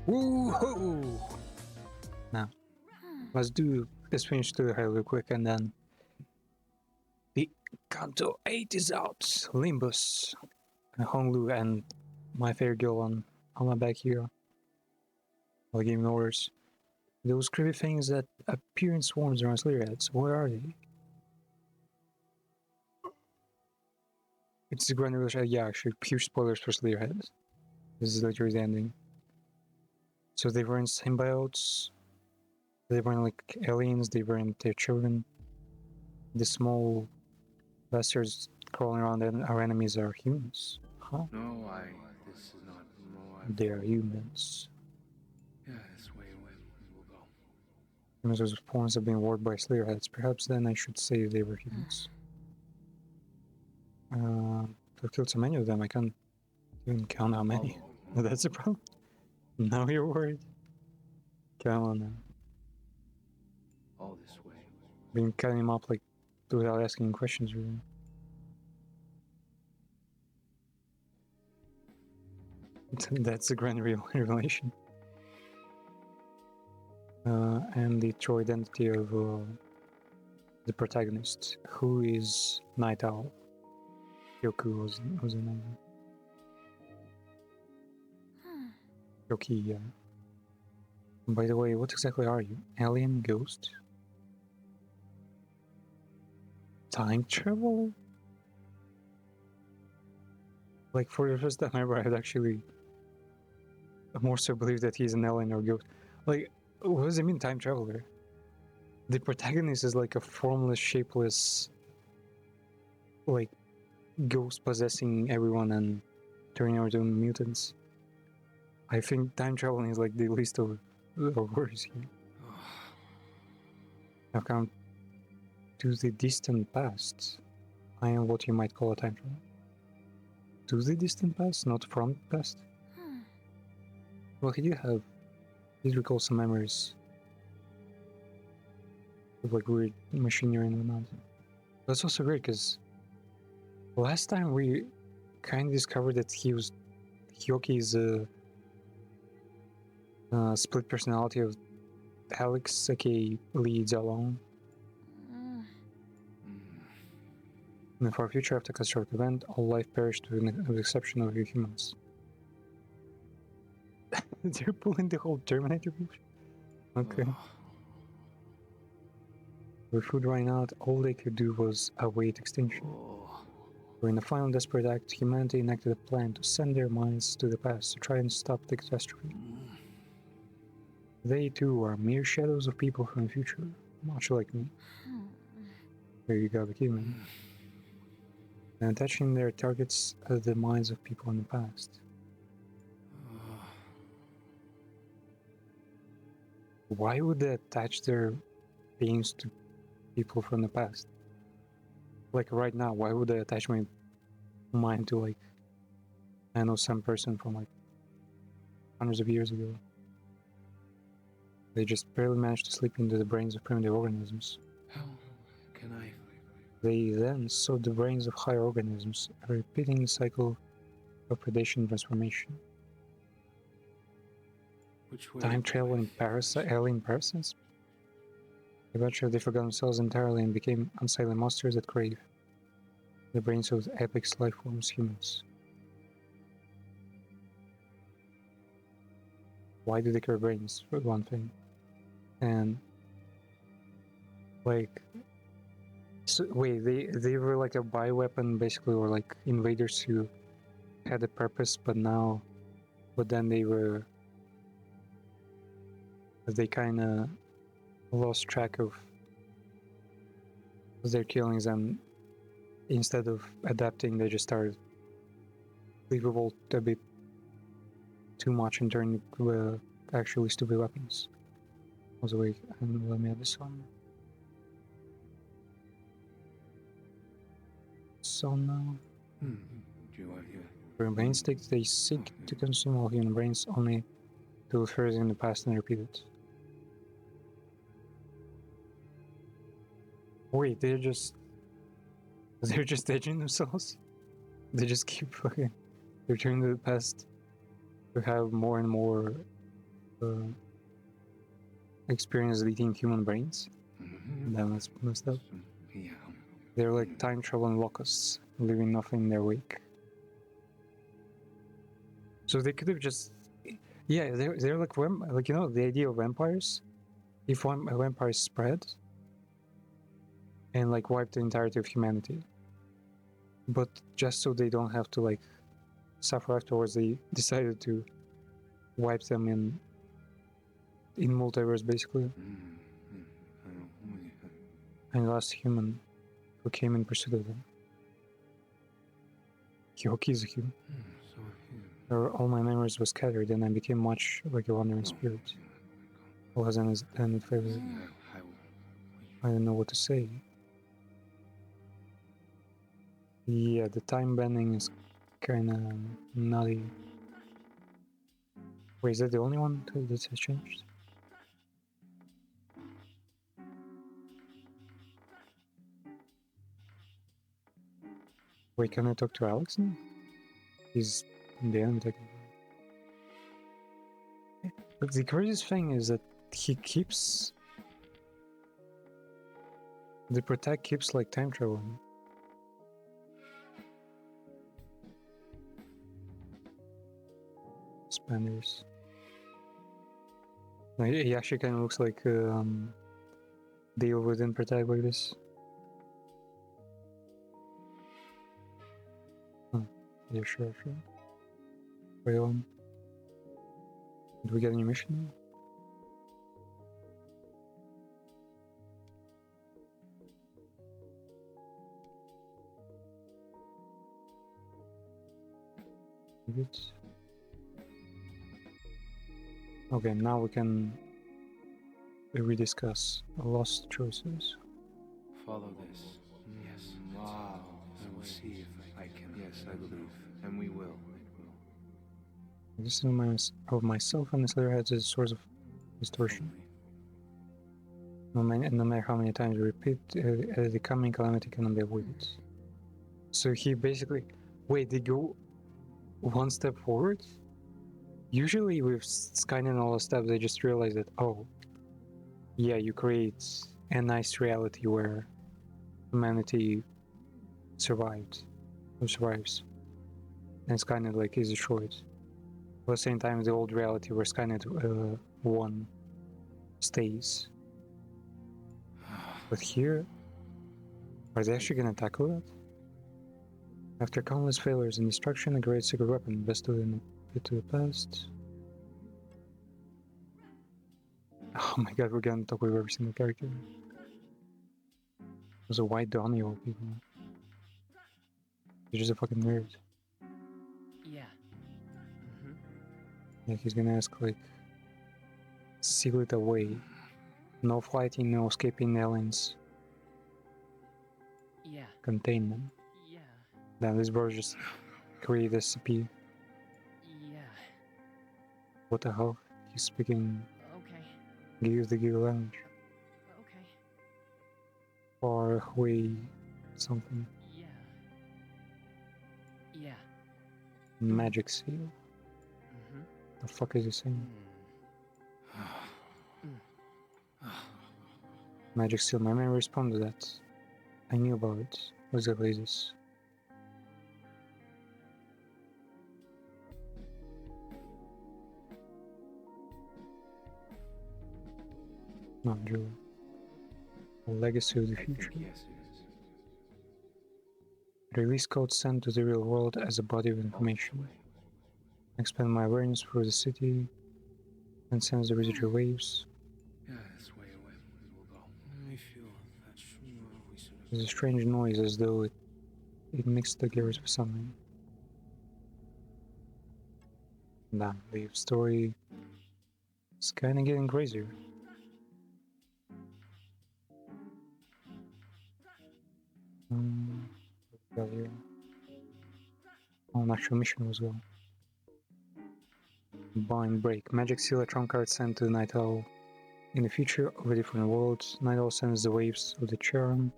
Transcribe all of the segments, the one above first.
Woohoo! Now, let's do this finish to the real quick, and then the Canto 8 is out. Limbus, Honglu, and my fair girl on my back here. While giving orders. Those creepy things that appear in swarms around Slayerheads, what are they? It's the Grand Revelation. Yeah, actually, huge spoilers for Slayerheads. This is literally the ending. So they weren't symbiotes, they weren't like aliens, they weren't their children. The small bastards crawling around and our enemies are humans. Huh? No, this is not. No, They are humans. Yeah, this way we will go. Humans whose forms have been warped by Slayerheads. Perhaps then I should say they were humans. I've killed so many of them, I can't even count how many. That's a problem. Now you're worried. Come on now. All this way. Been cutting him up like without asking questions really. That's a grand revelation. And the true identity of the protagonist, who is Night Owl. Yoku was the name. Yoki, yeah. By the way, what exactly are you? Alien ghost? Time traveler? Like, for the first time ever, I'd actually more so believe that he's an alien or ghost. Like, what does it mean, time traveler? The protagonist is like a formless, shapeless, like, ghost possessing everyone and turning over to mutants. I think time traveling is like the least of worries here. I've come to the distant past. I am what you might call a time traveler. To the distant past, not from the past. Well, he did have. Please recall some memories of like weird machinery and whatnot. That's also weird because last time we kind of discovered that he was Hyoki's split personality of Alex, aka leads alone. In the far future, after a catastrophic event, all life perished with the exception of you humans. They're pulling the whole Terminator bullshit. Okay. With food running out, all they could do was await extinction. But in the final desperate act, humanity enacted a plan to send their minds to the past to try and stop the catastrophe. They too are mere shadows of people from the future, much like me. There you go, the key, man. And attaching their targets to the minds of people in the past. Why would they attach their beings to people from the past? Like right now, why would they attach my mind to like, I know some person from like hundreds of years ago? They just barely managed to slip into the brains of primitive organisms. How can I? They then sowed the brains of higher organisms, repeating the cycle of predation and transformation. Which way? Time traveling alien parasites? Eventually they forgot themselves entirely and became unsightly monsters that crave the brains of apex life forms, humans. Why do they crave brains, for one thing? And like, so, wait, they were like a bioweapon basically, or like invaders who had a purpose, but then they kind of lost track of their killings, and instead of adapting, they just started revolt a bit too much and turned into actually stupid weapons. Also, wait, and let me add this on. So now, for brain sticks, they seek to consume all human brains only to live further in the past and repeat it. Wait, they're just edging themselves? They just keep fucking returning to the past to have more and more experience eating human brains. Then that's messed up. Yeah. They're like time traveling locusts, leaving nothing in their wake. So they could have just, yeah, they're like like you know the idea of vampires. If one a vampire spread and like wipe the entirety of humanity, but just so they don't have to like suffer afterwards, they decided to wipe them in multiverse basically. And the last human who came in pursuit of them. Kyoki is a human. All my memories were scattered, and I became much like a wandering spirit. I was an favorite. I don't know what to say. Yeah, the time bending is kinda nutty. Wait, is that the only one that has changed? Wait, can I talk to Alex now? He's in the end. But the craziest thing is that he keeps... The protect keeps like time traveling. Spanners. No, he actually kind of looks like Deal within protect like this. Yeah, sure. Wait on. Do we get any mission now? Good. Okay, now we can rediscuss lost choices. Follow this. Yes. Wow. I will see if I can. Yes, I believe. And we will. This is of myself and this other head is a source of distortion. No matter how many times we repeat, the coming calamity cannot be avoided. So he basically... Wait, they go one step forward? Usually with Skynet and all the stuff, they just realize that, oh, yeah, you create a nice reality where humanity survives. And Skynet like is destroyed. At the same time, the old reality where Skynet won stays. But here, are they actually gonna tackle that? After countless failures and destruction, a great secret weapon bested in a bit to the past. Oh my god, we're gonna talk with every single character. There's a white Donnie of people. He's just a fucking nerd. Yeah. Yeah, he's gonna ask like, seal it away. No fighting, no escaping aliens. Yeah. Contain them. Yeah. Then this bro just create SCP. Yeah. What the hell? He's speaking Okay. use the Giggle language. Okay. Far away something. Yeah. Yeah. Magic seal. The fuck is he saying? Magic seal. My memory responded to that. I knew about it. What exactly is this? No, Drew. A legacy of the future. Yes. Release code sent to the real world as a body of information. Expand my awareness through the city and sense the residual waves. Yeah, this way we will go. I feel that we should have. There's a strange noise as though it mixed the gears with something. Damn, the story is kinda getting crazier. An actual mission was well. Bind break. Magic seal a trump card sent to the Night Owl. In the future of a different world, Night Owl sends the waves of the charm,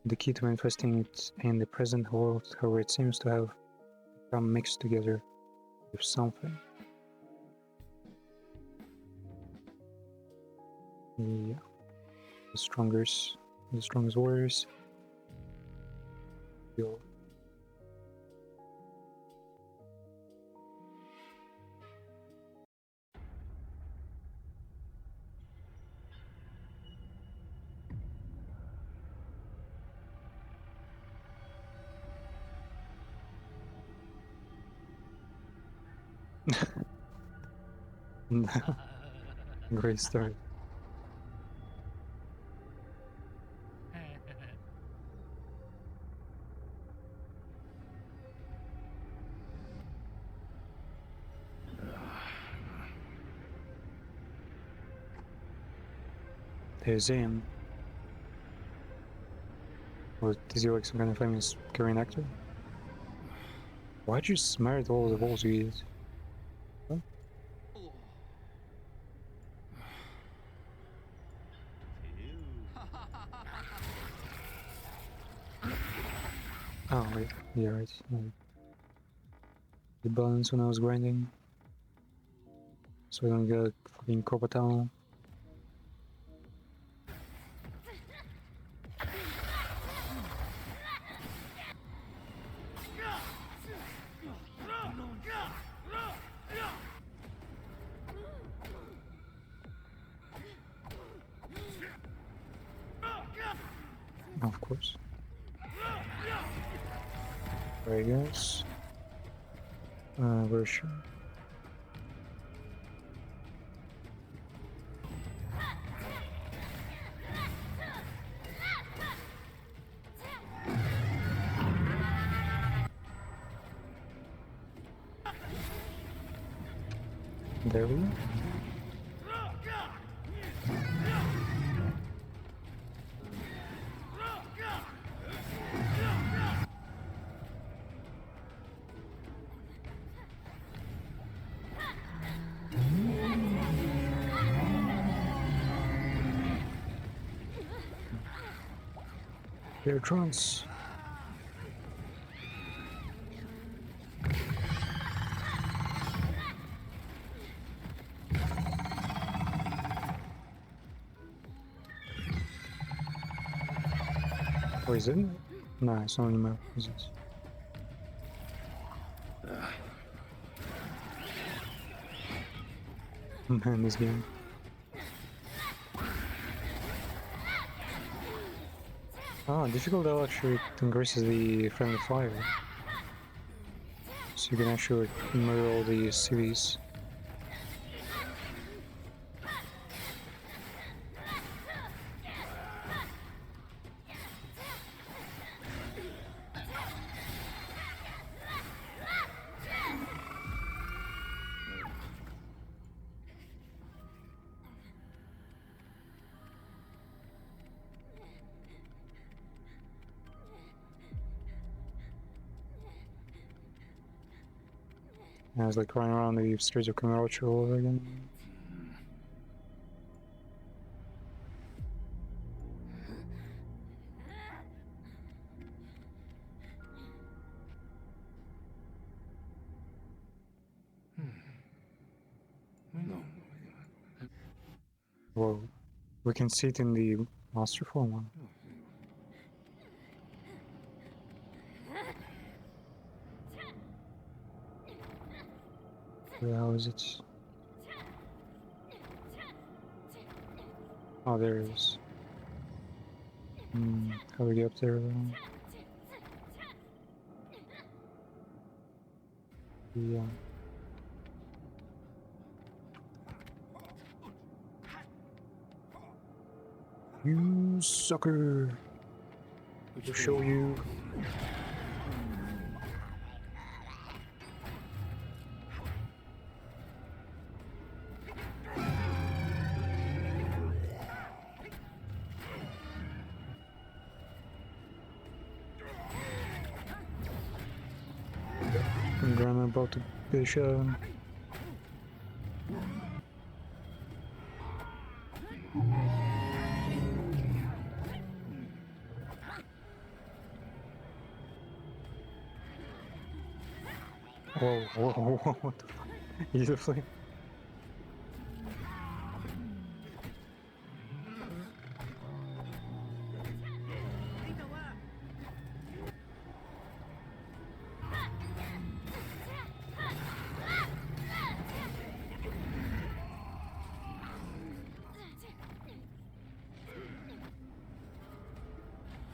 the key to manifesting it in the present world, however it seems to have become mixed together with something. Yeah. The strongest warriors. Yo. Great start. There's him. Or is he like some kind of famous Korean actor? Why'd you smear all the walls, you idiot? Oh, wait. Yeah, right. The balance when I was grinding. So I don't get a fucking copper tunnel. Of course. There he goes. Version. There we go. Here, trance. Oh, is it? Nah, it's not anymore. Is it? Man, this game. Ah, difficult L actually increases the friendly fire. So you can actually murder all the cities. And I was like running around the streets of Kamurocho all over again. No. Whoa. We can see it in the master form one. Where how is it? Oh, there it is. How do we get up there though? Yeah. You sucker! I'll show you. I'm gonna about to fish Whoa, whoa, whoa, what the fuck? He's a flame.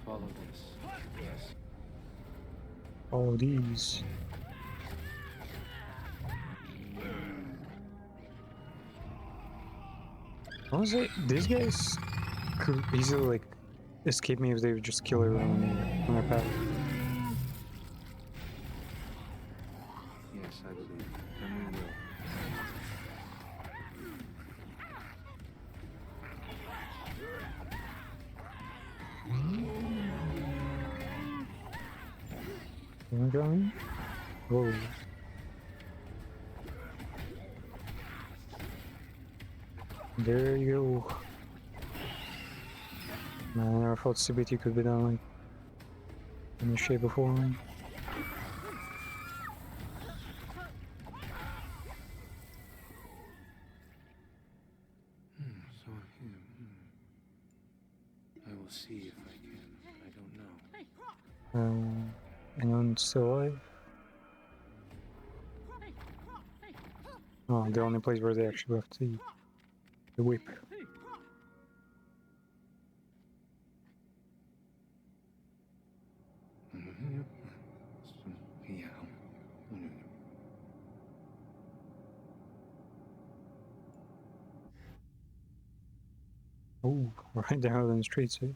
Follow this. Yes. All these. Honestly, these guys could easily like escape me if they would just kill everyone on their path. Yes, I believe. And we will. You know what I mean? Whoa. There you go. Man, I never thought CBT could be done like in this shape before. So, I will see if I can. I don't know. Anyone still alive? Oh, the only place where they actually left the whip. Yeah. Oh, right down in the streets, eh?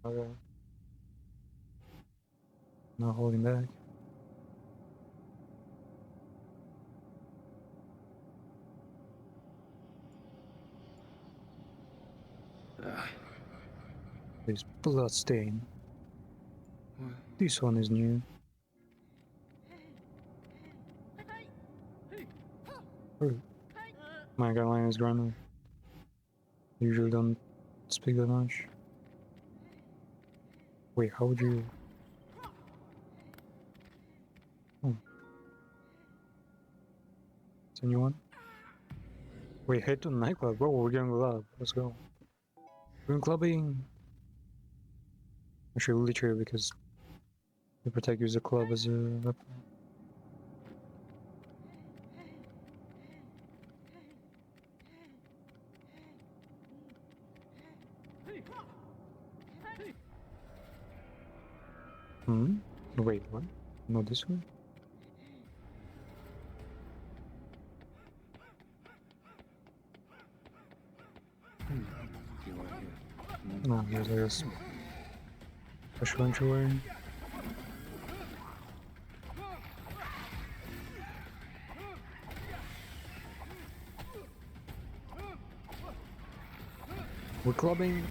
Okay. Not holding back. There's blood stain. What? This one is new. Oh. My god, line is grandma. Usually don't speak that much. Wait, how would you... Oh. It's a new one? Wait, head to the nightclub. Bro, we're going club. Let's go. We're going clubbing. Actually, literally, because the protect use the club as a weapon. Wait, what? Not this one? Do you want here? No, there's like a special entry wearing. We're clubbing.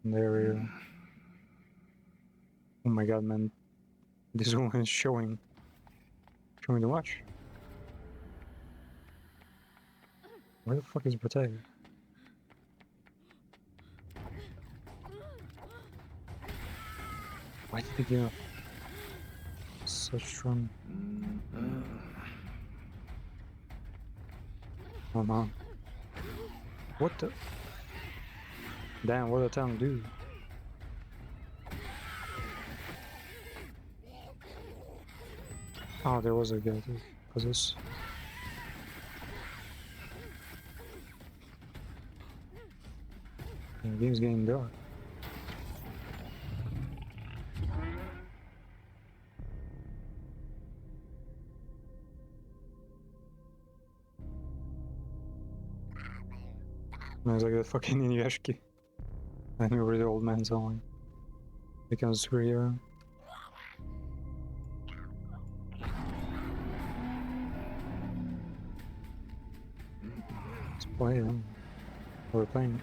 There we go. Oh my god, man. This one is showing too much. Where the fuck is Protector? Why did they give such strong? Oh no. What the? Damn, what did the town do? Oh, there was a guy too. Cause this. The game's getting dark. No, it's like the fucking Inuyashiki. I knew where the old man's on. Becomes a superhero. Let's play them. We're playing.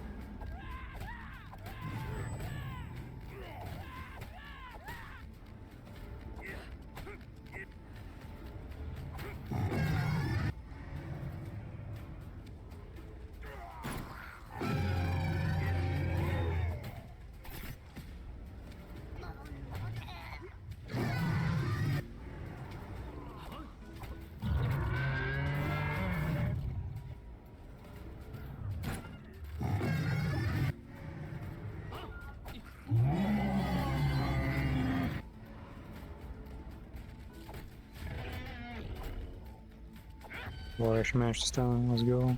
Warish managed to stun. Let's go.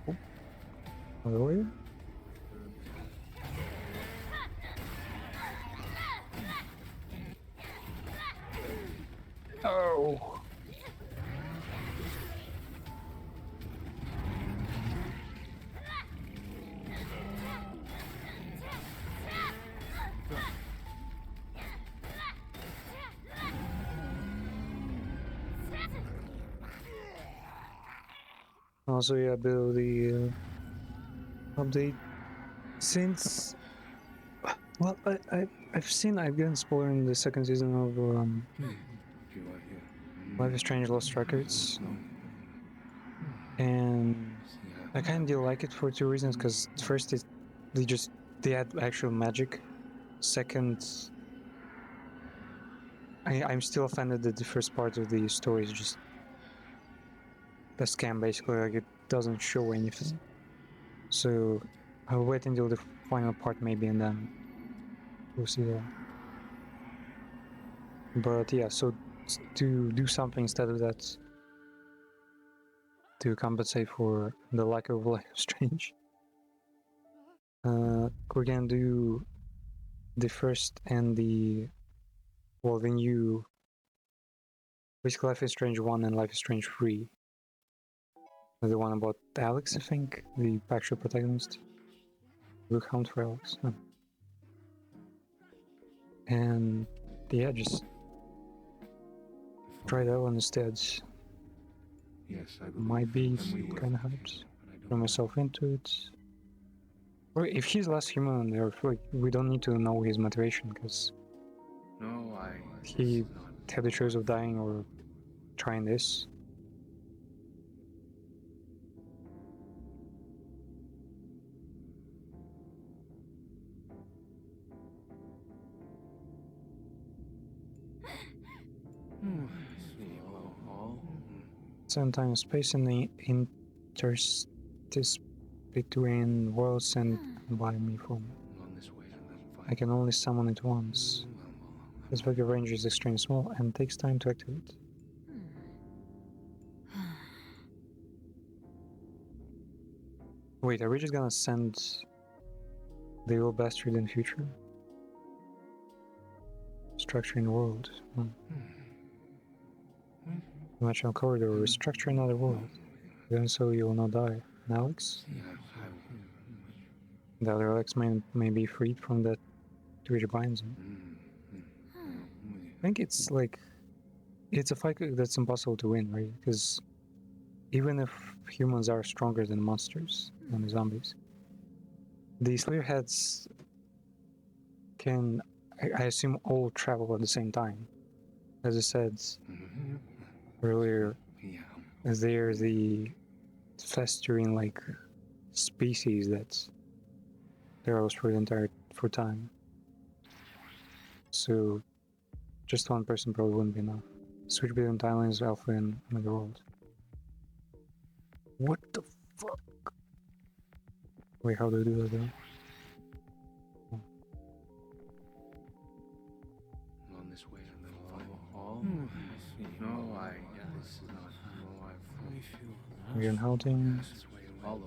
Oh. Other way. Oh. Also, yeah, ability update. Since well, I've gotten spoiler in the second season of You are here. Life is Strange Lost Records, No. and Yeah. I kind of like it for two reasons. Because first, they had actual magic. Second, I'm still offended that the first part of the story is just a scam, basically. Like it doesn't show anything. So I'll wait until the final part maybe, and then we'll see that. But yeah, so to do something instead of that, to compensate for the lack of Life is Strange, we're gonna do the first and the new basically Life is Strange 1 and Life is Strange 3. The one about Alex, I think, the actual protagonist. We'll count for Alex. Oh. And yeah, just try that one instead. Yes, I believe. Might be And we will. kind of hyped. But I don't Throw know. myself into it. Or if he's less human on the Earth, like, we don't need to know his motivation because No, he this is not. had the choice of dying or trying this. See, all. Same time and space and the interstice between worlds and by me from. On this way and then find. I can only summon it once. This bugger range is extremely small and takes time to activate. Wait, are we just gonna send the evil bastard in future? Structuring the world. Dimensional corridor, restructure another world. Then so you will not die. And Alex? The other Alex may be freed from that which binds him. I think it's like it's a fight that's impossible to win, right? Because even if humans are stronger than monsters and zombies, the Slayer-heads can, I assume, all travel at the same time. As I said earlier, they're the festering like species that they're for the entire for time. So just one person probably wouldn't be enough. Switch between timelines, Alpha and another world. What the fuck? Wait, how do I do that though? On this way and then find. All. No, this is not. No, We're hunting. This way. All.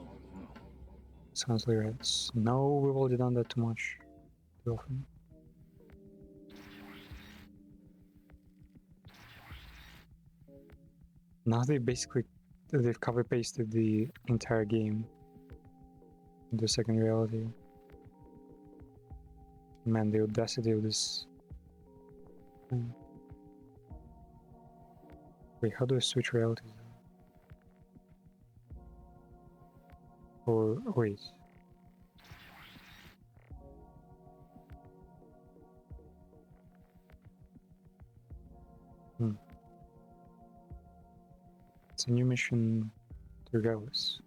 Sounds like it's no, we've already done that too much. Too often. Now they've copy pasted the entire game into second reality. Man, the audacity of this. Wait, how do I switch realities? Or wait. It's a new mission regardless.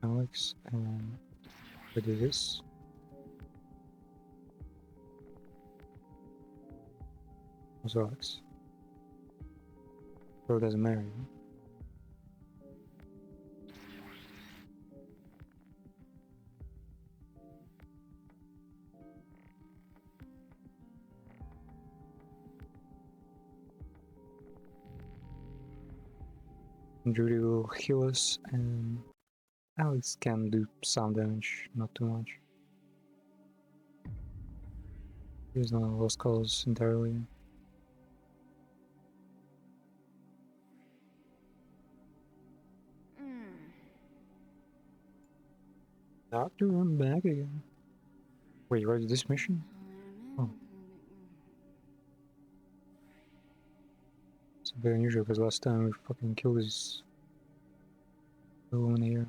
Alex, and we do this. Who's Alex? So it doesn't matter. Judy will heal us, and Alex can do some damage, not too much. He's not lost cause entirely. Doctor, I'm back again. Wait, you already this mission? Oh. It's a bit unusual because last time we fucking killed this woman here.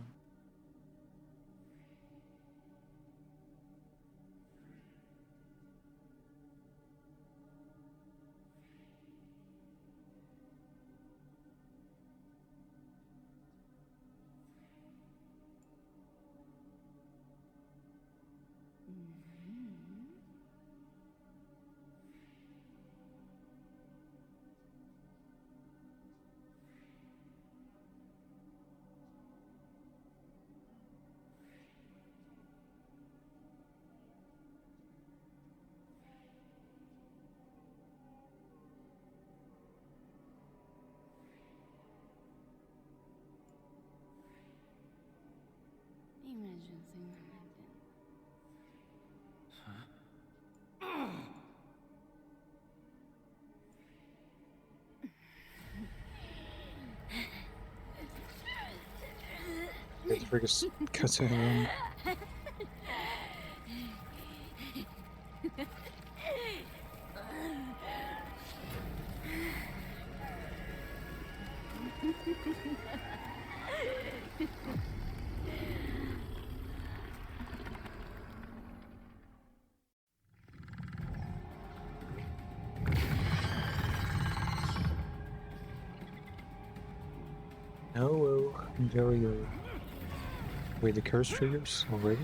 It freaking cuts in him. Oh well, there we go. Wait, the curse triggers already?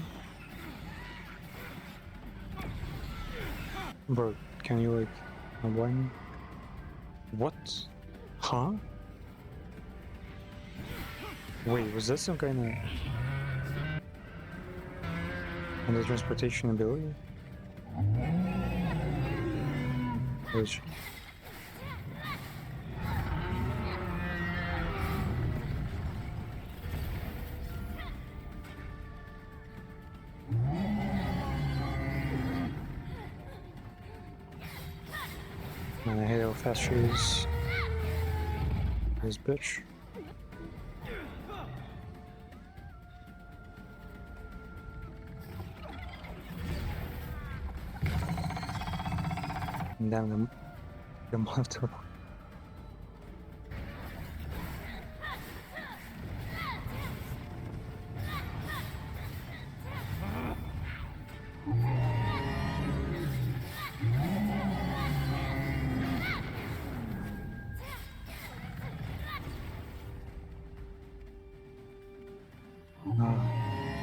Bro, can you like unblind me? What? Huh? Wait, was that some kind of the transportation ability? Which man, I hate how fast she is. This bitch. Damn the monitor.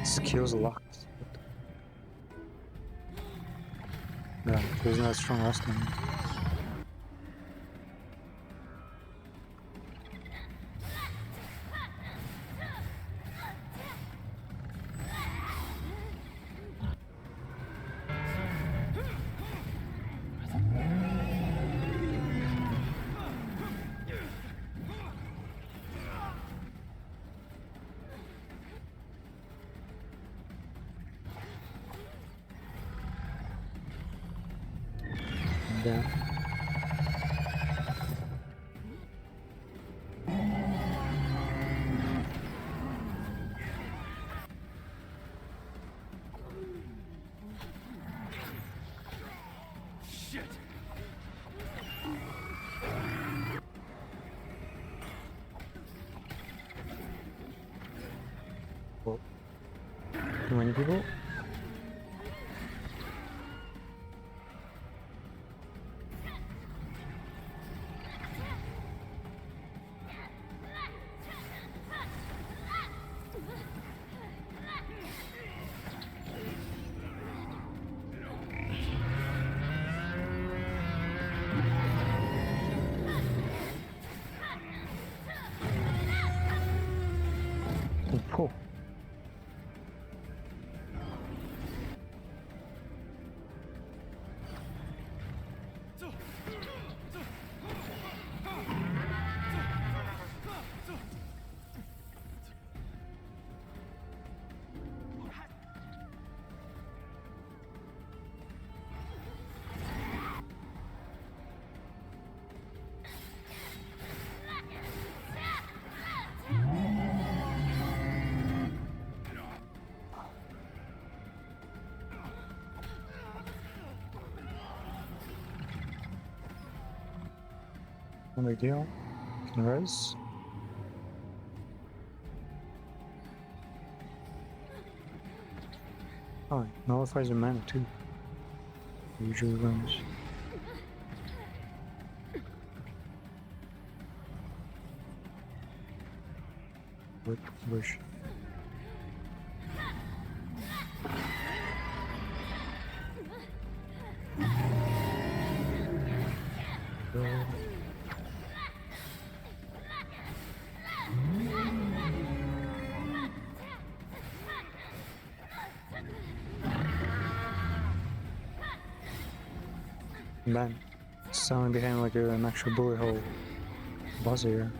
Skills locked. Yeah, it was not strong last time. Yeah. Well, too many people? Oh. No big deal. Can res. Oh, it nullifies your mana too. Usually runs. Wish. Man, sounding behind like an actual bullet hole boss here.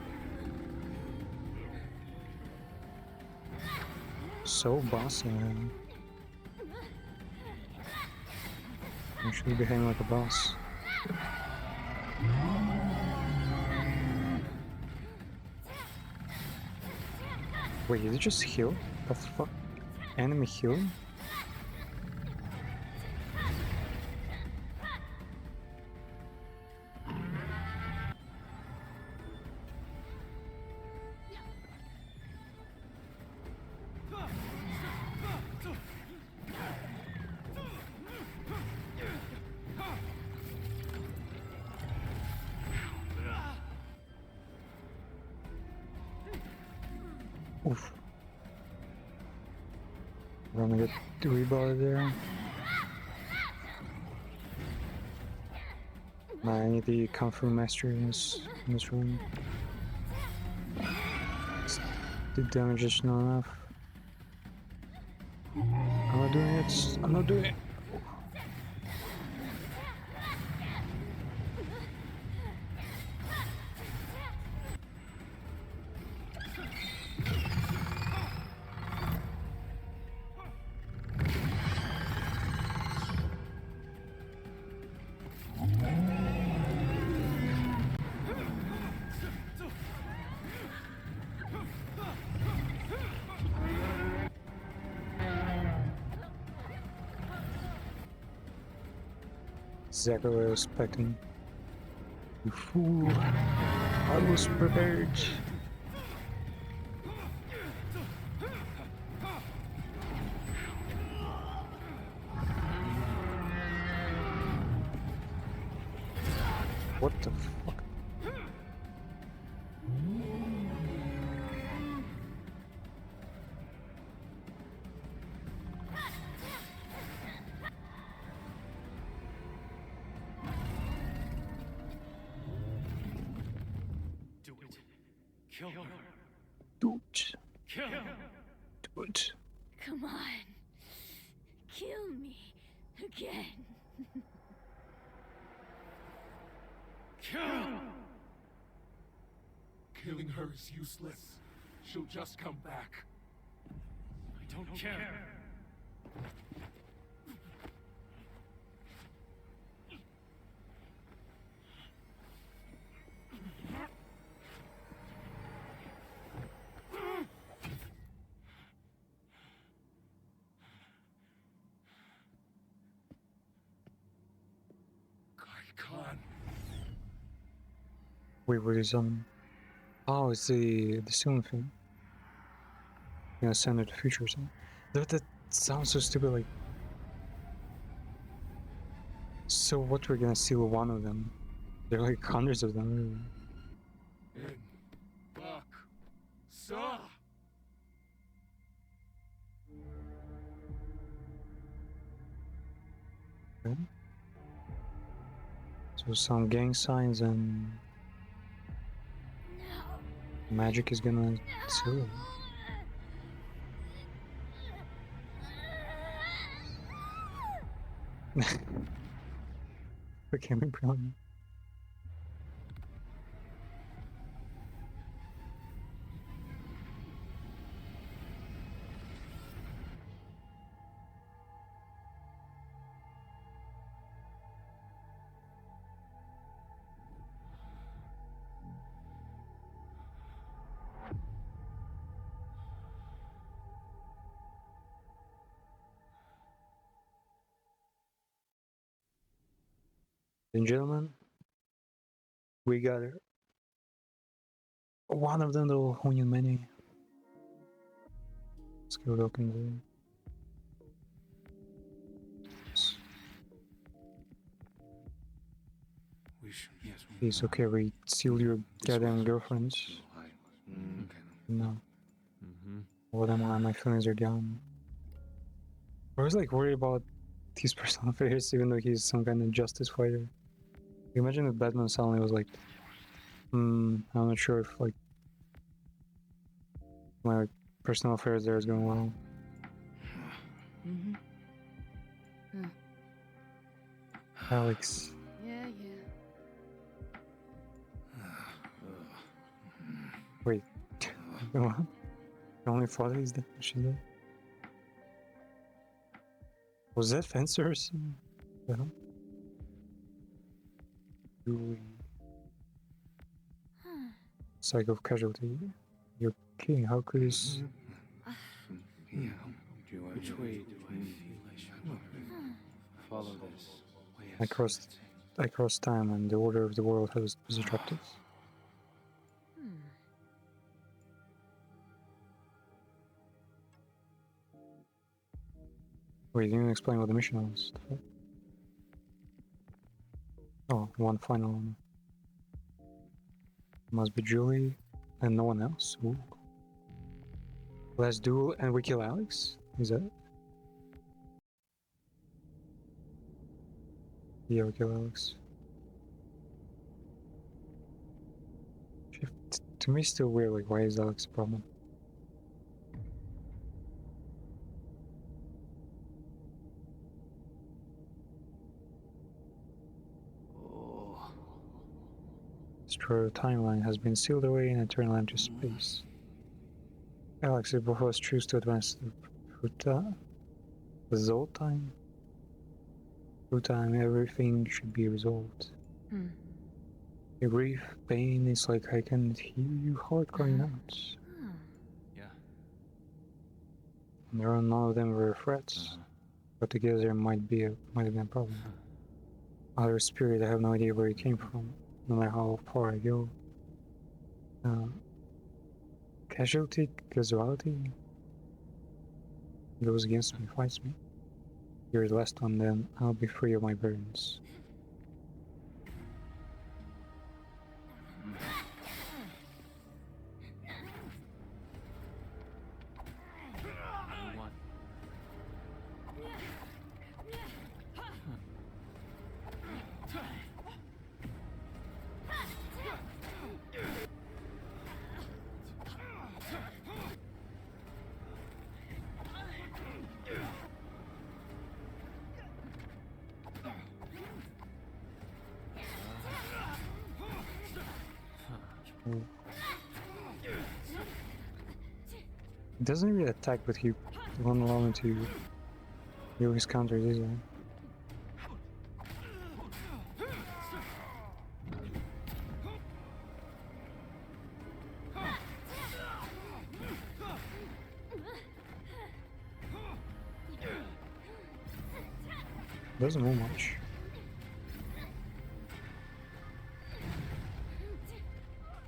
So bossy, man. Actually behaving like a boss. Wait, did it just heal? The fuck? Enemy healing? Oof. We're gonna get 3 bar there. I need the Kung Fu Master in this room. The damage is not enough. I'm not doing it. I'm not doing it. Exactly what I was expecting. You fool. I was prepared. What the fuck? Do it. Kill her. Do it. Kill her. Do it. Come on. Kill me again. Kill! Killing her is useless. She'll just come back. I don't care. Khan. Wait, what is Oh, it's the ceiling thing. You know, send it to the future or something. That sounds so stupid. Like, so what? We're gonna steal one of them? There are like hundreds of them. In. Buck. Saw. Okay. So some gang signs and magic is gonna steal it. Okay, I'm brilliant. And gentlemen, we got her. One of them will hone you many. Skill tokens. We should. Yes. It's okay, we steal your goddamn girlfriends. Okay. No. Mm-hmm. What am I? My feelings are gone. I was like worried about his personal affairs, even though he's some kind of justice fighter. Imagine if Batman suddenly was like, I'm not sure if like my personal affairs there is going well. Mm-hmm. Alex, Yeah. wait, what? Your only father is dead? She's dead? Was that Fencer or something? The hell? Psycho casualty. You're king, how could this... Yeah. Which way do I feel I should go? Follow this. I crossed time and the order of the world has disrupted. Wait, you didn't explain what the mission was. Oh, one final one. Must be Julie and no one else. Ooh. Last duel and we kill Alex? Is that it? Yeah, we kill Alex. To me, still weird. Like, why is Alex a problem? Destroyer timeline has been sealed away and eternal into space. Alex, if both of us choose to advance through time, everything should be resolved. Your grief, pain, it's like I can hear your heart crying out. Yeah. None of them were threats, but together there might have been a problem. Other spirit, I have no idea where it came from, no matter how far I go. Casualty goes against me, fights me. You're the last one, then I'll be free of my burdens. It doesn't really attack, but he won't allow me to use his counters easily. Doesn't move much.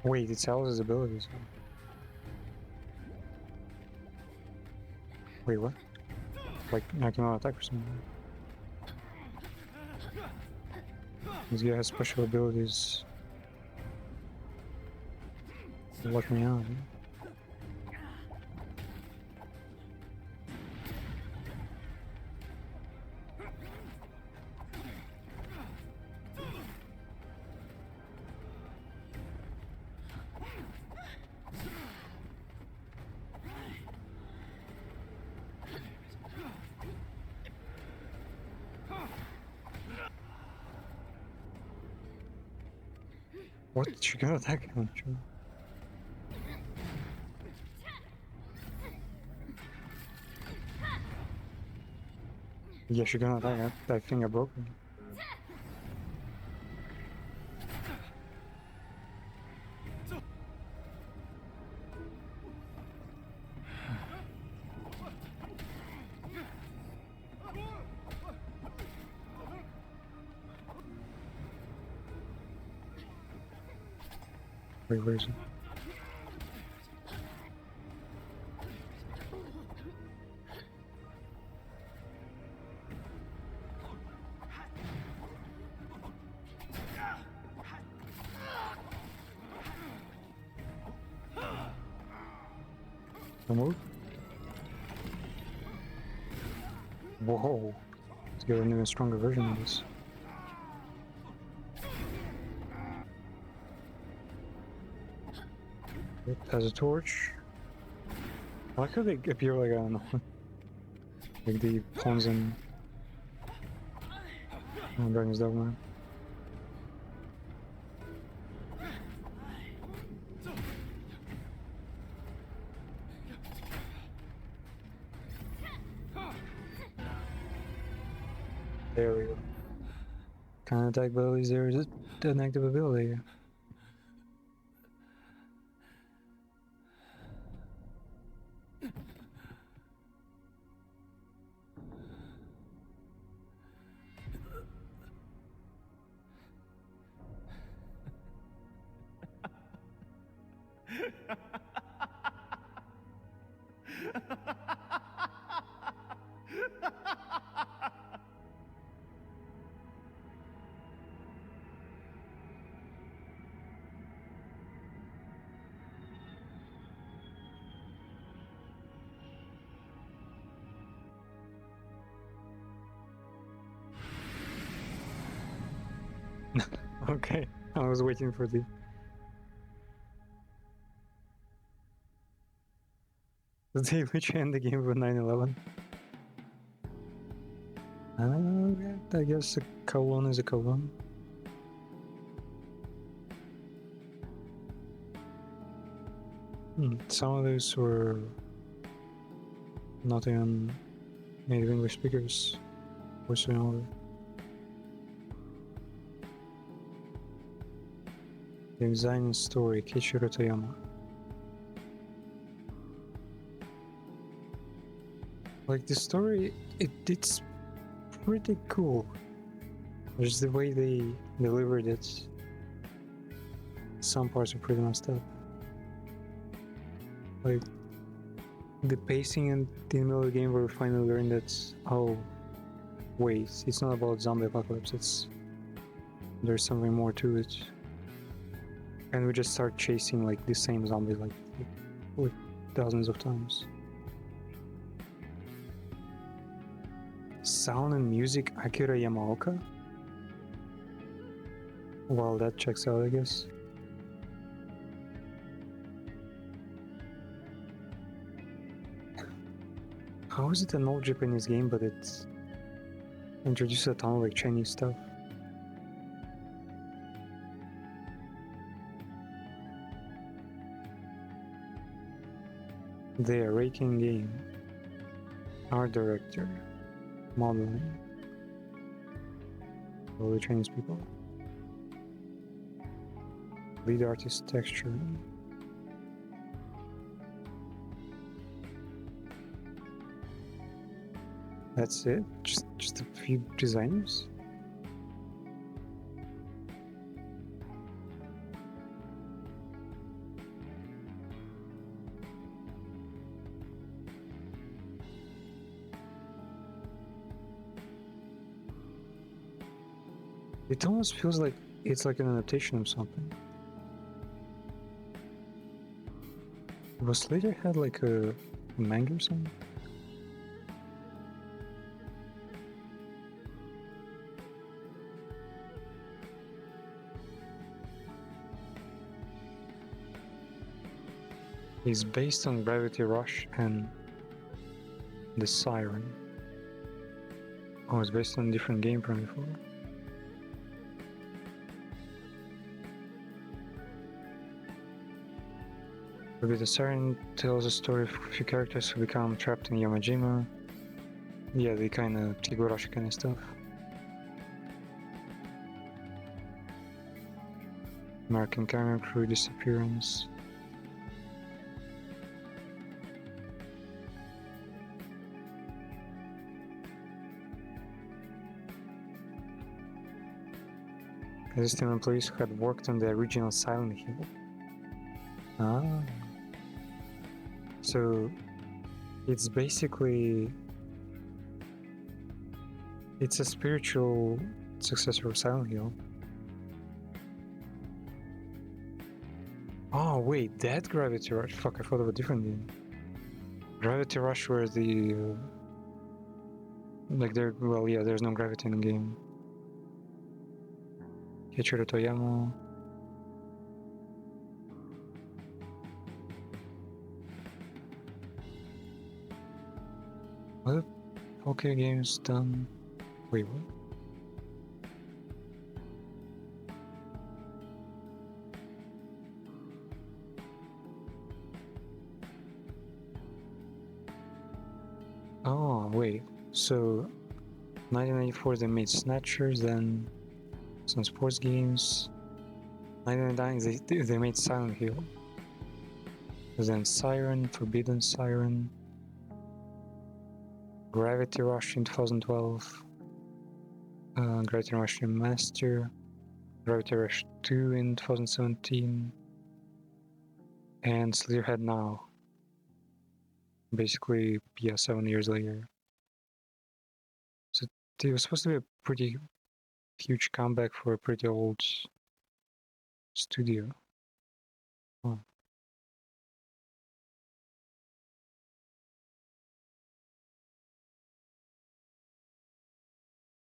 Wait, it sells his abilities. Wait, what? Like, knock him out attack or something. This guy has special abilities. Lock me out. What? She can attack him, sure. Yeah, she can attack. I think I broke him. Wait, where is he? Move. Whoa. Let's get an even stronger version of this. It has a torch. I like how they appear like, I don't know, like the pawns in Dragon's Dogma. There we go. Kind of attack abilities there is an active ability. Okay, I was waiting for the... Did they literally end the game with 9/11? I guess a colon is a colon. Some of those were not even native English speakers whatsoever. The design and story, Keiichiro Toyama. Like the story, it's pretty cool. Just the way they delivered it. Some parts are pretty messed up. Like the pacing in the middle of the game where we finally learn that, oh wait, it's not about zombie apocalypse, there's something more to it. And we just start chasing like the same zombie like dozens of times. Sound and music, Akira Yamaoka? Well, that checks out, I guess. How is it an old Japanese game, but it introduces a ton of like Chinese stuff? The Raking Game. Art director. Modeling. All the Chinese people. Lead artist texture. That's it? Just a few designers? It almost feels like it's like an adaptation of something. Was Slater had like a manga or something? It's based on Gravity Rush and The Siren. Oh, it's based on a different game from before. Maybe The Siren tells a story of a few characters who become trapped in Yamajima. Yeah, the kind of Higurashi kind of stuff. American camera crew disappearance. Existing employees who had worked on the original Silent Hill. Ah. So it's basically it's a spiritual successor of Silent Hill. Oh wait, that Gravity Rush. Fuck, I thought of a different game. Gravity Rush where the like there, well, yeah, there's no gravity in the game. Kichiro Toyama. What? Okay, games done. Wait, what? Oh, wait. So, 1994 they made Snatchers, then some sports games. 1999 they made Silent Hill. Then Siren, Forbidden Siren. Gravity Rush in 2012. Gravity Rush Remaster. Gravity Rush 2 in 2017. And Slitherhead now. Basically, yeah, 7 years later. So it was supposed to be a pretty huge comeback for a pretty old studio. Huh.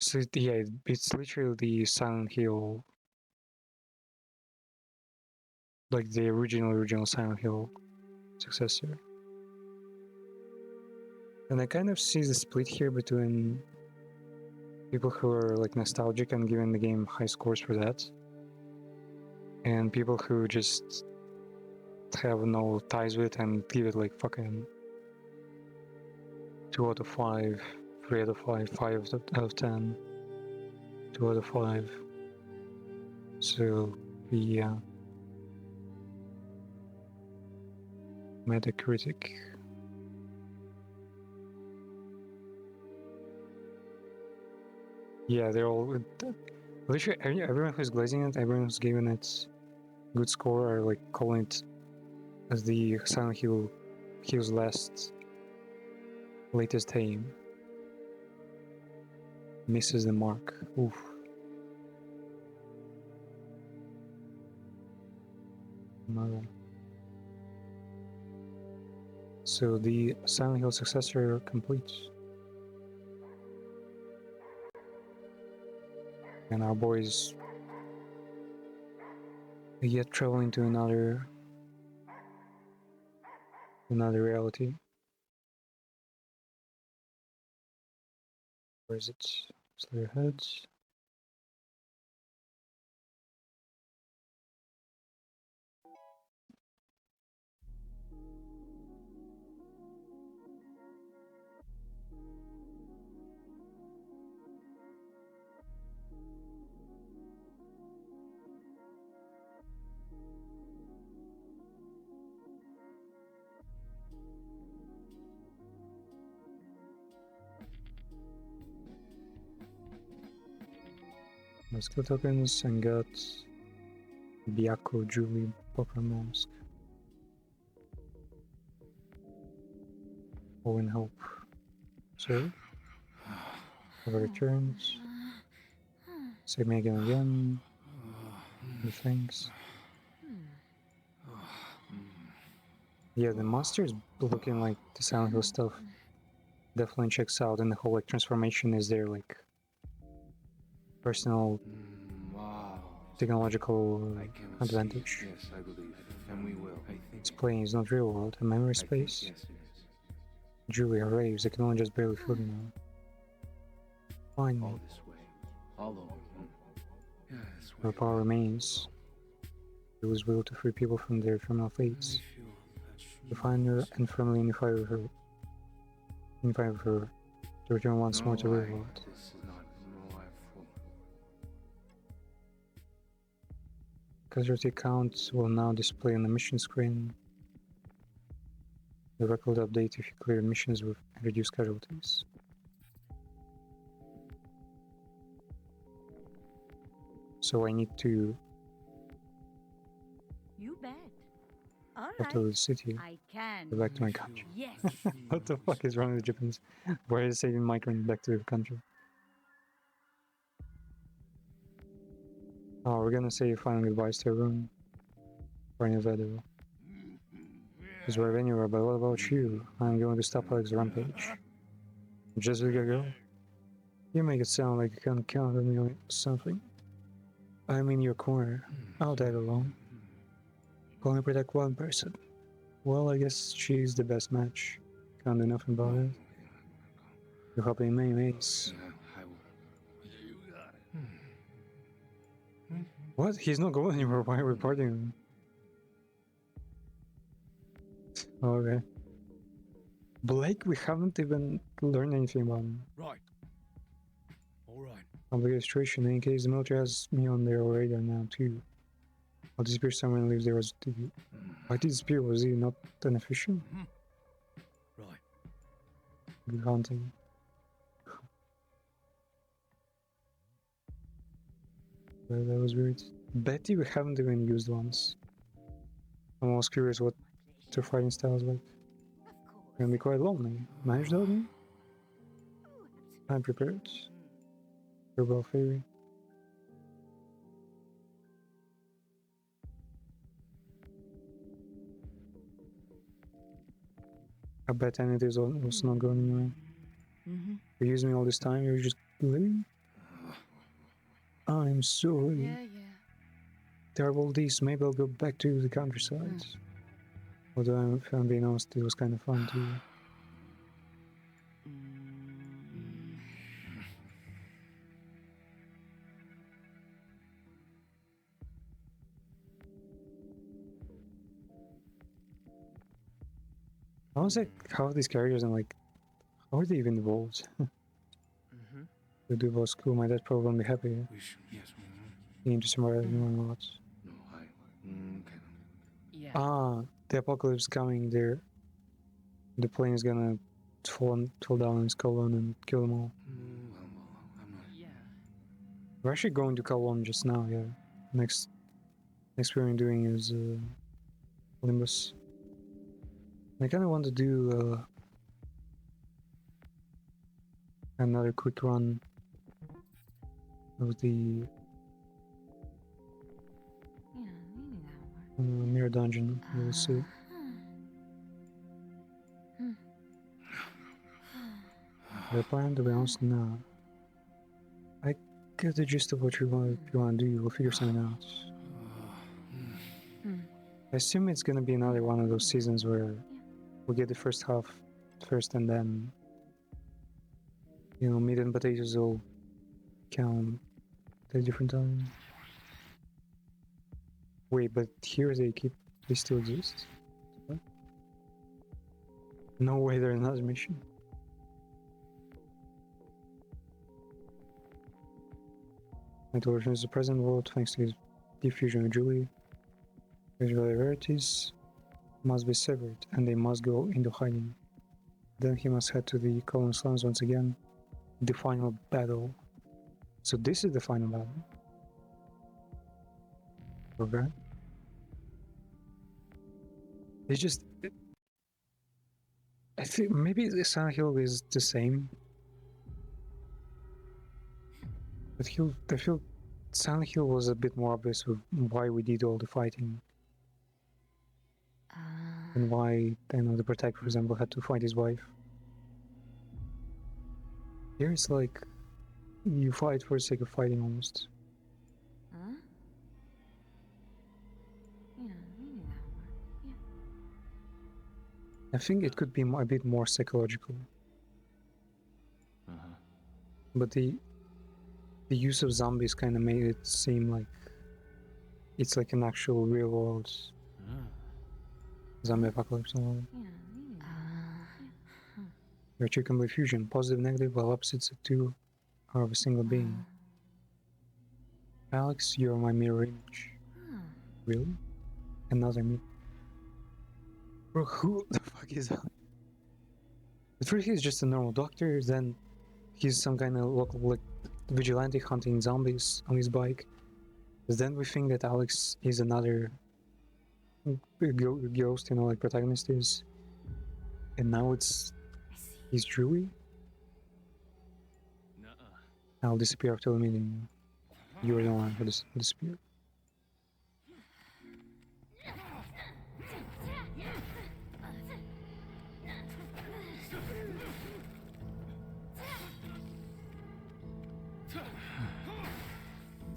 So yeah, it's literally the Silent Hill, like the original Silent Hill successor. And I kind of see the split here between people who are like nostalgic and giving the game high scores for that, and people who just have no ties with it and give it like fucking 2 out of 5, 3 out of 5, 5 out of 10, 2 out of 5. So yeah, Metacritic. Yeah, they're all literally everyone who's glazing it, everyone who's giving it good score are like calling it as the Silent Hill's latest aim. Misses the mark. Oof. No. So the Silent Hill successor completes. And our boys yet traveling to another reality. Where is it? Slayer Heads. My skill tokens and got Byako Julie Popper Mask. Owen Hope. So, over returns. Save me again. No thanks. Yeah, the monster is looking like the Silent Hill stuff. Definitely checks out, and the whole like transformation is their like personal Wow. technological I cannot advantage. see. Yes, I believe. And we will. I think. It's playing is not real world, a memory space. Yes, it is. Julia raves, I can only just barely feel them now. Find me. All this way. All over. Yeah, this way. Her power remains. It was will to free people from their terminal fates. To find her and firmly unify with her. To return once more to real world. This is not no life. Casualty counts will now display on the mission screen. The record update if you clear missions with reduced casualties. So I need to You bet. All go to right. the city, I can. go back to my country. Yes. What the fuck is wrong with the Japanese? Why is saving migrant back to the country? Oh, we're gonna say final goodbyes to everyone. For Nevada. Is right anywhere, but what about you? I'm going to stop Alex's rampage. Just like a girl? You make it sound like you can count on me or something. I'm in your corner. I'll die alone. Only protect one person. Well, I guess she's the best match. Can't do nothing about it. You're helping me, mates. I will. What? He's not going anywhere. Why are we partying? Okay. Blake, we haven't even learned anything about him. Right. All right. Obligation in case the military has me on their radar now too. I'll disappear somewhere and leave there as TV. Why did he disappear? Was he not an official? Right. Good hunting. Well, that was weird. Betty we haven't even used once. I'm almost curious what their fighting style is like. Of course. Gonna be quite lonely. Managed that me? I'm prepared. Verbal fairy. I bet any of this was not going anywhere. Mm-hmm. You used me all this time, you're just living? I'm sorry. Yeah, yeah. Terrible deeds, maybe I'll go back to the countryside. Although, if I'm being honest, it was kind of fun too. I was like, how are these characters and like, how are they even involved? The dude was cool, my dad probably won't be happy. We should. Yes. He need to somewhere anyone a lot. No, I. Okay. Yeah. Ah, the apocalypse coming there. The plane is gonna fall down in Skullon and kill them all. Well, I'm not. Yeah. We're actually going to Kalon just now, yeah. Next we're doing is Limbus. I kinda want to do another quick run of the Yeah, maybe that'll work. mirror dungeon. We'll see. The plan, to be honest, no. I get the gist of what you want to do. We'll figure something out. I assume it's gonna be another one of those seasons where we get the first half first and then, you know, meat and potatoes will count at a different time. Wait, but here they still exist? What? No way they're another mission. My version is the present world thanks to his diffusion with Julie. His rarities must be severed and they must go into hiding. Then he must head to the Colon Slums once again. The final battle. So this is the final battle. Okay. It's just... I think maybe the Silent Hill is the same. But I feel Silent Hill was a bit more obvious with why we did all the fighting. And why, I know, the Protector, for example, had to fight his wife. Here it's like, you fight for the sake of fighting almost. Huh? Yeah, maybe that'll work. Yeah. I think it could be a bit more psychological. But the use of zombies kind of made it seem like it's like an actual real world zombie apocalypse. Yeah, maybe that'll work. Where two can be fusion, positive, negative, while opposites of two are of a single being. Alex, you're my mirror image. Really? Another me. Bro, who the fuck is that? At first he's just a normal doctor, then he's some kind of local like vigilante hunting zombies on his bike. Then we think that Alex is another ghost, you know, like protagonist is. And now he's Drewy? I'll disappear after the meeting. You're the one who disappeared.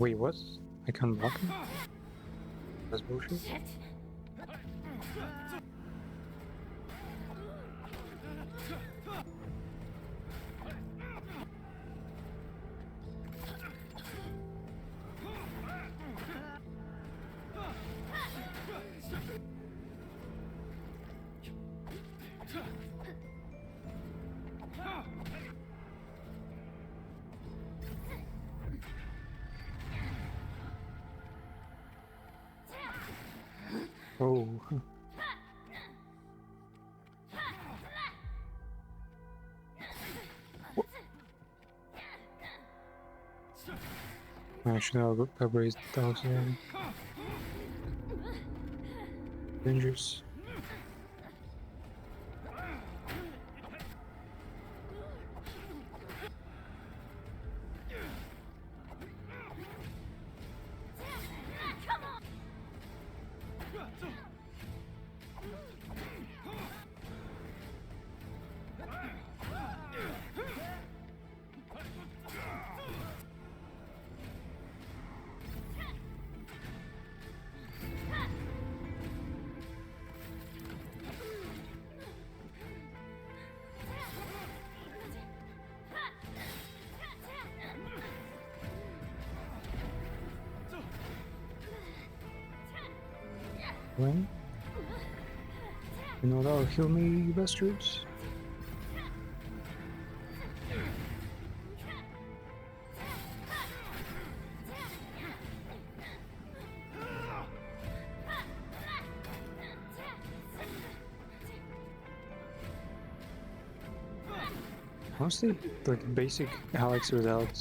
Wait, what? I can't block him? That's bullshit. Oh. Actually, I'll go raise the dogs again. Dangerous. When? You know that'll kill me, you bastards? Honestly, like basic Alex without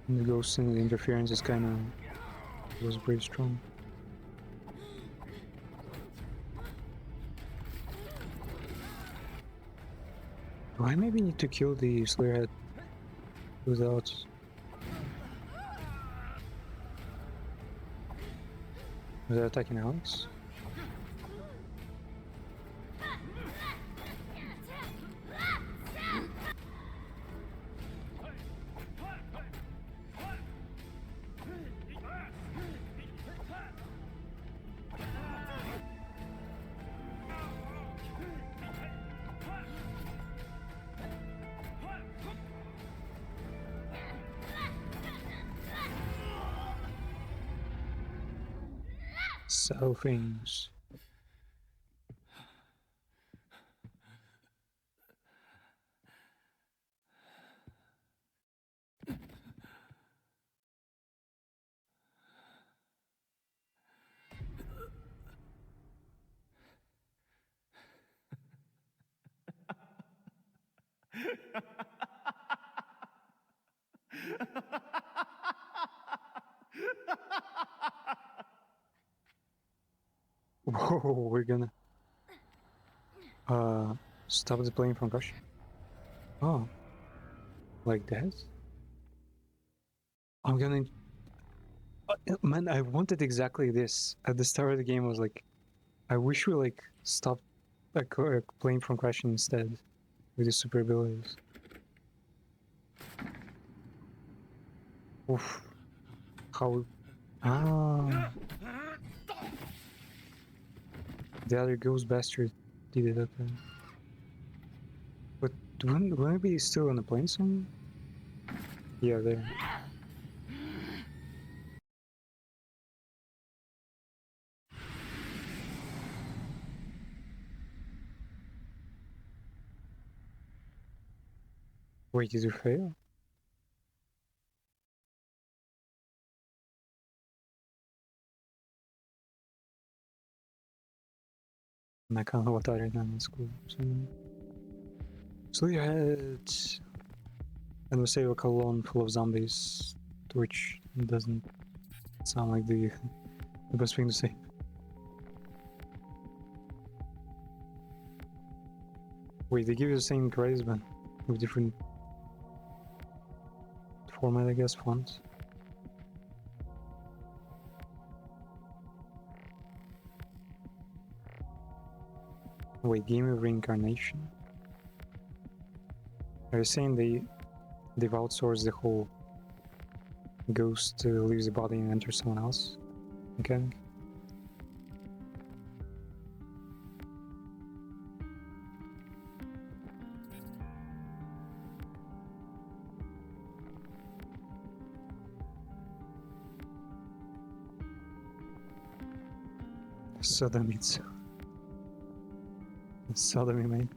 the ghost and the interference is kind of was pretty strong. Do I maybe need to kill the Slayerhead without? Without attacking Alex? So things. Whoa, we're gonna stop the plane from crashing. Oh, like that? I'm gonna man, I wanted exactly this at the start of the game. I was like, I wish we like stopped a plane from crashing instead with the super abilities. Oof. How? Ah, the other ghost bastard did it. Okay. But wouldn't it be still on the plane somewhere? Yeah, there. Wait, did you fail? And I can't know what right now in school. So you had and we save a colon full of zombies, which doesn't sound like the best thing to say. Wait, they give you the same charisma with different format, I guess, fonts. Wait, game of reincarnation? Are you saying they've outsourced the whole ghost leaves the body and enters someone else mechanic. Sodomy, it's sodomy, man.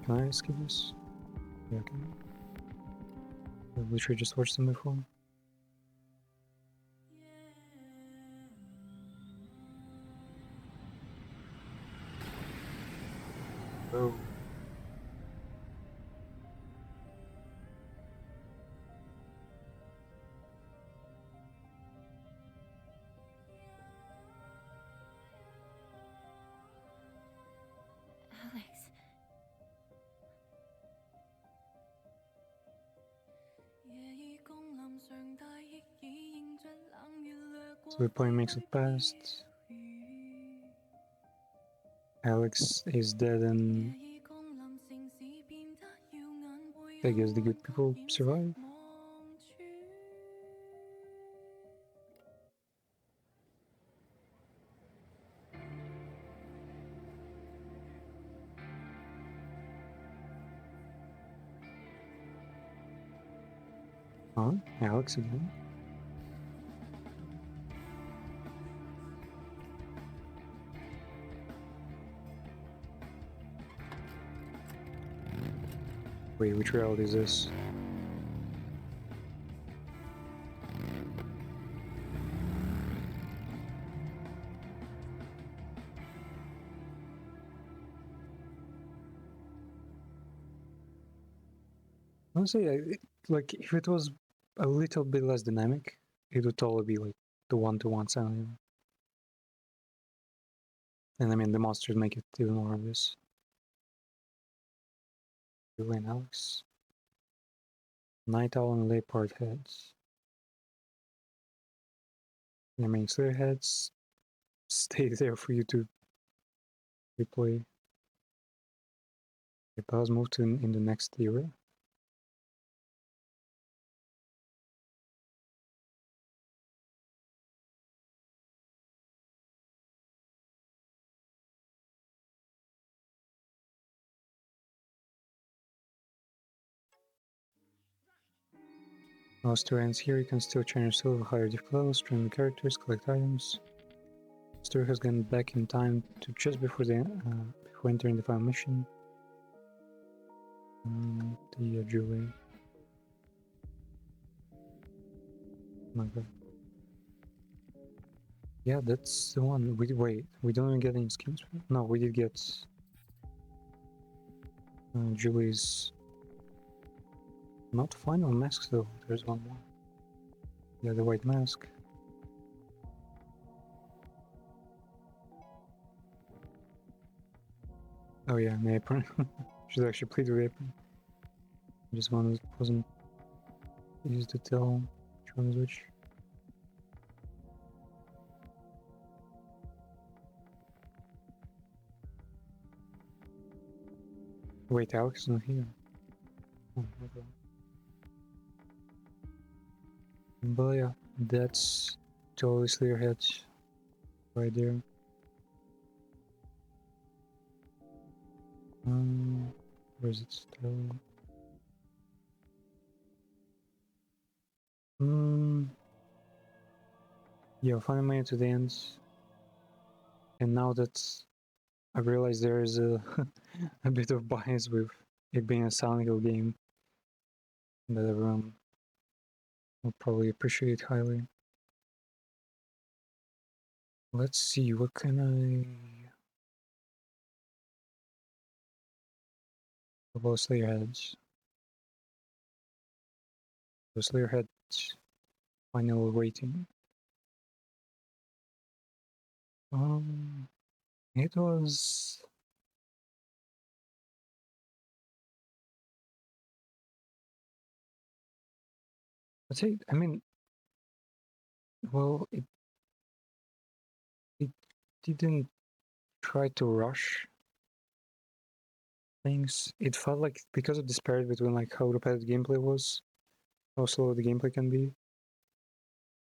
Can I skip this? Yeah, okay. I've literally just watched them before. Oh. Alex. So we're playing Mix of Past. Alex is dead and I guess the good people survive. Huh? Alex again? Wait, which reality is this? Honestly, like if it was a little bit less dynamic, it would totally be like the one-to-one sound. And I mean, the monsters make it even more obvious. Julie and Alex. Night Owl and Leopard heads. I mean, Slayer heads stay there for you to replay. Okay, but let's move to in the next era. Our story ends here. You can still change yourself to higher difficulty levels, train characters, collect items. Story has gone back in time to just before before entering the final mission. The Julie. My god. Yeah, that's the one. Wait, we don't even get any skins for it? No, we did get Julie's not final mask though. There's one more. Yeah, the white mask. Oh yeah, an apron. She's actually played with apron. Just one that wasn't used to tell which one is which. Wait, Alex is not here. Oh, okay. But yeah, that's totally Slayer heads right there. Where's it still? Yeah, finally made it to the end. And now that I realize there is a a bit of bias with it being a Silent Hill game that everyone will probably appreciate highly. Let's see, what can I... About Slayer heads. The Slayer heads final rating. It was... I'd say, I mean, well, it didn't tried to rush things. It felt like because of disparity between like how repetitive gameplay was, how slow the gameplay can be,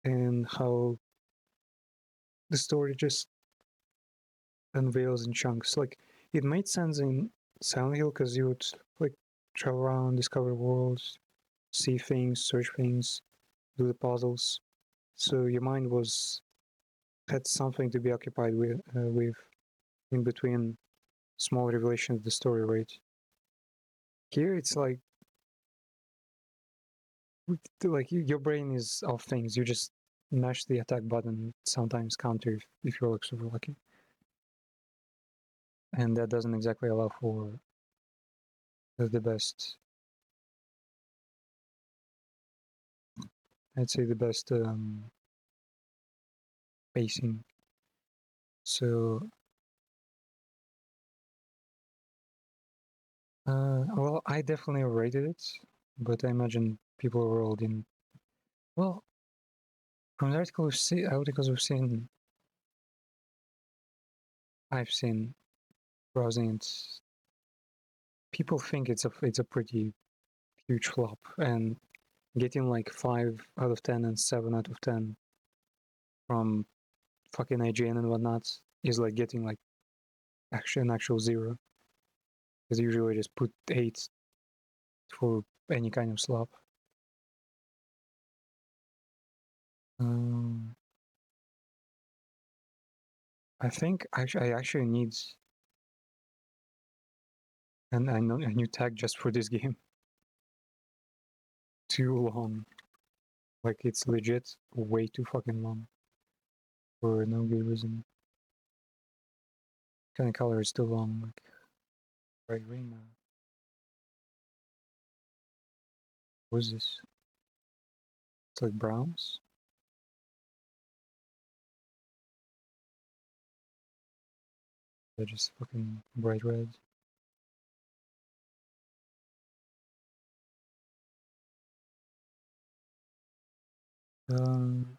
and how the story just unveils in chunks. Like it made sense in Silent Hill because you would like travel around, discover worlds, see things, search things, do the puzzles. So your mind was had something to be occupied with in between small revelations of the story, right? Here it's like your brain is off things. You just mash the attack button, sometimes counter if you're like super lucky, and that doesn't exactly allow for the best. I'd say the best pacing. So, well, I definitely rated it, but I imagine people overall didn't. Well, from the articles we've seen, I've seen browsing it, people think it's a pretty huge flop, and getting like 5 out of 10 and 7 out of 10 from fucking IGN and whatnot is like getting like an actual zero. Because usually just put 8 for any kind of slop. Um, I think I actually need a new tag just for this game. Too long. Like it's legit way too fucking long for no good reason. Kind of color is too long. Like bright green now. What is this? It's like browns. They're just fucking bright red. Um,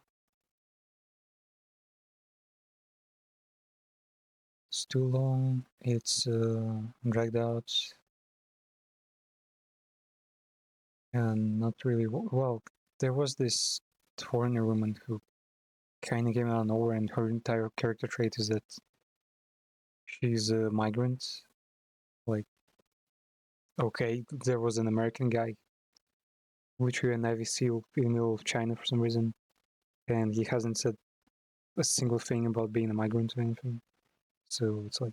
it's too long. It's dragged out and not really well. There was this foreigner woman who kind of came out of nowhere, and her entire character trait is that she's a migrant. Like, okay, there was an American guy, literally a Navy SEAL in the middle of China for some reason, and he hasn't said a single thing about being a migrant or anything. So it's like,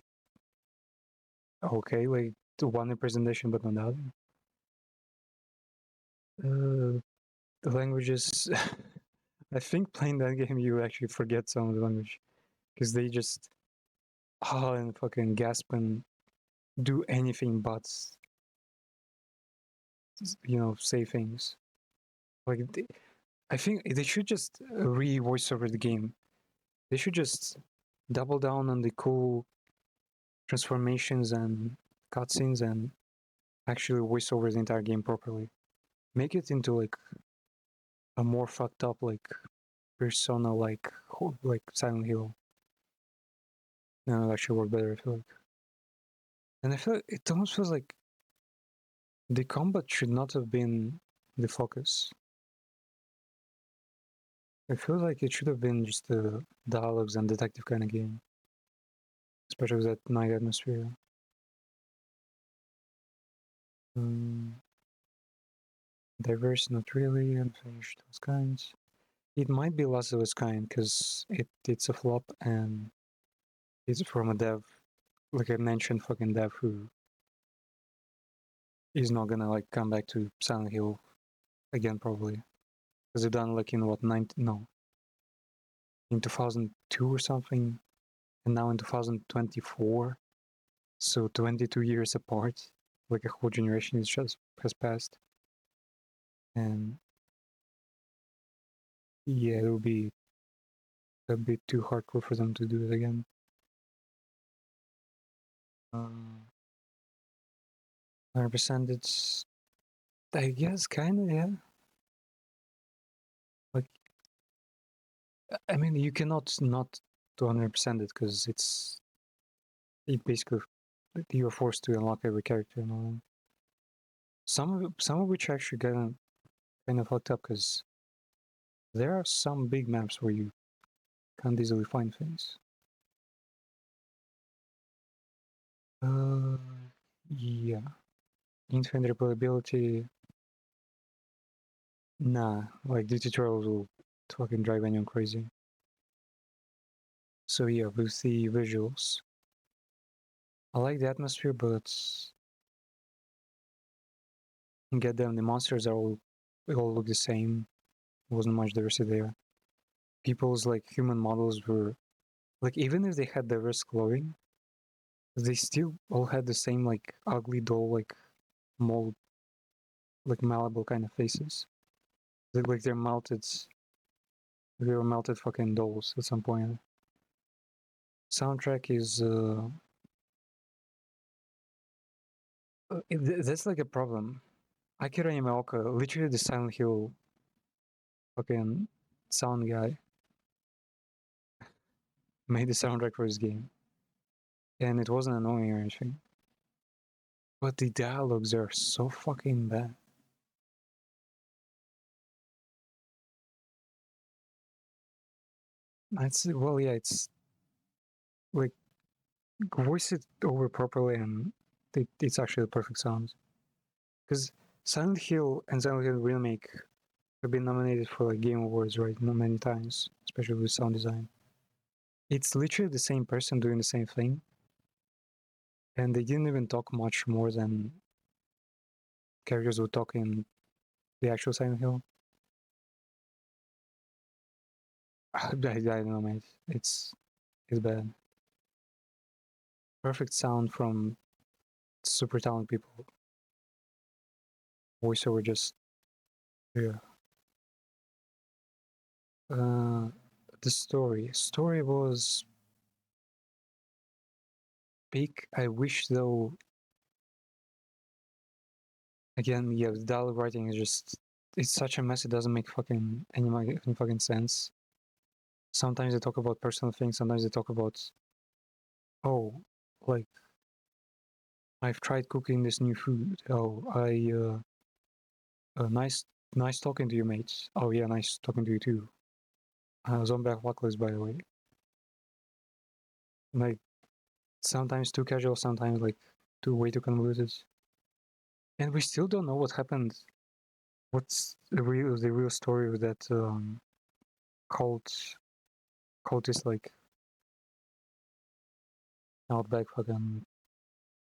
okay, like the one representation, but not the other. The languages. I think playing that game, you actually forget some of the language because they just and fucking gasp and do anything but say things. Like I think they should just re-voice over the game. They should just double down on the cool transformations and cutscenes and actually voice over the entire game properly. Make it into like a more fucked up like Persona like Silent Hill. No, it actually work better. I feel like, and I feel like it almost feels like the combat should not have been the focus. It feels like it should have been just the dialogues and detective kind of game, especially with that night atmosphere. Um, Diverse, not really. Unfinished, those kinds. It might be less of its kind because it's a flop and it's from a dev, like I mentioned, fucking dev who is not gonna like come back to Silent Hill again probably because they've done like in what in 2002 or something, and now in 2024, so 22 years apart, like a whole generation has passed, and yeah, it would be a bit too hardcore for them to do it again. 100%, it's I guess kind of yeah. Like I mean, you cannot not 200% it because it basically you're forced to unlock every character and all that. Some of which actually kind of fucked up because there are some big maps where you can't easily find things. Yeah. Infinite replayability. Nah, like the tutorials will fucking drive anyone crazy. So yeah, with the visuals, I like the atmosphere, but get them, the monsters they all look the same. Wasn't much diversity there. People's like human models were like even if they had diverse clothing, they still all had the same like ugly doll like mold like malleable kind of faces. They're melted. They were melted fucking dolls at some point. Soundtrack is that's like a problem. Akira Yamaoka, literally the Silent Hill fucking sound guy, made the soundtrack for his game, and it wasn't annoying or anything. But the dialogues are so fucking bad. It's like voice it over properly, and it's actually the perfect sound. Because Silent Hill and Silent Hill Remake have been nominated for like Game Awards, right? Many times, especially with sound design. It's literally the same person doing the same thing, and they didn't even talk much more than characters would talk in the actual Silent Hill. I don't know, mate. It's bad. Perfect sound from super talented people. Voiceover just yeah. Uh, the story was big. I wish though. Again, yeah, the dialogue writing is just it's such a mess. It doesn't make fucking any fucking sense. Sometimes they talk about personal things. Sometimes they talk about oh, like I've tried cooking this new food. Oh, nice talking to you, mates. Oh yeah, nice talking to you too. Zombie apocalypse, by the way. Like sometimes too casual, sometimes like too way too convoluted, and we still don't know what happened. What's the real story of that cult cultist like outback fucking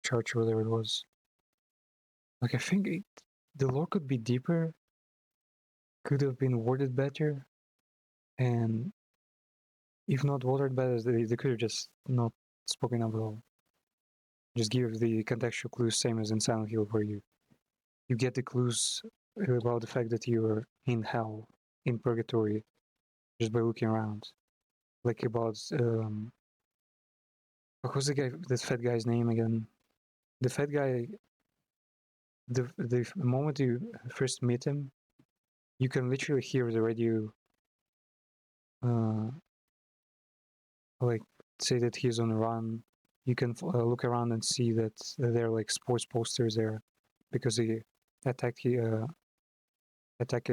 church or whatever it was. Like I think the lore could be deeper, could have been worded better, and if not worded better, they could have just not spoken up at all. Just give the contextual clues, same as in Silent Hill, where you get the clues about the fact that you're in hell, in purgatory, just by looking around. Like about what was the guy, the fat guy's name again? The fat guy. The moment you first meet him, you can literally hear the radio, uh, like say that he's on a run. You can look around and see that there are like sports posters there, because he attacked attack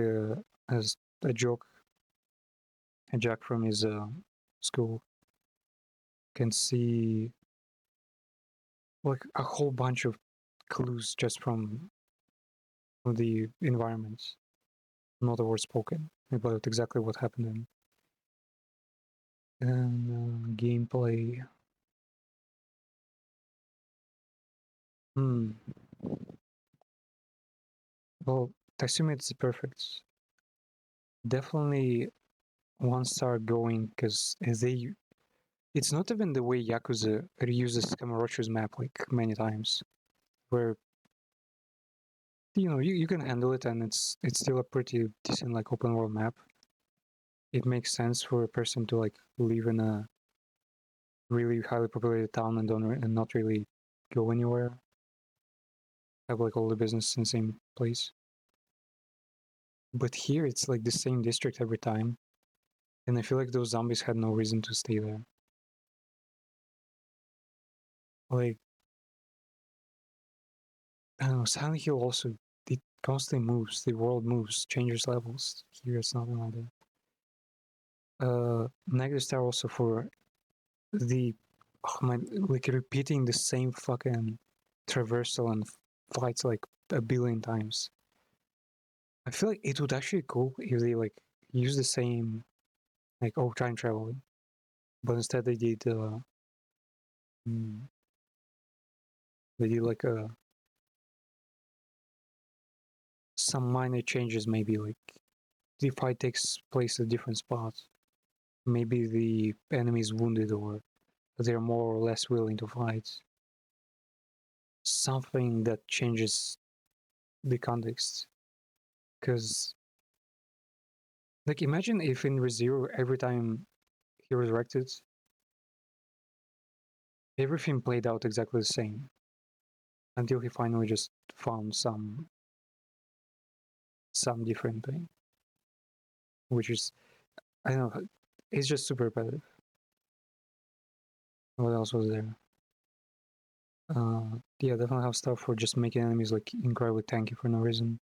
as a joke, a jack from his school. Can see like a whole bunch of clues just from the environments, not a word spoken about exactly what happened in. And gameplay. Hmm. Well, Tatsumi it's perfect. Definitely 1 star going because it's not even the way Yakuza reuses Kamurocho's map like many times, where you can handle it and it's still a pretty decent like open world map. It makes sense for a person to like live in a really highly populated town and not really go anywhere. Have like all the business in the same place. But here it's like the same district every time, and I feel like those zombies had no reason to stay there. like I don't know, Silent Hill also it constantly moves, the world moves, changes levels. Here it's nothing like that. Negative star also for the oh my, like repeating the same fucking traversal and fights like a billion times. I feel like it would actually be cool if they like use the same like time traveling, but instead mm, they did like some minor changes. Maybe like the fight takes place at different spots. Maybe the enemy is wounded or they're more or less willing to fight. Something that changes the context. Because, like, imagine if in ReZero, every time he resurrected, everything played out exactly the same until he finally just found some different thing, which is I don't know, it's just super repetitive. What else was there? Yeah, definitely have stuff for just making enemies like incredibly tanky for no reason.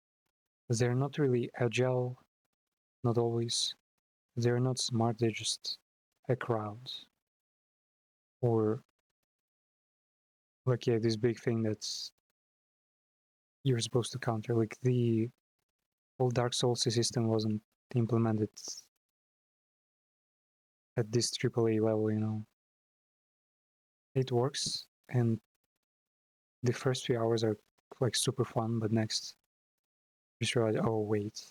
They're not really agile, not always. They're not smart. They're just a crowd, or like yeah, this big thing that's you're supposed to counter. Like the whole Dark Souls system wasn't implemented at this AAA level, you know. It works, and the first few hours are like super fun, but next you just realize, oh wait,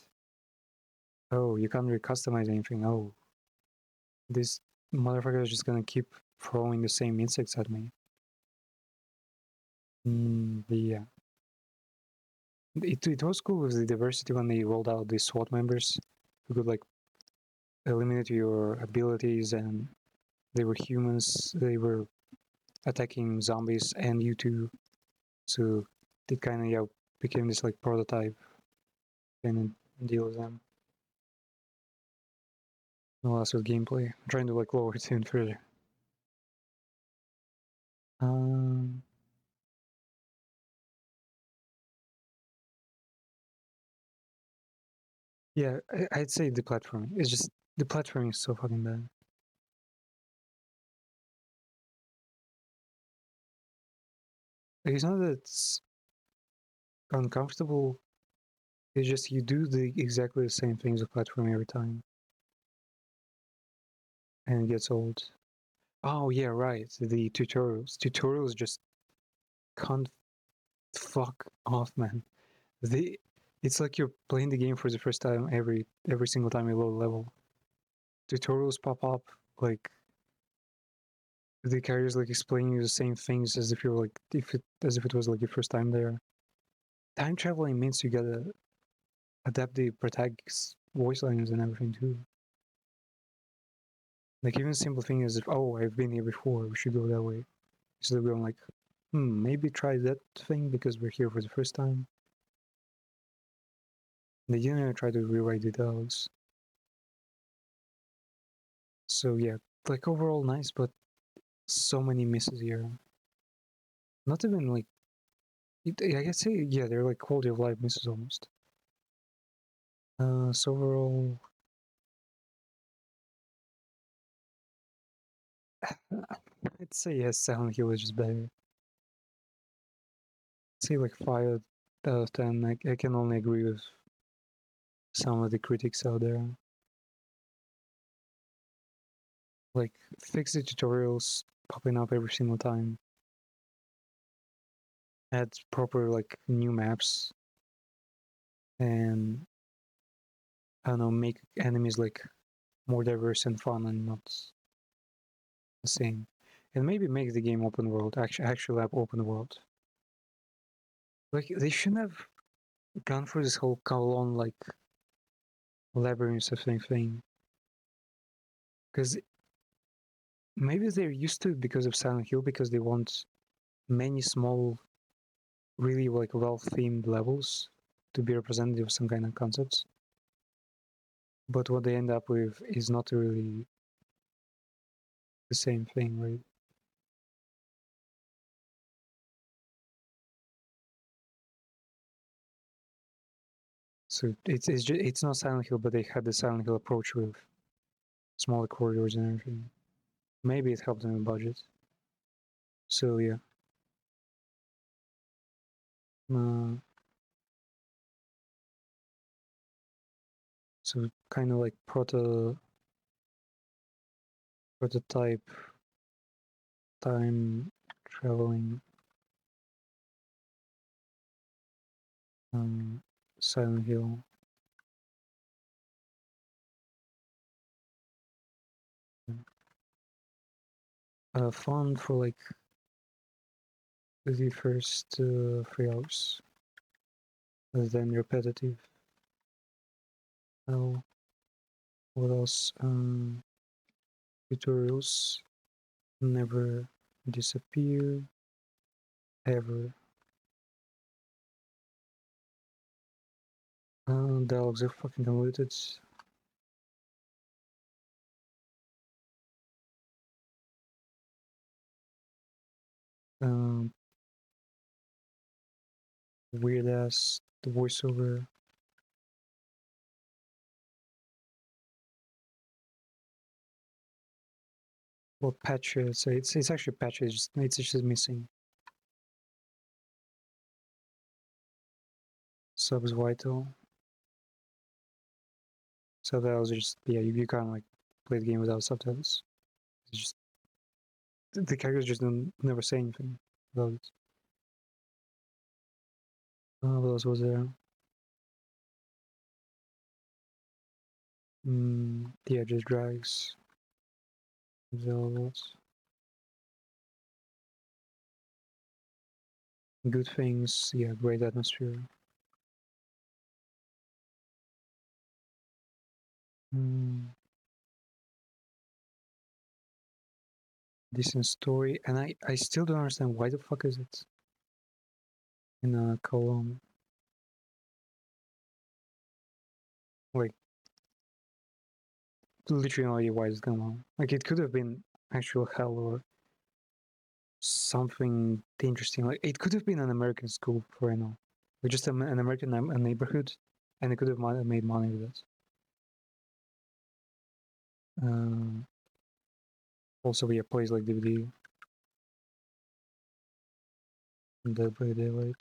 oh you can't really customize anything. Oh, this motherfucker is just gonna keep throwing the same insects at me. Yeah, it was cool with the diversity when they rolled out the SWAT members who could like eliminate your abilities, and they were humans. They were attacking zombies and you too. So it kind of became this like prototype and deal with them. No less with gameplay. I'm trying to like lower it in further. Um, yeah, I'd say the platforming. It's just the platforming is so fucking bad. Like, it's not that it's uncomfortable. It's just you do the exactly the same things with platforming every time, and it gets old. Oh yeah, right. The tutorials. Tutorials just can't fuck off, man. They, it's like you're playing the game for the first time every single time you load a level. Tutorials pop up like the characters like explaining you the same things as if you're like as if it was like your first time there. Time traveling means you gotta adapt the protagonist's voice lines and everything too. Like even simple thing as if oh I've been here before, we should go that way. Instead of going like maybe try that thing because we're here for the first time. They didn't even try to rewrite the dialogues. So yeah, like overall nice, but so many misses here. Not even like I guess say yeah, they're like quality of life misses almost. So overall, I'd say yes, Silent Hill is just better. I'd say like 5 out of 10. I can only agree with some of the critics out there. Like fix the tutorials popping up every single time. Add proper like new maps, and I don't know, make enemies like more diverse and fun and not the same. And maybe make the game open world, actually have open world. Like they shouldn't have gone through this whole colon like labyrinth of thing. Because maybe they're used to it because of Silent Hill, because they want many small, really like well-themed levels to be representative of some kind of concepts. But what they end up with is not really the same thing, right? So it's not Silent Hill, but they had the Silent Hill approach with smaller corridors and everything. Maybe it helped them with budget. So yeah. Uh, so kind of like prototype time traveling Silent Hill. Fun for like the first 3 hours, and then repetitive. Oh, what else? Tutorials never disappear ever. Dialogues are fucking unlimited. Um, weird ass the voiceover. Well, patch. So it's actually patch. It's just missing. Subs vital. Subtitles are just you can't like play the game without subtitles. It's just the characters just don't never say anything about it. What else was there? Yeah, just drags. Those good things. Yeah, great atmosphere. Decent story, and I still don't understand why the fuck is it in a column. Like literally no idea why it's going on. Like it could have been actual hell or something interesting. Like it could have been an American school for I know, or just an American a neighborhood, and it could have made money with it. Also, we have plays like DVD, Dead by Daylight.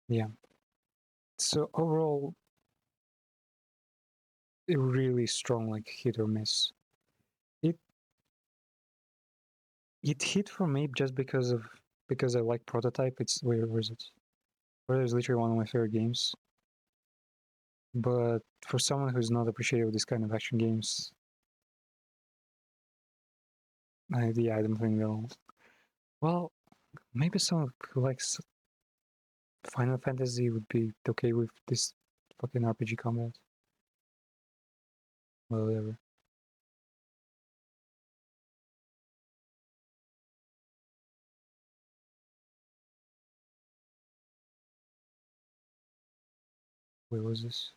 Yeah. So overall, a really strong like hit or miss. It it hit for me just because I like Prototype. It's where is it? Where is literally one of my favorite games. But for someone who's not appreciative of this kind of action games, I don't think they'll. Well, maybe someone who likes Final Fantasy would be okay with this fucking RPG combat. Well, whatever. Where was this?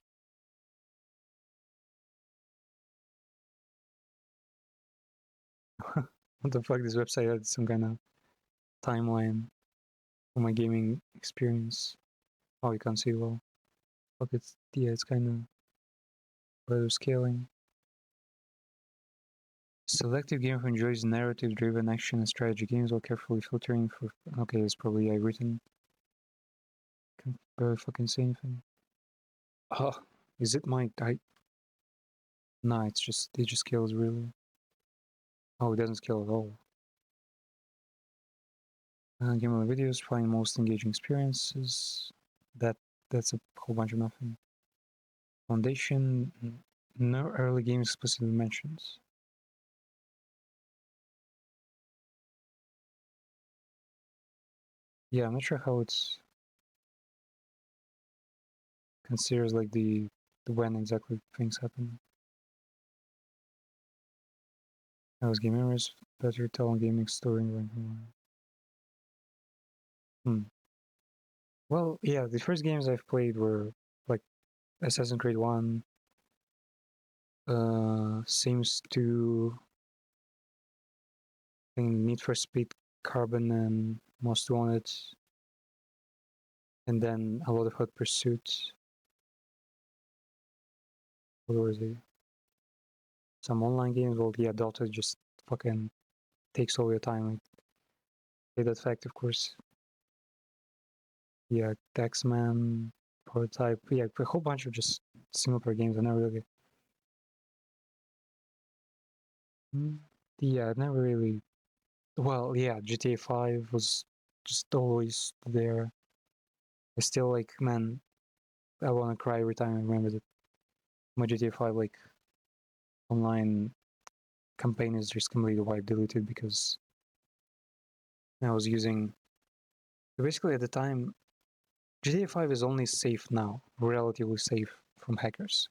What the fuck? This website had some kind of timeline for my gaming experience. Oh, you can't see well. Fuck, it's kind of better scaling. Selective gamer who enjoys narrative-driven action and strategy games while carefully filtering for. Okay, it's probably written. Can barely fucking say anything. Oh, is it my I? Nah, it just scales really. Oh, it doesn't scale at all. Gameplay videos, find most engaging experiences. That's a whole bunch of nothing. Foundation, no early games explicitly mentioned. Yeah, I'm not sure how it's considers like the when exactly things happen. I was game memories, better telling gaming story. Well, yeah, the first games I've played were like Assassin's Creed 1, Sims 2, playing Need for Speed Carbon and Most Wanted, and then a lot of Hot Pursuit. What was it? Some online games. Well, yeah, Dota just fucking takes all your time. Like, play that fact, of course. Yeah, Taxman, Prototype. Yeah, a whole bunch of just single player games. I never really. Yeah, I never really. Well, yeah, GTA 5 was just always there. I still like, man, I want to cry every time I remember that my GTA 5 like online campaign is just completely wiped, deleted because I was using. Basically, at the time, GTA 5 is only safe now, relatively safe from hackers.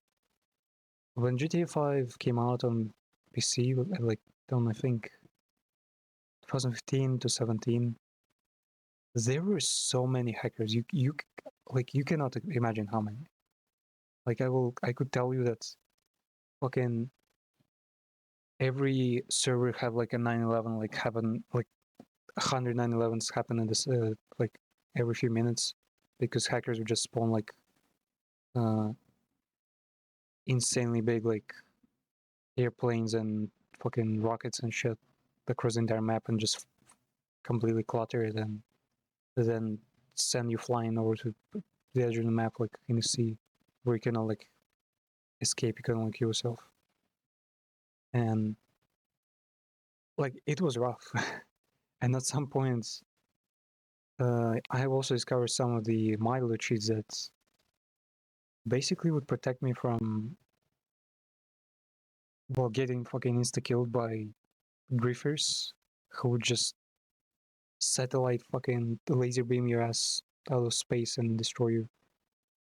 When GTA 5 came out on PC, like on I think 2015 to 17, there were so many hackers. You like you cannot imagine how many. Like I could tell you that fucking every server had like a 9/11 like happen like 100 9/11s happen in this like every few minutes because hackers would just spawn like uh insanely big like airplanes and fucking rockets and shit across the entire map and just completely clutter it and then send you flying over to the edge of the map like in the sea where you cannot like escape, you can only kill yourself. And like it was rough. And at some points I have also discovered some of the milder cheats that basically would protect me from well getting fucking insta killed by griefers who would just satellite fucking laser beam your ass out of space and destroy you,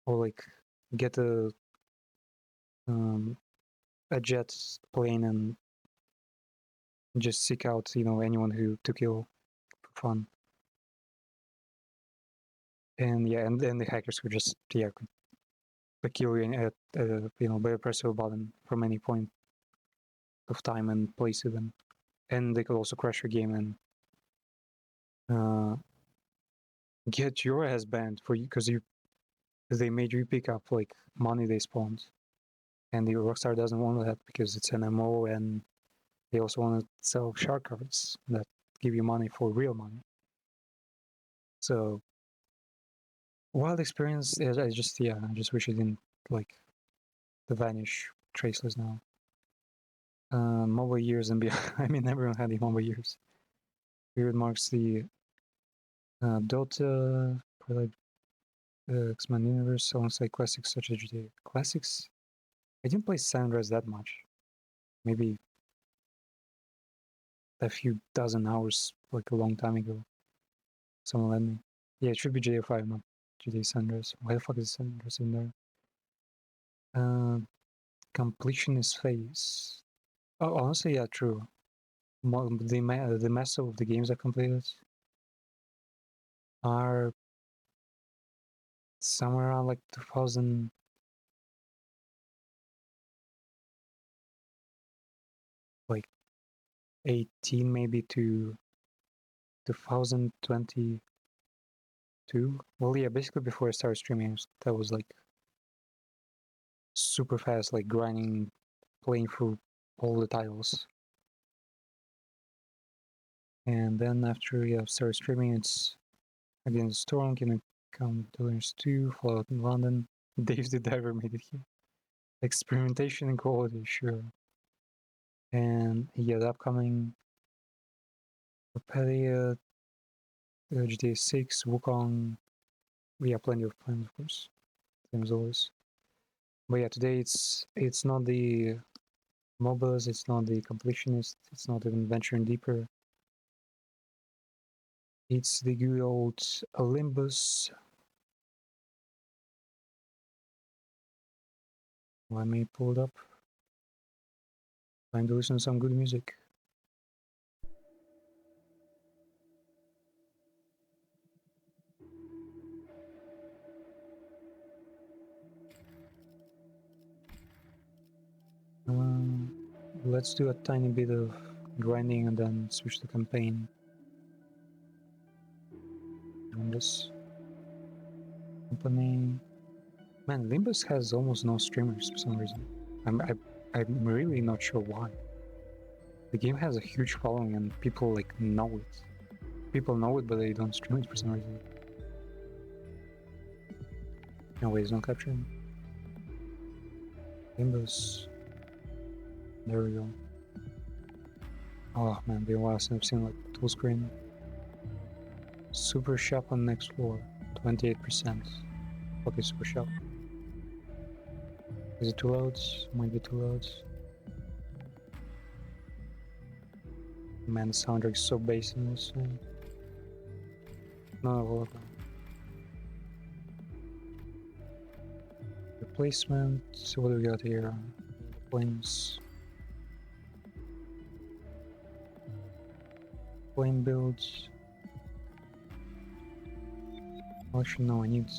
or like get um, a jet plane and just seek out anyone who to kill for fun. And yeah, and then the hackers could just could kill you at by a press of a button from any point of time and place even, and they could also crash your game and get your ass banned for you because they made you pick up like money they spawned, and the Rockstar doesn't want that because it's an MMO and they also want to sell shark cards that give you money for real money. So wild experience. I just wish it didn't like to vanish traceless now. Mobile years and beyond. I mean, everyone had the mobile years. Period marks the Dota, Twilight, X-Men universe, alongside classics such as GTA. Classics? I didn't play San Andreas that much. Maybe a few dozen hours, like a long time ago. Someone let me. Yeah, it should be GTA 5, not GTA San Andreas. Why the fuck is San Andreas in there? Completionist phase. Oh, honestly, yeah, true. The mass of the games I completed are somewhere around like 2018 maybe to 2022. Well, yeah, basically before I started streaming, that was like super fast, like grinding, playing through all the titles. And then after started streaming, it's Against Storm, Kingdom Come Deliverance 2, Fallout in London, Dave the Diver made it here. Experimentation and quality, sure. And yeah, the upcoming Papelia, GTA 6, Wukong. We have plenty of plans, of course, same as always. But yeah, today it's not the MOBAs, it's not the completionist, it's not even venturing deeper. It's the good old Limbus. Let me pull it up. Time to listen to some good music. Let's do a tiny bit of grinding and then switch to campaign. And this company. Man, Limbus has almost no streamers for some reason. I'm really not sure why. The game has a huge following and people like know it. People know it, but they don't stream it for some reason. No way, it's not capturing. Limbus. There we go. Oh man, been a while since I've seen like full screen. Super shop on next floor, 28%. Okay, super shop. Is it too loud? Might be too loud. Man, the soundtrack is so bass in this one. No, hold on. Replacement. So what do we got here? Flames. Flame builds. Actually, no, I need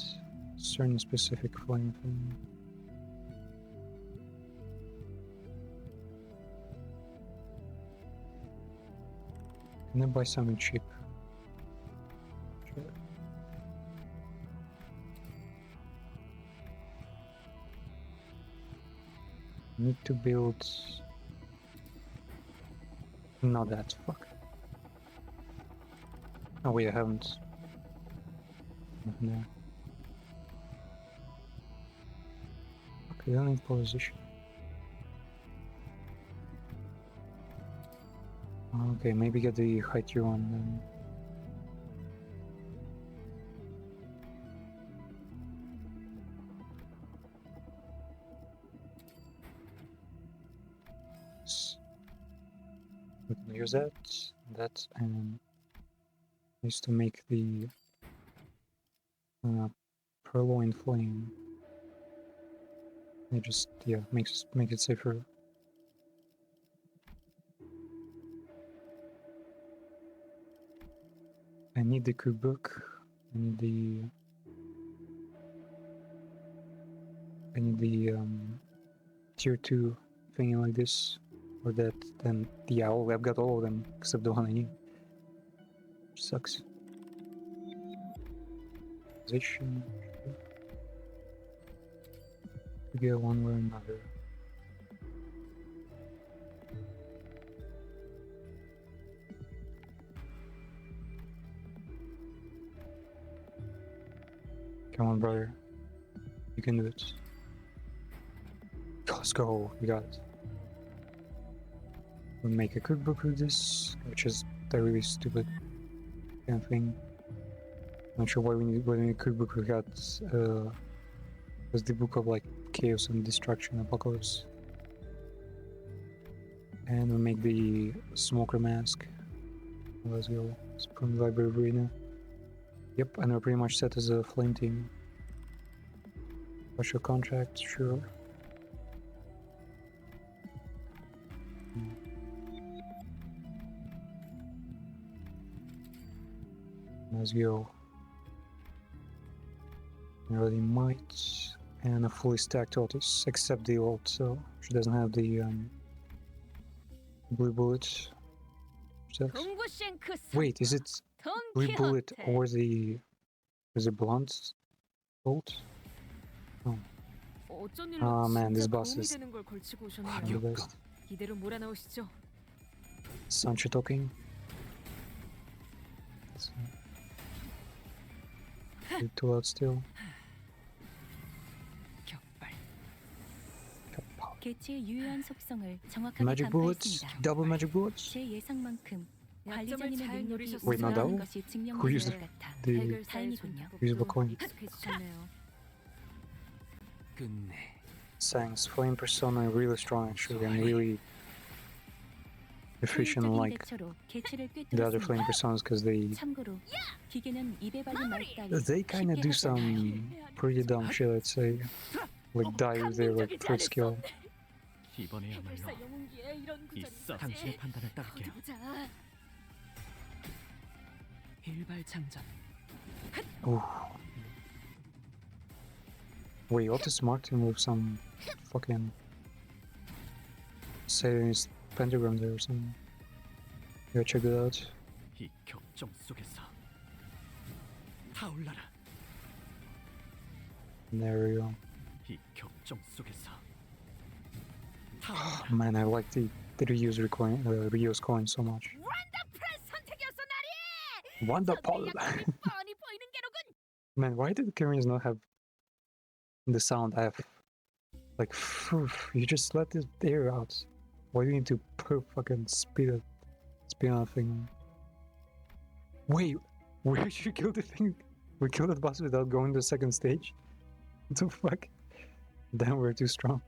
certain specific flame thing. Can I buy something cheap? Sure. Need to build. Not that, fuck. Oh wait, I haven't. Nothing there. Okay, then in position. Okay, maybe get the high tier one then. We can use that, and used to make the purloin flame. It just make it safer. I need the cookbook. I need the tier 2 thingy like this, or that. Then the owl. I've got all of them except the one I need. Which sucks. Position. We get one way or another. Come on, brother. You can do it. Let's go. We got it. We'll make a cookbook with this, which is a really stupid kind of thing. Not sure why we need a cookbook. We got was the book of like chaos and destruction, apocalypse. And we make the smoker mask. Let's go. It's from the library arena. Yep, and we're pretty much set as a flame team. Partial contract, sure. Let's go. Really might, and a fully stacked Otis, except the ult, so she doesn't have the blue bullet. Wait, is it blue bullet or the blunt ult? Oh. Oh man, this boss is the best. Sancho talking. Too loud still. 개체의 유효한 속성을 정확하게 Magic bullets, 간파했습니다. double magic bullets. 제 예상만큼 관리자님의 능력이 Wait, not 우수하다는 double? 것이 Who 증명된 used 것 같아. the 다행이군요. usable coin? 끝내. Sang's flame persona really strong actually and really efficient 효율적인 like 대처로 개체를 the other flame 꿰뚫었습니다. personas because they 참고로 기계는 입에 발린 말 따위 kind of 쉽게 do 하지 않아요. some pretty dumb shit, I'd say. Like die with their like first skill. 이번에야말로 있어. 당신의 판단을 따를게요. 일발장전. Ooh. Wait, Otis marked him with some fucking Satanist pentagram there or something. Go check it out. 이 격정 속에서 타올라라. There we go. 이 격정 속에서 Oh, 타올라라. man, I like the reuse coin so much. 선택이었어 나리. Wonderful. 뻔히 보이는 게로군. Man, why did the Koreans not have the sound F? Like, phew, you just let the air out. Why do you need to fucking speed on a thing? Wait, we actually killed the thing. We killed the boss without going to the second stage? What the fuck? Damn, we're too strong.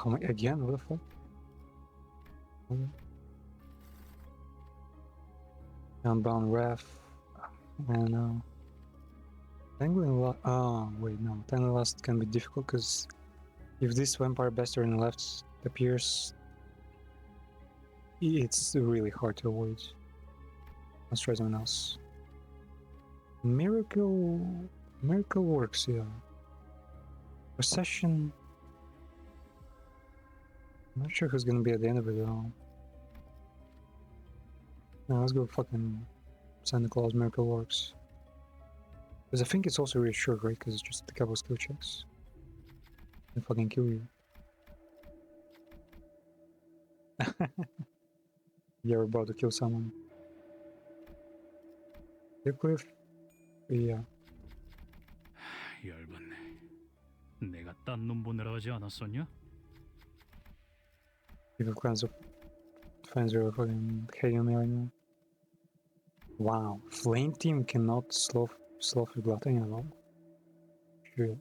Oh my, again, what the fuck? Okay. Unbound ref. I don't know. Tangling last. Oh, wait, no. Tangling last can be difficult because if this vampire bastard on the left appears, it's really hard to avoid. Let's try something else. Miracle works, yeah. Possession. I'm not sure who's gonna be at the end of it though. No, let's go fucking Santa Claus Miracle Works. Because I think it's also really short, right? Because it's just a couple skill checks. They fucking kill you. You're about to kill someone. You cliff? Yeah. 열받네. 내가 딴 놈 보내라 하지 않았었냐? People fans are fucking hating me right now. Wow. Flame team cannot slow through glutton at all. Shit.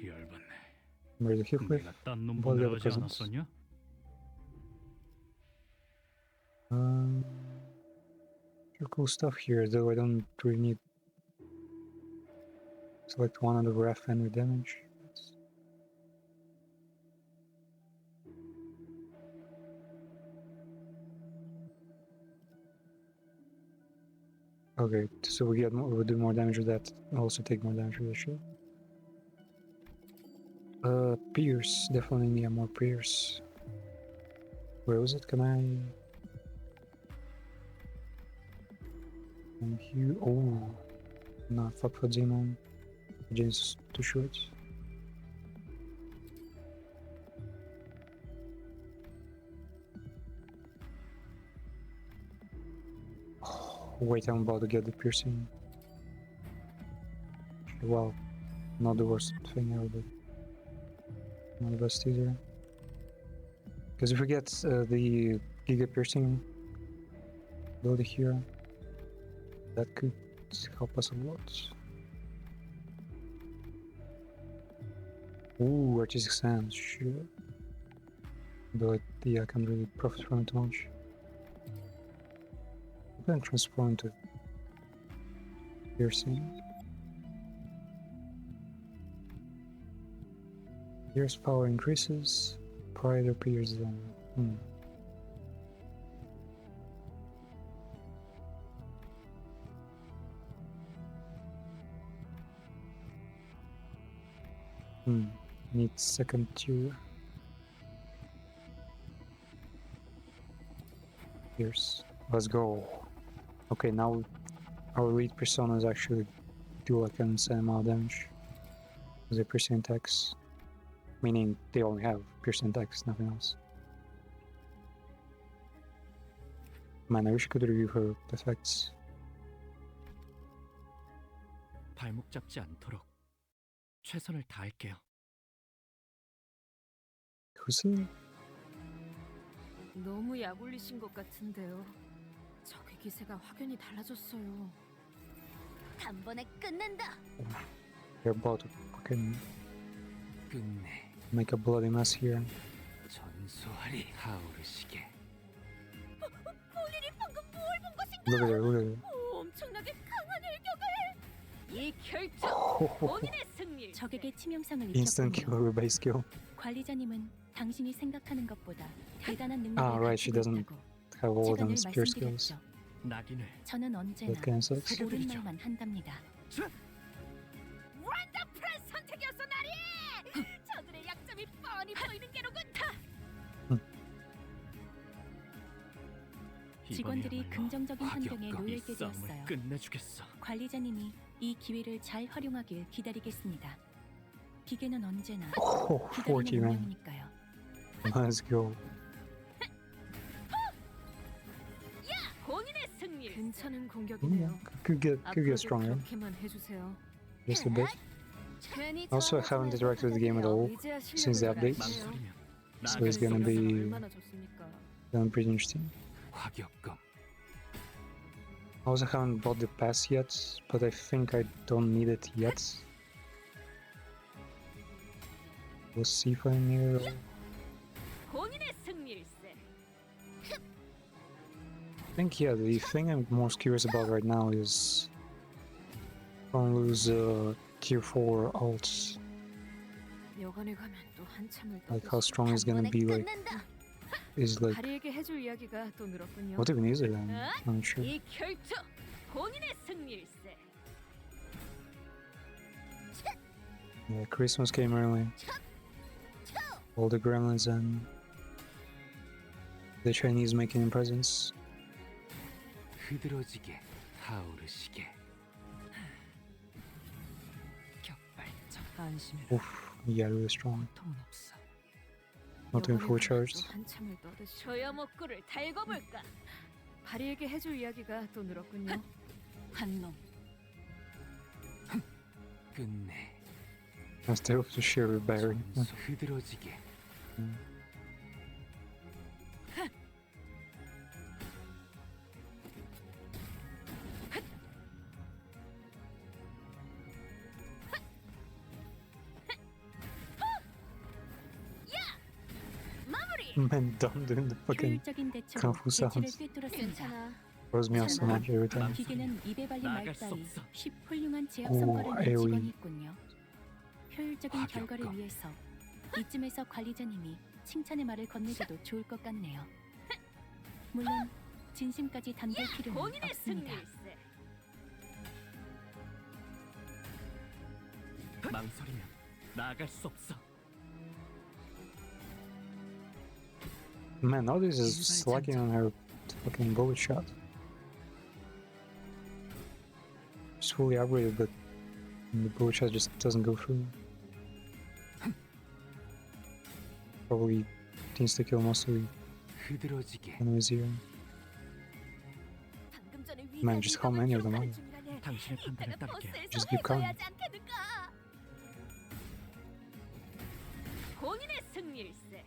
열받네. Where's the heal cliff? 내가 딴 놈 What are the 보내라 other 하지 presents? 않았었냐? Sure, cool stuff here, though I don't really need. Select one on the ref and with damage. Okay, so we do more damage with that. Also take more damage with the shield. Pierce, definitely need more Pierce. Where was it? Can I? And here, oh, no, fuck for Demon. James too short. Wait, I'm about to get the piercing. Well, not the worst thing ever, but not the best either. Because if we get the Giga piercing ability here, that could help us a lot. Ooh, artistic sands, shit. But yeah, I can't really profit from it too much. Then transform into piercing. Pierce power increases, pride appears then. Need second tier. Pierce. Let's go. Okay, now our lead personas actually do like an insane amount of damage. They're piercing attacks. Meaning they only have piercing attacks, nothing else. Man, I wish I could review her effects. 발목 잡지 않도록 최선을 다할게요. Who's it? 너무 약 올리신 것 같은데요. 적의 기세가 확연히 달라졌어요. 단번에 끝낸다. You're about to fucking 끝내 make a bloody mess here. 전소하리 하오르시게. 본인이 방금 뭘 본 것인가? Look at her, look at her. 엄청나게 강한 일격을. 이 결정 본인의 승리. 적에게 치명상을 Instant 입혔군요. kill with base kill. 관리자님은 당신이 생각하는 것보다 대단한 능력을 right, she 가지고 doesn't 있다고 Have all of 제가 them 늘 spear skills. 말씀드렸죠. 낙인을 저는 언제나 That kind of sucks. 옳은 말만 한답니다. 원더풀한 선택이었어 나리. 저들의 약점이 뻔히 보이는 게로군. 직원들이 긍정적인 환경에 놓이게 되었어요. 끝내주겠어. 관리자님이 이 기회를 잘 활용하길 기다리겠습니다. 기계는 언제나 Oh, 40 기다리는 man. 운명이니까요. Let's go. 본인의 승리. 괜찮은 Mm, 공격이네요. could get 앞으로도 stronger. 그렇게만 해주세요. Just a bit. 괜히 Also, I haven't interacted with the game at all 이제야 since the 실력을 updates. 알아내요. 망설이면 So 나갈 it's 수 gonna 없어. be 얼마나 좋습니까? pretty interesting. 과격검. I also haven't bought the pass yet, but I think I don't need it yet. We'll see if I need it. 본인의 승리일세. I think, yeah, the thing I'm most curious about right now is don't lose tier 4 ults. 여관에 가면 또 한참을 Like how strong is gonna be like is like 다리에게 해줄 이야기가 또 늘었군요. what even is it? I'm not sure. 이 결투 본인의 승리일세. Yeah, Christmas came early. All the gremlins and the Chinese making presents. 흐드러지게 타오르시게. 격발적 안심해라. Oof, yeah, really strong. 고통은 없어. Not doing full 여관에 가면 charged. 또 한참을 떠드시. 저야 목구를 달궈 볼까. 다리에게 해줄 이야기가 또 늘었군요. 한놈. 끝내. I still have to share with Barry. 점수 흐드러지게. 마무리. Man, done doing the fucking 효율적인 대처로 kung fu 대치를 sounds. 꿰뚫었습니다. 괜찮아. throws me off so much every time. 기계는 입에 발린 말 나갈 수 따위 없어. 쉽 훌륭한 제압 오, 성과를 낸 AOE. 직원이 있군요. 효율적인 과격감. 결과를 위해서 이쯤에서 관리자님이 칭찬의 말을 건네줘도 좋을 것 같네요. 물론 진심까지 담길 필요는 본인의 없습니다. 승리일세. 망설이면 나갈 수 없어. Man, now this is slacking on her fucking bullet shot. It's fully upgraded, but the bullet shot just doesn't go through. Probably needs to kill most of the 흐드러지게. enemies here. 방금 전에 Man, just how many of them are? 당신의 판단을 따를게요. Just keep coming. 본인의 승리일세.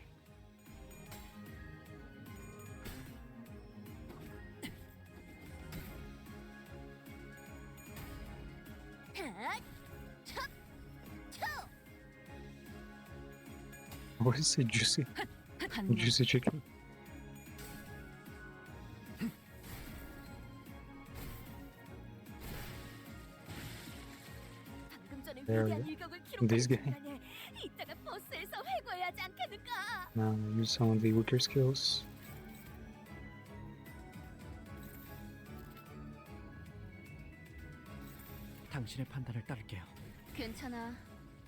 What is it, juicy? 한놈. Juicy chicken? 방금 전에 There we 위대한 go. 일격을 기록한 This guy. 순간에 이따가 버스에서 회고해야 하지 않겠는가? Now use some of the weaker skills. 당신의 판단을 따를게요. 괜찮아.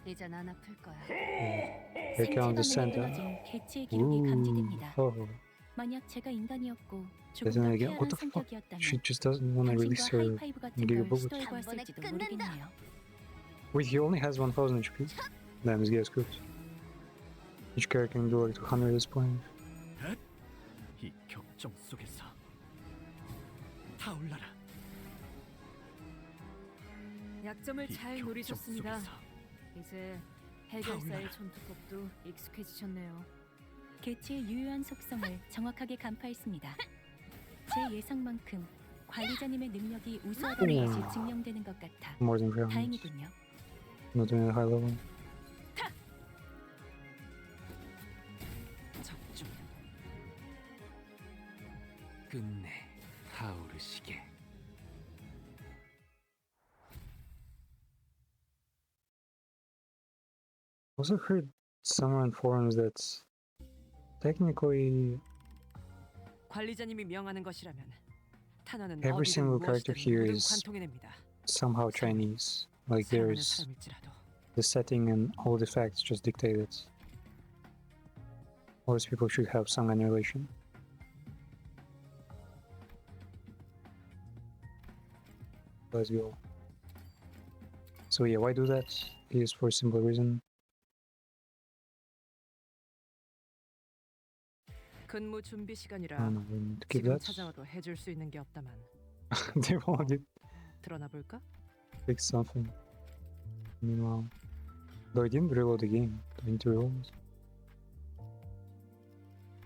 이젠 안 아플 거야. Here comes the 생체관에 center. 떨어진 개체의 기록이 Ooh. 감지됩니다. Oh, 만약 제가 인간이었고 조금 Doesn't 더 it get- 쾌활한 what the fuck? 성격이었다면 she just doesn't want to release 당신과 her. 하이파이브 같은 give a 걸 bullet. 시도해 한 번에 보았을지도 끝낸다. 모르겠네요. Wait, he only has 1000 HP? Damn, this guy's cooked. Each character can do like 200 at this point. 이 격정 속에서 타올라라. 약점을 이 잘 격정 노리셨습니다. 속에서 이제 해결사의 타올라라. 전투법도 익숙해지셨네요. 개체의 유효한 속성을 정확하게 간파했습니다. 제 예상만큼 관리자님의 능력이 우수하다는 음. 것이 증명되는 것 같아 More than 300. 다행이군요. Not doing a high level. 집중. 끝내 타오르시게. Also heard somewhere on forums that technically 관리자님이 명하는 것이라면 탄원은 Every 어디든 single character 무엇이든 here 모두 is 관통해냅니다. somehow Chinese. Like 사랑하는 there's 사람일지라도 the setting and all the facts just dictate it. All these people should have some annihilation. Let's go. So yeah, why do that? Is for a simple reason. 근무 준비 I 시간이라 don't know, we need to keep 지금 that. 찾아와도 해줄 수 있는 게 없다만 They wanted 드러나 볼까? fix something. Meanwhile, though I didn't reload the game. Do I need to reload it?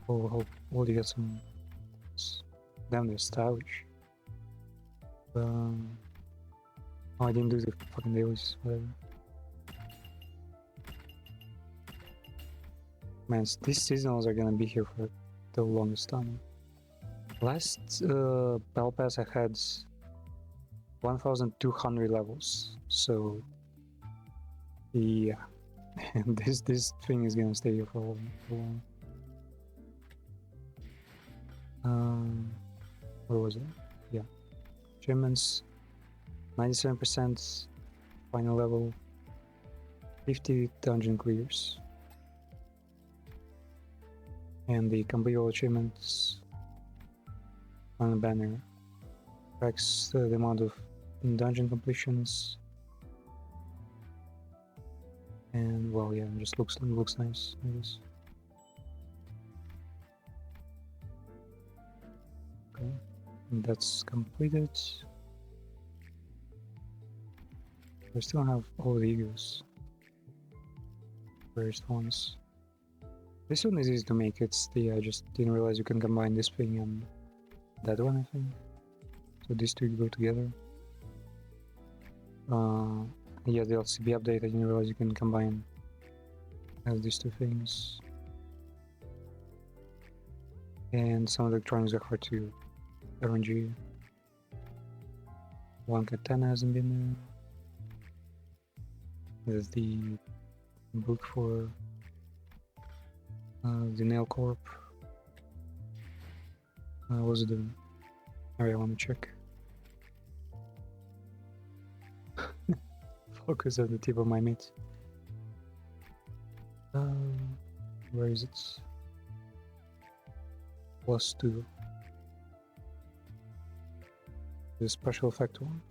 Oh, hope you get some. Damn, they're stylish. Oh, I didn't do the fucking dailies. Whatever. Man, these seasonals are gonna be here for the longest time. Last Battle Pass I had 1,200 levels, so yeah, and this thing is gonna stay here for a while. Where was it? Yeah, achievements, 97% final level, 50 dungeon clears, and the complete all achievements on the banner tracks the amount of dungeon completions, and well, yeah, it just looks nice, I guess. Okay, and that's completed. I still have all the egos. First ones. This one is easy to make. It's the I just didn't realize you can combine this thing and that one, I think. So these two go together. Yeah, the LCB update, I didn't realize you can combine these two things. And some electronics are hard to RNG. One katana hasn't been there. There's the book for the nail corp. What was it doing? Alright, I want to check. Focus on the tip of my mitt. Where is it? +2. The special effect one.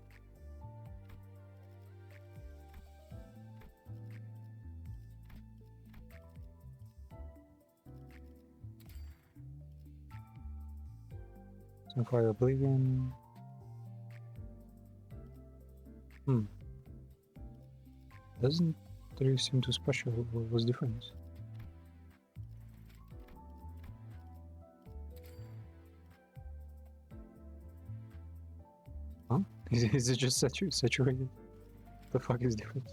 Fire Oblivion. Doesn't really seem too special. What was different? Huh? Is it just saturated? The fuck is different?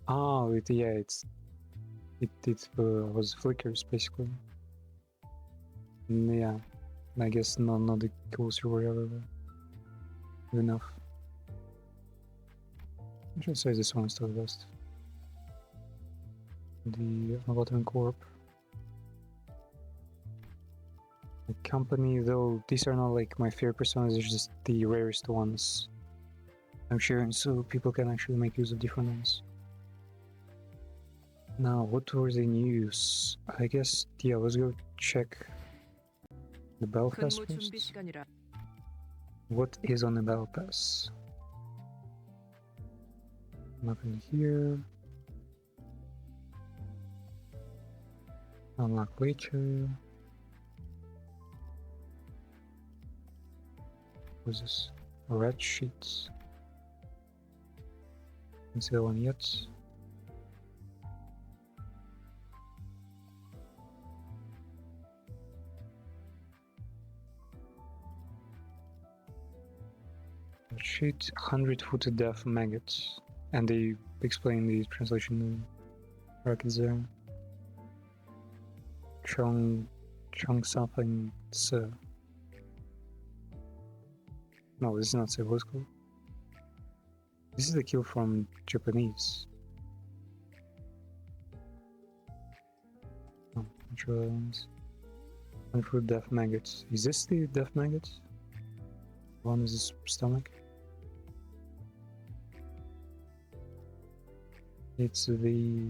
Oh, yeah, it was flickers basically. Yeah, I guess not the coolest or whatever. Good enough. I should say this one is still the best. The Mavotran Corp. The company, though, these are not like my favorite personas, they're just the rarest ones I'm sharing, so people can actually make use of different ones. Now, what were the news? I guess, yeah, let's go check the Battle Pass 근무 준비 first. 시간이라 What is on the Battle Pass? Nothing here. Unlock later. What's this? Red sheets. Can't see that one yet. Red sheet, 100-footed death maggots. And they explain the translation brackets there. Chung something sir. No, this is not say what's called. This is the kill from Japanese. Oh, not sure what that means. And for death maggots. Is this the death maggots? One is his stomach. It's the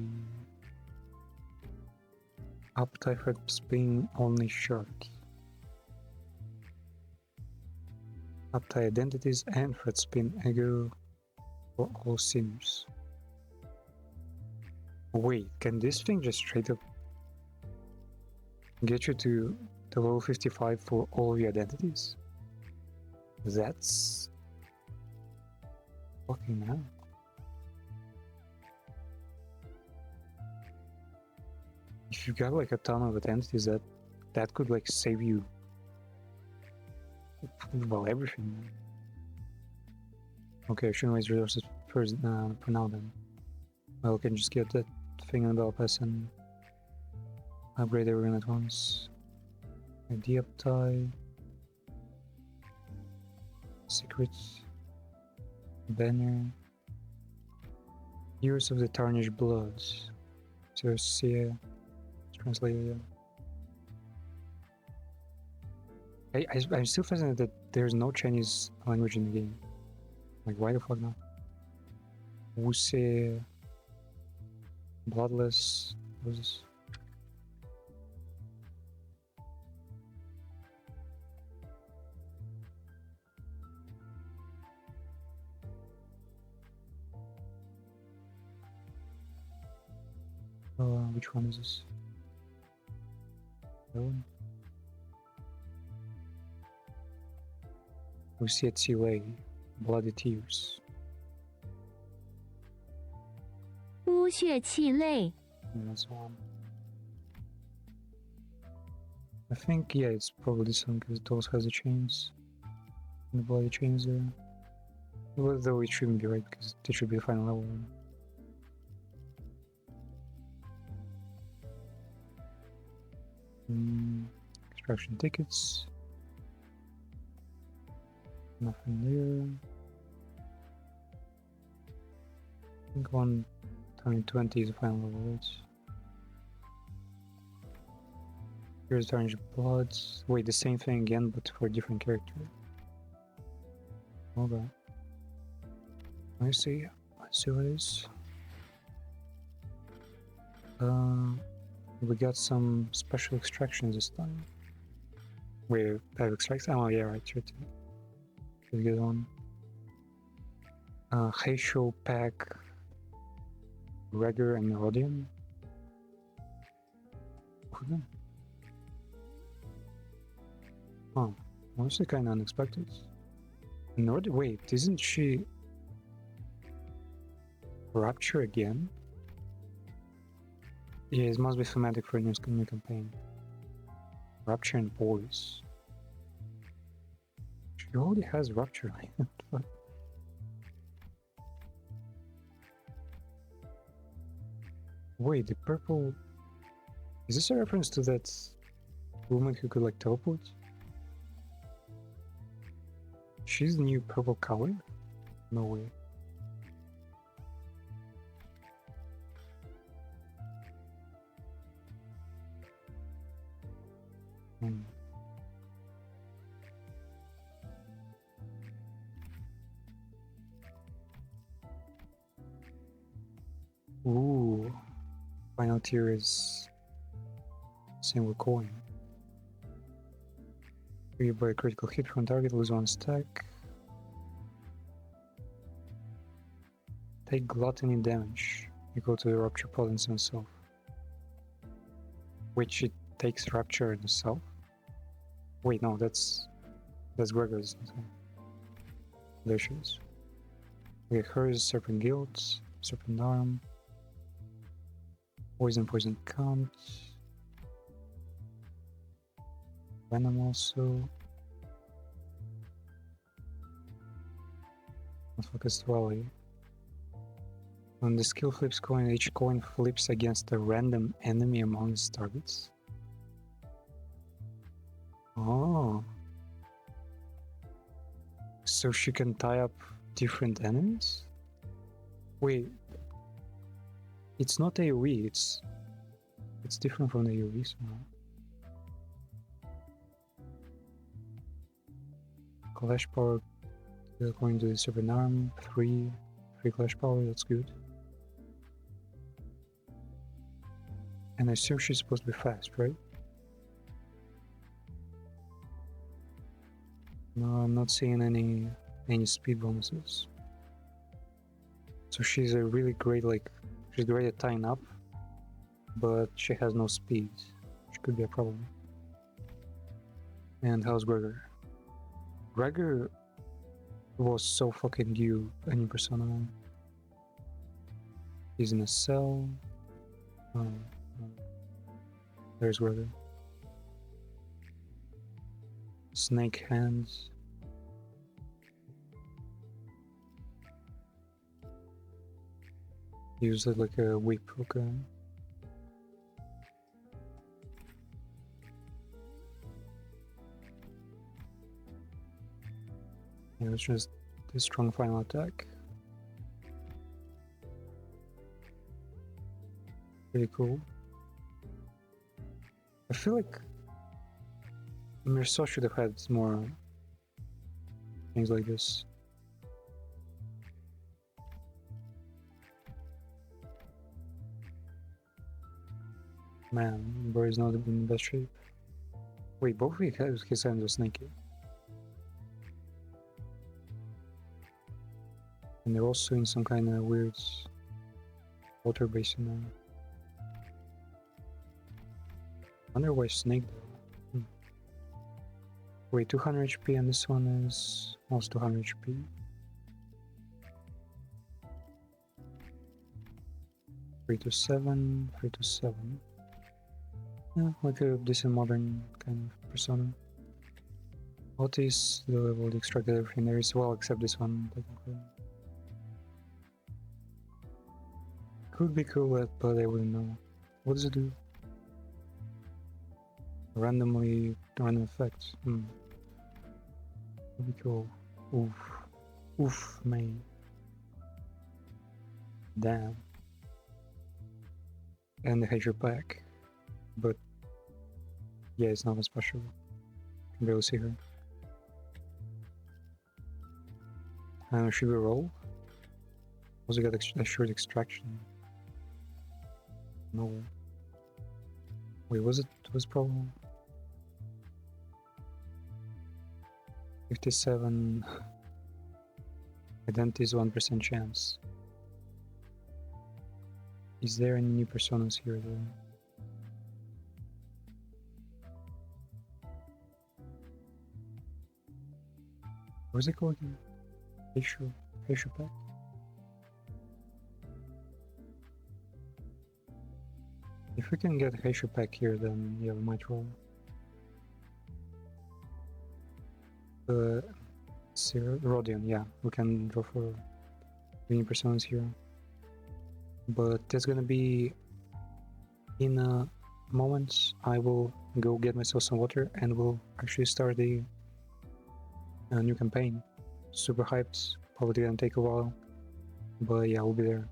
appetite for spin only shark. Appetite identities and Fred Spin Ego for all sinners. Wait, can this thing just straight up get you to the level 55 for all of your identities? That's fucking hell. If you got like a ton of identities, that could like save you, well, everything. Okay, I shouldn't waste resources first for now then. Well, we can just get that thing on the battle pass and upgrade everyone at once. ID uptie, secrets, banner, Heroes of the Tarnished Bloods. So see, translated. I'm still fascinated that there's no Chinese language in the game. Like, why the fuck not? Wuse, Bloodless, what was this? Which one is this? That one? Wuse Tsile, Bloody Tears. 污血气泪 And that's one. I think, yeah, it's probably this one because it also has the chains. And the bloody chains there. Well, though it shouldn't be right because it should be the final level. Extraction tickets. Nothing there. I think 120 is the final level, right? Here's Tarnished Bloods. Wait, the same thing again, but for a different character. Okay. Let's see what it is. We got some special extractions this time. Wait, I have extraction? Oh yeah, right, sure. Should get one. Heisho Pack, Regger, and Rhodium. Cool. Oh, honestly kinda unexpected. Wait, isn't she Rapture again? Yeah, it must be thematic for a new campaign. Rapture and Boys. She already has Rapture. Wait, the purple... Is this a reference to that woman who could like teleport? She's the new purple color? No way. Ooh. Final tier is single coin. You buy a critical hit from target, lose one stack. Take gluttony damage equal to the rupture potency himself. Which it takes rupture in itself. Wait, no, that's Gregor's. There she is. Okay, hers Serpent Guild, Serpent Arm, Poison Count, Venom also. Focus Valley. When the skill flips coin, each coin flips against a random enemy among its targets. Oh. So she can tie up different enemies? Wait. It's not AoE, it's different from the AoE somehow. Clash power according to the serpent arm. 3 clash power, that's good. And I assume she's supposed to be fast, right? No, I'm not seeing any speed bonuses. So she's a really great, like, she's great at tying up, but she has no speed, which could be a problem. And how's Gregor? Gregor was so fucking due a new persona. He's in a cell. Oh, there's Gregor. Snake hands. Use it like a whip, okay. Yeah, it's just this strong final attack. Pretty cool. I feel like Mirso should have had more things like this. Man, bro is not in the best shape. Wait, both of his hands are snaky. And they're also in some kind of weird water basin now. Wonder why snake though. Wait, 200 HP and this one is almost 200 HP. Three to seven. Yeah, like a decent modern kind of persona. Otis, the level extracted everything there is, well, except this one, technically. Could be cool, but I wouldn't know. What does it do? Random effects. Would be cool. Oof, man. Damn. And the Hedger pack. But yeah, it's not as special. You can barely see her. Should we roll? Also got a short extraction. No. Wait, was problem? 57. Identity is 1% chance. Is there any new personas here though? Where's it going? Facial pack? If we can get a facial pack here, then yeah, we might roll. Rodion, yeah, we can draw for mini personas here. But that's gonna be in a moment. I will go get myself some water and we'll actually start the new campaign. Super hyped, probably gonna take a while, but yeah, we'll be there.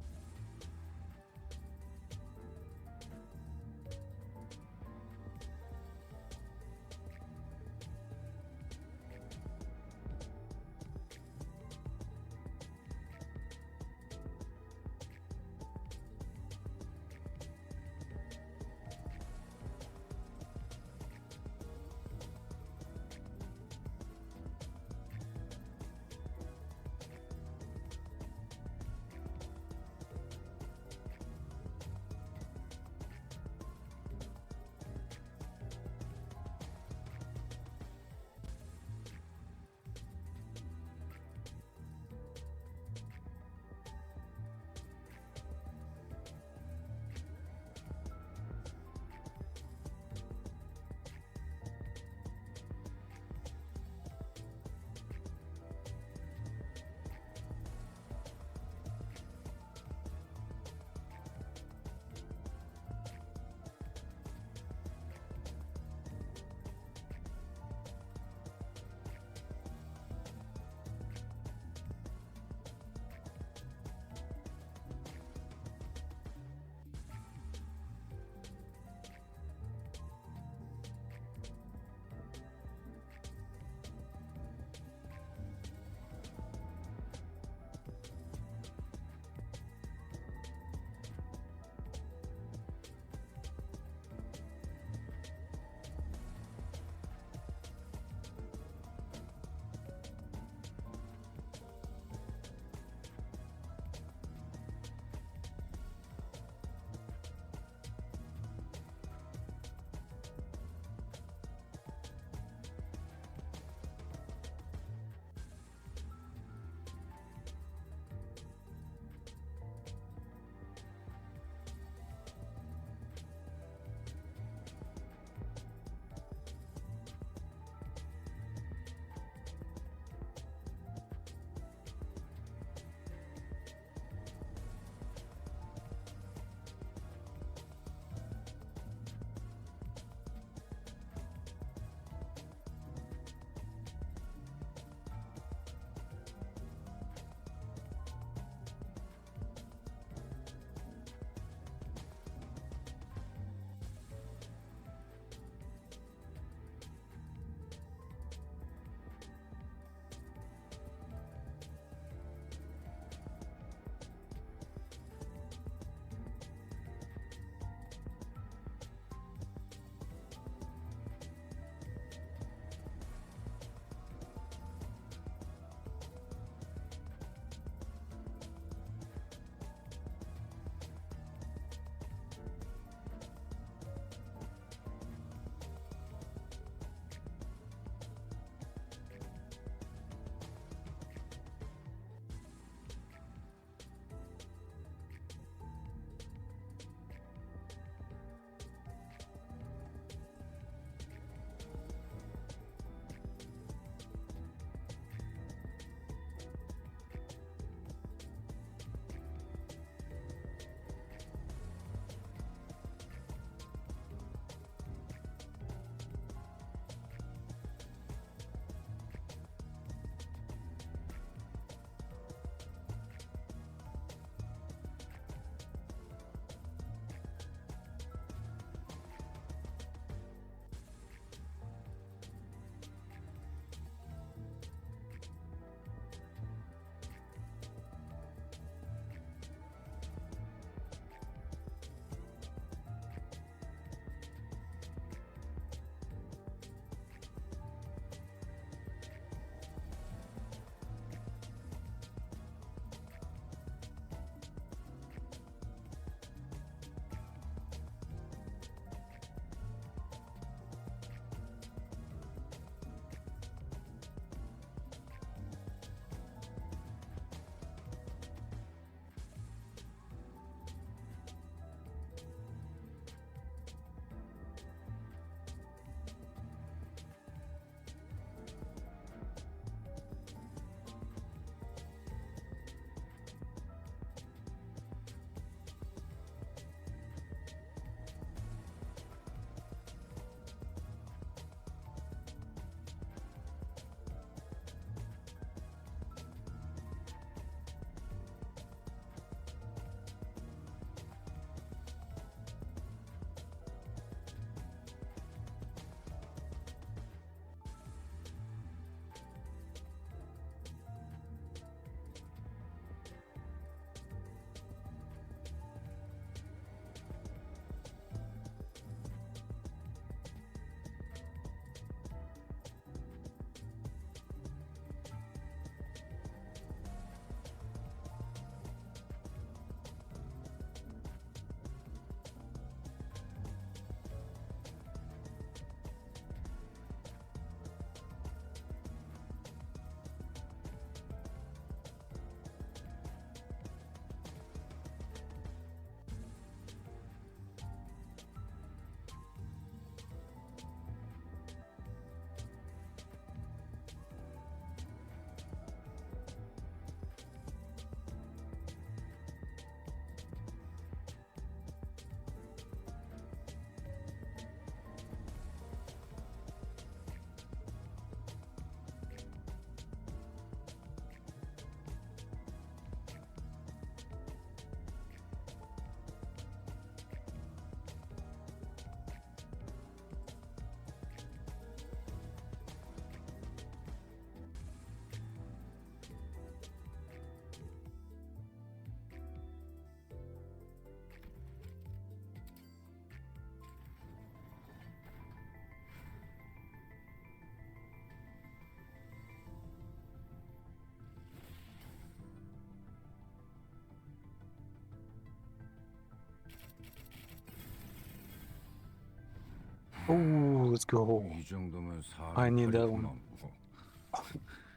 Oh, let's go. 이 정도면 사람 I need 팔이 that one. 그만 무거.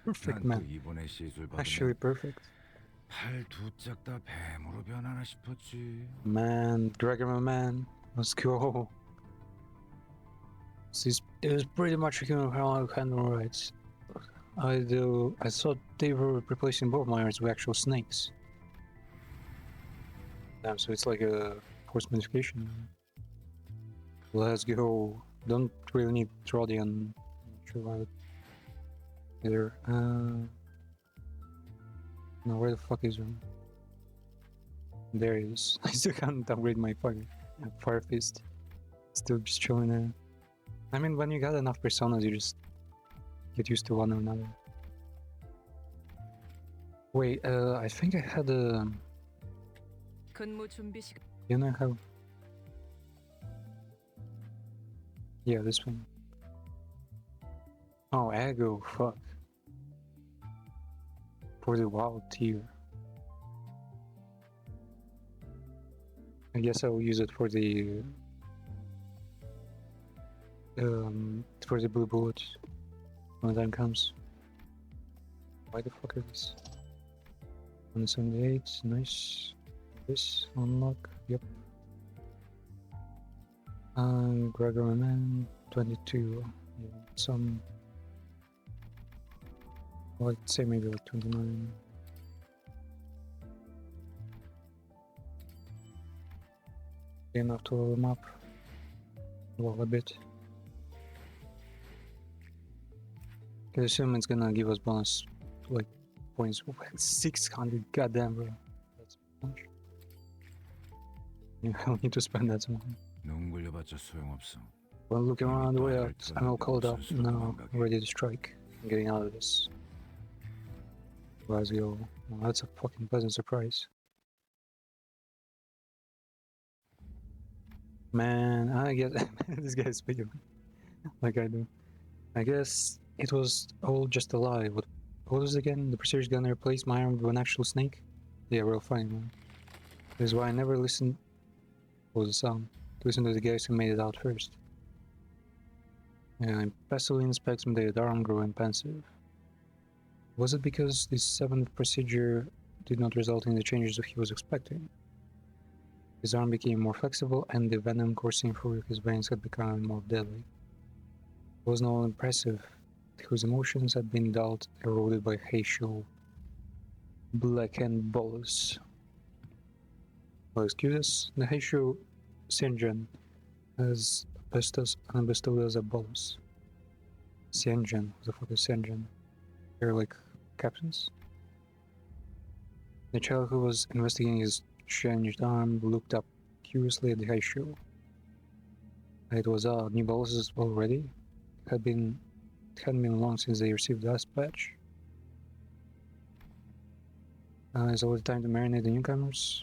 Perfect, 난 또 man. 이번에 시술 Actually 받으면 perfect. 팔 두 짝 다 뱀으로 변하나 싶었지. Man, Gregor, my man. Let's go. It was pretty much a human kind of rights. I thought they were replacing both miners with actual snakes. Damn, so it's like a forced modification. Let's go. Don't really need Trodian. Not sure why either. No, where the fuck is him? There he is. I still can't upgrade my fucking Fire Fist. Still just chilling there. I mean, when you got enough personas, you just get used to one or another. Wait, I think I had a. 근무 준비 시간. Didn't I have? Yeah, this one. Oh, Ego, fuck. For the wild tier. I guess I'll use it for the blue bullets when the time comes. Why the fuck is this? 178, nice. This unlock, yep. Gregor Man 22. Yeah, some, well, I'd say maybe like 29. Enough to level them up. Well, a bit. I assume it's gonna give us bonus, like, points. 600, goddamn, bro. That's much. Yeah, I don't need to spend that much. 눈 굴려봤자 소용없어. Well, looking around the way out, I'm all called up now, ready to strike. I'm getting out of this. Let's go. Well, that's a fucking pleasant surprise. Man, I guess this guy's speaking like I do. I guess it was all just a lie. What was it again? The Precision gonna replace my arm with an actual snake? Yeah, real funny, man. This is why I never listened. What was the sound? To listen to the guys who made it out first. Yeah, impassively inspects the arm growing pensive. Was it because this seventh procedure did not result in the changes he was expecting? His arm became more flexible, and the venom coursing through his veins had become more deadly. It was no impressive, whose emotions had been dulled, eroded by Heisho, black and bolus. Well, excuse us, the Heisho Senjan has bestowed us a bolus. Senjan, what the fuck is Senjan? They're like captains? The child who was investigating his changed arm looked up curiously at the Heisho. It was odd, new boluses already? It hadn't been long since they received the last batch. Is already time to marinate the newcomers?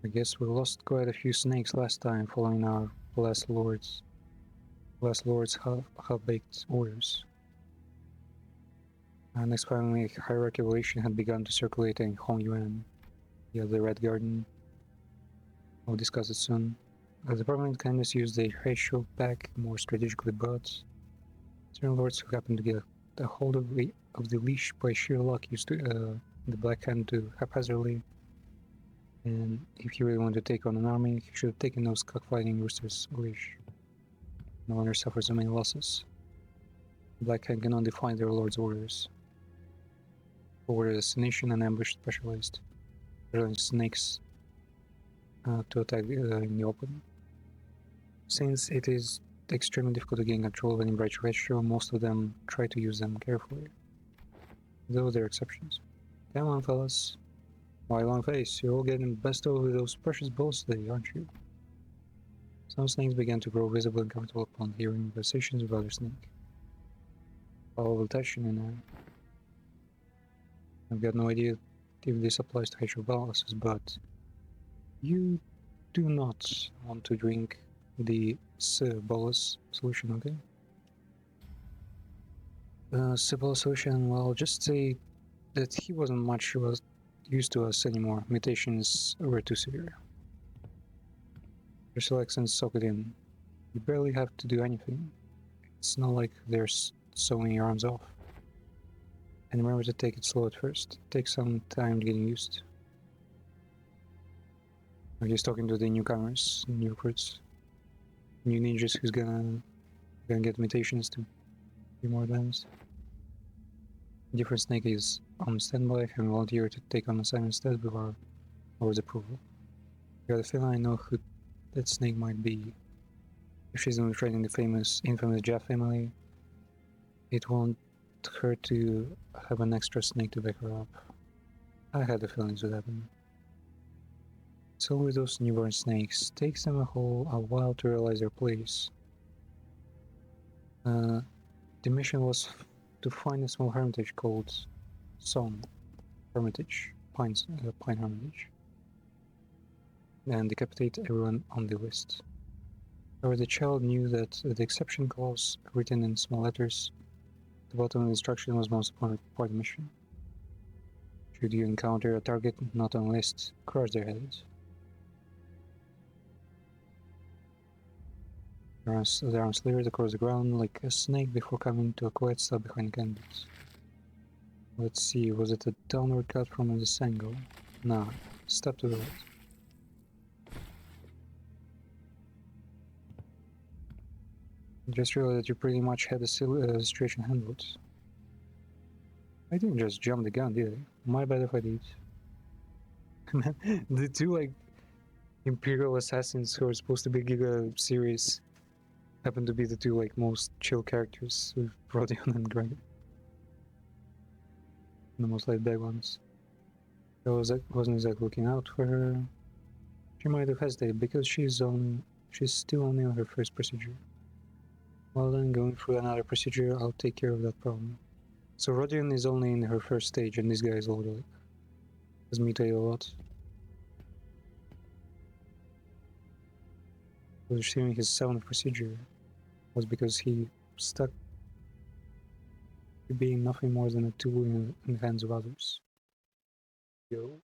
I guess we lost quite a few snakes last time following our last lord's half-baked orders. Next finally, hierarchy evolution had begun to circulate in Hongyuan, the Red Garden. I'll discuss it soon. The permanent kindness used the ratio back more strategically, but certain lords who happened to get a hold of the leash by sheer luck used the Black Hand to haphazardly. And if he really wanted to take on an army, he should have taken those cockfighting roosters' leash. No longer suffers so many losses. The Black Hand can only defy their lord's orders. Forward destination and ambush specialist. Drilling snakes to attack in the open. Since it is extremely difficult to gain control of any bright ratio, most of them try to use them carefully. Though there are exceptions. Come on, fellas. Why long face? You're all getting best over those precious balls today, aren't you? Some snakes began to grow visible and comfortable upon hearing conversations with other snake. Follow tension in there. I've got no idea if this applies to Heisho balances, but you do not want to drink the bolus solution, okay? Bolus solution, well, just say that he wasn't much used to us anymore. Mutations were too severe. Just relax and soak it in. You barely have to do anything. It's not like there's sewing your arms off. And remember to take it slow at first. Take some time getting used. He's talking to the newcomers, new recruits, new ninjas who's gonna get mutations to be more advanced. Different snake is on standby, having volunteer to take on assignment instead with our board's approval. I got a feeling I know who that snake might be. If she's infiltrating the infamous Jeff family, it won't hurt to have an extra snake to back her up. I had a feeling this would happen. So with those newborn snakes, takes them a while to realize their place. The mission was to find a small hermitage called Pine Hermitage, and decapitate everyone on the list. However, the child knew that the exception clause, written in small letters at the bottom of the instruction, was most important part of the mission. Should you encounter a target not on the list, crush their heads. Their arms slithered across the ground like a snake before coming to a quiet stop behind the candidates. Let's see, was it a downward cut from this angle? Nah, step to the right. Just realized that you pretty much had the situation handled. I didn't just jump the gun, did I? My bad if I did. Man, the two like Imperial assassins who are supposed to be Giga series happen to be the two like most chill characters with Rodion and Greg. The most laid back ones. I wasn't exactly looking out for her. She might have hesitated because she's still only on her first procedure. Well then, going through another procedure, I'll take care of that problem. So Rodion is only in her first stage, and this guy is older. Like, has mutated a lot. Receiving his 7th procedure was because he stuck to being nothing more than a tool in the hands of others. Yo.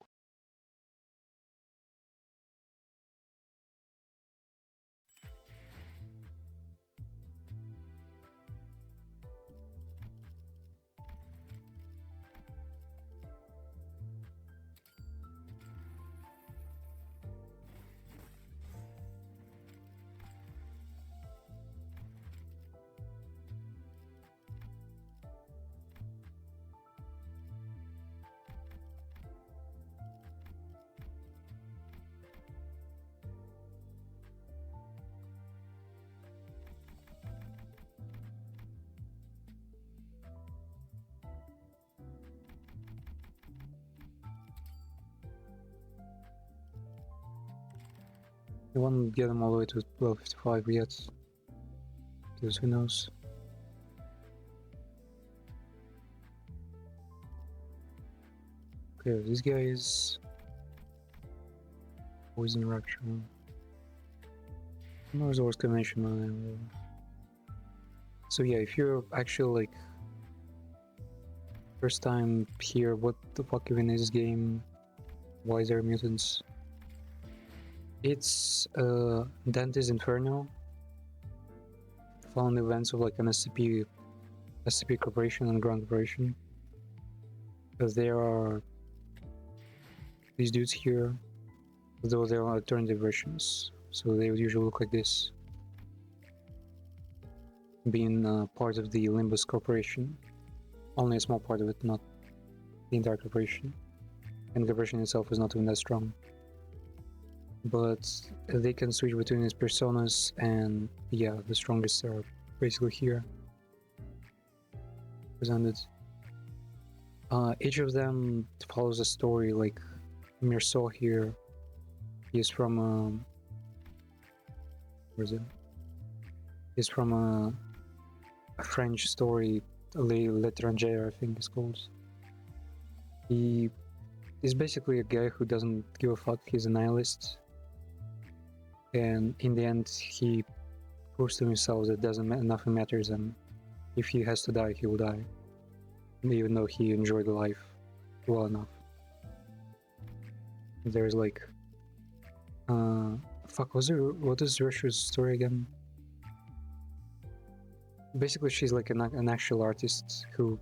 I won't get them all the way to 1255 yet, because who knows. Okay, this guy is poison rupture. No resource convention on him. So yeah, if you're actually like first time here, what the fuck even is this game? Why is there mutants? It's Dante's Inferno. Following the events of like an SCP corporation and ground corporation. Because there are these dudes here, though there are alternative versions. So they would usually look like this. Being part of the Limbus Corporation. Only a small part of it, not the entire corporation. And the corporation itself is not even that strong. But they can switch between these personas, and yeah, the strongest are basically here presented. Each of them follows a story. Like Mirso here, he's from where is it? He's from a French story, L'Étranger, I think it's called. He is basically a guy who doesn't give a fuck. He's a nihilist. And in the end, he proves to himself that nothing matters, and if he has to die, he will die, even though he enjoyed life well enough. There's like Fuck, what is Rishu's story again? Basically, she's like an actual artist who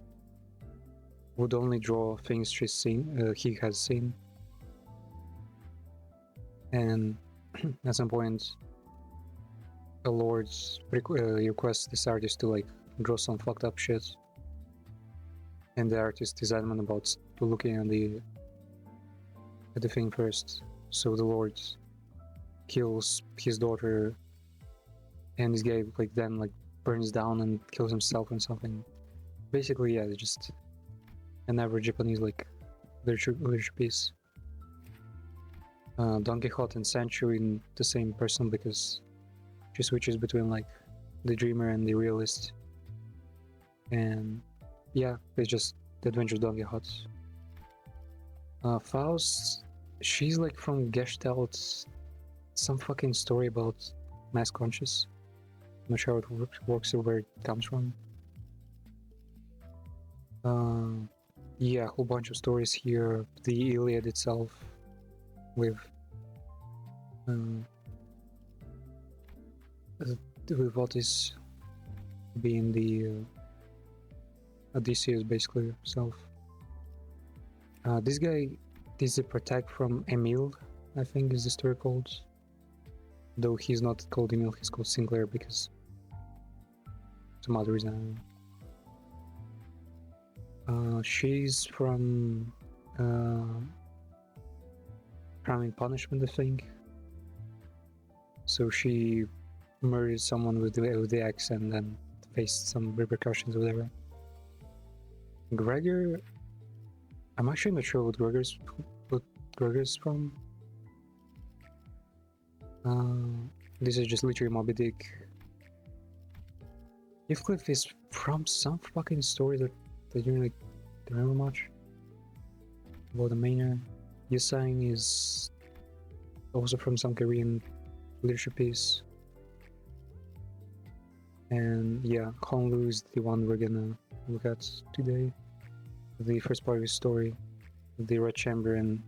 would only draw things he has seen. And at some point, a lord requests this artist to like draw some fucked up shit. And the artist is adamant about looking at the thing first. So the lord kills his daughter, and this guy like then like burns down and kills himself and something. Basically, yeah, it's just an average Japanese like literature piece. Don Quixote and Sancho in the same person because she switches between like the dreamer and the realist. And yeah, it's just the Adventure of Don Quixote. Faust, she's like from Gestalt, some fucking story about mass conscious. I'm not sure how it works or where it comes from. Yeah, a whole bunch of stories here. The Iliad itself, with what is being the Odysseus basically self. This guy is a protect from Emil, I think is the story called. Though he's not called Emil, he's called Sinclair because some other reason. She's from Crime and Punishment, I think. So she murdered someone with the axe and then faced some repercussions or whatever. Gregor, I'm actually not sure what Gregor's from. This is just literally Moby Dick. Heathcliff is from some fucking story that you don't really remember much about the mayor. Yusang is also from some Korean literature piece. And yeah, Honlu is the one we're gonna look at today. The first part of his story, the Red Chamber, and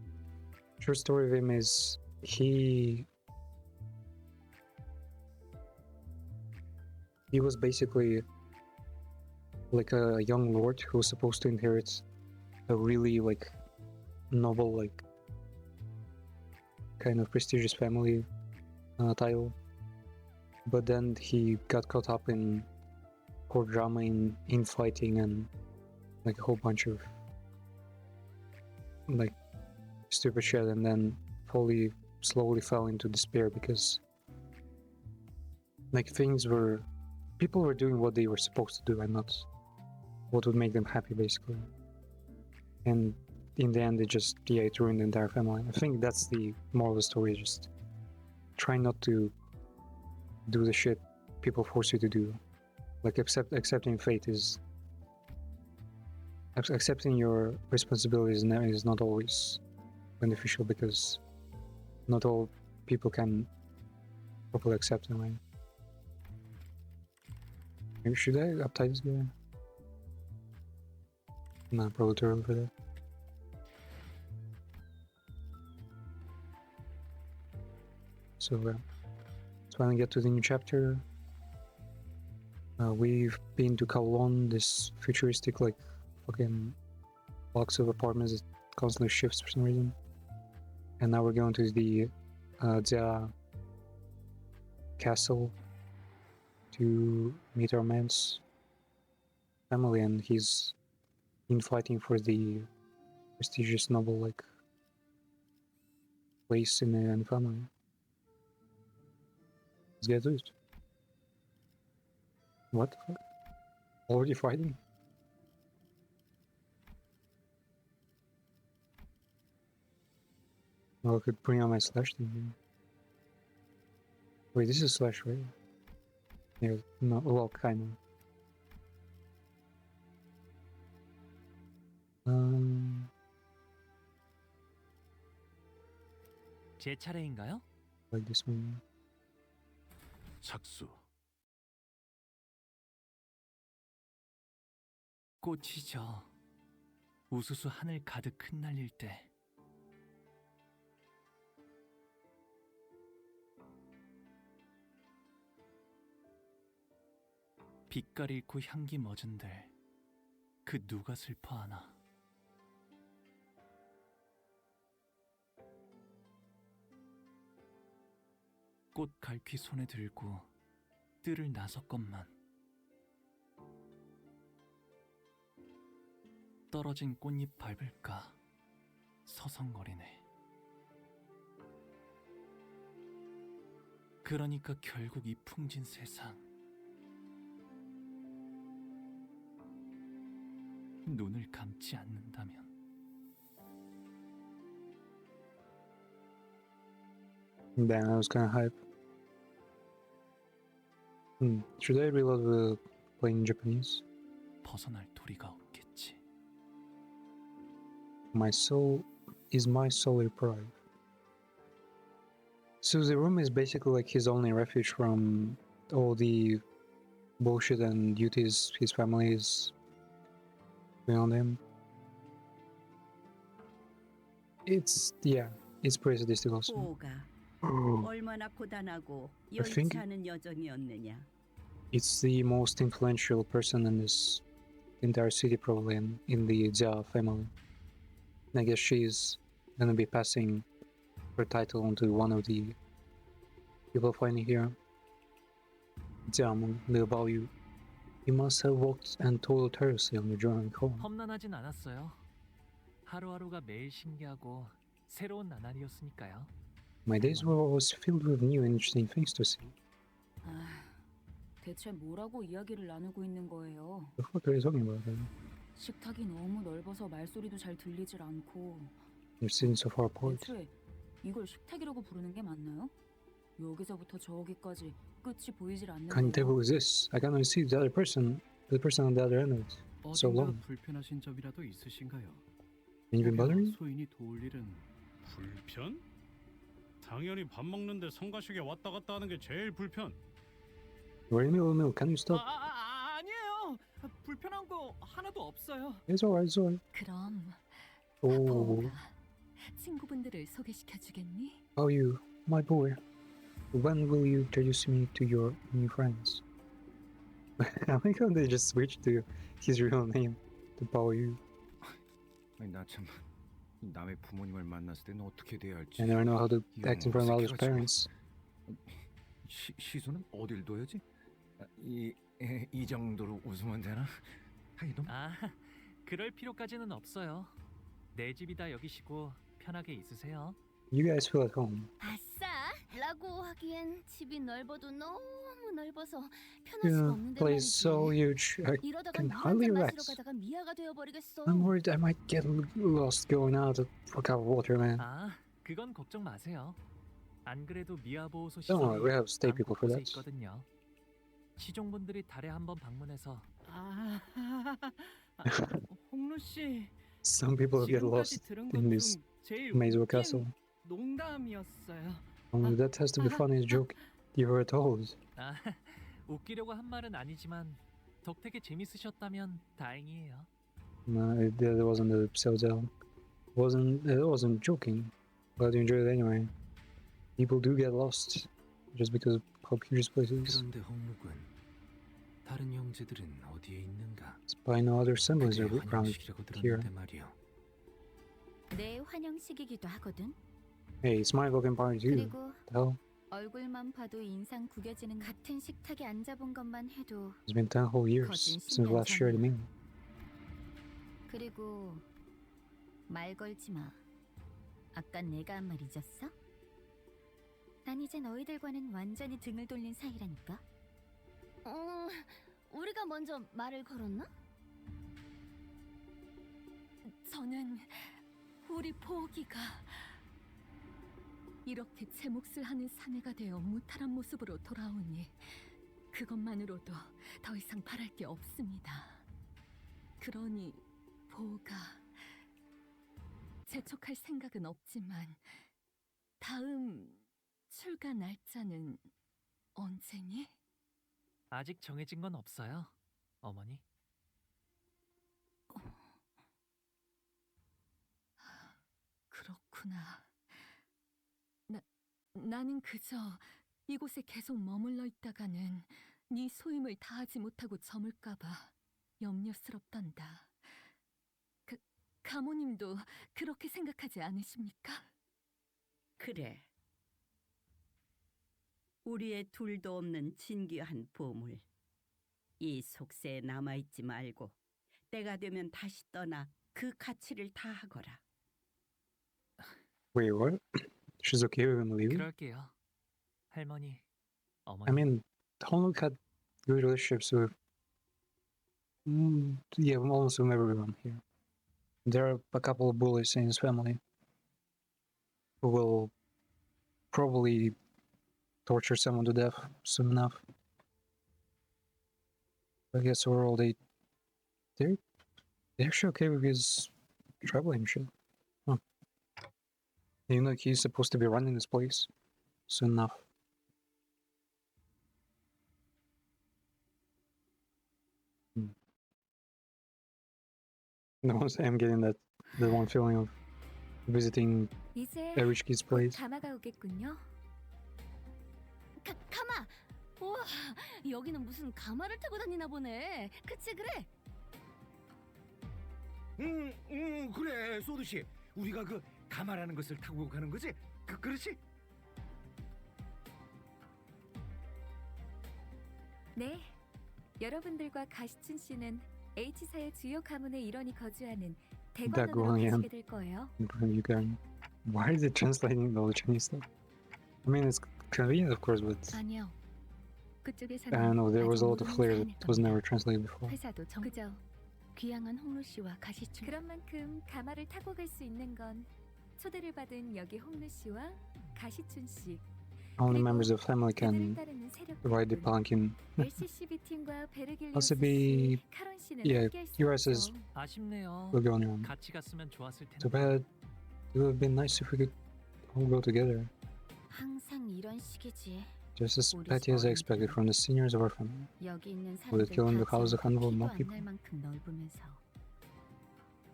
short story of him is he was basically like a young lord who was supposed to inherit a really like noble, like kind of prestigious family title, but then he got caught up in court drama, in fighting, and like a whole bunch of like stupid shit, and then slowly fell into despair because like people were doing what they were supposed to do and not what would make them happy, basically. And in the end, it ruined the entire family. I think that's the moral of the story, just try not to do the shit people force you to do. Like accepting fate is accepting your responsibilities is not always beneficial because not all people can properly accept them, right? Maybe should I uptight this guy? Nah, probably too early for that. So let's finally get to the new chapter. We've been to Kowloon, this futuristic like fucking box of apartments that constantly shifts for some reason. And now we're going to the Zia castle to meet our man's family, and he's infighting for the prestigious noble like place in the family. Let's get to it. What? Already fighting? Well, I could bring out my slash thing here. Wait, this is slash, right? Yeah, no, well, kind of. 제 차례인가요? Like this one. 착수. 꽃이 져 우수수 하늘 가득 흩날릴 때 빛깔 잃고 향기 멎은들 그 누가 슬퍼하나. 꽃 갈퀴 손에 들고 뜰을 나섰건만 떨어진 꽃잎 밟을까 서성거리네. 그러니까 결국 이 풍진 세상 눈을 감지 않는다면 Damn, that was kind of hype. Should I reload the playing Japanese? 벗어날 도리가 없겠지. My soul is my solar pride. So the room is basically like his only refuge from all the bullshit and duties his family is doing on him. It's pretty sadistic also. 보호가 얼마나 고단하고 I think- 여의치 않은 여정이었느냐. It's the most influential person in this entire city, probably in the Jia family. I guess she's gonna be passing her title on to one of the people fighting here. Jiameng, the about you. You must have walked and toiled tirelessly on your journey home. 험난하진 않았어요. 하루하루가 매일 신기하고 새로운 나날이었으니까요. My days were always filled with new and interesting things to see. 아, 대체 뭐라고 이야기를 나누고 있는 거예요? The fuck are you talking about? Man? 식탁이 너무 넓어서 말소리도 잘 들리질 않고. You're sitting so far apart. 애초에 이걸 식탁이라고 부르는 게 맞나요? 여기서부터 저기까지 끝이 보이질 않는 What kind of table is this? I cannot see the person on the other end of it. So 어딘가 long. 불편하신 점이라도 있으신가요? And you've been bothering me? 소인이 도울 일은 불편? 당연히 밥 먹는데 성가시게 왔다 갔다 하는 게 제일 불편. We're in the middle of milk. Can you stop? 아니에요. 불편한 거 하나도 없어요. It's alright, it's alright. 그럼 Oh, 보호가 친구분들을 소개시켜 주겠니? how you, my boy? When will you introduce me to your new friends? I like how they just switched to his real name to Bao Yu. 아니 나 참 남의 부모님을 만났을 때는 어떻게 돼야 할지. I never know how to 이거 act in front of others' 어색해가지고. parents. 시선은 어딜 둬야지? 이 정도로 웃으면 되나? 이놈. 그럴 필요까지는 없어요. 내 집이다 여기시고 편하게 있으세요. You guys feel at home. 아싸! 라고 하기엔 집이 넓어도 너무 넓어서 편할 The 수가 없는데 place is so 말이지. huge. I 이러다가 can 물 hardly 한잔 마시러 relax. 가다가 미아가 되어버리겠어. I'm worried I might get lost going out of a cup of water, man. 그건 걱정 마세요. 안 그래도 미아보호소 Don't worry, we 시설이 have state 남 people for 곳곳에 that. 있거든요. 시종분들이 달에 한 번 방문해서 홍루 씨 Some people get 지금까지 lost 들은 in 것 this 중 제일 Maisel 웃긴 Castle. 농담이었어요. That has to be funniest joke you ever told. 웃기려고 한 말은 아니지만 덕택에 재밌으셨다면 다행이에요. No, that wasn't a sell. It wasn't joking. Glad you enjoyed it anyway. People do get lost just because of how huge this place is. 그런데 홍묵은 다른 형제들은 어디에 있는가? By no other assemblies 그게 are around 환영식이라고 here. 들었는데 말이오. 내 환영식이기도 하거든. Hey, it's my fucking party too. 그리고 The hell? 얼굴만 봐도 인상 구겨지는 같은 식탁에 앉아본 것만 해도. It's been 10 whole years 거진 since we last shared a meal. 그리고 말 걸지 마. 아까 내가 한 말 잊었어? 난 이제 너희들과는 완전히 등을 돌린 사이라니까. 우리가 먼저 말을 걸었나? 저는 우리 보기가 이렇게 제 몫을 하는 사내가 되어 무탈한 모습으로 돌아오니 그것만으로도 더 이상 바랄 게 없습니다. 그러니 보가 재촉할 생각은 없지만 다음 출가 날짜는 언제니? 아직 정해진 건 없어요, 어머니. 그렇구나. 나는 그저 이곳에 계속 머물러 있다가는 네 소임을 다하지 못하고 저물까봐 염려스럽단다. 가모님도 그렇게 생각하지 않으십니까? 그래. 우리의 둘도 없는 진귀한 보물. 이 속세에 남아있지 말고 때가 되면 다시 떠나 그 가치를 다하거라. Wait, what? She's okay with him leaving? 그럴게요. 할머니, I 어머니. mean, Honuk had good relationships with, yeah, almost with everyone here. There are a couple of bullies in his family who will probably torture someone to death soon enough. I guess overall they're actually okay with his traveling shit. Huh. You know, he's supposed to be running this place soon enough. No, I'm getting that the one feeling of visiting 이제 a rich kid's 곧 place. 가마가 오겠군요. 가마! 우와, 여기는 무슨 가마를 타고 다니나 보네. 그치 그래? 그래, 소두 씨. 우리가 그 가마라는 것을 타고 가는 거지? 그렇지? 네. 여러분들과 가시춘 씨는 H사의 주요 가문의 일원이 거주하는 대관원으로 대관원. 가시게 될 거예요. You can. Why is it translating all the Chinese stuff? I mean, it's convenient, of course, but 아니요. 그쪽에서는 I know there was 아직 a lot of 모르는 flair 사안일 that was 겁니다. never translated before. 회사도 그저 귀향한 홍루 씨와 가시춘. 그런 만큼 가마를 타고 갈 수 있는 건 초대를 받은 여기 홍루 씨와 가시춘 씨, Only members of the family 그들을 can 따르는 ride the 세력들뿐. palanquin. LCCB 팀과 베르길리우스 Possibly, 씨, 카론 씨는 yeah, 함께할 수 US is 없죠. 아쉽네요. will go on your own. 같이 갔으면 좋았을 Too 텐데. bad. It would have been nice if we could all go together. 항상 이런 식이지. Just as petty as I expected from the seniors of our family. 여기 있는 Would it kill him 사람들 to house a handful of more 피도 people? 안날 만큼 넓으면서.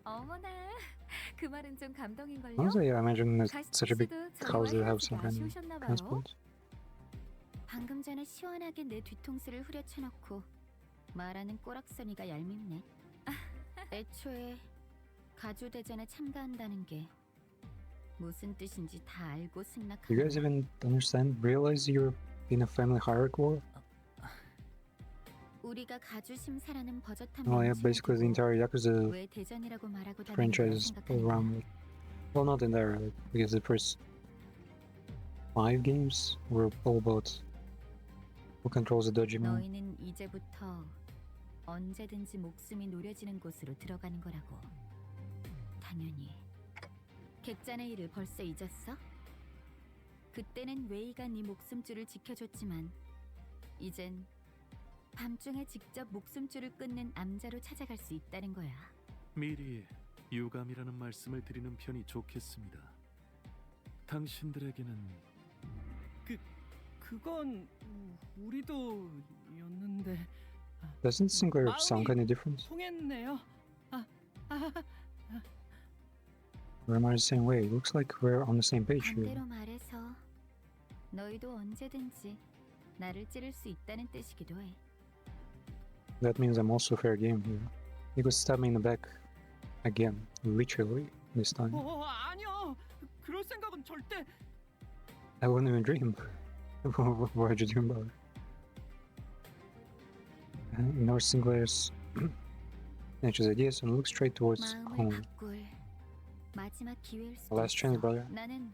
어머나, 그 말은 좀 감동인걸요? Honestly, I imagine it's such a big 가시춘 house 씨도 that have 저희와 some 헤어지기 kind of 아쉬우셨나 봐요. transport. 방금 전에 시원하게 내 뒤통수를 후려쳐놓고 말하는 꼬락서니가 얄밉네. 애초에 가주대전에 참가한다는 게 무슨 뜻인지 다 알고 You 승낙하는 guys even realize you're in a family hierarchy war? 우리가 가주 심사라는 버젓한 Oh yeah, 명칭을 basically the 두고 entire Yakuza 왜 대전이라고 말하고 다니는가 franchise 생각하는 around 거야. it. Well, not entire, like, because the first 5 games were all about who controls the Dojima. 너희는 이제부터 언제든지 목숨이 노려지는 곳으로 들어가는 거라고. 당연히. 객잔의 일을 벌써 잊었어? 그때는 웨이가 네 목숨줄을 지켜줬지만 이젠 밤중에 직접 목숨줄을 끊는 암자로 찾아갈 수 있다는 거야. 미리 유감이라는 말씀을 드리는 편이 좋겠습니다. 당신들에게는 그건 우리도 였는데 Doesn't Sinclair sound kind of different? 통했네요. Or am I the same way? It looks like we're on the same page here. 반대로 말해서 너희도 언제든지 나를 찌를 수 있다는 뜻이기도 해. That means I'm also fair game here. You could stab me in the back again, literally this time. 아니요. 그럴 생각은 절대. I wouldn't even dream. Why would you dream about it? Ignore Sinclair's nature's ideas and look straight towards 마음을 home. 바꿀 마지막 기회일 수도 Last chance, 있어. brother. 나는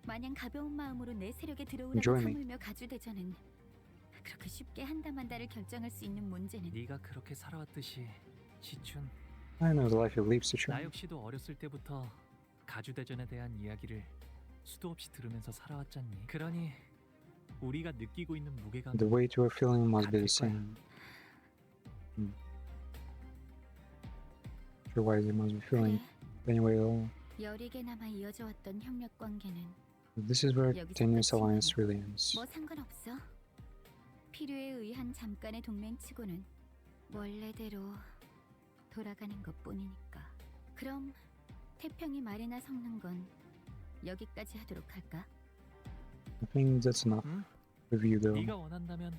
마냥 가벼운 마음으로 내 세력에 들어오라고 Enjoy me. 사물며 가주대전은 그렇게 쉽게 한다만다를 결정할 수 있는 문제는 네가 그렇게 살아왔듯이 지춘. I know the life you live, 나 Sichuan. 역시도 어렸을 때부터 가주대전에 대한 이야기를 수도 없이 들으면서 살아왔잖니. 그러니 우리가 느끼고 있는 무게감. The weight you are feeling must be the 같을 거야. same. Sure, why you must be feeling 그래. anyway at all. 여리게 남아 이어져 왔던 협력 관계는 This is where 여기서 tenuous 끝이면 alliance really ends. 뭐 상관없어. 필요에 의한 잠깐의 동맹치고는 원래대로 돌아가는 것뿐이니까. 그럼 태평이 말이나 섞는 건 여기까지 하도록 할까? I think that's enough 응? review though. 네가 원한다면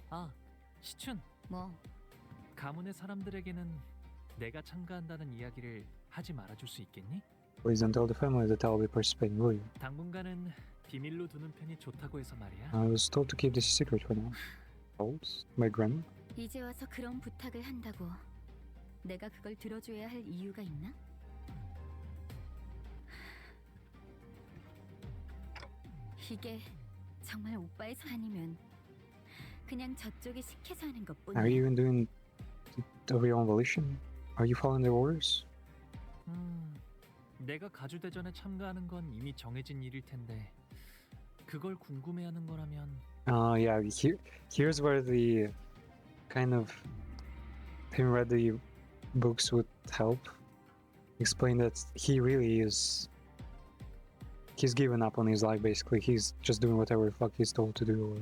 시춘, 뭐 가문의 사람들에게는 내가 참가한다는 이야기를 하지 말아줄 수 있겠니? Please don't tell the family that I'll be participating, will you? 당분간은 비밀로 두는 편이 좋다고 해서 말이야. I was told to keep this a secret for now. Told? My grandma? 이제 와서 그런 부탁을 한다고 내가 그걸 들어줘야 할 이유가 있나? 이게 정말 오빠의 아니면 그냥 저쪽이 시켜서 하는 것뿐이야. Are you even doing it of your own volition? Are you following their orders? 내가 가주대전에 참가하는 건 이미 정해진 일일 텐데 그걸 궁금해하는 거라면 Yeah, here's where the kind of him read the books would help. Explain that he really is. He's given up on his life basically. He's just doing whatever the fuck he's told to do.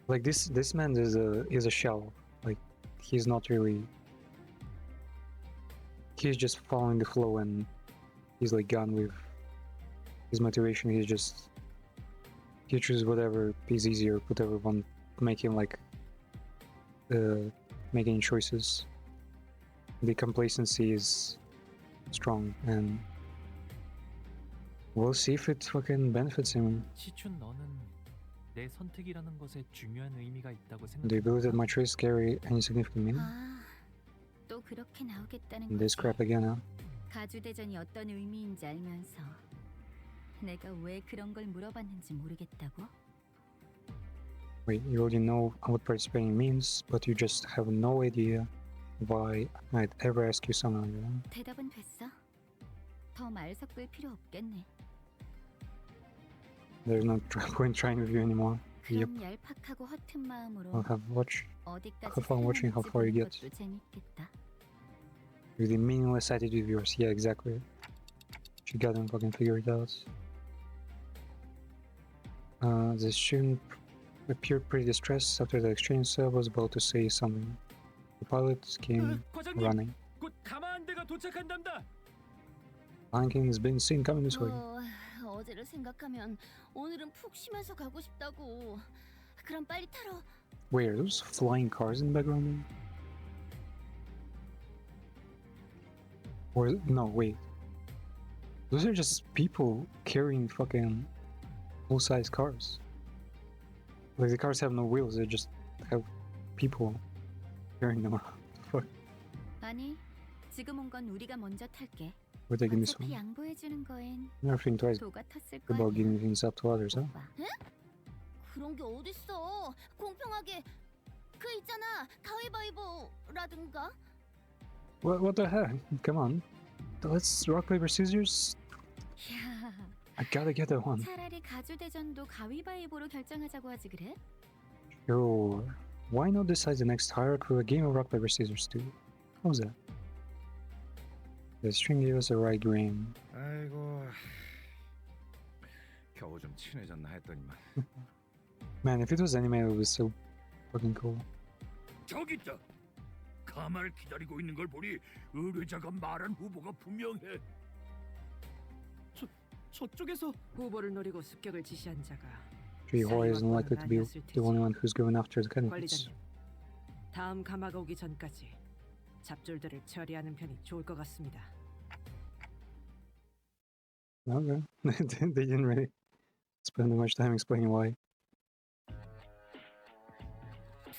Like this man is a shell. Like he's not really. He's just following the flow and he's like gone with his motivation. He chooses whatever is easier, whatever one make him like making choices. The complacency is strong and we'll see if it fucking benefits him. 시춘 너는 내 선택이라는 것에 중요한 의미가 있다고 Do you believe that 생각해? my choice carry any significant meaning? 또 그렇게 나오겠다는 This 거지. crap again, huh? 가주대전이 어떤 의미인지 알면서 내가 왜 그런 걸 물어봤는지 모르겠다고? Wait, you already know what participating means, but you just have no idea why I'd ever ask you something like that. 대답은 됐어? 더 말 섞을 필요 없겠네. There's no point trying with you anymore. Yep, 그런 얄팍하고 허튼 마음으로 I'll have 어디까지 have fun watching how 살아남을지 far you 보는 get. 것도 재밌겠다. with the meaningless attitude of yours. Yeah, exactly. She got him fucking figure it out. The student appeared pretty distressed after the exchange. Was about to say something. The pilot came 과장님, running. 곧 가마한대가 도착한답니다. Lion has been seen coming this way. 어제를 생각하면 오늘은 푹 쉬면서 가고 싶다고. 그럼 빨리 타러. Wait, are those flying cars in the background? Or no, wait. Those are just people carrying fucking full-size cars. Like the cars have no wheels; they just have people carrying them around. Fuck. 아니, 지금 온 건 우리가 먼저 탈게. We're taking this 어차피 one. 양보해주는 거엔 Never think twice 도가 텄을 거야. about giving things up to others, huh? 오빠. 그런 게 어딨어? 공평하게 그 있잖아 가위바위보라든가. What the heck? Come on. Let's rock paper scissors. 야, I gotta get that one. 차라리 가주대전도 가위바위보로 결정하자고 하지 그래? Yo, why not decide the next hierarchy with a game of rock paper scissors too? How's that? The string gave us a right game. 아이고 겨우 좀 친해졌나 했더니만 Man, if it was anime, it would be so fucking cool. 저기 있다. 가마를 기다리고 있는 걸 보니 의뢰자가 말한 후보가 분명해. 저쪽에서 후보를 노리고 습격을 지시한 자가 Tree Hoi isn't likely to be the only one who's going after the candidates. 관리자님. 다음 가마가 오기 전까지 잡졸들을 처리하는 편이 좋을 것 같습니다. Okay. They didn't really spend too much time explaining why.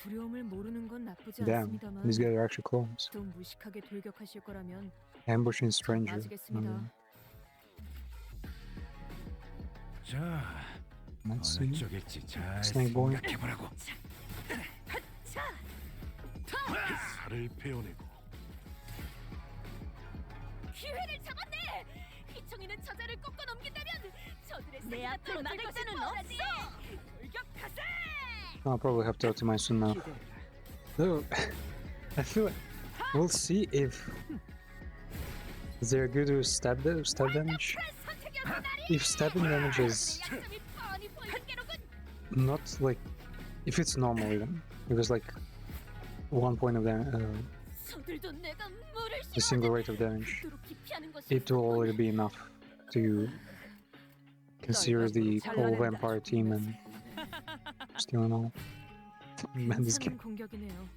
두려움을 모르는 건 나쁘지 Damn, 않습니다만 these guys are actually clones. 또 무식하게 돌격하실 거라면 Ambushing stranger. 맞으겠습니다. 자 Let's 어느 see. 쪽일지 잘 Snake boy. 생각해보라고. 살을 베어내고 기회를 잡았네. 휘청이는 저자를 꺾어 넘긴다면 저들의 내 앞을 막을 자는 없어. 돌격하세. I'll probably have to optimize soon now. Though, I feel like we'll see if they're good with stab damage. If stabbing damage is not like if it's normal even, because like 1 point of damage, a single rate of damage, it will already be enough to consider the whole vampire team and stealing all. Man, this guy 괜찮은 공격이네요.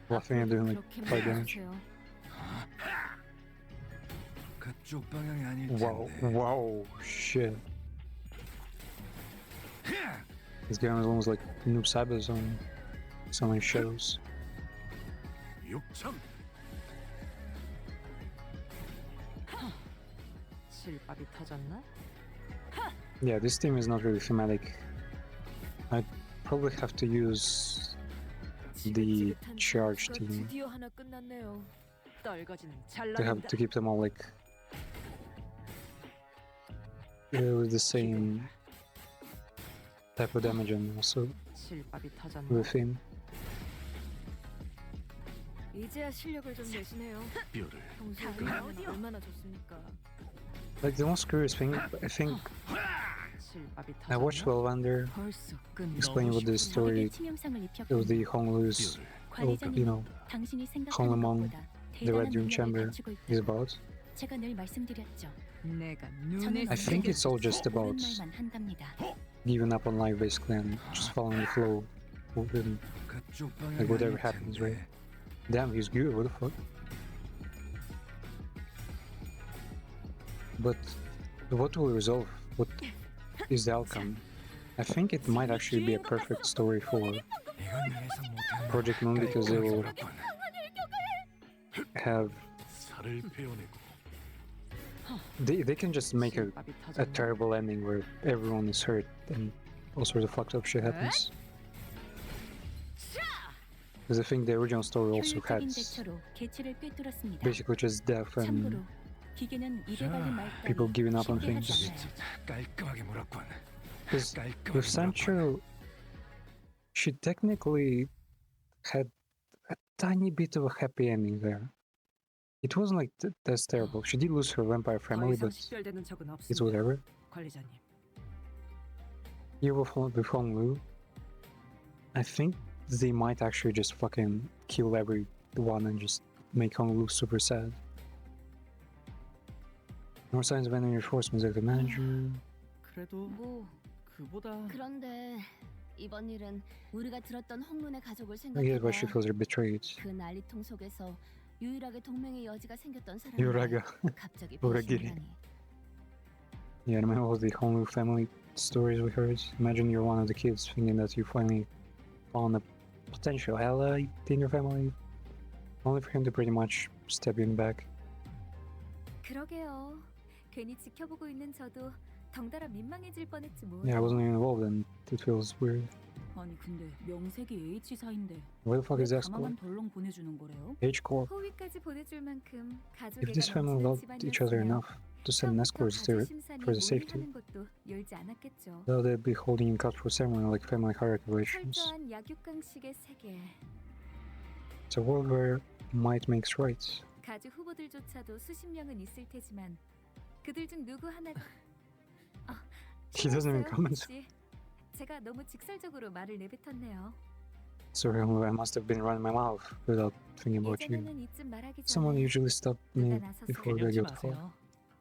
laughing and doing like 그렇게 5 damage. 말해주세요. 그쪽 방향이 아닐 Wow, 텐데. wow, shit. This guy was almost like Noob Saibas on so many shows. 육참 실밥이 터졌나? Yeah, this team is not really thematic. I'd probably have to use the 지긋지긋한 charge 전투가 team 드디어 하나 끝났네요. 떨거지는 to have 잘난다. to keep them all like with the same type of damage and also 실밥이 터졌나? with him. 이제야 실력을 좀 내시네요. 뼈를 평소에 그러면 얼마나 좋습니까? Like the most curious thing, I think 실밥이 I watched 터졌나? Welvander 벌써 끝. explain what the story 치명상을 of the 입혔고 Honglu's, you know, 당신이 Honglemong, 생각하는 것보다 the Red 대단한 Room 능력을 Chamber 갖추고 is 있다고 about. 제가 늘 말씀드렸죠. 내가 저는 I think it's all 언제든지 just about 옳은 말만 한답니다. giving up on life basically and just following the flow. And, 그쪽 like 방향이 whatever 아닐 happens, 텐데. right? Damn, he's good. What the fuck? But what will resolve? What is the outcome? I think it might actually be a perfect story for 이건 예상 못한 Project Moon because they will 깔끔하게 have 살을 베어내고 they can just make 실밥이 a 터졌나? terrible ending where everyone is hurt and all sorts of fucked up shit happens. Because I think the original story also had 효율적인 대처로 개체를 꿰뚫었습니다. basically just death 참고로 and 기계는 입에 발린 말 people 따위 giving up on 쉽게 things. 하지 않아요. 깔끔하게 물었군. Because 깔끔하게 with Sancho, she technically had a tiny bit of a happy ending there. It wasn't like that's terrible. She did lose her vampire 더 family, 이상 but 식별되는 적은 it's 없습니다. whatever. 관리자님. Here with Honglu, I think they might actually just fucking kill everyone and just make Honglu super sad. More signs of enemy reinforcements like the manager. 그래도 뭐 그보다 그런데 이번 일은 우리가 들었던 홍문의 가족을 I get why she 생각해봐. feels betrayed. 그 난리통 속에서 유일하게 동맹의 여지가 생겼던 유일하게. 사람이 갑자기 우리끼리. 배신을 하니. Yeah, I remember all the Honglu family stories we heard. Imagine you're one of the kids thinking that you finally found a potential ally in your family, only for him to pretty much stab you in the back. 그러게요. 괜히 지켜보고 있는 저도 덩달아 민망해질 뻔했지 뭐. Yeah, I wasn't even involved and it feels weird. 아니 근데 명색이 H사인데 Where the fuck is that 가마만 squad? 덜렁 보내주는 거래요? H Corp. 호위까지 보내줄 만큼 If 가족애가 this family 넘치는 loved each other 집안이었으면 enough to send an escort there for the safety, 하는 것도 열지 않았겠죠. though they'd be holding in custody ceremony like family hierarchy relations. 철저한 약육강식의 세계. It's a world where might makes right. 가족 후보들조차도 수십 명은 있을 테지만 그들 중 누구 하나. He doesn't even 실례했어요, comment. 혹시. 제가 너무 직설적으로 말을 내뱉었네요. Sorry, I must have been running my mouth without thinking about you. 예전에는 이쯤 말하기 Someone 전에 usually stopped me 누가 나서서 before I 개념치 got caught. 마세요.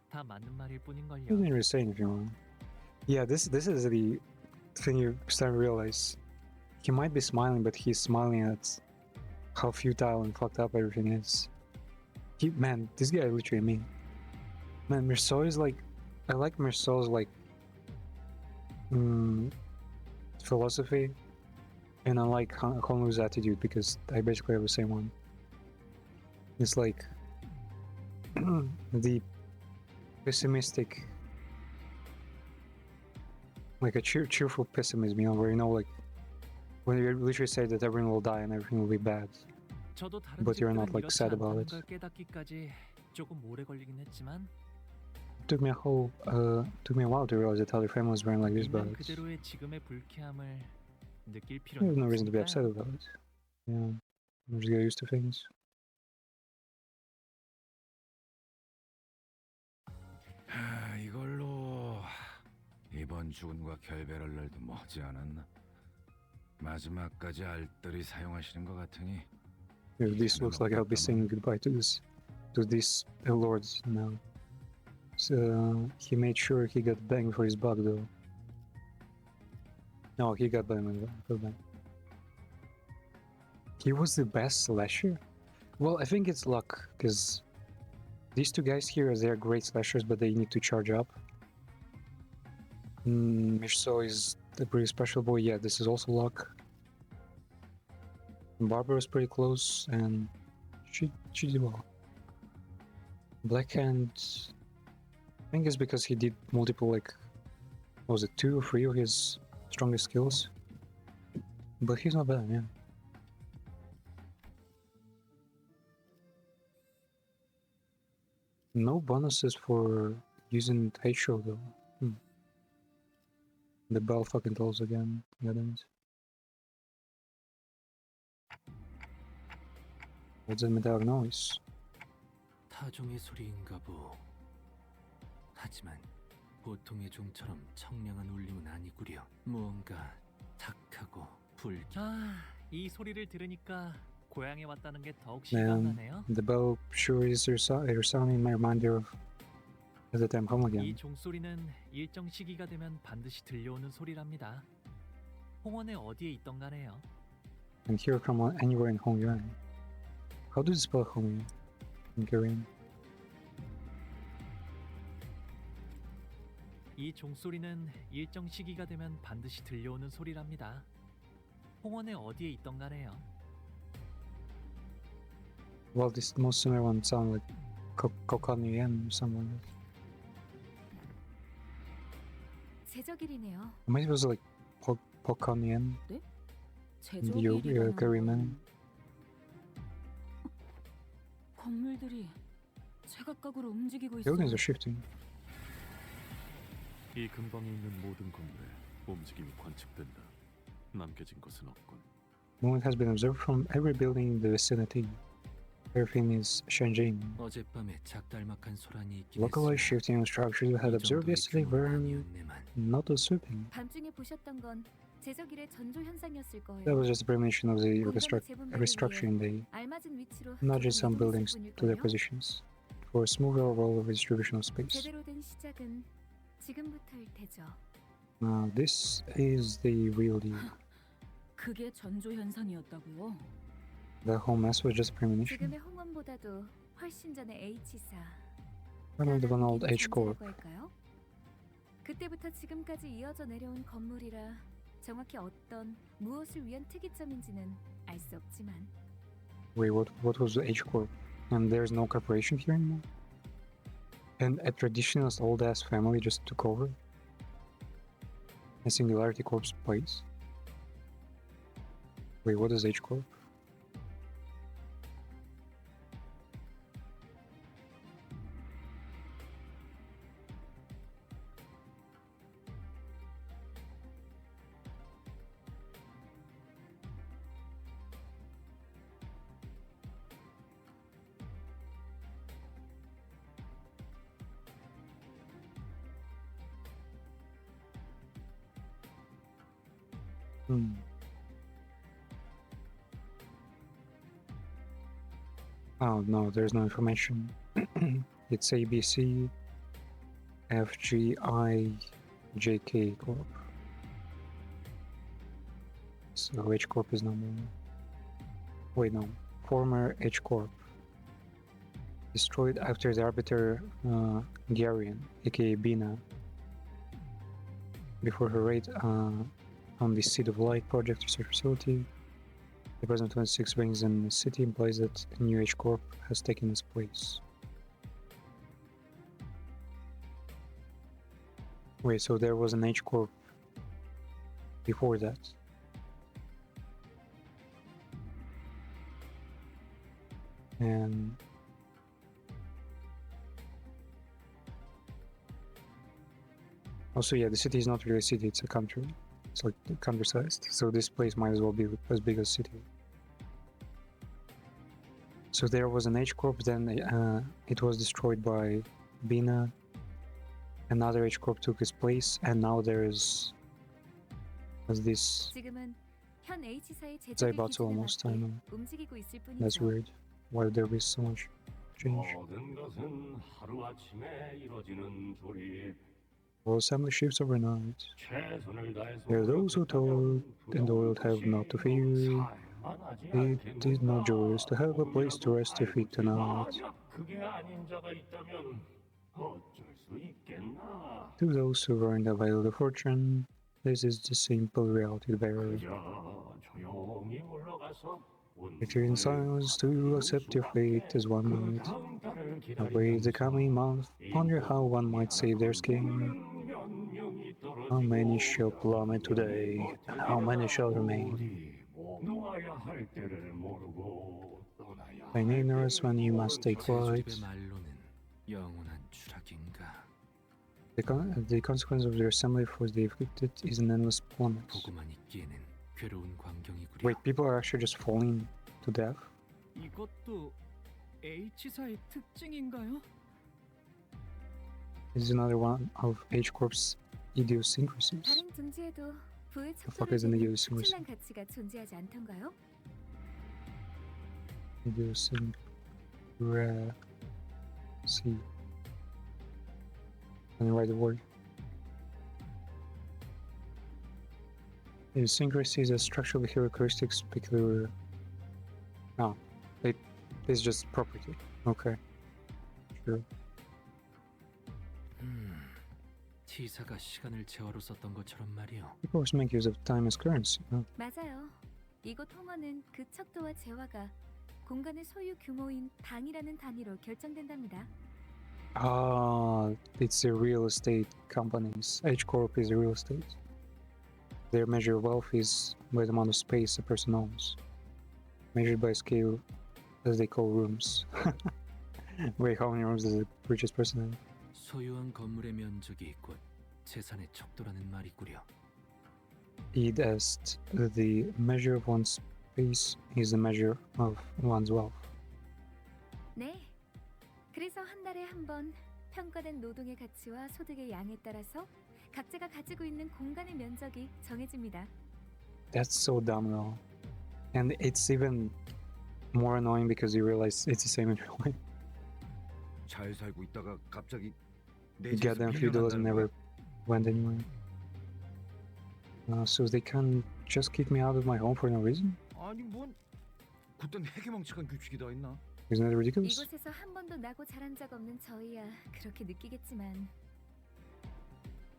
다 맞는 말일 뿐인걸요. You didn't really say anything wrong. Yeah, this is the thing you start to realize. He might be smiling, but he's smiling at how futile and fucked up everything is. Man, this guy literally mean. Man, Mirso is like, I like Mirso's like philosophy, and I like Honlu's attitude because I basically have the same one. It's like the pessimistic, like a cheerful pessimism, you know, where you know, like when you literally say that everyone will die and everything will be bad. 저도 다른 But you're not 집들은 like 이렇지 sad about 않다는 it. 걸 깨닫기까지 조금 오래 걸리긴 했지만 Took me a while to realize that other families weren't like this, but 있는 그대로의 지금의 불쾌함을 느낄 there's 필요는 no reason to be 없으니까요. upset about it. Yeah, I'm just get used to things. 이걸로 이번 죽은과 결별할 날도 머지 않았나? 마지막까지 알뜰히 사용하시는 것 같으니 If this looks like I'll be saying goodbye to this lords now. So he made sure he got banged for his buck though. No, he got banged. He was the best slasher? Well, I think it's luck, because these two guys here, they're great slashers, but they need to charge up. Mishso is the pretty special boy. Yeah, this is also luck. Barbara is pretty close, and she did well. Blackhand, I think it's because he did multiple, like, what was it, 2 or 3 of his strongest skills? But he's not bad, yeah. No bonuses for using Taisho though. The bell fucking tolls again. Goddamn. What's that metallic noise? 타종의 소리인가 보. 하지만 보통의 종처럼 청량한 울림은 아니구려. 무언가 탁하고 불. 이 소리를 들으니까 고향에 왔다는 게 더욱 실감나네요. The bell sure is resounding my reminder of the time home again. 이 종소리는 일정 시기가 되면 반드시 들려오는 소리랍니다. 홍원의 어디에 있던 간에요. And hear from anywhere in Hongyuan. How do you spell Hongyuan in Korean? 이 종소리는 일정 시기가 되면 반드시 들려오는 소리랍니다. 홍원의 어디에 있던 간에요. Well, this most similar one sound like Kokanyen or something like that. 제적일이네요. Maybe it was like Pokanyen. 네? The Korean. 건물들이 제각각으로 움직이고 있어요. Buildings are shifting. 이 근방에 있는 모든 건물에 움직임이 관측된다. 남겨진 것은 없군. Movement has been observed from every building in the vicinity. Everything is changing. 어젯밤에 작달막한 소란이 있긴 Localized shifting structures we had observed yesterday were not as sweeping. 밤중에 보셨던 건 제적일의 전조 현상이었을 거예요. That was just a premonition of the restructuring day, 알맞은 위치로 nudging some 조금 buildings 이동했을 to their 뿐일걸요? positions for a smoother overall distribution of space. 제대로 된 시작은 지금부터일 테죠. Now this is the real deal. 그게 전조 현상이었다고요? The whole mess was just a premonition. 지금의 홍원보다도 훨씬 전에 H사. Remember the one old H Corp. 할까요? 그때부터 지금까지 이어져 내려온 건물이라 정확히 어떤 무엇을 위한 특이점인지는 알 수 없지만. Wait, what was the H Corp? And there's no corporation here anymore? And a traditionalist old ass family just took over? A Singularity Corp's place? Wait, what is H Corp? Oh no, there's no information. It's ABC FGIJK Corp. So H Corp is number one. Wait, no. Former H Corp. Destroyed after the Arbiter Garian, aka Bina, before her raid on the Seed of Light project research facility. The present 26 rings in the city implies that a new H Corp has taken its place. Wait, so there was an H Corp before that? And also, yeah, the city is not really a city, it's a country. It's like countrysized, so this place might as well be as big as city. So there was an H Corp, then it was destroyed by Bina. Another H Corp took its place, and now there's this 지금은 현 H사의 제적의 Zaibatsu 기준에 almost. I 맞게 know. 움직이고 있을 뿐이죠. That's weird. Why would there be so much change? 모든 것은 하루아침에 이루어지는 조리. All assembly shifts overnight. 최선을 다해서 There are those who toil and toil have not to fear. 안하지 It is more joyous to have a place to rest your feet tonight. 만약 그게 아닌 자가 있다면 어쩔 수 있겠나? To those who earned a veil of fortune, this is the simple reality there. 그저 조용히 물러가서 If you're in silence to accept your fate as one might, await the coming month, ponder how one might save their skin. How many shall plummet today, and how many shall remain? 놓아야 할 때를 모르고 떠나야 In ignorance when you must take flight. 제주집의 말로는 영원한 추락인가. The consequence of their assembly for the afflicted is an endless plummet. 보고만 있기에는 괴로운 광경이구려. Wait, people are actually just falling to death? 이것도 H사의 특징인가요? This is another one of H-Corp's idiosyncrasies. 다른 둥지에도 부의 The fuck is an 척도를 idiosyncrasy? 특출난 가치가 존재하지 않던가요? Idiosyncrasy. Let me write the word. Idiosyncrasy is a structural characteristics peculiar. Oh, it is just property. Okay. Sure. T사가 시간을 재화로 썼던 것처럼 말이요. People always make use of time as currency. Huh? 맞아요. 이곳 홍어는 그 척도와 재화가 공간의 소유 규모인 당이라는 단위로 결정된답니다. Ah, it's the real estate companies. H Corp is real estate. Their measure of wealth is by the amount of space a person owns, measured by scale, as they call rooms. Wait, how many rooms does the richest person have? 소유한 건물의 면적이 곧 재산의 척도라는 말이구려. Id est, the measure of one's space is the measure of one's wealth. 네. 그래서 한 달에 한 번 평가된 노동의 가치와 소득의 양에 따라서 각자가 가지고 있는 공간의 면적이 정해집니다. That's so dumb though. And it's even more annoying because you realize it's the same in real life. 잘 살고 있다가 갑자기 The goddamn feudalism never went anywhere. So they can just kick me out of my home for no reason? 아니 뭔 그땐 해괴망측한 규칙이 다 있나? Isn't that ridiculous? 이곳에서 한 번도 나고 자란 적 없는 저희야 그렇게 느끼겠지만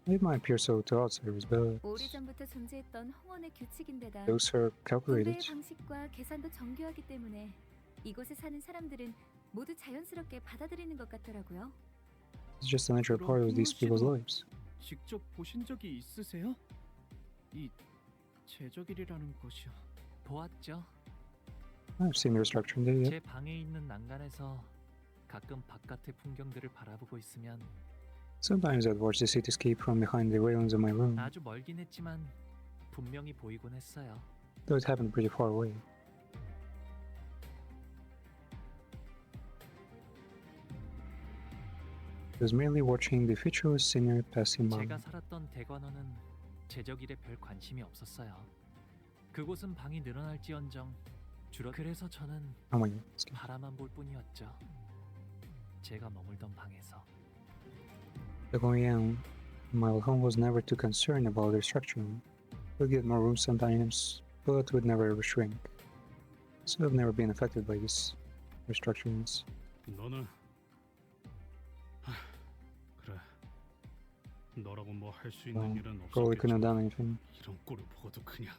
It might appear so to outsiders, but 오래전부터 존재했던 홍원의 규칙인데다 those are calculated. 분배의 방식과 계산도 정교하기 때문에 이곳에 사는 사람들은 모두 자연스럽게 받아들이는 것 같더라고요. It's just a natural part of these people's lives. 직접 보신 적이 있으세요? 이 제적일이라는 곳이요. 보았죠. I've seen their structure indeed. 제 방에 있는 난간에서 가끔 바깥의 풍경들을 바라보고 있으면 Sometimes I'd watch the cityscape from behind the railings of my room, 아주 멀긴 했지만 분명히 보이곤 했어요. though it happened pretty far away. I was merely watching the featureless singer passing by. 제가 살았던 대관원은 제적일에 별 관심이 없었어요. 그곳은 방이 늘어날지언정 그래서 저는 Oh my God. 바라만 볼 뿐이었죠. 제가 머물던 방에서. Like when we young, my home was never too concerned about their structure. We'd get more rooms sometimes, but would never ever shrink. So I've never been affected by this restructurings. 너는 그래. 너라고 뭐 할 수 있는 일은 Probably couldn't have 없었겠지만 done anything. 이런 꼴을 보고도 그냥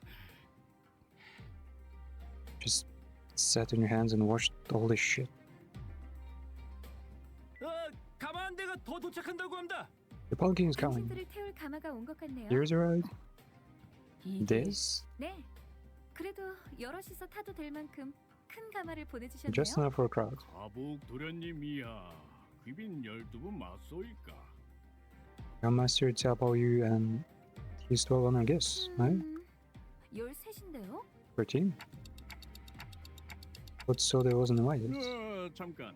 Just sat on your hands and watched all this shit. 가마한대가 더 도착한다고 합니다. The Palanquin is coming. 당신들을 태울 가마가 온 것 같네요. Here's a ride. 이게- This? 네. 그래도 여럿이서 타도 될 만큼 큰 가마를 보내주셨네요. Just enough for a crowd. 가복 도련님이야. 귀빈 12분 맞소이까. Grandmaster Xiaopao Yu and his 12 honor guests, right? 13인데요? 13? But so there wasn't invited. 잠깐.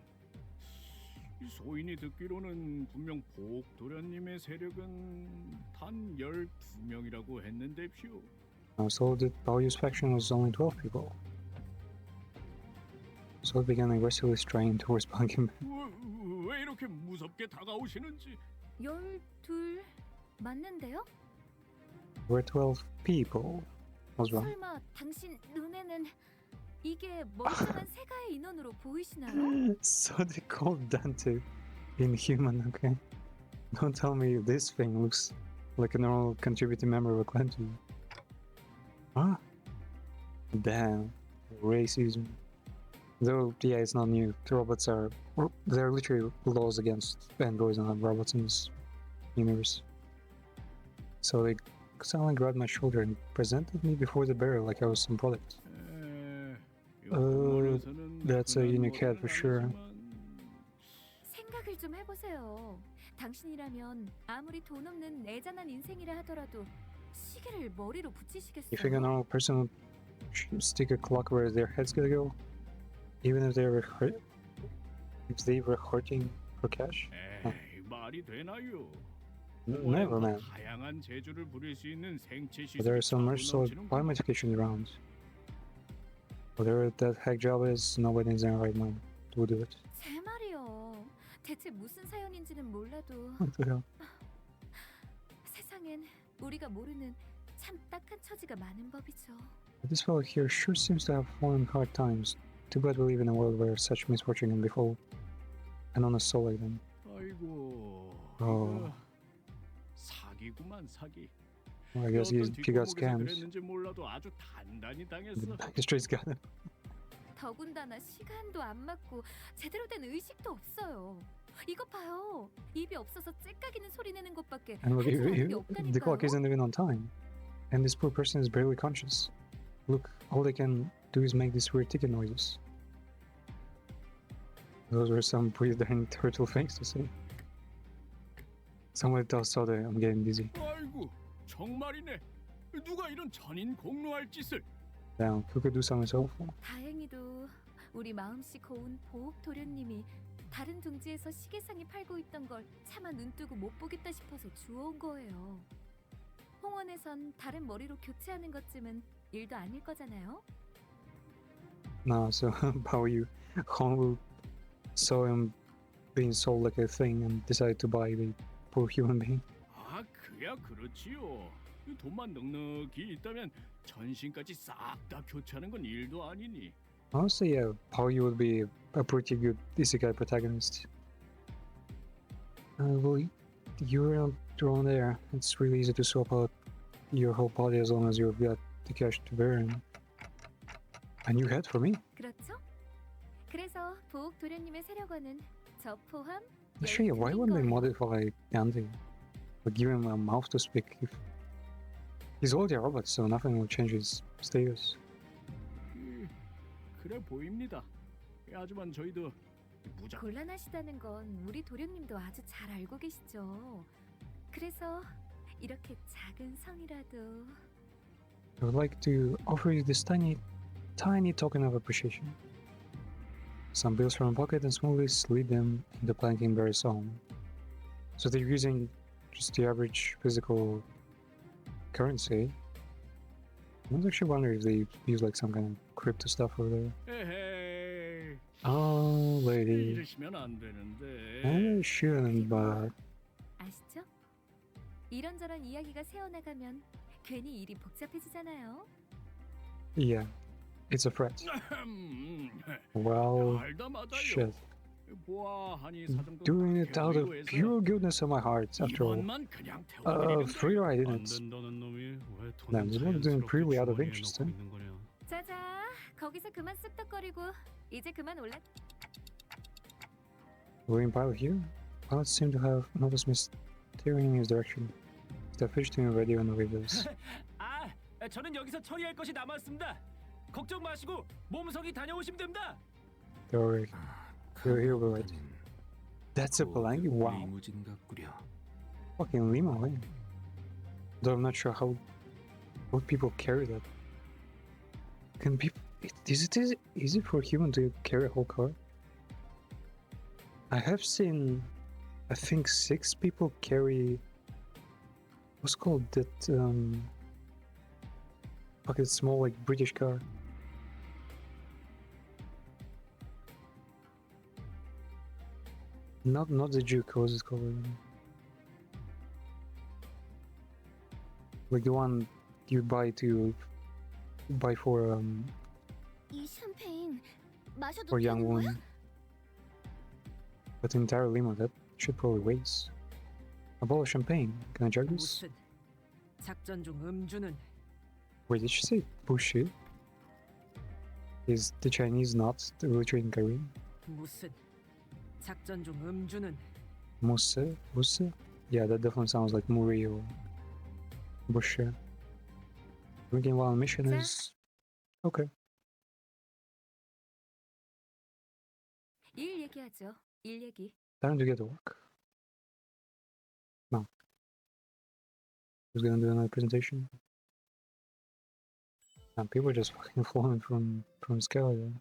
이 소인이 듣기로는 분명 복 도련님의 세력은 단 12명이라고 했는데쇼. I was told that Bao Yu's faction was only 12 people. So it began aggressively straying towards Palanquin. 왜 이렇게 무섭게 다가오시는지. 12 맞는데요? We're 12 people. What's wrong? 설마 당신 눈에는 이게 멀쩡한 세가의 인원으로 보이시나요? So they called Dante inhuman, okay? Don't tell me this thing looks like a normal contributing member of a clan to you. Huh? Damn. Racism. Though, yeah, it's not new. The robots are... There are literally laws against androids and robots in this universe. So they suddenly grabbed my shoulder and presented me before the bearer like I was some product. That's a unique head for sure. 생각을 좀 해보세요. 당신이라면 아무리 돈 없는 애잔한 인생이라 하더라도 시계를 머리로 You think a 붙이시겠어요? normal person would stick a clock where their head's gonna go? Even if they were hurting for cash? Huh. 에이, 말이 되나요? Never, man. 다양한 재주를 부릴 수 있는 생체 But there 시술이 is so much solid 넘치는구나. biomedication around. Whatever that heck job is, nobody in their right mind would do it. 제 말이요. 대체 무슨 사연인지는 몰라도 What the hell? 세상엔 우리가 모르는 참 딱한 처지가 많은 법이죠. But this fellow here sure seems to have fallen hard times. Too bad we live in a world where such misfortune can befall and on a soul like them. 아이고. Oh. 사기구만 사기. Well, I guess he got 어떤 scams. 그랬는지 몰라도 아주 단단히 당했어. The magistrates got him. 더군다나 시간도 안 맞고 제대로 된 의식도 없어요. 이것 봐요. 입이 없어서 째까기는 소리 내는 것밖에 And look, 할 줄 아는 게 the clock 없다니까요. isn't even on time. And this poor person is barely conscious. Look, all they can do is make these weird ticking noises. Those were some pretty darn turtle things to say. Somebody else saw that I'm getting dizzy. 아이고, 정말이네. 누가 이런 천인 공노할 짓을? Damn, who could do something so awful? 다행히도 우리 마음씨 고운 보옥 도련님이 다른 둥지에서 시계상이 팔고 있던 걸 차마 눈뜨고 못 보겠다 싶어서 주워온 거예요. 홍원에선 다른 머리로 교체하는 것쯤은 일도 아닐 거잖아요. No, so how you Hongu saw him being sold like a thing and decided to buy the poor human being. 아, 그야 그렇지요. 돈만 넉넉히 있다면 전신까지 싹 다 교체하는 건 일도 아니니. Honestly, yeah, Paoyu would be a pretty good isekai protagonist. Well, you're on your own there. It's really easy to swap out your whole body as long as you've got the cash to burn. A new head for me? 그렇죠? 그래서 보옥 도련님의 세력원은 저 포함 Actually, why wouldn't they 12개인 거예요. modify Gandhi? Or give him a mouth to speak? If he's already a robot, so nothing will change his status. 그래 보입니다. 하지만 저희도 무작. 곤란하시다는 건 우리 도련님도 아주 잘 알고 계시죠. 그래서 이렇게 작은 성이라도 I would like to offer you this tiny token of appreciation. Some bills from a pocket and smoothly slid them into Planking-Berry's home. So they're using just the average physical currency. I was actually wondering if they use like some kind of crypto stuff over there. 에헤이. Oh, lady. 이러시면 안 되는데. I shouldn't, but 아시죠? 이런저런 이야기가 새어나가면 괜히 일이 복잡해지잖아요. yeah, it's a threat. Well, shit. Doing it out of pure goodness of my heart, after all. Free I didn't. Damn, this was doing purely out of interest, eh? 자자, 거기서 그만 쑥덕거리고 이제 그만 올라. Waiting pilot here? Pilots seem to have noticed me steering in his direction. The fish to me ready on the windows. 아, 저는 여기서 처리할 것이 남았습니다. 걱정 마시고 몸성이 다녀오시면 됩니다. They're already. Here we right. That's a Palangi? Wow. 리무진 같구려. Fucking limo, eh? Though I'm not sure how would people carry that. Can people? Is it easy for a human to carry a whole car? I have seen, I think 6 people carry. What's called that? Fucking small like British car. Not the Juke. What was it called? Like the one you buy for 이 샴페인 마셔도 For young 되는 거야? woman. But an entire limo, that should probably waste. A bottle of champagne. Can I chug this? 무슨 작전 중 음주는 Wait, did she say bullshit? Is the Chinese not really trading Korean? 무슨 작전 중 음주는 Musse? Musse? Yeah, that definitely sounds like Muri or Bushi. Drinking while on mission is okay. 일 얘기하죠. 일 얘기. Time to get to work. No. Who's gonna do another presentation? And people are just fucking flowing from Skellige.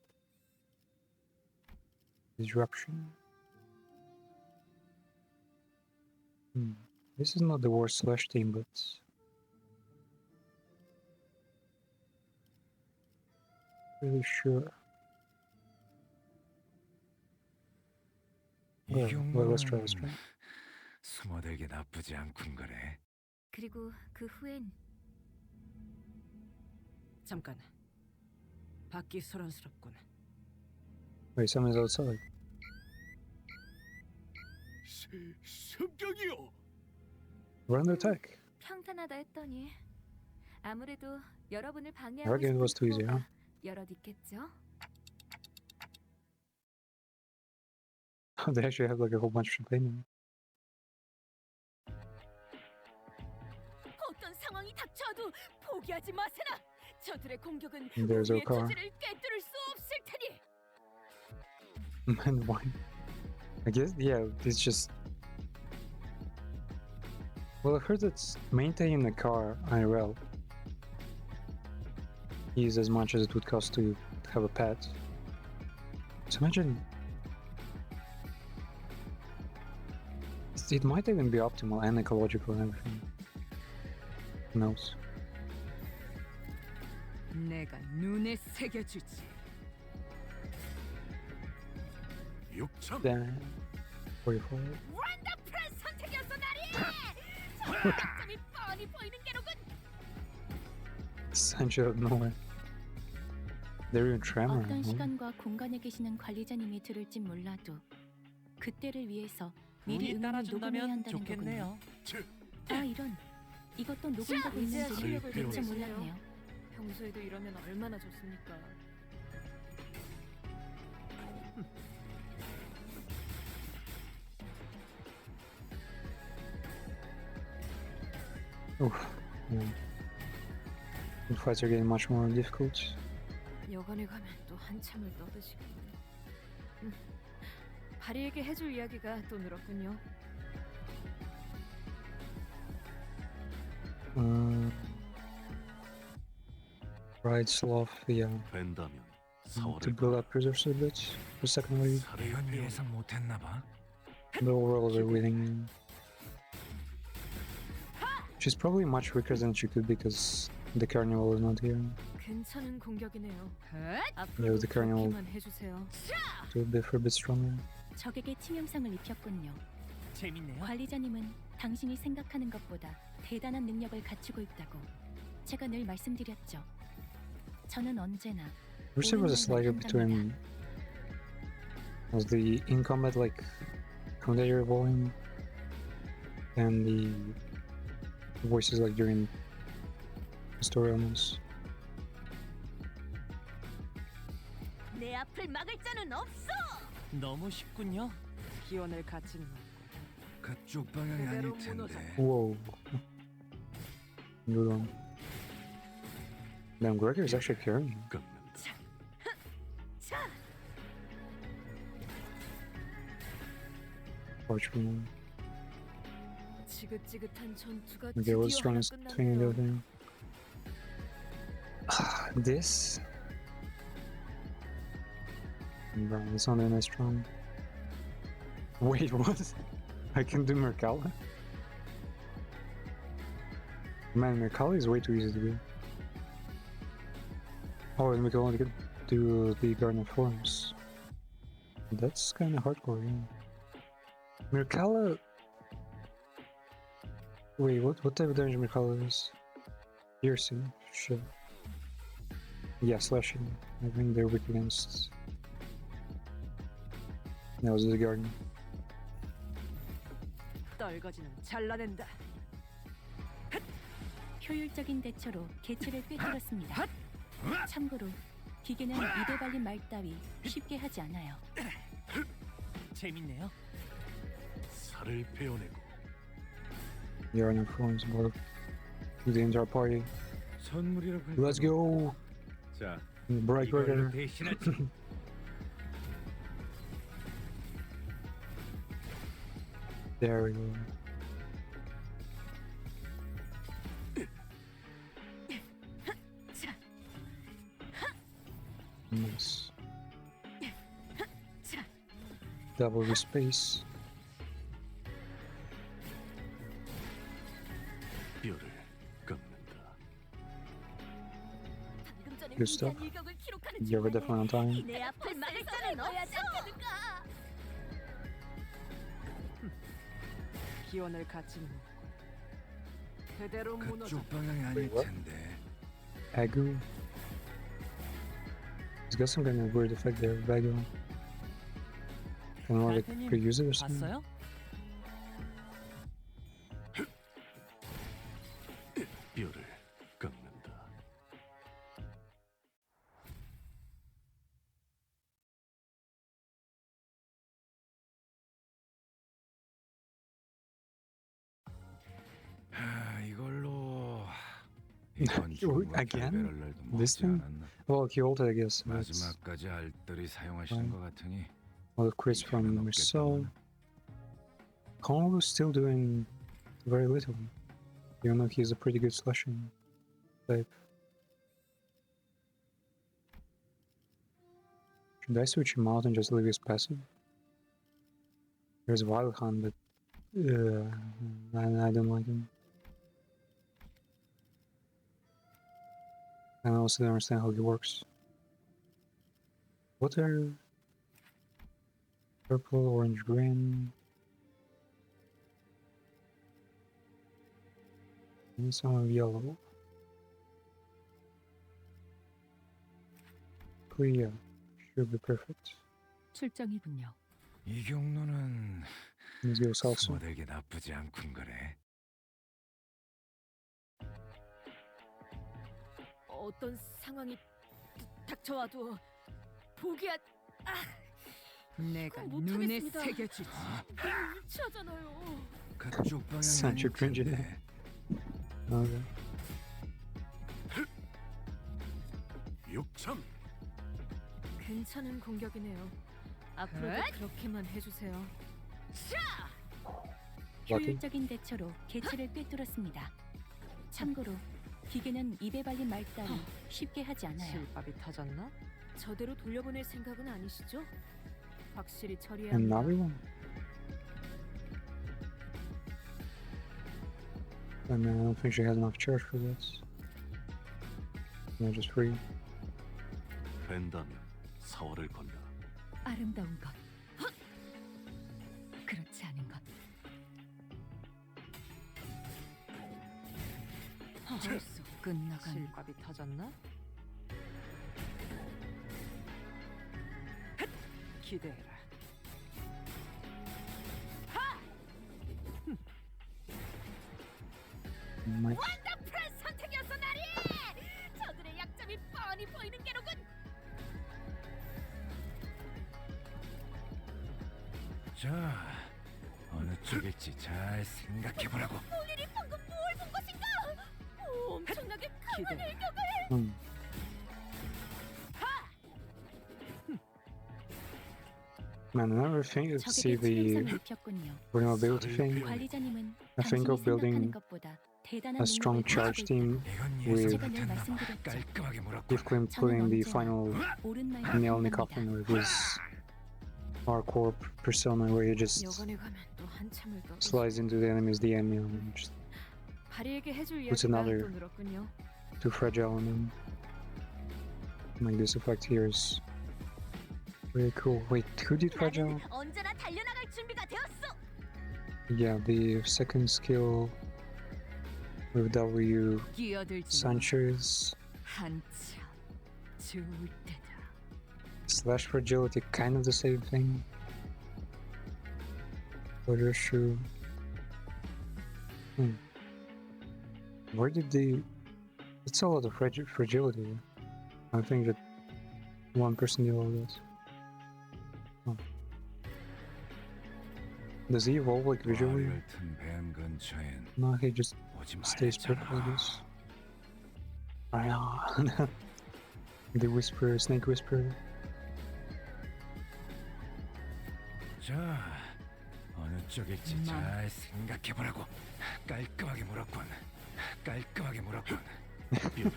Disruption. This is not the worst Slash team, but really sure. Well, let's try. 숨어들기 나쁘지 않군 거래. 그리고 그 후엔 잠깐. 밖이 소란스럽군. Wait, someone's outside. 습격이요. We're under attack. 평탄하다 했더니 아무래도 여러분을 I 방해하고 reckon it was too 싶은 easy, huh? 프로가 여럿 있겠죠? They actually have like a whole bunch of champagne in it. 어떤 상황이 닥쳐도 포기하지 마세나. 저들의 공격은 And there's our 우리의 car. 투지를 꿰뚫을 수 없을 테니. And why? I guess, yeah, it's just. Well, I've heard that maintaining the car IRL is as much as it would cost to have a pet. So imagine. It might even be optimal and ecological and everything. Who knows? 내가 눈에 새겨주지. 6천. Damn. 44. 원더풀한 선택이었어 나리. 저 장점이 뻔히 보이는 게로군. Essential of nowhere. They're in tremor. 어떤 huh? 시간과 공간에 계시는 관리자님이 들을진 몰라도 그때를 위해서 미리 운이 음원을 녹음해야 따라준다면 한다는 좋겠네요. 거군요. 아 이런 이것도 녹음되고 이제야 있는지 실력을 좀 미처 내시네요. 몰랐네요. 평소에도 이러면 얼마나 좋습니까? Oof. Yeah. The fights are getting much more difficult. 여관에 가면 또 한참을 떠드시겠네. 바리에게 해줄 이야기가 또 늘었군요. Ride sloth, yeah. 된다면 To 4월에 build up reserves a bit for second wave. 이건 예상 못했나 봐. The overall they're winning. She's probably much weaker than she could because the carnival is not here. 괜찮은 공격이네요. Yeah, 앞으로도 the carnival 그렇게만 해주세요. to be a bit stronger. 적에게 치명상을 입혔군요. 재밌네요. 관리자님은 당신이 생각하는 것보다 대단한 능력을 갖추고 있다고 제가 늘 말씀드렸죠. 저는 언제나 Wish there was a slider between was the in combat like commentary volume and the voices like during the story almost. 내 앞을 막을 자는 없어. 너무 쉽군요. 기원을 갖지는 않고 그쪽 방향이 아닐 텐데. Whoa. Good one. Damn, Gregor is actually carrying him. 끝난다. Fortunately. 지긋지긋한 전투가 Okay, what's the 드디어 하나 strongest thing in the other 끝났네요. thing? This? Bro, it's not that strong. Wait, what? I can do Mercala? Man, Mercala is way too easy to do. Oh, and we can only do the Garden of Forms. That's kinda hardcore, yeah. Mercala... Wait, what type of damage Mercala is? Piercing? Shit. Yeah, slashing. I think they're weak against. That was the garden. 떨거지는 잘라낸다. 효율적인 대처로 개체를 꿰뚫었습니다. 참고로 기계는 입에 발린 말 따위 쉽게 하지 않아요. 재밌네요. 살을 베어내고 The garden influence both the entire party. 선물이라고 할 Let's go! 자, Bright 이걸로 Rider. 대신하지. There we go. Nice. Double the space. 뼈를 깎는다. 방금 전에 Good stuff. 위대한 일격을 기록하는 You were definitely on time. 내 앞을 막을 자는 넣어야지 않겠는가? 기원을 갖지 못. 그대로 무너져. 그쪽 방향이 아닐 텐데. Agu. He's got some kind of weird effect there. Bagu. I don't know if I could use it or something. 봤어요? 뼈를 깎는다. 이걸로 이번 주가 Again? 결별할 날도 This 머지 thing? 않았나? Well, he ulted, I guess. That's 마지막까지 알뜰히 사용하시는 것 같으니 all the crits from Marcel. Congo's still doing very little. Even though he's a pretty good slashing type. Should I switch him out and just leave his passive? There's Wild Hunt, but I don't like him. I also don't understand how he works. What are purple, orange, green? And some of yellow. Clear. Should be perfect. 출정이군요. 이 경로는 Let's go salsa. 모델게 나쁘지 않군 거래. 어떤 상황이 닥쳐와도 포기하... 내가 그건 눈에 못하겠습니다. 새겨주지. 유치하잖아요. 그쪽 방향이 Such a 아닐 cringy 텐데. Okay. 6참 괜찮은 공격이네요. 앞으로도 그렇게만 해주세요. 효율적인 대처로 개체를 꿰뚫었습니다. 참고로 기계는 입에 발린 말 따위 쉽게 하지 않아요. 실밥이 터졌나? 저대로 돌려보낼 생각은 아니시죠? 확실히 처리해야 And 합니다. another one. I mean, I don't think she has enough charge for this. Yeah, just free. 벤다면 사활을 건다. 아름다운 것, 그렇지 않은 것. 벌써 끝나간. 실밥이 터졌나? 기대해라. Might. 원더풀한 선택이었어 나리! 저들의 약점이 뻔히 보이는 게로군! 자, 어느 쪽일지 잘 생각해보라고. 본인이 방금 뭘 본 것인가? 엄청나게 강한 기대. 일격을! Man, another thing is see 적에게 the 치명상을 입혔군요. vulnerability thing. 관리자님은 I think of 당신이 building 생각하는 것보다 대단한 a strong 능력을 charge 가지고 team 이건 with 제가 늘 예상못했나 봐. 말씀드렸죠. 깔끔하게 몰았고. with Clint putting the final 옳은 말만 nail in the 합니다. coffin with his hardcore persona where he just 여관에 가면 또 한참을 떠들. slides into the enemy's DM and just 바리에게 해줄 What's 이야기가 another- 또 늘었군요. too fragile on him. Like this effect here is really cool. Wait, who did fragile? 나는 언제나 달려나갈 준비가 되었어! Yeah, the second skill with W 끼어들지 마. Sanchez. 한참 좋을 때다. Slash fragility, kind of the same thing. Quarter shoe. Where did they... It's a lot of fragility. I think that one person did all this. Oh. Does he evolve like visually? No, he just stays purple, I guess. I know. The Whisperer, Snake Whisperer. 자, 어느 쪽일지 잘 생각해보라고. 깔끔하게 물었군. 깔끔하게 물었군.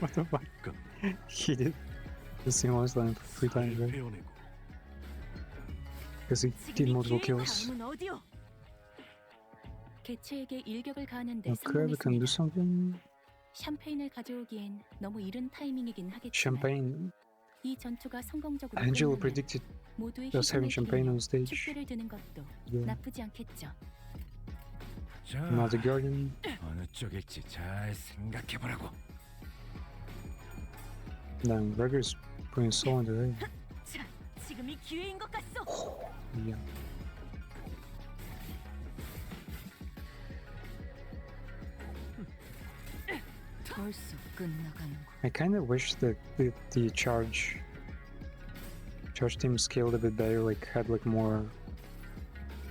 What the fuck? He did the same last line 3 times, right? Because he did multiple kills. 다음은 어디요? 개체에게 일격을 가하는데 Okay, we can do 성공했습니다. something. 샴페인을 가져오기엔 너무 이른 타이밍이긴 하겠지만 Champagne. 이 전투가 성공적으로 Angelo 끝나면 predicted 모두의 us having 희생을 champagne on 기리며 stage. 축배를 드는 것도 Yeah. 나쁘지 않겠죠. 자, Not the Guardian. 어느 쪽일지 잘 생각해보라고. Then Gregor's putting soul into it. 자, 지금이 기회인 것 같소. Yeah. 벌써 끝나가는 거. I kind of wish that the charge team scaled a bit better, like had like more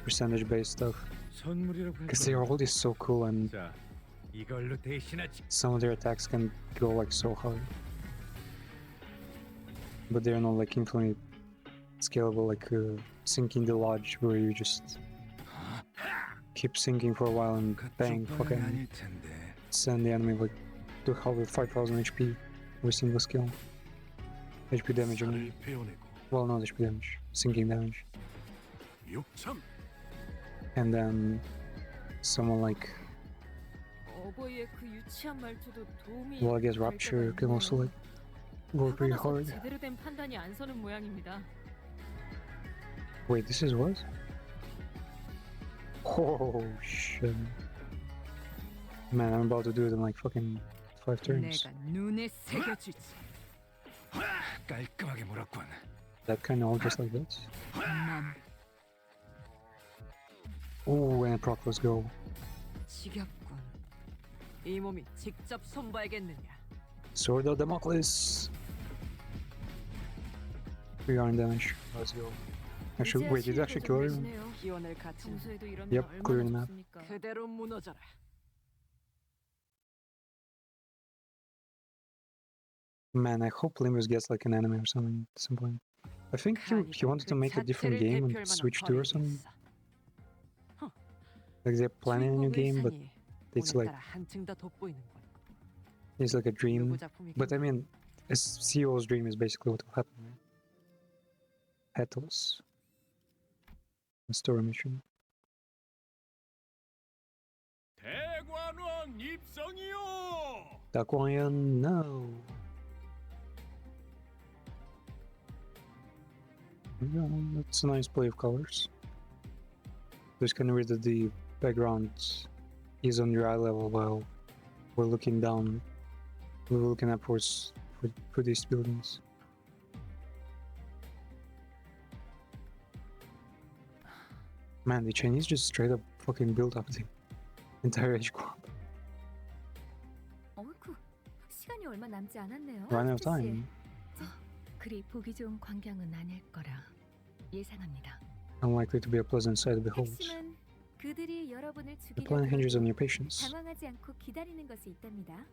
percentage based stuff. Because they are all just so cool and 자, 이걸로 대신하지. some of their attacks can go like so hard. But they're not like infinitely scalable, like sinking the lodge where you just keep sinking for a while and bang, fucking send the enemy like to hell with 5000 HP with single skill. HP damage, I mean. Well, not HP damage, sinking damage. And then someone like, 어버이의 그 유치한 말투도 도움이 well, I guess 될 때가 Rapture can also like go 화가 pretty 나서 hard. 제대로 된 판단이 안 서는 모양입니다. Wait, this is what? Oh shit. Man, I'm about to do it in like fucking 5 turns. 내가 눈에 새겨주지. 깔끔하게 물었군. That kind of all just like that. 난 Oh, and proc, let's go. 지겹군. 이 몸이 직접 손봐야겠느냐. Sword of Damocles. 3 iron damage. Let's go. Actually, wait, did you actually kill him? 기원을 갖춘 평소에도 이런 Yep, 날 clear the 얼마나 map. 좋습니까? 그대로 무너져라. Man, I hope Limbus gets like an anime or something at some point. I think he wanted to make a different game and switch to or something. Like they're planning a new game, but it's like it's like a dream. But I mean, a CEO's dream is basically what will happen, right? Petals. A story mission. 대관원 입성이요. Dakwon, no. Yeah, that's a nice play of colors. Just kind of weird that the background is on your eye level while we're looking down. We're looking upwards for these buildings. Man, the Chinese just straight up fucking built up the entire age group. 어이구, 시간이 얼마 남지 않았네요. Run out of 스트 씨. time. 그리 보기 좋은 광경은 아닐 거라 예상합니다. Unlikely to be a pleasant sight to behold. 핵심은 그들이 여러분을 The plan 죽이려고 hinges on your patience. 당황하지 않고 기다리는 것이 있답니다.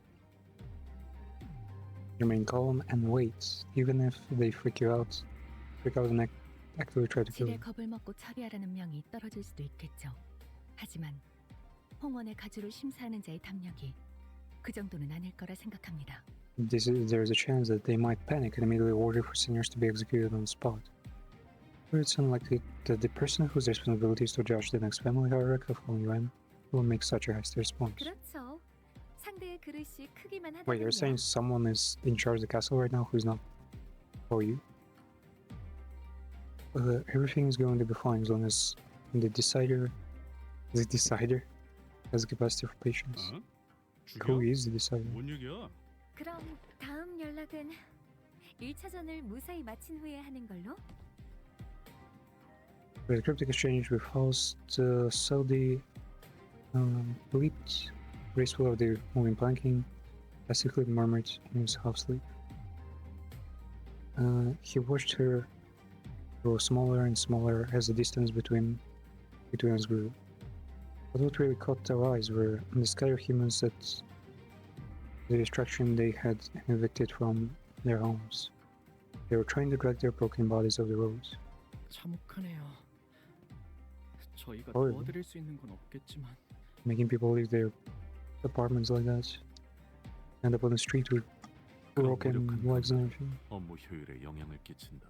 Remain calm and wait, even if they freak out and actively try to kill 질의 you. 겁을 먹고 처리하라는 명이 떨어질 수도 있겠죠. 하지만 홍원의 가주를 심사하는 자의 담력이 그 정도는 아닐 거라 생각합니다. There's a chance that they might panic and immediately order for seniors to be executed on the spot. But it's unlikely that the person whose responsibility is to judge the next family hierarchy following them will make such a hasty response. 그렇죠. 상대의 그릇이 크기만 Wait, you're saying 하다면요. someone is in charge of the castle right now who's not for you? Everything is going to be fine as long as the decider has the capacity for patience. Who is the decider? 뭔 얘기야? 그럼 다음 연락은 1차전을 무사히 마친 후에 하는 걸로. With a cryptic exchange with host Saudi fleet, graceful of their moving planking, basically murmured in his half sleep. He watched her grow smaller and smaller as the distance between us grew. But what really caught our eyes were the scattered humans that the distraction they had evicted from their homes. They were trying to drag their broken bodies off the roads. 참혹하네요. 저희가 어이. 도와드릴 수 있는 건 없겠지만 Making people leave their apartments like that. End up on the street with broken legs and everything. 업무 효율에 영향을 끼친다.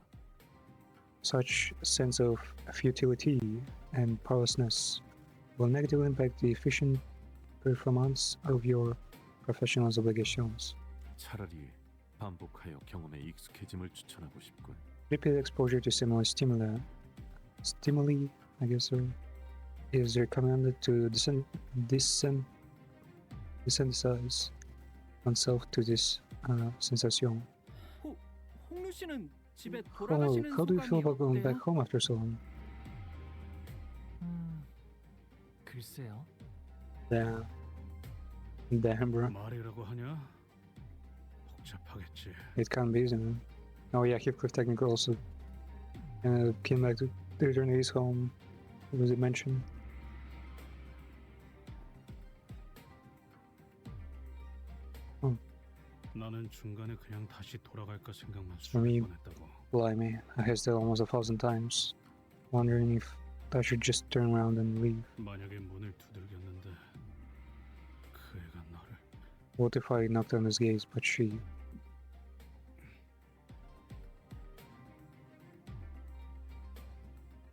Such sense of futility and powerlessness will negatively impact the efficient performance of your professional obligations. 차라리 반복하여 경험에 익숙해짐을 추천하고 싶군. Repeated exposure to similar stimuli, I guess, is recommended to desensitize oneself to this sensation. 홍루 씨는 집에 How 돌아가시는 do you feel about going back 어때요? home after so long? 글쎄요. Damn, bro. 말이라고 하냐? 복잡하겠지. It can be, isn't it? Oh yeah, Heathcliff technically also came back to return to his home. What was it mentioned? 나는 중간에 그냥 다시 돌아갈까 생각만 For me, 수백 번 했다고. blimey, I hesitated almost 1,000 times, wondering if I should just turn around and leave. 만약에 문을 두들겼는데 그 애가 나를 What if I knocked on his gates, but she...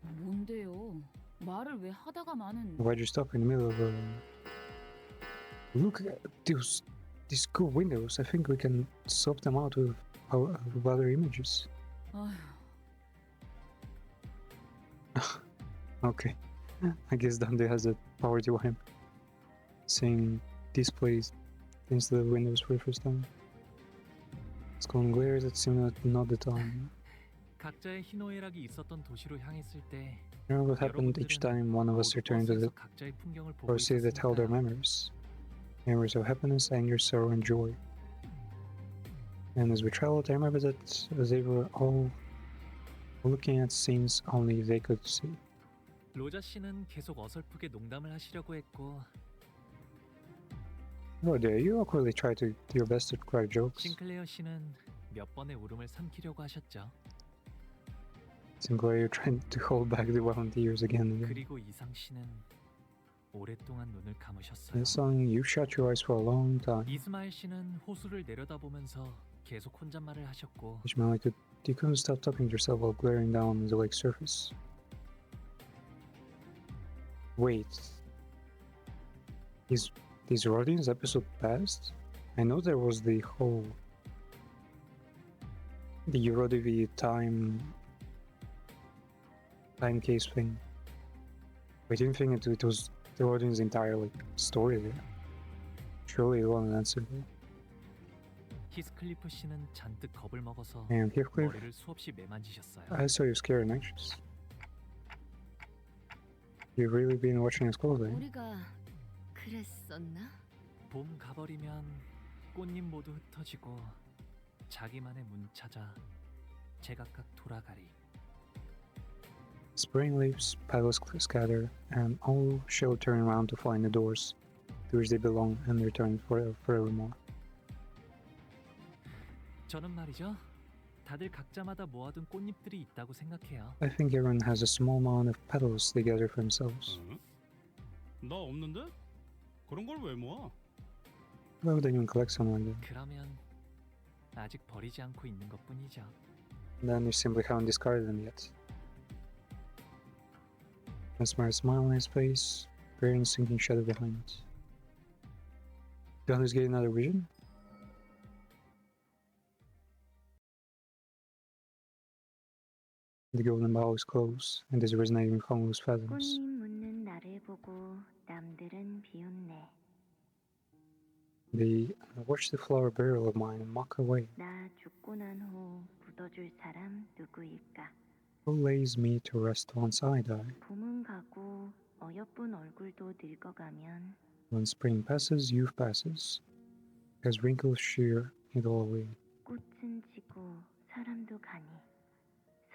뭔데요? 말을 왜 하다가 마는? Why'd you stop in the middle of a... Look at these cool windows. I think we can swap them out with other images. 아휴, Okay. I guess Dante has the power to him. Seeing displays things to the windows for the first time. Skull glares that seem not the time. 각자의 희노애락이 있었던 도시로 향했을 때 Remember what happened each time one of us returned to the 각자의 풍경을 보고 or city that held our 있었으니까 memories. Memories of happiness, anger, sorrow, and joy. And as we traveled, I remember that they were all looking at scenes only they could see. 로자 씨는 계속 어설프게 농담을 하시려고 했고 Oh dear, you awkwardly try to do your best to crack jokes. 싱클레어 씨는 몇 번의 울음을 삼키려고 하셨죠. Sinclair, you're trying to hold back the wild tears again and again. 그리고 이상 씨는 오랫동안 눈을 감으셨어요. This song, you shut your eyes for a long time. 이스마일 씨는 호수를 내려다보면서 계속 혼잣말을 하셨고 Which meant you couldn't stop talking to yourself while glaring down the lake's surface. Wait. Is Rodin's episode past? I know there was the whole... the Eurodivi time case thing. I didn't think it was the Rodin's entire story there. Surely it wasn't answered there. 히스클리프 씨는 잔뜩 겁을 먹어서 And Heathcliff, 머리를 수없이 매만지셨어요. I saw you scared and anxious. You've really been watching us closely. 우리가 그랬었나? 봄 가버리면 꽃잎 모두 흩어지고 자기만의 문 찾아 제각각 돌아가리. Spring leaves, petals scatter, and all shall turn around to find the doors to which they belong and return forevermore. 저는 말이죠. 다들 각자마다 모아둔 꽃잎들이 있다고 생각해요. I think everyone has a small amount of petals they gather for themselves. 응? 나 없는데? 그런 걸 왜 모아? Why would anyone collect something like that? 그러면 아직 버리지 않고 있는 것뿐이죠. Then you simply haven't discarded them yet. A smile on his face, bearing sinking shadow behind it. Gunner's getting another vision? The golden bow is close, and is resonating with Honolulu's fathoms. 꽃잎 묻는 나를 보고 남들은 비웃네. They watch the flower barrel of mine and mock away. 나 죽고 난 후 묻어줄 사람 누구일까? Who lays me to rest once I die? 봄은 가고 어여쁜 얼굴도 늙어가면 When spring passes, youth passes. As wrinkles shear it all away. 꽃은 지고 사람도 가니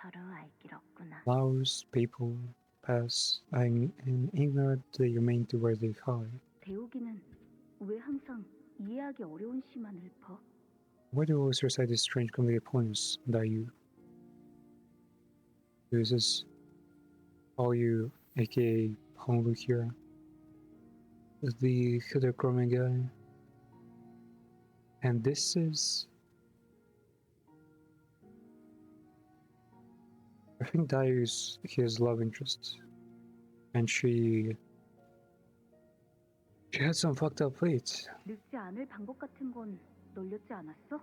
서로 알 길 없구나. Flowers, people pass. I am ignorant they remain to where they fly. 배우기는 왜 항상 이해하기 어려운 시만 읊어? Why do you always recite these strange complicated poems, Dayu? This is all you, aka Honglu here. The Hidokromi guy. And this is... I think Dayu's his love interest. And she had some fucked up fates. 늙지 않을 방법 같은 건 널렸지 않았어?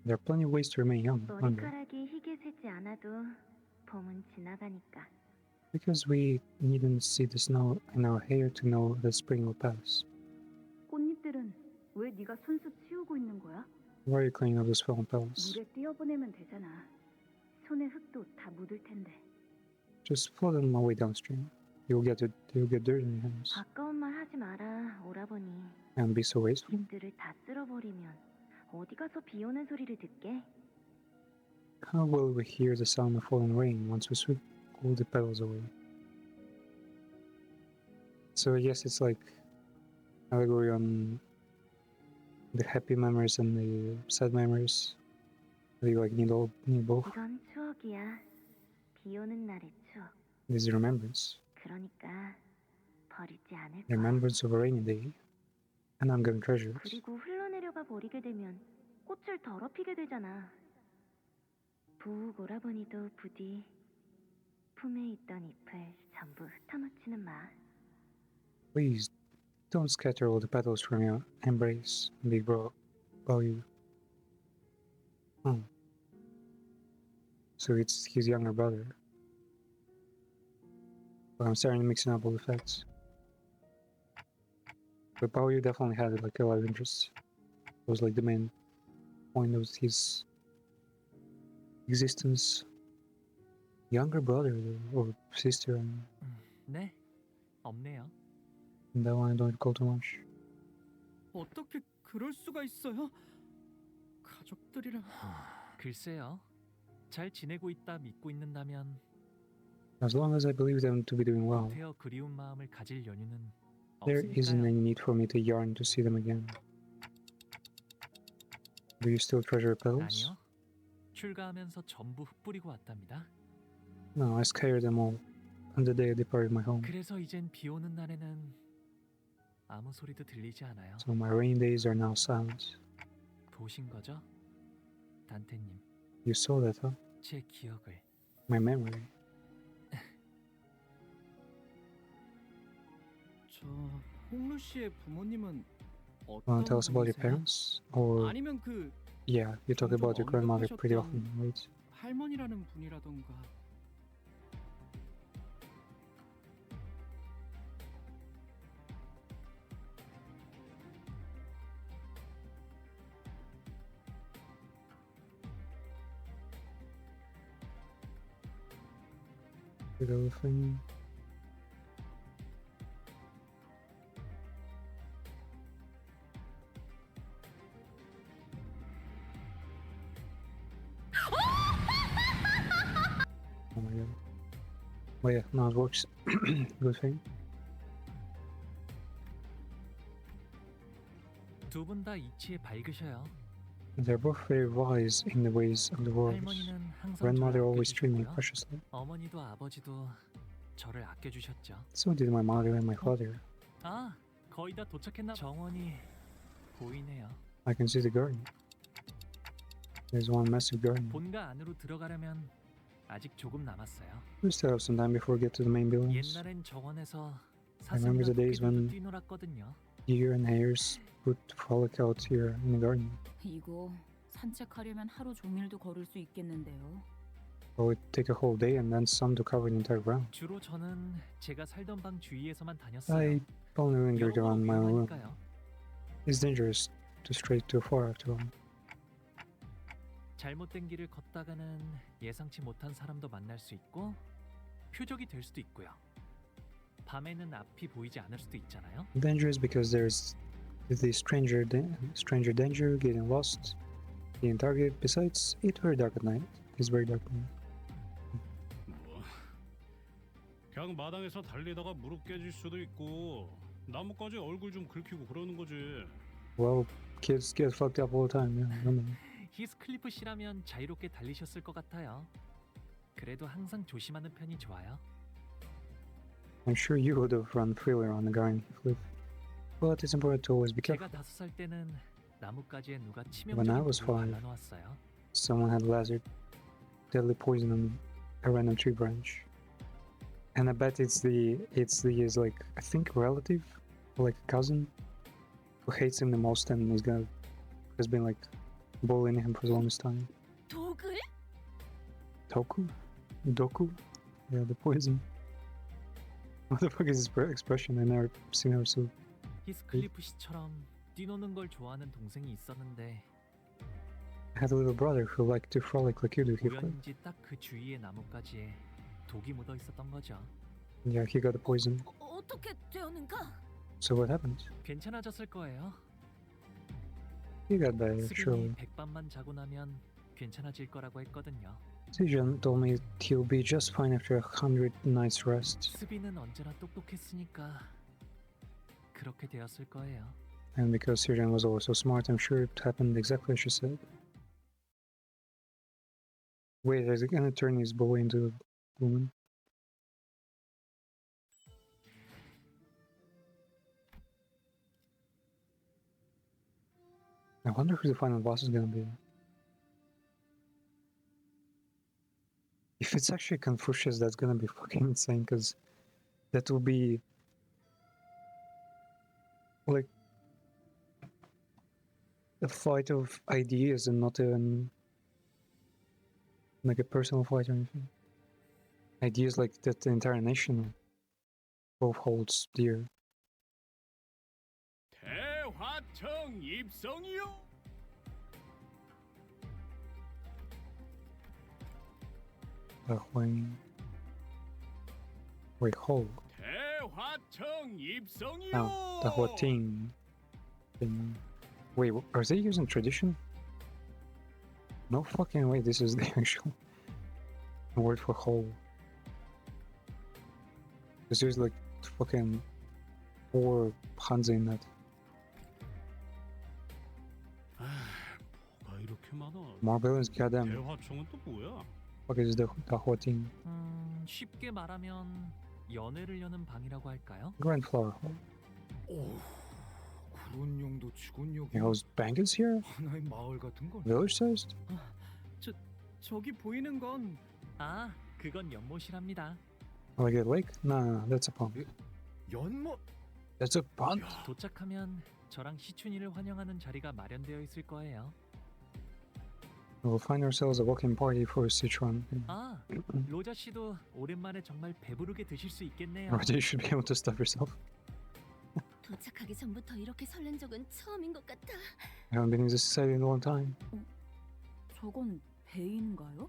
There are plenty of ways to remain young, aren't there? 머리카락이 희게 새지 않아도 봄은 지나가니까. Because we needn't see the snow in our hair to know that spring will pass. 꽃잎들은 왜 네가 손수 치우고 있는 거야? Why are you cleaning up those fallen petals? 물에 띄어보내면 되잖아. 손에 흙도 다 묻을 텐데. Just float them away downstream. You'll get dirt in your hands. 아까운 말 하지 마라, 오라버니. And be so wasteful. 잎들을 다 쓸어버리면 어디 가서 비 오는 소리를 듣게? How will we hear the sound of falling rain once we sweep all the petals away? So I guess it's like allegory on the happy memories and the sad memories. You like need both. 이건 추억이야. 비 오는 날의 추억. This is remembrance. 그러니까 버리지 않을 The 거야. remembrance of a rainy day. And I'm gonna treasure it. 그리고 흘러내려가 버리게 되면 꽃을 더럽히게 되잖아. 부욱 오라버니도 부디 품에 있던 잎을 전부 흩어놓지는 마. Please don't scatter all the petals from your embrace, big bro. Oh, you. Oh. So it's his younger brother. But I'm starting to mixing up all the facts. But Bao definitely had like a lot of interests. It was like the main point of his existence. Younger brother or sister, and 네, 없네요. that one I don't recall too much. 어떻게 그럴 수가 있어요? 가족들이랑 글쎄요. 잘 지내고 있다 믿고 있는다면 As long as I believe them to be doing well, 태어 그리운 마음을 가질 연유는 there isn't 없으니까요. any need for me to yearn to see them again. Do you still treasure petals? 아니요. 출가하면서 전부 흩뿌리고 왔답니다. No, I scattered them all on the day I departed my home. 그래서 이젠 비 오는 날에는 아무 소리도 들리지 않아요. So my rainy days are now silent. 보신 거죠? 단테님, You saw that, huh? 제 기억을. My memory. 저 홍루 씨의 부모님은 Wanna tell us about your 분이세요? parents? Or 아니면 그 yeah, you talk about your grandmother pretty often, right? 할머니라는 분이라던가. Big old thing. Oh my god. Well, yeah, now it works. Good thing. 두 분 다 이치에 밝으셔요. They're both very wise in the ways of the world. 할머니는 항상 Grandmother 저를 always treated me 아껴주셨고요. preciously. 어머니도 아버지도 저를 아껴주셨죠. So did my mother and my father. 아, 거의 다 도착했나? 정원이 보이네요. I can see the garden. There's one massive garden. 본가 안으로 들어가려면 아직 조금 남았어요. We still have some time before we get to the main buildings. 옛날엔 정원에서 I remember 사슴이나 the days 토끼들도 when 뛰놀았거든요. deer and hares would frolic out here in the garden. 이거 산책하려면 하루 종일도 걸을 수 있겠는데요. It would take a whole day and then some to cover the entire ground. 주로 저는 제가 살던 방 주위에서만 다녔어요. I only lingered around my own room. 위험하니까요. It's dangerous to stray too far after all. 잘못된 길을 걷다가는 예상치 못한 사람도 만날 수 있고 표적이 될 수도 있고요. 밤에는 앞이 보이지 않을 수도 있잖아요. Dangerous because there's the stranger danger, getting lost, being targeted. Besides, it's very dark at night. It's very dark at night. 뭐 그냥 마당에서 달리다가 무릎 깨질 수도 있고 나뭇가지 얼굴 좀 긁히고 그러는 거지. Well, kids get fucked up all the time. Yeah, I mean. 히스클리프 씨라면 자유롭게 달리셨을 것 같아요. 그래도 항상 조심하는 편이 좋아요. I'm sure you would have run freely on the Garden Cliff, but it's important to always be careful. 제가 5살 때는 나뭇가지에 누가 When I 치명적인 was 독을 5, 발라놓았어요. someone had lasered deadly poison on a random tree branch, and I bet it's his like I think relative, or like a cousin, who hates him the most and has been like bullying him for the longest time. 독을? Doku? Yeah, the poison. What the fuck is this expression? I've never seen her so. 히스클리프 씨처럼 뛰노는 걸 좋아하는 동생이 있었는데 I had a little brother who liked to frolic like you do, Heathcliff. 우연인지 딱 그 주위의 나뭇가지에 독이 묻어 있었던 거죠. Yeah, he got the poison. 어떻게 되었는가? So what happened? 괜찮아졌을 거예요. He got better, 수빈이 surely. 백밤만 자고 나면 괜찮아질 거라고 했거든요. Sejan told me he'll be just fine after 100 nights rest. 수빈은 언제나 똑똑했으니까 그렇게 되었을 거예요. And because Sejan was always so smart, I'm sure it happened exactly as she said. Wait, is he gonna turn his boy into a woman? I wonder who the final boss is gonna be. If it's actually Confucius, that's gonna be fucking insane, because that will be like a fight of ideas and not even like a personal fight or anything. Ideas like that the entire nation both holds dear. 대화청 입성이요. Wait, hold. 대화청 입성이요. Oh, the whole thing. Wait, are they using tradition? No fucking way, this is the actual word for whole. Because there's like fucking 4 Hanzi in that. 뭐가 이렇게 많아? More billions, goddamn. 대화청은 또 뭐야? Fuck is the whole thing? 쉽게 말하면 연애를 여는 방이라고 할까요? Grand Flower Hall. 오, 그런 용도 치곤 여기 Those bangers here? 하나의 마을 같은 건. Village sized? 저기 보이는 건 그건 연못이랍니다. Like a lake? No, that's a pond. 연못? That's a pond? 도착하면 저랑 시춘이를 환영하는 자리가 마련되어 있을 거예요. We'll find ourselves a walking party for Sichuan. 로자 씨도 오랜만에 정말 배부르게 드실 수 있겠네요. Or you should be able to stuff yourself. 도착하기 전부터 이렇게 설렌 적은 처음인 것 같아. I haven't been in this society in a long time. 저건 배인가요?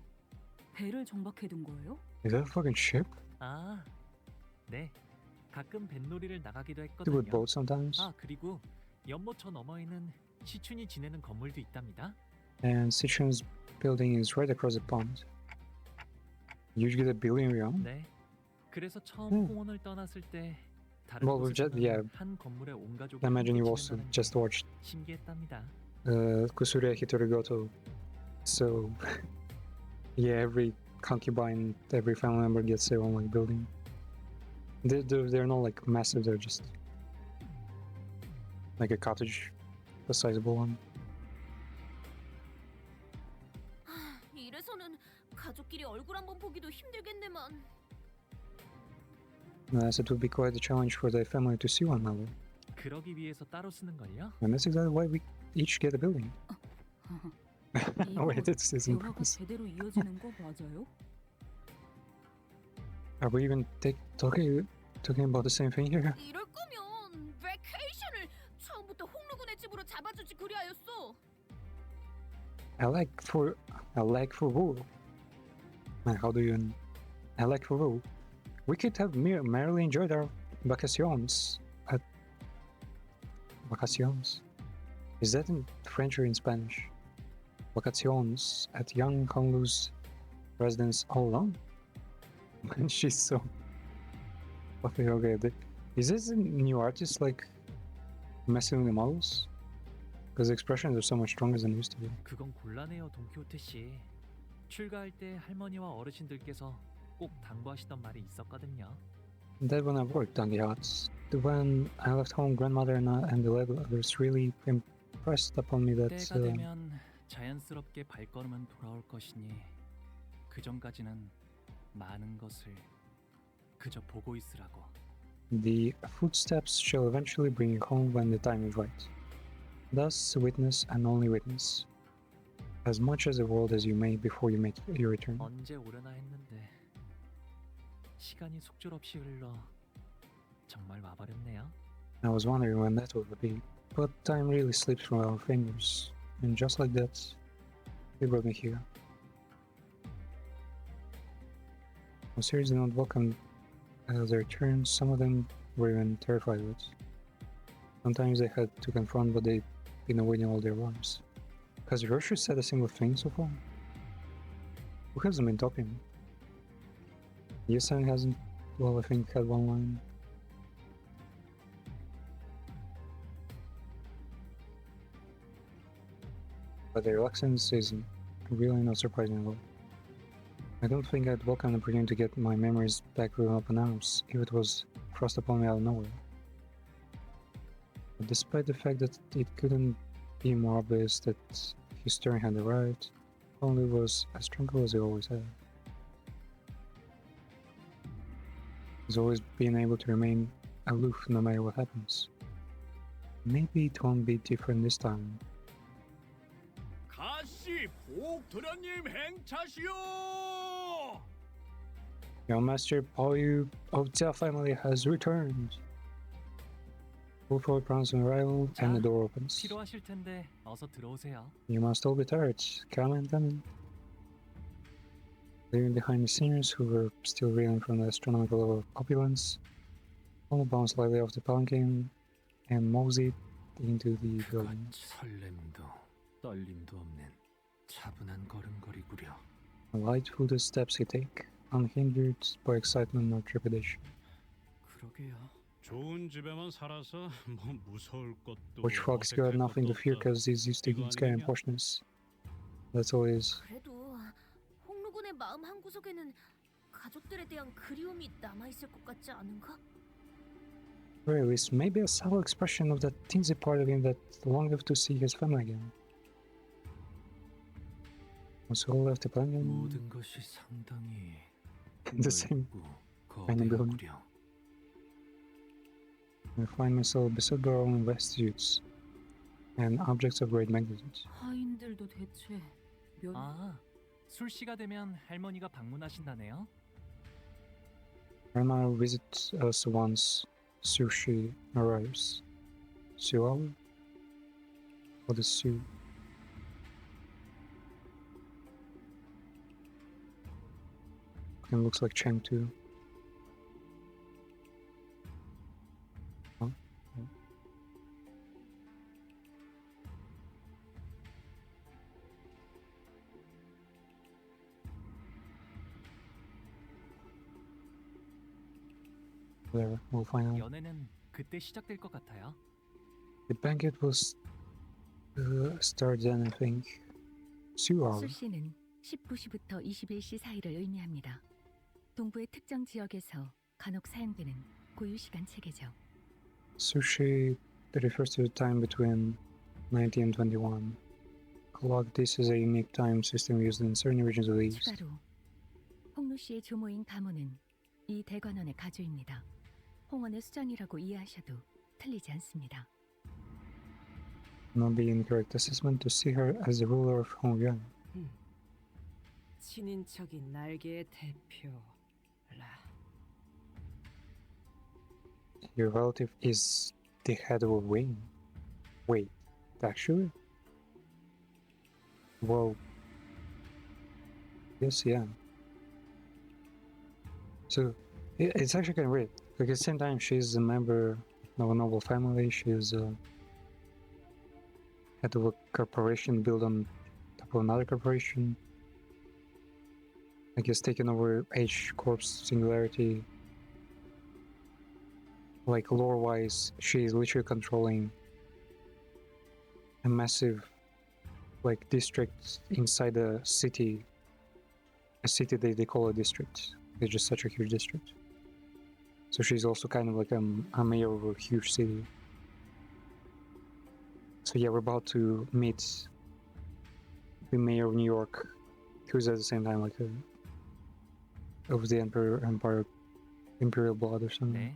배를 정박해둔 거예요? Is that a fucking ship? 네. 가끔 뱃놀이를 나가기도 Do 했거든요. with boats sometimes. 그리고 연못 저 너머에는 시춘이 지내는 건물도 있답니다. And Sichuan's building is right across the pond. You get a billion yuan? 네. 그래서 처음 홍원을 떠났을 때 다른 Well, 곳에서는 한 건물에 온 가족이 I imagine you 함께 also 지낸다는 just 게 watched 신기했답니다. Kusuria Hitorigoto. So, yeah, every concubine, every family member gets their own like building. They're not like massive, they're just like a cottage, a sizable one. 이래서는 가족끼리 얼굴 한번 보기도 힘들겠네만. So it would be quite a challenge for the family to see one another. 그러기 위해서 따로 쓰는 걸요? And that's exactly why we each get a building. Wait, it's in 대화가 purpose. 제대로 이어지는 거 맞아요? Are we even talking about the same thing here? 이럴 거면 베케이션을 처음부터 홍루군의 집 집으로 잡아주지 그리하였소. I like for wool. Man, how do you? I like for wool. We could have merrily enjoyed our vacaciones at vacaciones. Is that in French or in Spanish? Vacaciones at young Honolulu's residence all alone. Man, she's so. Okay. Is this a new artist like messing with the models? Because the expressions are so much stronger than it used to be. 그건 곤란해요, 돈키호테 씨. 출가할 때 할머니와 어르신들께서 꼭 당부하시던 말이 있었거든요. That when I worked on the yachts, when I left home, grandmother and the others really impressed upon me that 때가 되면 자연스럽게 발걸음은 돌아올 것이니 그 전까지는 많은 것을 그저 보고 있으라고. the footsteps shall eventually bring you home when the time is right. Thus, witness and only witness as much as the world as you may before you make your return. 언제 오려나 했는데 시간이 속절없이 흘러 정말 와버렸네요. I was wondering when that would be, but time really slips from our fingers, and just like that, they brought me here. I'm seriously not welcome as they returned. Some of them were even terrified of it. Sometimes they had to confront what they'd been avoiding all their lives. Has Hiroshi said a single thing so far? Who hasn't been talking? Yusang hasn't, well, I think had one line. But their reluctance is really not surprising at all. I don't think I'd welcome the opportunity to get my memories back with open arms if it was thrust upon me out of nowhere. But despite the fact that it couldn't be more obvious that his turn had arrived, only was as tranquil as he always had. He's always been able to remain aloof no matter what happens. Maybe it won't be different this time. 가씨 보옥도련님 행차시오. Your master Paoyu of Jia family has returned. Move forward, pronounce an arrival, and the door opens. 필요하실 텐데 어서 들어오세요. You must all be tired. Come in. Leaving behind the seniors who were still reeling from the astronomical opulence, Paul bounced lightly off the palanquin and moseyed into the building. 설렘도 떨림도 없는 차분한 걸음걸이구려. Light footed steps he take, unhindered by excitement or trepidation. 그러게요. 좋은 집에만 살아서 뭐 무서울 것도. Which Fox got nothing to fear because he's used to scary and harshness. That's all he is. 그래도 홍루군의 마음 한구석에는 가족들에 대한 그리움이 남아있을 것 같지 않은가? Or at least maybe a subtle expression of that teensy part of him that longed to see his family again. Was all left the planet? 모든 것이 상당히 The same kind of building. I find myself beside our own vestiges and objects of great magnitude. 하인들도 대체 몇... 아, 술시가 되면 할머니가 방문하신다네요. Grandma visits us once sushi arrives. Suawa? What is Su? It looks like Chang too. Huh? Whatever, we'll find out. 연애는 그때 시작될 것 같아요. The banquet will start then, I think. Suawa. 술시는 19시부터 21시 사이를 의미합니다. 동부의 특정 지역에서 간혹 사용되는 고유시간 체계죠. Sushi that refers to the time between 19 and 21. Clock, this is a unique time system used in certain regions of the East. 추가로 홍루 씨의 조모인 가모는 이 대관원의 가주입니다. 홍원의 수장이라고 이해하셔도 틀리지 않습니다. Not the incorrect assessment to see her as the ruler of Hongyuan. 친인척인 날개의 대표라. Your relative is the head of a wing. Wait, Actually? Well, yes, yeah. So, it's actually kind of weird. Like, at the same time, she's a member of a noble family. She's head of a corporation built on top of another corporation. I guess taking over H Corp's Singularity. Like, lore-wise, she's literally controlling a massive, like, district inside a city. A city they call a district. It's just such a huge district. So she's also kind of like a mayor of a huge city. So yeah, we're about to meet the mayor of New York, who's at the same time like of the Empire, Imperial Blood or something. 네.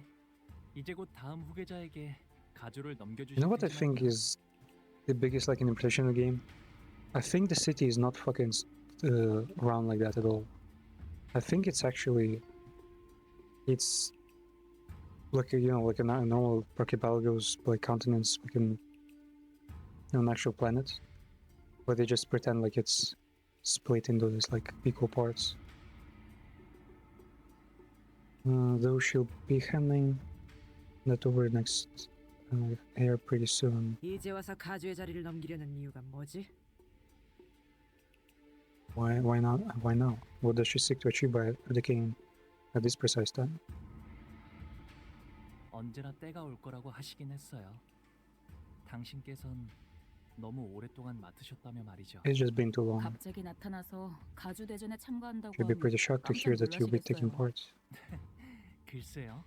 이제 곧 다음 후계자에게 가주를 넘겨주실 You know what I think 테지만요. is the biggest like impression of the game? I think the city is not fucking round like that at all. I think it's actually, it's like like a normal archipelagos, like continents, like an actual planet, but they just pretend like it's split into these like equal parts. Though she'll be handing that over next air pretty soon. 이제 와서 가주의 자리를 넘기려는 이유가 뭐지? Why not? Why now? What does she seek to achieve by abdicating at this precise time? 언제나 때가 올 거라고 하시긴 했어요. 당신께선 너무 오랫동안 맡으셨다며 말이죠. It's just been too long. 갑자기 나타나서 가주 대전에 참가한다고 She'll be pretty shocked to hear that you'll be taking part. 글쎄요.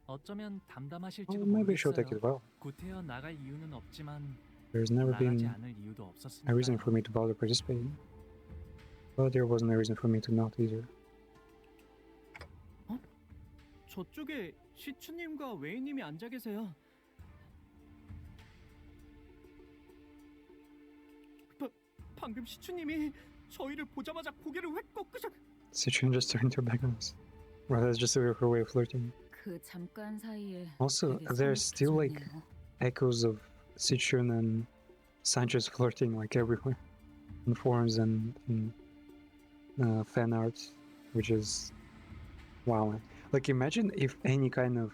어쩌면 Well, 담담하실지도 maybe she'll take 모르겠어요. it well. 구태여 나갈 이유는 없지만 There's never 나가지 been 않을 이유도 a reason 없었으니까요. for me to bother participating. But there wasn't a reason for me to not either. 저쪽에 시추님과 웨이님이 앉아 계세요. 방금 시추님이 저희를 보자마자 고개를 획 꺾으셔. Citron just turned her back on us. Well, that's just her way of flirting. 그 잠깐 사이에 Also, 되게 there's still like 성급해졌네요. echoes of Citron and Sanchez flirting like everywhere. In forums and in fan art, which is wow. Like, imagine if any kind of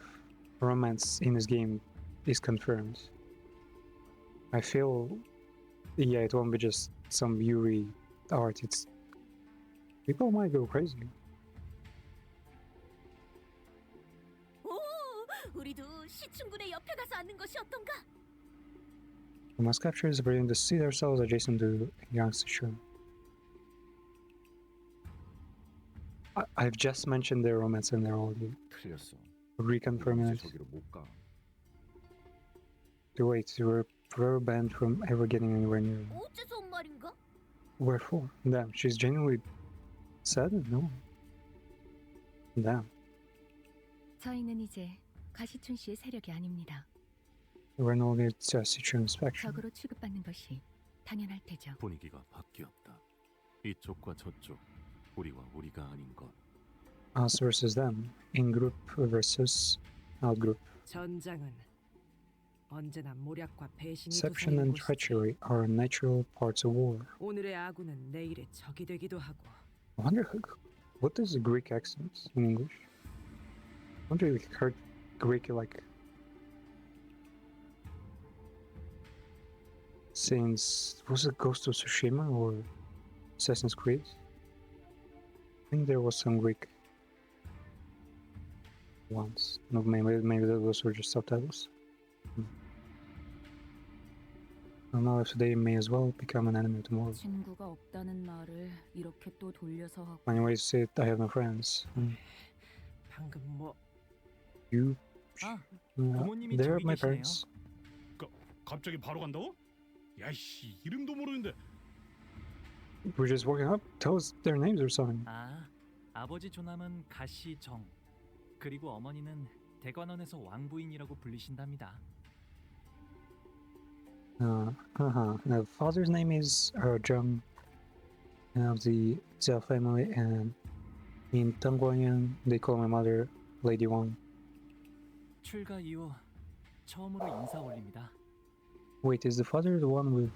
romance in this game is confirmed. I feel, yeah, it won't be just some Yuri art. It's people might go crazy. 오, 우리도 시춘군의 옆에 가서 앉는 것이 어떤가? We must capture this opportunity to see ourselves adjacent to young Citron. I've just mentioned their romance and they're already 틀렸어. reconfirming 이제 it. 저기로 못 가. To wait, you were forever banned from ever getting anywhere near them. 어째서 온 말인가? Wherefore? Damn, she's genuinely sad? No. Damn. 저희는 이제 가시춘 씨의 세력이 아닙니다. We're no longer Citron's faction. 적으로 취급받는 것이 당연할 테죠. 분위기가 바뀌었다. 이쪽과 저쪽, 우리와 우리가 아닌 것. Us versus them. In-group versus out-group. 전장은 언제나 모략과 배신이 Deception 도사리는 and 곳이지. treachery are natural parts of war. 오늘의 아군은 내일의 적이 되기도 하고. I wonder what is the Greek accent in English? I wonder if you heard Greek like since was it Ghost of Tsushima or Assassin's Creed? I think there was some Greek once. No, maybe those were just subtitles. I don't know if today may as well become an enemy tomorrow. 친구가 없다는 말을 이렇게 또 돌려서 하고. Many ways to say it, I have no friends. 방금 뭐 You. 아, 부모님이 They're 저기 my 계시네요. parents. 갑자기 바로 간다고? 야이씨 이름도 모르는데. We're just walking up. Tell us their names or something. 아, 아버지 조남은 가시정. 그리고 어머니는 대관원에서 왕부인이라고 불리신답니다. The father's name is Zheng, of the Jia family, and in Dongguanyang they call my mother Lady Wang. 출가 이후 처음으로 인사 올립니다. Wait, is the father the one with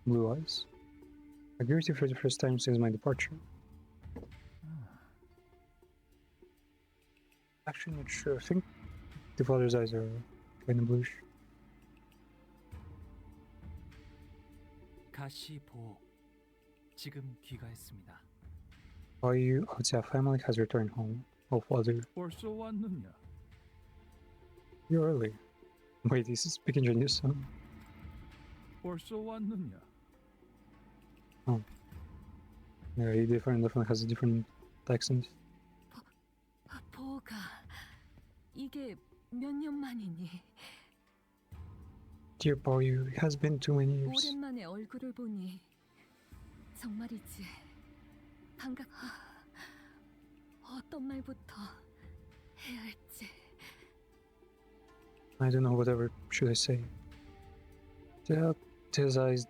blue eyes? I greeted you for the first time since my departure. Actually, not sure. I think the father's eyes are kind of bluish. 가시 보호. 지금 귀가했습니다. Are you? Oh, our family has returned home. Oh, father, 벌써 왔느냐? you're early. Wait, is he speaking Chinese? 벌써 왔느냐? Oh. Yeah, he definitely has a different accent. 보호가 이게 몇 년 만이니? Dear boy, it has been too many years. 오랜만에 얼굴을 보니 정말이지 반갑고 어떤 말부터 해야 할지. I don't know whatever should I say. There's eyes.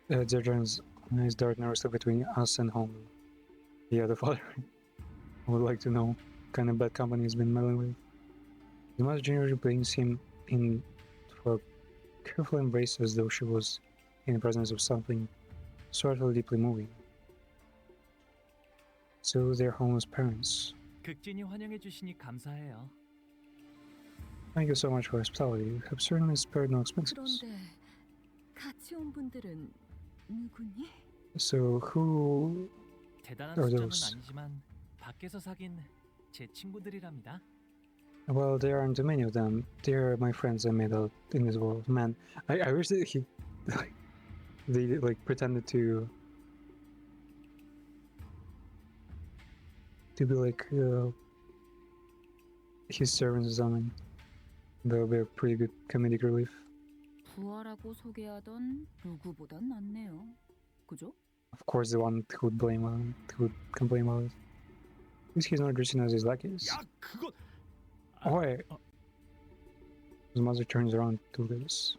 There's nice darkness between us and home. Yeah, the father. I would like to know what kind of bad company he's been meddling with. The mother generally brings him in for a careful embrace as though she was in the presence of something sort of deeply moving. So they're homeless parents. 극진히 환영해 주시니 감사해요. Thank you so much for hospitality. You have certainly spared no expenses. 그런데 같이 온 분들은 누구니? So who 대단한 are 숫자는 those? 아니지만 밖에서 사귄 제 친구들이랍니다. Well, there aren't too many of them. They're my friends I made out in this world. Man, I wish that they like pretended to be like his servants or something. That would be a pretty good comedic relief. 부하라고 소개하던 누구보단 낫네요. 그죠? Of course, the one who would blame who would complain about it. At least he's not dressing as his lackeys. 야, 그거 Oh, wait. His mother turns around to this.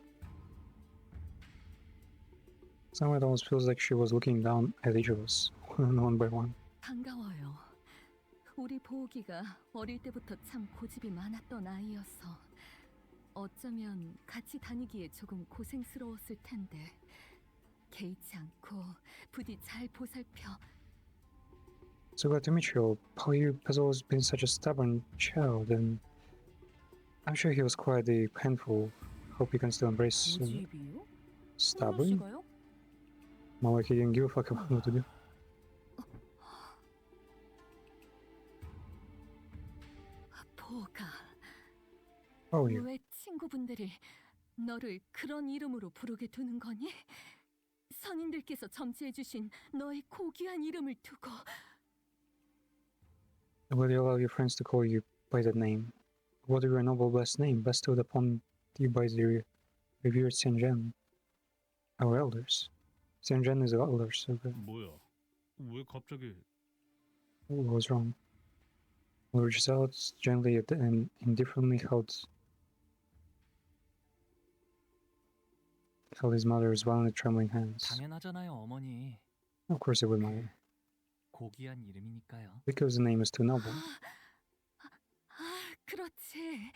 Somehow it almost feels like she was looking down at each of us, one by one. 반가워요. 우리 보기가 어릴 때부터 참 고집이 많았던 아이여서 어쩌면 같이 다니기에 조금 고생스러웠을 텐데 개의치 않고 부디 잘 보살펴. So glad to meet you. Paulie has always been such a stubborn child, and I'm sure he was quite a handful. Hope you can still embrace 고집이요? stubborn. 씨가요? More like he didn't give a fuck about what to do. 보가 Oh, you. 왜 친구분들이 너를 그런 이름으로 부르게 두는 거니? 선인들께서 점치해주신 너의 고귀한 이름을 두고 Will you allow your friends to call you by that name? What of your noble blessed name bestowed upon you by the revered Saint Jean, our elders? Saint Jean is our elders, so good. 뭐야? 왜 갑자기? What was wrong? Lord Giselle gently and indifferently held his mother's violently trembling hands. 당연하잖아요, 어머니. Of course it would matter, 고귀한 이름이니까요. because the name is too noble. 그렇지.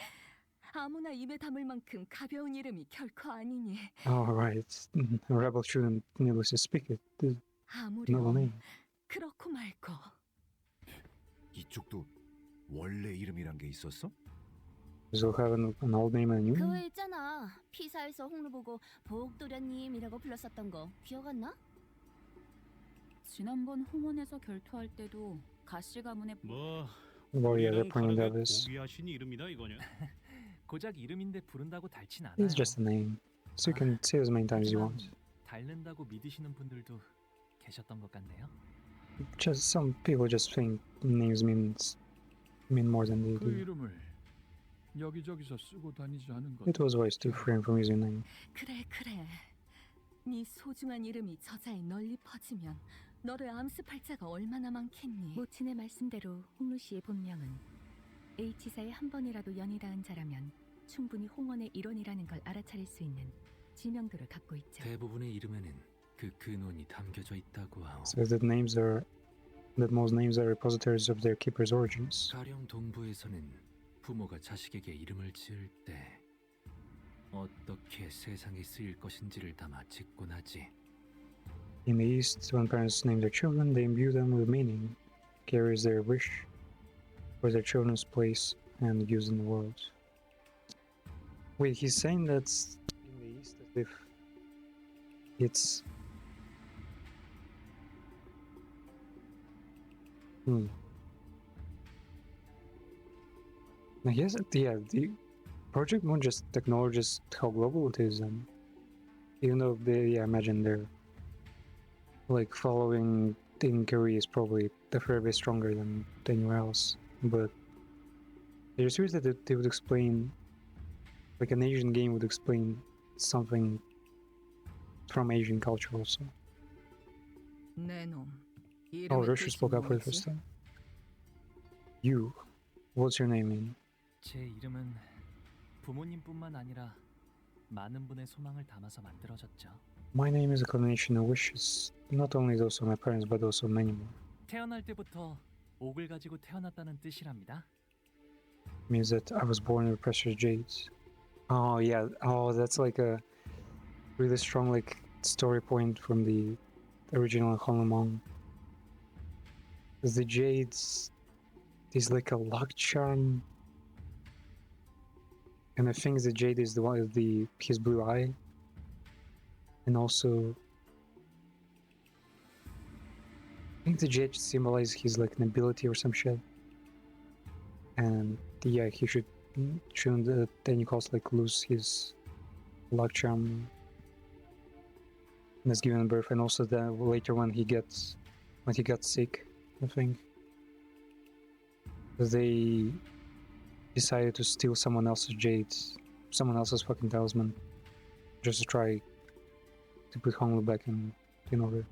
아무나 입에 담을 만큼 가벼운 이름이 결코 아니니. Oh, right. A rebel shouldn't needlessly speak it. The noble 아무렴 name. 그렇고 말고. 이쪽도 원래 이름이란 게 있었어? Does it have an old name and a new 그거 name? 있잖아. 피사에서 홍루 보고 보옥도련님이라고 불렀었던 거 기억 안 나? 지난번 홍원에서 결투할 때도 가시 가문의 뭐 Well, yeah, they're 우리랑 pointing 다르게 out this. 고귀하신 이름이다 이거냐? 고작 이름인데 부른다고 닳진 않아요. It's just a name, so you can say it as many times as you want. 닳는다고 믿으시는 분들도 계셨던 것 같네요. Just some people just think names mean more than they 그 do. 이름을 여기저기서 쓰고 다니지 않은 것. It was wise to refrain from using name. 그래. 네 소중한 이름이 저자에 널리 퍼지면 너를 암습할 자가 얼마나 많겠니? 모친의 말씀대로 홍루 씨의 본명은 H사에 한 번이라도 연이 닿은 자라면 충분히 홍원의 일원이라는 걸 알아차릴 수 있는 지명도를 갖고 있죠. 대부분의 이름에는 그 근원이 담겨져 있다고 하오. So that most names are repositories of their keeper's origins. 가령 동부에서는 부모가 자식에게 이름을 지을 때 어떻게 세상에 쓰일 것인지를 담아 짓곤 하지. In the East, when parents name their children, they imbue them with meaning, carries their wish for their children's place and use in the world. Wait, he's saying that's in the East as if it's... I guess, yeah, the Project Moon just acknowledges how global it is, and even though they, I imagine they're like following in Korea is probably a fair bit stronger than anywhere else, but there's ways that they would explain, like an Asian game would explain something from Asian culture also. Oh, Russia spoke up for the first time. You, what's your name in? 제 이름은 부모님뿐만 아니라 많은 분의 소망을 담아서 만들어졌죠. My name is a combination of wishes, not only those of my parents but also many more. 태어날 때부터 옥을 가지고 태어났다는 뜻이랍니다. Means that I was born with precious jades. Oh yeah, oh that's like a really strong like story point from the original Honamong. The jades is like a luck charm, and I think the jade is the one of his blue eye, and also I think the jade symbolizes his like nobility or some shit. And yeah, he shouldn't at any cost like lose his luck charm that's given birth, and also that later when he got sick, I think they decided to steal someone else's jades, someone else's fucking talisman, just to try to put Honglu back in order.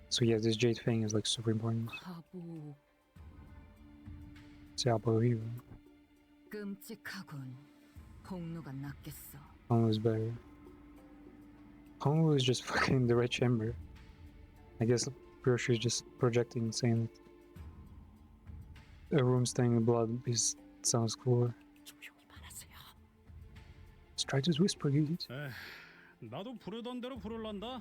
So yeah, this jade thing is like super important. Honglu is better. Honglu is just fucking the red chamber. I guess Hiroshi is just projecting, saying that a room stained with blood sounds cooler. Just try to whisper, Gigit. 나도 부르던 대로 부를란다.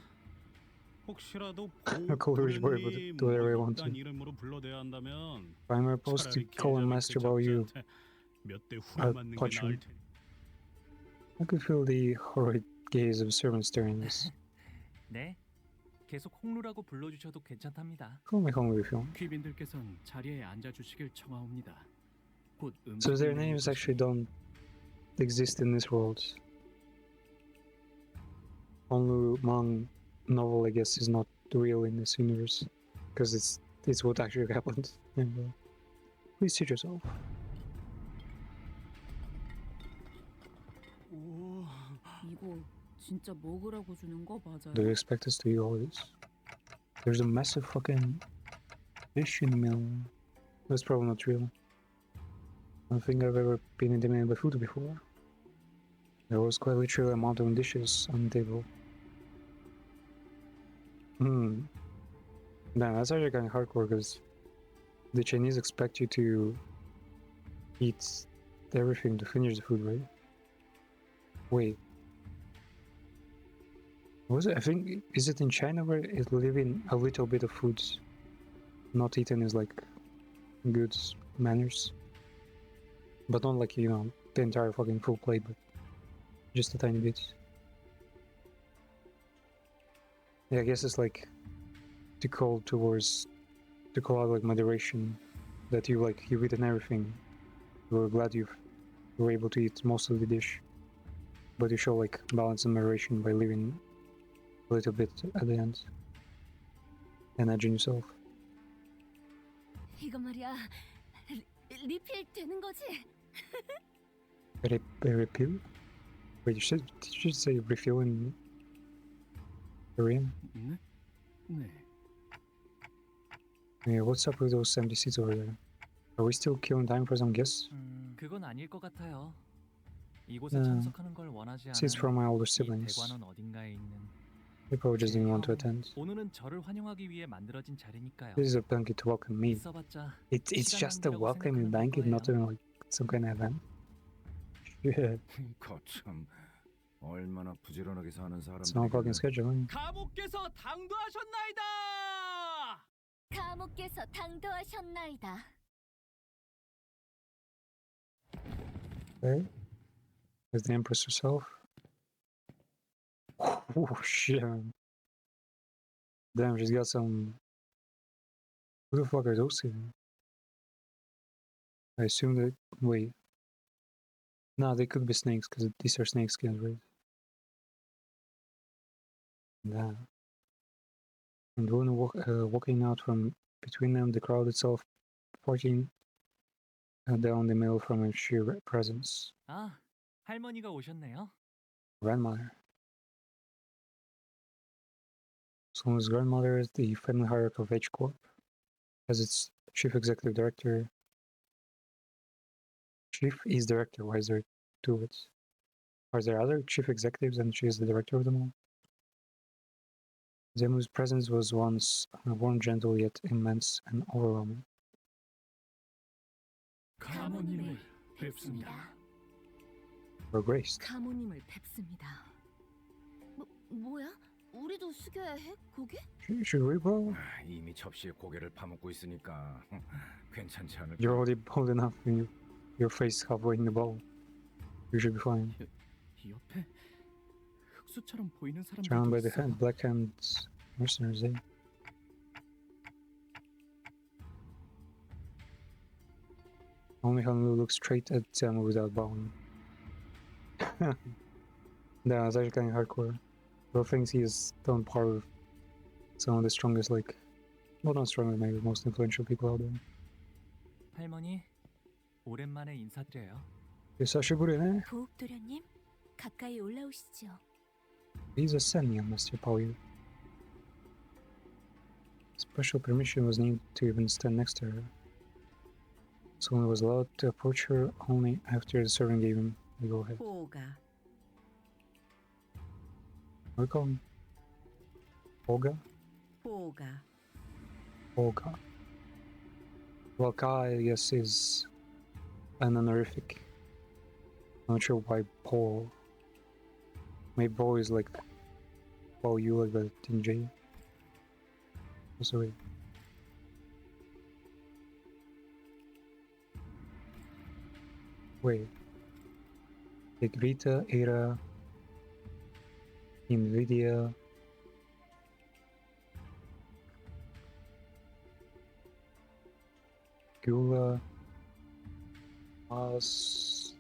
혹시라도 I'll call Rich Boy, but do whatever I want to. 이름으로 불러대야 한다면 If I'm supposed to call him Master about you, 몇대 I'll 후려 맞는 게 punch 나을 him. 테니. I could feel the horrid gaze of servants staring at us. 네, 계속 홍루라고 불러주셔도 괜찮답니다. Call me Honglu if you want. 귀빈들께선 자리에 앉아주시길 청하옵니다. 곧 So their names actually don't exist in this world. Honglu Mang novel, I guess, is not real in this universe because it's what actually happened. And, please teach yourself. 이거 진짜 먹으라고 주는 거 맞아요? Do you expect us to eat all this? There's a massive fucking fish in the middle. That's probably not real. I don't think I've ever been intimidated by food before. There was quite literally a mountain of dishes on the table. Damn, that's actually kind of hardcore because the Chinese expect you to eat everything to finish the food, right? Wait. Was it? I think, is it in China where it leaving a little bit of food not eaten is like good manners? But not like, you know, the entire fucking full plate, but just a tiny bit. Yeah, I guess it's like to call out like moderation, that you've eaten everything. We're glad you were able to eat most of the dish, but you show like balance and moderation by leaving a little bit at the end and edging yourself. 이거 말이야, 리필 되는 거지? Refill? Wait, did you say refill in Korean? 네? 네. Yeah, what's up with those empty seats over there? Are we still killing time for some guests? 그건 아닐 것 같아요. 이곳에 참석하는 걸 원하지 않은 Seats for my older 이 siblings. 대관원 어딘가에 있는 They probably just didn't want to attend. 오늘은 저를 환영하기 위해 만들어진 자리니까요. This is a banquet to welcome me. 있어봤자 It's just a welcoming banquet, not even like some kind of event. Yeah, 거참 얼마나 부지런하게 사는 it's not fucking 사람들이길래 scheduling. 가목께서 당도하셨나이다. 가목께서 당도하셨나이다. Okay. There's the Empress herself. Oh shit. Damn, she's got some. Who the fuck are those two? I assume that. Wait. No, they could be snakes because these are snake skins, right? Damn. And when walking out from between them, the crowd itself pointing down the middle from a sheer presence. 아, 할머니가 오셨네요. Grandmother. Someone's grandmother is the family hierarchy of H Corp, as its chief executive director. Chief is director. Why is there two of it? Are there other chief executives and she is the director of them all? Zemu's presence was once warm, gentle, yet immense and overwhelming. 가모님을 뵙습니다. Her grace. 가모님을 뵙습니다. 뭐야? 우리도 숙여야 해? 고개? Should we, bro? 이미 접시에 고개를 파묻고 있으니까 괜찮지 않을까? You're already bold enough when your face halfway in the bowl. You should be fine. 이 옆에 흑수처럼 보이는 Surrounded by 사람들도 the 있어. hand, black hands mercenaries, eh? Only Hanlu looks straight at Zemu without bowing. Yeah, it's actually kind of hardcore. Bro thinks he is done part of some of the strongest, like, well, not strongest, maybe most influential people out there. 할머니, 오랜만에 인사드려요. Yosashibure, 보옥도련님, 가까이 올라오시죠. Please ascend me, Mr. Pauyu. Special permission was needed to even stand next to her. Someone was allowed to approach her only after the servant gave him the go-ahead. 보가. What do we call him? Olga? 보가. Olga. Well, Ka, I guess, is an honorific. I'm not sure why Paul. Maybe Paul is like Paul you like that in J. Also, wait. Wait. Negrita era Nvidia Gula Mas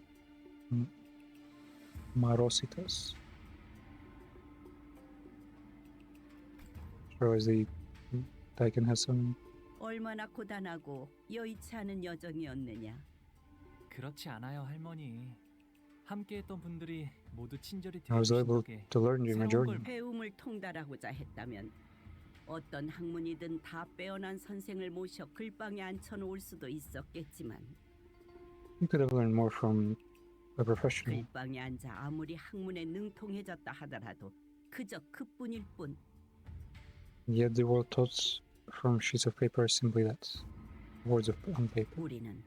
Marositas. Sure as the Daikin has some. 얼마나 고단하고 여의치 않은 여정이었느냐. 그렇지 않아요, 할머니. 함께했던 분들이 모두 친절히 I was able 대해주신 to learn during my journey. 배움을 통달하고자 했다면 어떤 학문이든 다 빼어난 선생을 모셔 글방에 앉혀놓을 수도 있었겠지만 You could have learned more from a professional. 글방에 앉아 아무리 학문에 능통해졌다 하더라도 그저 그뿐일 뿐. Yet the world taught from sheets of paper simply that. Words on paper. 우리는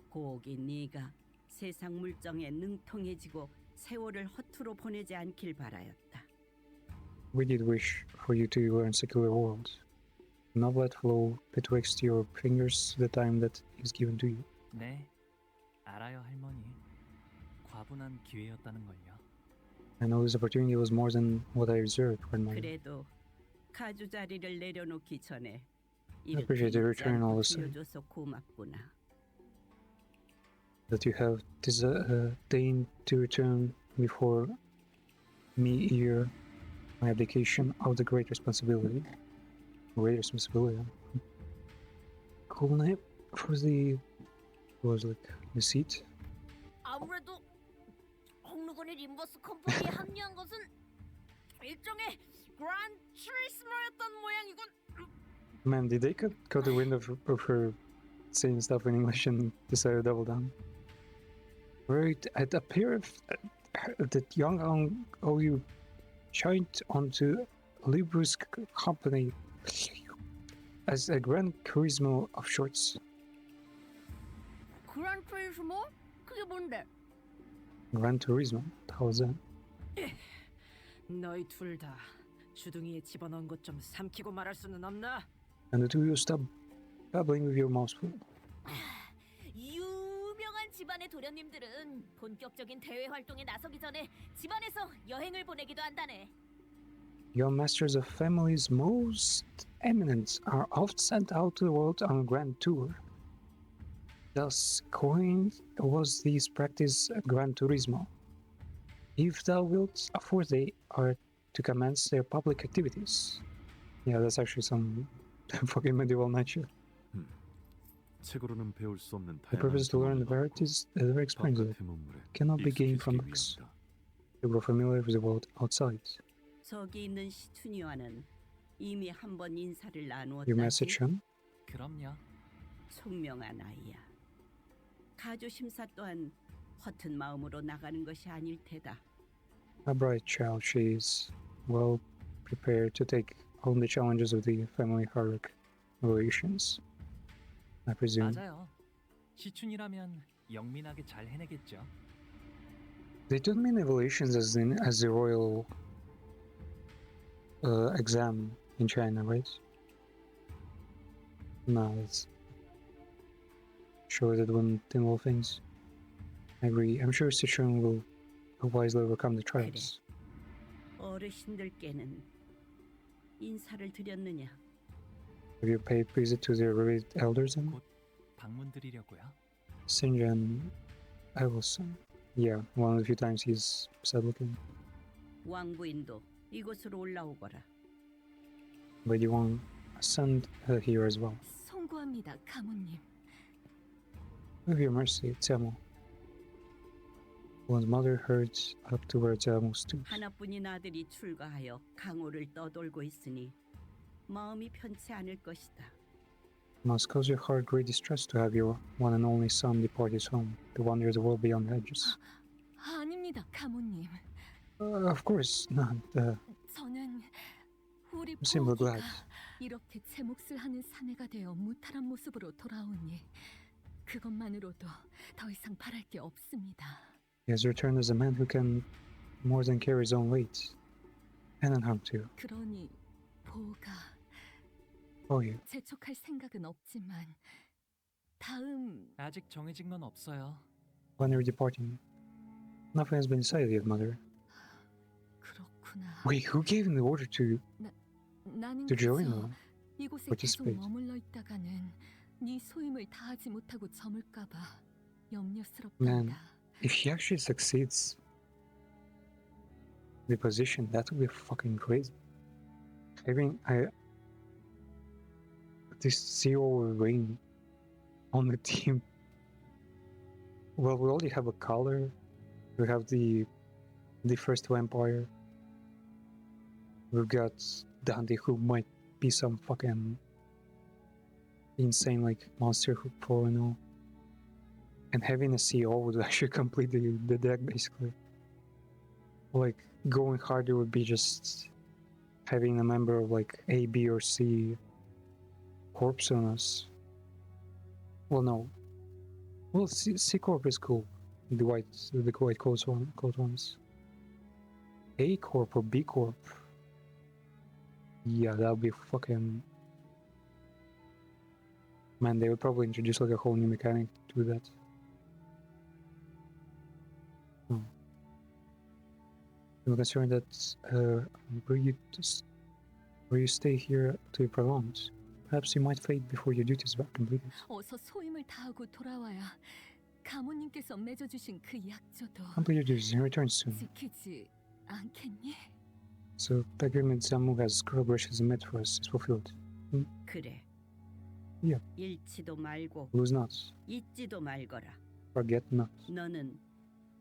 고기 네가 세상 물정에 능통해지고 세월을 허투루 보내지 않길 바라였다. We did wish for you to learn secular worlds. Not let flow betwixt your fingers the time that is given to you. 네, 알아요, 할머니. 과분한 기회였다는 걸요. I know this opportunity was more than what I reserved when my 그래도 가주 자리를 내려놓기 전에 I appreciate the return all the same. 비워줘서 고맙구나. That you have deigned to return before me here my abdication of the great responsibility. Great responsibility. Cool name for the was like the seat. 아무래도 홍루건이 림버스 컴퍼니에 합류한 것은 일종의 그란 트리스머였던 모양이군. Man, did they cut the wind of her saying stuff in English and decide to double down? Right, it appeared that young OU joined onto Limbus company as a grand charisma of sorts. 그란 트리스머? 그게 뭔데? Gran Turismo. How's that? 너희 둘 다 주둥이에 집어넣은 것 좀 삼키고 말할 수는 없나? And the two of you stop babbling with your mouths full. 유명한 집안의 도련님들은 본격적인 대외 활동에 나서기 전에 집안에서 여행을 보내기도 한다네. Your masters of families most eminent are oft sent out to the world on a grand tour. Thus coined was this practice Gran Turismo. If thou wilt afford they are to commence their public activities. Yeah, that's actually some fucking medieval knight shit. 책으로는 배울 수 없는 The purpose is to learn the 경험을 varieties, the very experience that 바깥의 문물에 cannot be gained from 익숙해지기 books. 위함이다. To grow familiar with the world outside. 저기 있는 시춘이와는 이미 한 번 인사를 You message 나누었다지. him? 그럼요. 총명한 아이야. 가주 심사 또한 허튼 마음으로 나가는 것이 아닐 테다. A bright child, she is well prepared to take on the challenges of the family hierarchy relations. I presume. 맞아요. 시춘이라면 영민하게 잘 해내겠죠. They don't mean evaluations as the royal exam in China, right? No, it's sure that wouldn't involve things. I agree. I'm sure Sichuan will wisely overcome the trials. 어르신들께는 인사를 드렸느냐? Have you paid visit to the revered elders then? 곧 방문 드리려고요. Sinjan Evelson. Yeah, one of the few times he's sad looking. 왕부인도 이곳으로 올라오거라. But you want send her here as well. 송구합니다, 가문님. With your mercy, Tiamo. One's mother herds up to where Tiamo stoops. 하나뿐인 아들이 출가하여 강호를 떠돌고 있으니 마음이 편치 않을 것이다. Must cause your heart great distress to have your one and only son depart his home to wander the world beyond the hedges. 아닙니다, 가문님. Of course not. 저는 우리 I'm simply 포기가 glad. 이렇게 제 몫을 하는 사내가 되어 무탈한 모습으로 돌아오니 그것만으로도 더 이상 바랄 게 없습니다. He has returned as a man who can more than carry his own weight. And unharmed too. 그러니 보가 Oh, yeah. 재촉할 생각은 없지만 다음 아직 정해진 건 없어요. When are you departing? Nothing has been decided yet, mother. 그렇구나. Wait, who gave him the order to 나는 join 그저 them? 이곳에 계속 participate? 머물러 있다가는 네 소임을 다하지 못하고 저물까봐 Man, 염려스럽단다. if he actually succeeds the position, that would be fucking crazy. Having this CEO reign on the team. Well, we already have a color. We have the first vampire. We've got Dante, who might be some fucking insane like monster who for you know. And having a CEO would actually complete the deck basically. Like going harder would be just having a member of like A, B, or C corpse on us. Well, no. Well, C corp is cool. The white coat ones. A corp or B corp. Yeah, that would be fucking. Man, they would probably introduce like a whole new mechanic to do that. Hmm. I'm concerned that where you stay here to be prolonged. Perhaps you might fade before your duties are completed. 어서 소임을 다하고 돌아와야 가모님께서 맺어주신 그 약조도 Complete your duties and return soon. 지키지 않겠니? So the agreement Zamu has collaborations made for us is fulfilled. 그래. Yeah. 잃지도 말고 Lose not. 잊지도 말거라. Forget not. 너는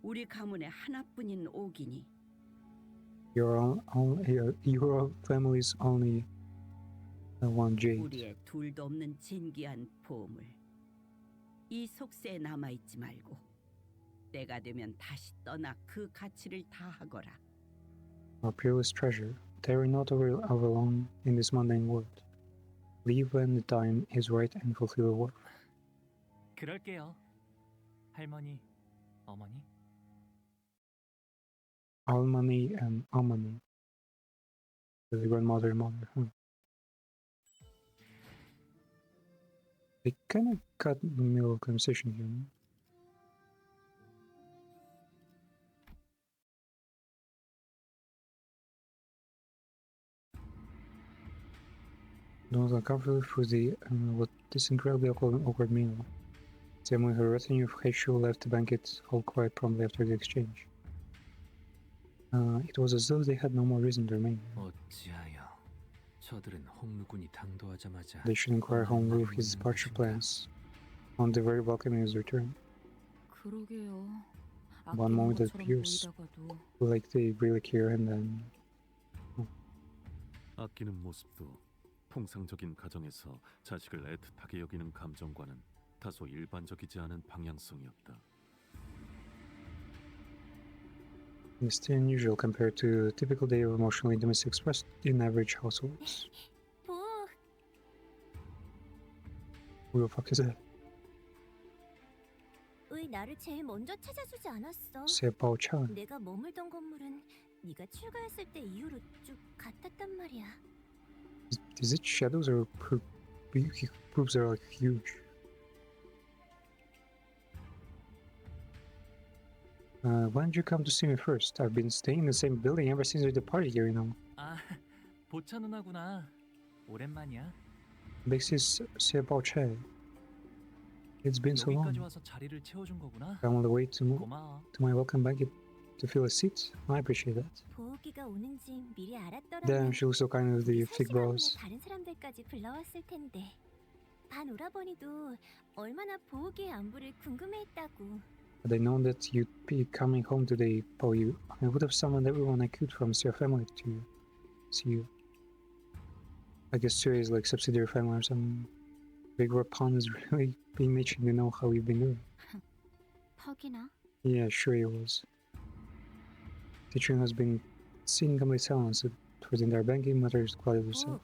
우리 가문의 하나뿐인 옥이니 Your family's only one jade. 우리의 둘도 없는 진귀한 보물. 이 속세에 남아있지 말고 때가 되면 다시 떠나 그 가치를 다하거라. Our peerless treasure, tarry not over long in this mundane world. Leave when the time is right and fulfill the work. 그럴게요. 할머니, 어머니. Almani and Amani. The grandmother and mother. They kind of cut in the middle of conversation here. No? Donald uncomfortably through what this incredibly awkward meal. Then when her retinue of Heishu left the banquet hall quite promptly after the exchange. It was as though they had no more reason to remain. 어찌하여 저들은 홍루군이 당도하자마자 They should inquire Honglu of his departure plans on the very welcoming his return. 그러게요. One moment it appears like they really care and then 아끼는 모습도 통상적인 가정에서 자식을 애틋하게 여기는 감정과는 다소 일반적이지 않은 방향성이었다. it's still unusual compared to a typical day of emotional intimacy expressed in average households. Who the fuck is that? 왜 나를 제일 먼저 찾아주지 않았어? 세바오찬. 내가 머물던 건물은 네가 출가했을 때 이후로 쭉 같았단 말이야. Is it shadows or her boobs are like huge? Why didn't you come to see me first? I've been staying in the same building ever since we departed here, you know. 아, 보차 누나구나. 오랜만이야. Bexis 세바오찬. It's been so long. 여기까지 와서 자리를 채워준 거구나. I'm on the way to 고마워. my welcome banquet to fill a seat. I appreciate that. 보호기가 오는지 미리 알았더라면 Damn, she looks so kind with the thick brows. 다른 사람들까지 불러왔을 텐데. 반 오라버니도 얼마나 보호기의 안부를 궁금해했다고. Had I known that you'd be coming home today, Poyu, I would have summoned everyone I could from your family to see you. I guess Sue is like subsidiary family or something. Big Rapon is really being itching to know how you've been doing. 퍽이나? Yeah, sure he was. Teaching has been seemingly silenced towards the entire banking matters quite herself.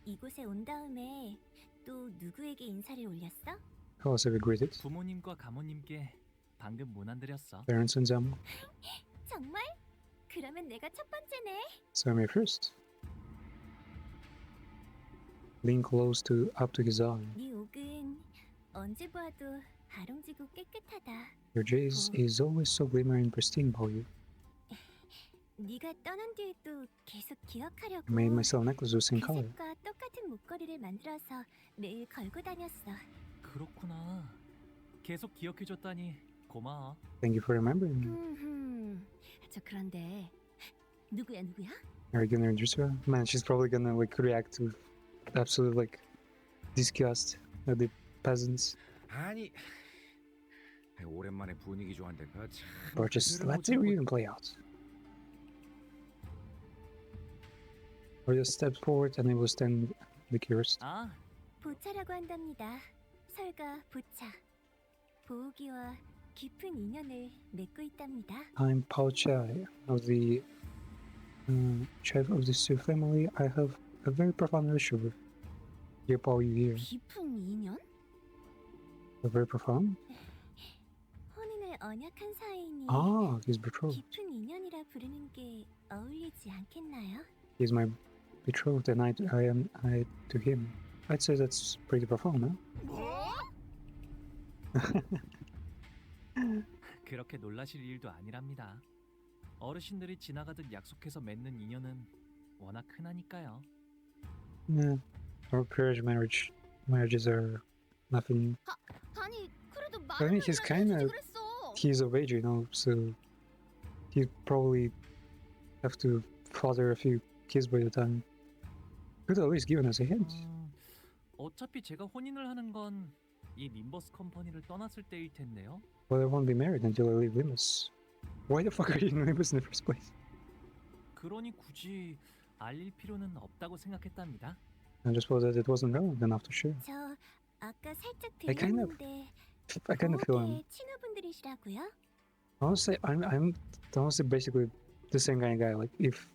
이곳에 온 다음에 또 누구에게 인사를 올렸어? How else have you greeted? 부모님과 가모님께 방금 문안 드렸어. Parents and Zam. 정말? 그러면 내가 첫 번째네. So I'm here first. Lean close up to his eye. 네 옥은 언제 봐도 아롱지고 깨끗하다. Your gaze is always so glimmering pristine, Poyu. 네가 떠난 뒤에도 계속 기억하려고. I made myself a necklace of the same color. 색과 똑같은 목걸이를 만들어서 매일 걸고 다녔어. 그렇구나. 계속 기억해줬다니 고마워. Thank you for remembering me. 저 그런데 누구야? Are you gonna introduce her? Man, she's probably gonna like react to absolute like disgust at the peasants. 아니, 오랜만에 분위기 좋아한다니까 참. But just let the reunion play out. Or just step forward and it will stand the curious. 아, 보차라고 한답니다. 설가 보차. 보호기와 깊은 인연을 맺고 있답니다. I'm Pao Chai of the chief of the Su family. I have a very profound relationship with your Pao Yu here. 깊은 인연? A very profound? 혼인을 언약한 사이니 Ah, he's betrothed. 깊은 인연이라 부르는 게 어울리지 않겠나요? He's my betrothed and I to him. I'd say that's pretty profound, no? 그렇게 놀라실 일도 아니랍니다. 어르신들이 지나가듯 약속해서 맺는 인연은 워낙 흔하니까요. Yeah, our peerage marriages are nothing new. 아니, 그래도 I mean, he's of age, you know, so he'd probably have to father a few kids by the time. Could at least given us a hint. 어차피 제가 혼인을 하는 건 이 림버스 컴퍼니를 떠났을 때일 텐데요. Well, I won't be married until I leave Limbus. Why the fuck are you in Limbus in the first place? 그러니 굳이 알릴 필요는 없다고 생각했답니다. I just thought that it wasn't relevant enough to share. 저 아까 살짝 I kind of feel him. 친구분들이시라고요? Honestly, I'm honestly basically the same kind of guy. Like if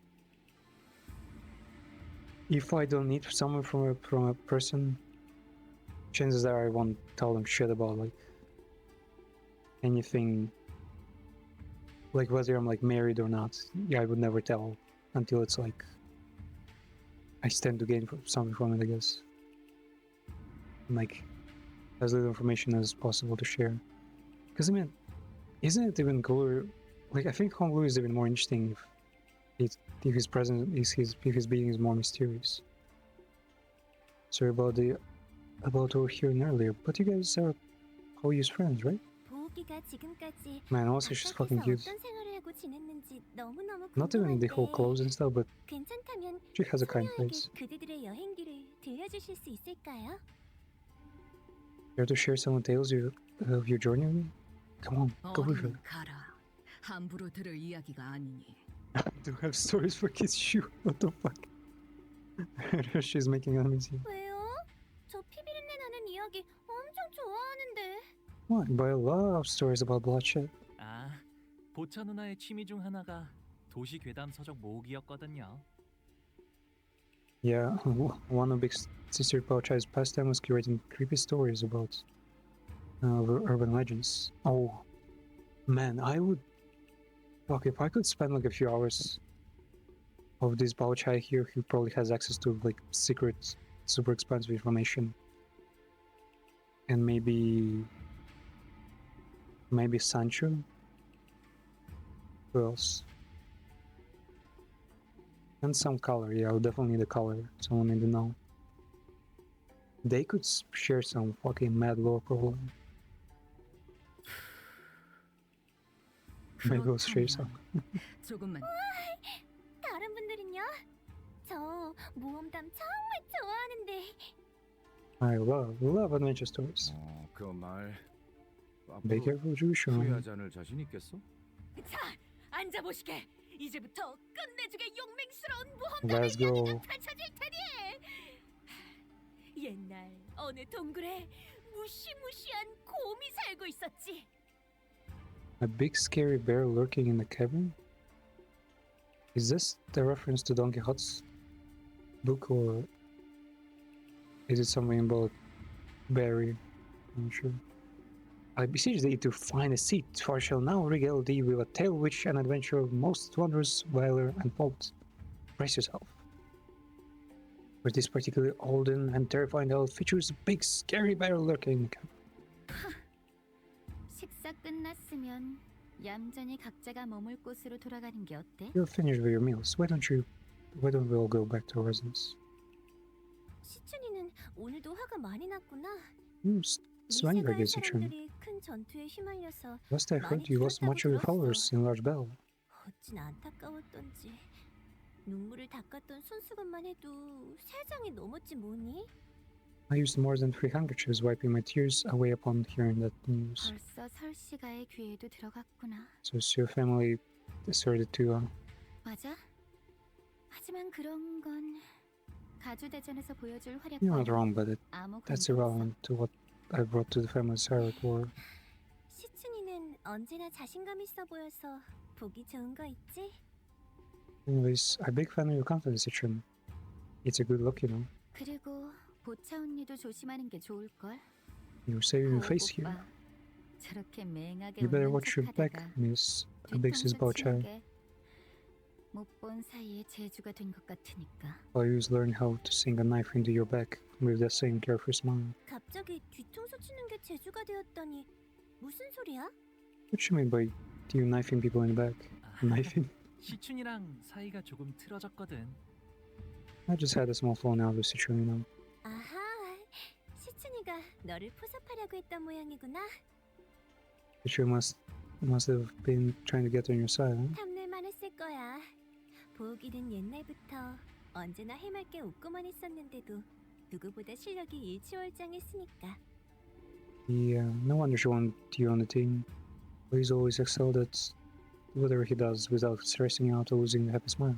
I don't need someone from a person, chances are I won't tell them shit about like anything like whether I'm like married or not. Yeah, I would never tell until it's like I stand to gain something from it, I guess. Like as little information as possible to share. Because I mean, isn't it even cooler? Like I think Hong Lu is even more interesting if his presence is if his being is more mysterious. Sorry about what we were hearing earlier, but you guys are Hoyu's friends, right? 보호기가 지금까지 Man, also she's fucking 바깥에서 cute. 어떤 생활을 하고 지냈는지 너무너무 Not even the 궁금한데 whole clothes and stuff, but 괜찮다면 she has a kind 소녀에게 face. 그대들의 여행기를 들려주실 수 있을까요? Care to share some tales of your journey with me? Come on, go with 어린은 it. 가라. 함부로 들을 이야기가 아니니. I do have stories for kids. Shoot, what the fuck? She's making enemies here. 왜요? 저 피비린내 나는 이야기 엄청 좋아하는데. What? But I love stories about bloodshed. 아, 보차 누나의 취미 중 하나가 도시 괴담 서적 모으기였거든요. Yeah, one of Big Sister Pouchai's pastime was curating creepy stories about urban legends. Oh, man, I would... Fuck, if I could spend like a few hours of this Pouchai here, he probably has access to like secret, super expensive information. And maybe Sancho? Who else? And some color, yeah, I'll definitely need a color. Someone need to know. They could share some fucking mad lore problem. Maybe we'll share some. 조금만. 다른 분들은요? 저 모험담 정말 좋아하는데. I love adventure stories. 그 말. Be careful, Jushu. 후회하지 않을 자신 있겠어? 자, 앉아보시게. 이제부터 끝내주게 용맹스러운 Let's 모험담의 go. 이야기가 펼쳐질 테니. 옛날 어느 동굴에 무시무시한 곰이 살고 있었지. A big scary bear lurking in the cavern? Is this the reference to Don Quixote's book, or is it something about Barry? I'm not sure. I beseech thee to find a seat, for I shall now regale thee with a tale which an adventure of most wondrous valor and fault. Brace yourself. For this particularly olden and terrifying tale features a big scary bear lurking in the cavern. 식사 끝났으면 얌전히 각자가 머물 곳으로 돌아가는 게 어때? You're finished with your meals. Why don't we all go back to our residence? 시춘이는 오늘도 화가 많이 났구나. Swang 미세가의 against each other. 사람들이 큰 전투에 휘말려서 Last I heard, you lost much of your followers in Large Battle. 어찌 안타까웠던지. 눈물을 닦았던 손수건만 해도 3장이 넘었지 뭐니? I used more than 3 handkerchiefs wiping my tears away upon hearing that news. 벌써 설씨가의 귀에도 들어갔구나. So your family deserted to... 맞아? 하지만 그런 건 가주대전에서 보여줄 활약과 You're not wrong, but 아무 that's 관계 없어. irrelevant to what I brought to the family's Silent War. 시춘이는 언제나 자신감 있어 보여서 보기 좋은 거 있지? Anyways, I'm a big fan of your confidence, Citron. It's a good look, you know. 그리고 보차 언니도 조심하는 게 좋을걸. You're saving your face here. 오빠, 저렇게 맹하게 You better 웃는 watch your back, 척하다가 Miss Abix's 뒤통수 Pouchai. 치는 못본 사이에 재주가 된 것 같으니까. While you learn how to sink a knife into your back with that same carefree smile. 갑자기 뒤통수 치는 게 재주가 되었다니 무슨 소리야? What you mean by you knifing people in the back? Knifing? 시춘이랑 사이가 조금 틀어졌거든. I just had a small falling out with Citron, you know. 아하, 시춘이가 너를 포섭하려고 했던 모양이구나. Citron must have been trying to get on your side, huh? 탐낼만 했을 거야. 보기는 옛날부터 언제나 해맑게 웃고만 있었는데도 누구보다 실력이 일취월장했으니까. Yeah, no wonder she wanted you on the team. But he's always excelled at whatever he does without stressing out or losing the happy smile.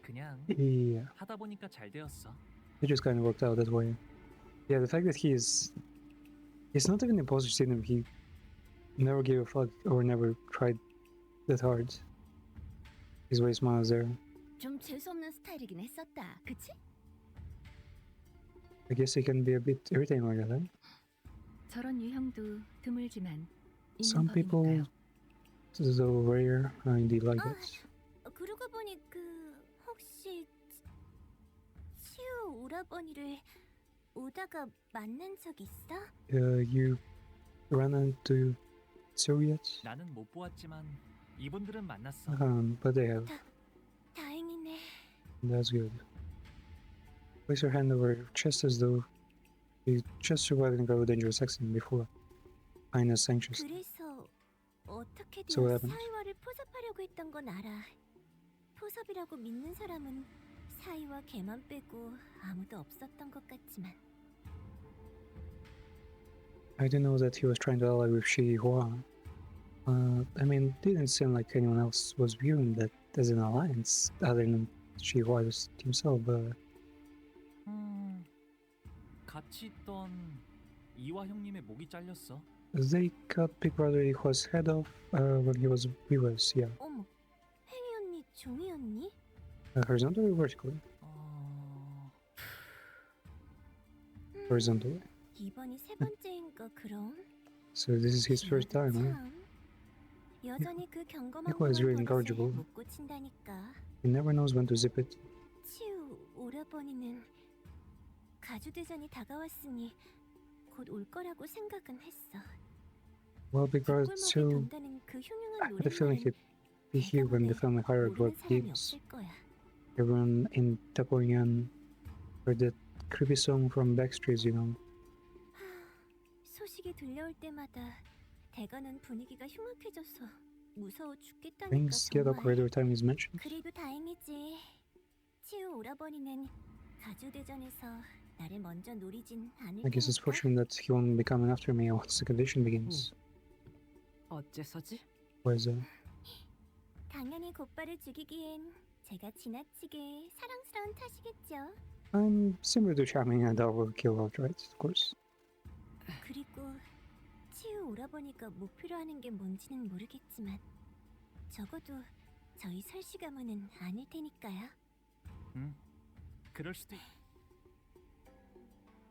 그냥 Yeah, 하다 보니까 잘 되었어. it just kind of worked out that way. Yeah, the fact that it's not even imposter syndrome. He never gave a fuck or never tried that hard. His way smiles there. 좀 재수없는 스타일이긴 했었다. 그치? I guess he can be a bit irritating like that, huh? 저런 유형도 드물지만 있는 Some people 법이니까요. though rare. I indeed like 아, it. 그러고 보니 혹시 치우 오라버니를 오다가 만난 적 있어? You ran into Sue yet? 나는 못 보았지만 이분들은 만났어. But they have. 다행이네. That's good. Place your hand over your chest as though you just survived an incredibly dangerous accident before. Highness anxious. 그래서 어떻게든 So what happened? 사이와를 포섭하려고 했던 건 알아. 포섭이라고 믿는 사람은 사이와 걔만 빼고 아무도 없었던 것 같지만. I didn't know that he was trying to ally with Shi Hua. I mean, it didn't seem like anyone else was viewing that as an alliance other than Shi Hua himself, but 같이 있던 이화 형님의 목이 잘렸어. they cut Big Brother Ihua's head off when he was with us, yeah. 어머, 팽이 언니, 종이 언니? Horizontally or vertically? Horizontally. 이번이 세 번째인가 그럼? So this is his first time, huh? 참, 여전히 그 경검한 Ichua is really 버릇을 incorrigible. 못 고친다니까. He never knows when to zip it. 치우 오라버니는 가주대전이 다가왔으니 곧 올 거라고 생각은 했어. Well, Big Brother 뒷골목에 too. 돈다는 그 I 흉흉한 had a feeling 노랫말은 he'd be here when the family hired 모르는 what 사람이 gives. 없을 거야. Everyone in Tapoyan heard that creepy song from Backstreets, you know. 소식이 들려올 때마다 대관원 분위기가 흉악해져서 무서워 죽겠다니까 Things get awkward 정말. every time he's mentioned. 그래도 다행이지. 치우 오라버니는 가주대전에서 나를 먼저 노리진 않을 I guess it's 테니까. fortunate that he won't be coming after me once the condition begins. 어째서지? Was 당연히 곧바를 죽이기엔 제가 지나치게 사랑스러운 탓이겠죠. I'm similar to Charming and I will kill outright, of course. 그리고 치우 오라버니가 목표로 하는 게 뭔지는 모르겠지만 적어도 저희 설씨 가문은 아닐 테니까요. 그럴 수도 있...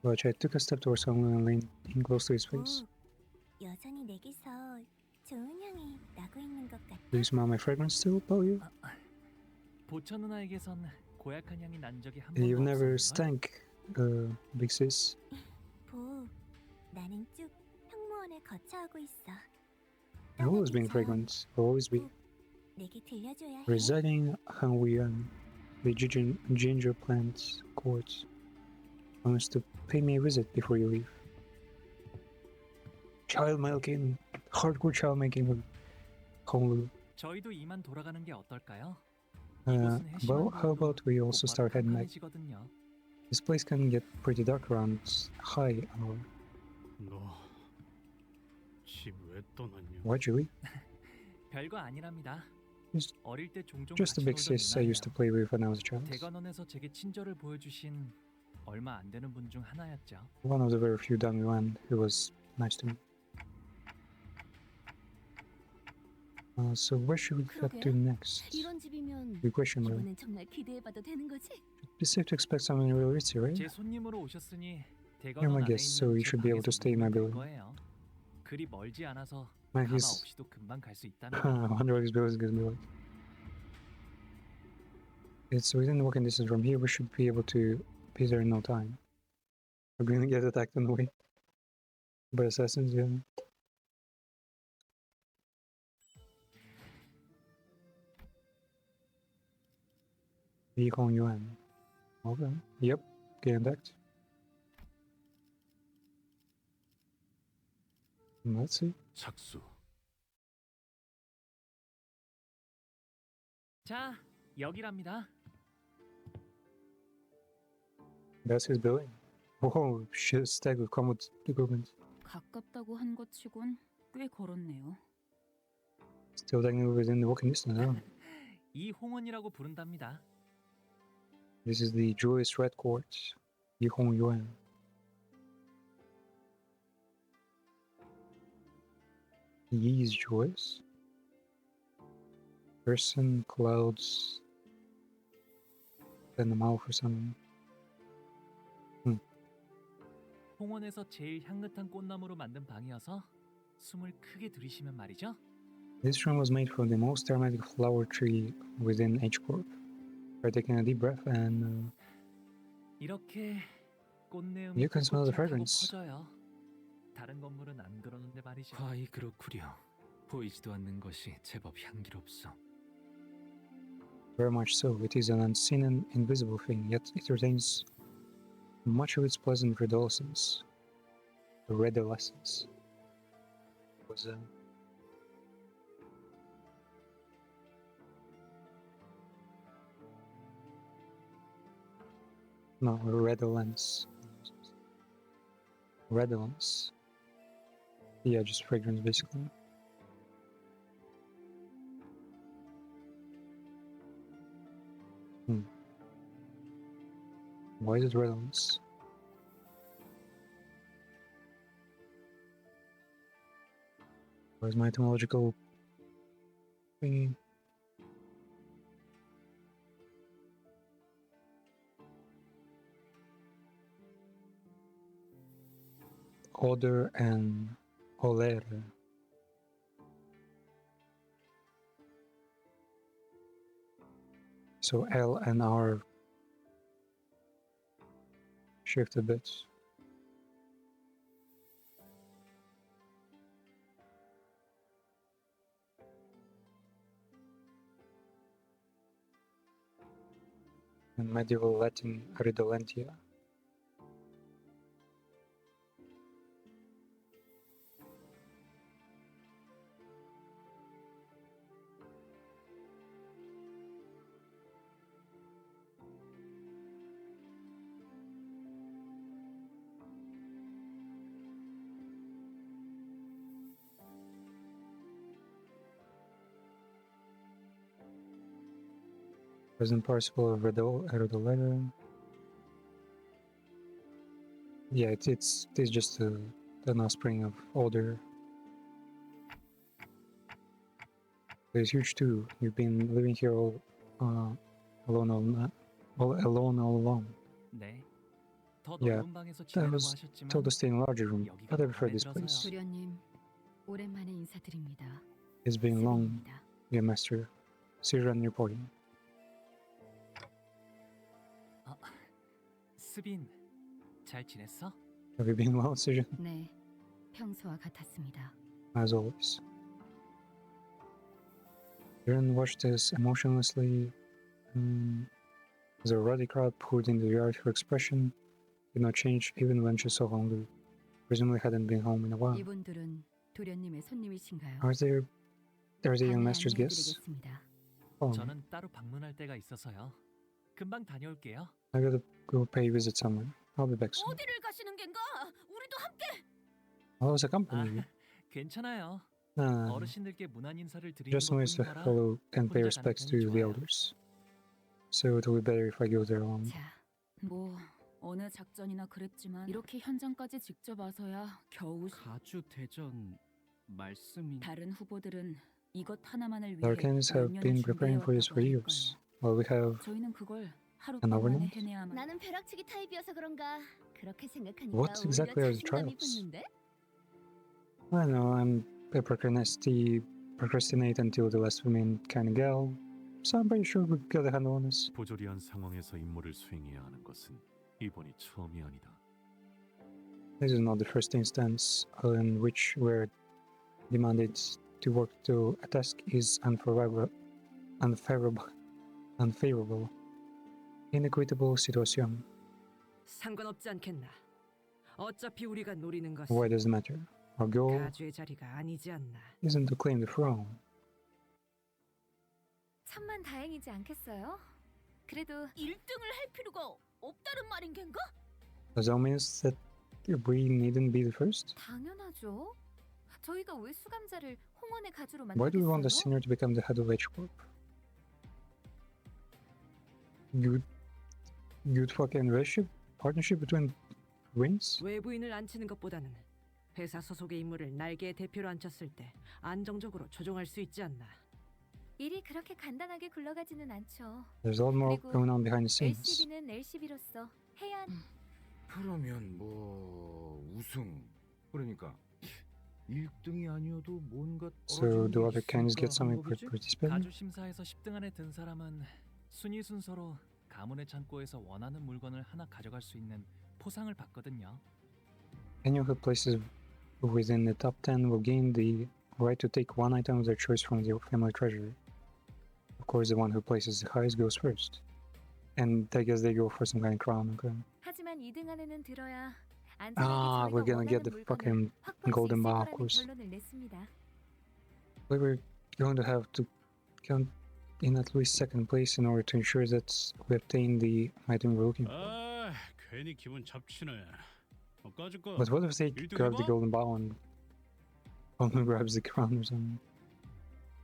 But I took a step towards someone and leaned in close to his face. 여전히 내게서 좋은 향이 나고 있는 것 같아. Do you smell my fragrance still, Paulie? 보처 누나에게선 고약한 향이 난 적이 한 You've 번도 never 없었는걸? stank, Big Sis. 보, 나는 쭉 형무원을 거처하고 있어. I've always been fragrant. I'll always be. 내게 들려줘야 해. Residing Hangwuyan, the ginger plant court. Promise to pay me a visit before you leave. Child milking, hardcore child making with Honolulu. 저희도 이만 돌아가는 게 어떨까요? Well, how about we also start heading back? 깜깜해지거든요. This place can get pretty dark around high hour. 너 집 왜 떠났냐? Why'd you leave? 별거 아니랍니다. Just- 어릴 때 종종 Just the 같이 big 놀던 sis I used to 누나예요. play with when I was a child. 대관원에서 제게 친절을 보여주신 얼마 안 되는 분 중 하나였죠. One of the very few Dangyuan who was nice to me. So where should we head to next? 이런 집이면 Good question, really. 이번엔 정말 기대해봐도 되는 거지? It's safe to expect someone real rich, right? 제 손님으로 오셨으니 You're 대관원 my 안에 guest, so 있는 you 제 should be able to 방에서 stay in my 묵을 building. 거예요. 그리 멀지 않아서 Man, 가마 he's- 없이도 금방 갈 수 있다는 I 거. wonder what his building is gonna be like. It's within walking distance from here. We should be able to be there in no time. We're gonna get attacked on the way by assassins, yeah. Yi Hong Yuan. Okay. Yep. Getting attacked. Let's see. 착수. 자, 여기랍니다. That's his building. Whoa, shit, stacked with combat equipment. 가깝다고 한 것 치곤 꽤 걸었네요. Still technically within the walking distance, huh? 이 홍원이라고 부른답니다. This is the Joyous Red Court, Yi Hong Yuan. Yi's Joyous. Person, clouds, and the mouth or something. 홍원에서 제일 향긋한 꽃나무로 만든 방이어서 숨을 크게 들이쉬면 말이죠. This room was made from the most aromatic flower tree within H-Corp. Try taking a deep breath and 이렇게 꽃내음이 you can smell the 곳곳을 타고 fragrance. 퍼져요. 다른 건물은 안 그러는데 말이죠. 아이 그렇구려. 보이지도 않는 것이 제법 향기롭소. Very much so. It is an unseen and invisible thing, yet it retains much of its pleasant redolence. Redolence was no redolence. Redolence. Yeah, just fragrance basically. Why is it redolence? Where's my etymological thingy? Odor and oler. So L and R shift a bit. In medieval Latin, redolentia. Present participle of redolere. Yeah, it's just an offspring of odor. It's huge too. You've been living here all alone all along. 네. 더 Yeah, 넓은 방에서 I 지내라고 was 하셨지만 told to stay in a larger room, 여기가 but I prefer 마음에 this 들어서요. place. 도련님, 오랜만에 인사드립니다. It's been long, 스빈입니다. yeah, Master. Siran reporting. 스빈, 잘 지냈어? Have you been well, Siran? 네, 평소와 같았습니다. As always. Siran watched us emotionlessly. The ruddy crowd poured into the yard. Her expression did not change even when she saw Honglu. Presumably hadn't been home in a while. 이분들은 도련님의 손님이신가요? Are the young 방을 master's guests? 안내해드리겠습니다. Oh, 저는 따로 방문할 때가 있어서요. 금방 다녀올게요. I gotta go pay a visit somewhere. I'll be back soon. 어디를 가시는 겐가? 우리도 함께. I'll also accompany you. 괜찮아요. Nah, 어르신들께 문안 인사를 드리는 just nice to 것뿐이거라 hello and pay 혼자 가는 respects 편이 to the 좋아요. elders. So it will be better if I go there alone. 자, 뭐 어느 작전이나 그랬지만 이렇게 현장까지 직접 와서야 겨우 가주 대전 말씀이 다른 후보들은 이것 하나만을 위해 The Arcanes have 몇 been 년을 preparing for this for 준비해왔다고 years. While we have 하니까요. 저희는 그걸 하루 an 만에 overnight? 해내야만. 나는 벼락치기 타입이어서 그런가 그렇게 생각하니까 What 오히려 exactly are the 자신감이 trials? 붙는데? I know I procrastinate until the last minute kind of gal. So I'm pretty sure we got a handle on this. 부조리한 상황에서 임무를 수행해야 하는 것은 이번이 처음이 아니다. This is not the first instance in which we're demanded to work to a task is unfavorable, inequitable situation. 상관없지 않겠나. 어차피 우리가 노리는 것은 Why does it matter? Our goal 가주의 자리가 아니지 않나. isn't to claim the throne. 천만 다행이지 않겠어요? 그래도 1등을 할 필요가 없다는 말인 겐가? Does that mean that we needn't be the first? 당연하죠. 저희가 왜 수감자를 홍원의 가주로 Why do we want the 만들겠어요? senior to become the head of H-Corp? Good fucking relationship? Partnership between wings? 외부인을 앉히는 것보다는 회사 소속의 인물을 날개의 대표로 앉혔을 때 안정적으로 조종할 수 있지 않나. 일이 그렇게 간단하게 굴러가지는 않죠. There's a lot more 그리고 going on behind the scenes. LCB는 LCB로서 해야 하는 그러면 뭐 우승 그러니까 1등이 아니어도 뭔가 So 떨어지는 do 게 other candidates 있으니까 get 한 something for 거겠지? participating? 가주 심사에서 10등 안에 든 사람은 순위 순서로 가문의 창고에서 원하는 물건을 하나 가져갈 수 있는 포상을 받거든요. Anyone who places within the top 10 will gain the right to take one item of their choice from the family treasury. Of course, the one who places the highest goes first. And I guess they go for some kind of crown. Okay. 하지만 2등 안에는 들어야 안전하게 Ah, 저희가 we're gonna get 원하는 the 물건을 fucking 확보할 수 golden 있을 bar, of 거라는 course. 결론을 냈습니다. We were going to have to count in at least second place in order to ensure that we obtain the item we're looking for. 아, 괜히 기분 잡치네. 까짓 거. But what if they 1등 grab the 해봐? golden bow and only grabs the crown or something?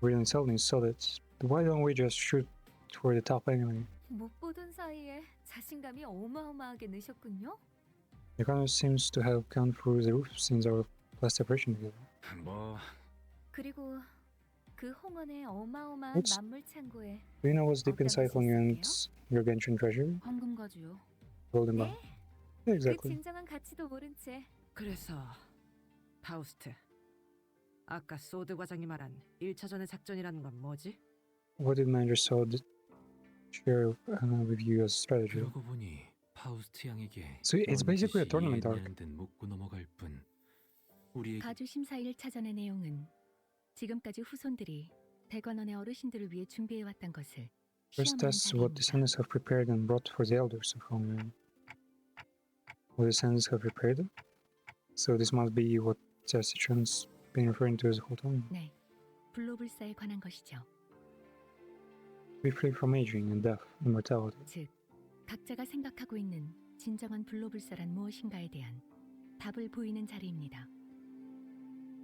Really insulting, so that's why don't we just shoot for the top anyway? 못 보던 사이에 자신감이 어마어마하게 느셨군요. It kind of seems to have gone through the roof since our last separation together. 뭐 그리고 그 홍원의 어마어마한 What's- 만물 창고에 Do you know what's deep 어떤 inside 것이 있을게요? Hongyan's gargantuan treasure? 황금 가지요. Golden bow. 네? Yeah, 그 exactly. 진정한 가치도 모른 채 그래서 파우스트, 아까 소드 과장이 말한 1차전의 작전이라는 건 뭐지? What did manager Sod share with you as strategy? 그러고 보니 파우스트 양에게 So it's basically a 넌 tournament 듯이 arc. 이해는 듯 묻고 넘어갈 뿐 우리에게 가주 심사 1차전의 내용은 지금까지 후손들이 대관원의 어르신들을 위해 준비해왔던 것을 First 시험하는 tests what 자리입니다. descendants have prepared and brought for the elders of Hongyan. What descendants have prepared? So this must be what Sasichan's been referring to as the whole time. 네, 불로불사에 관한 것이죠. Be free from aging and death, immortality. 즉, 각자가 생각하고 있는 진정한 불로불사란 무엇인가에 대한 답을 보이는 자리입니다.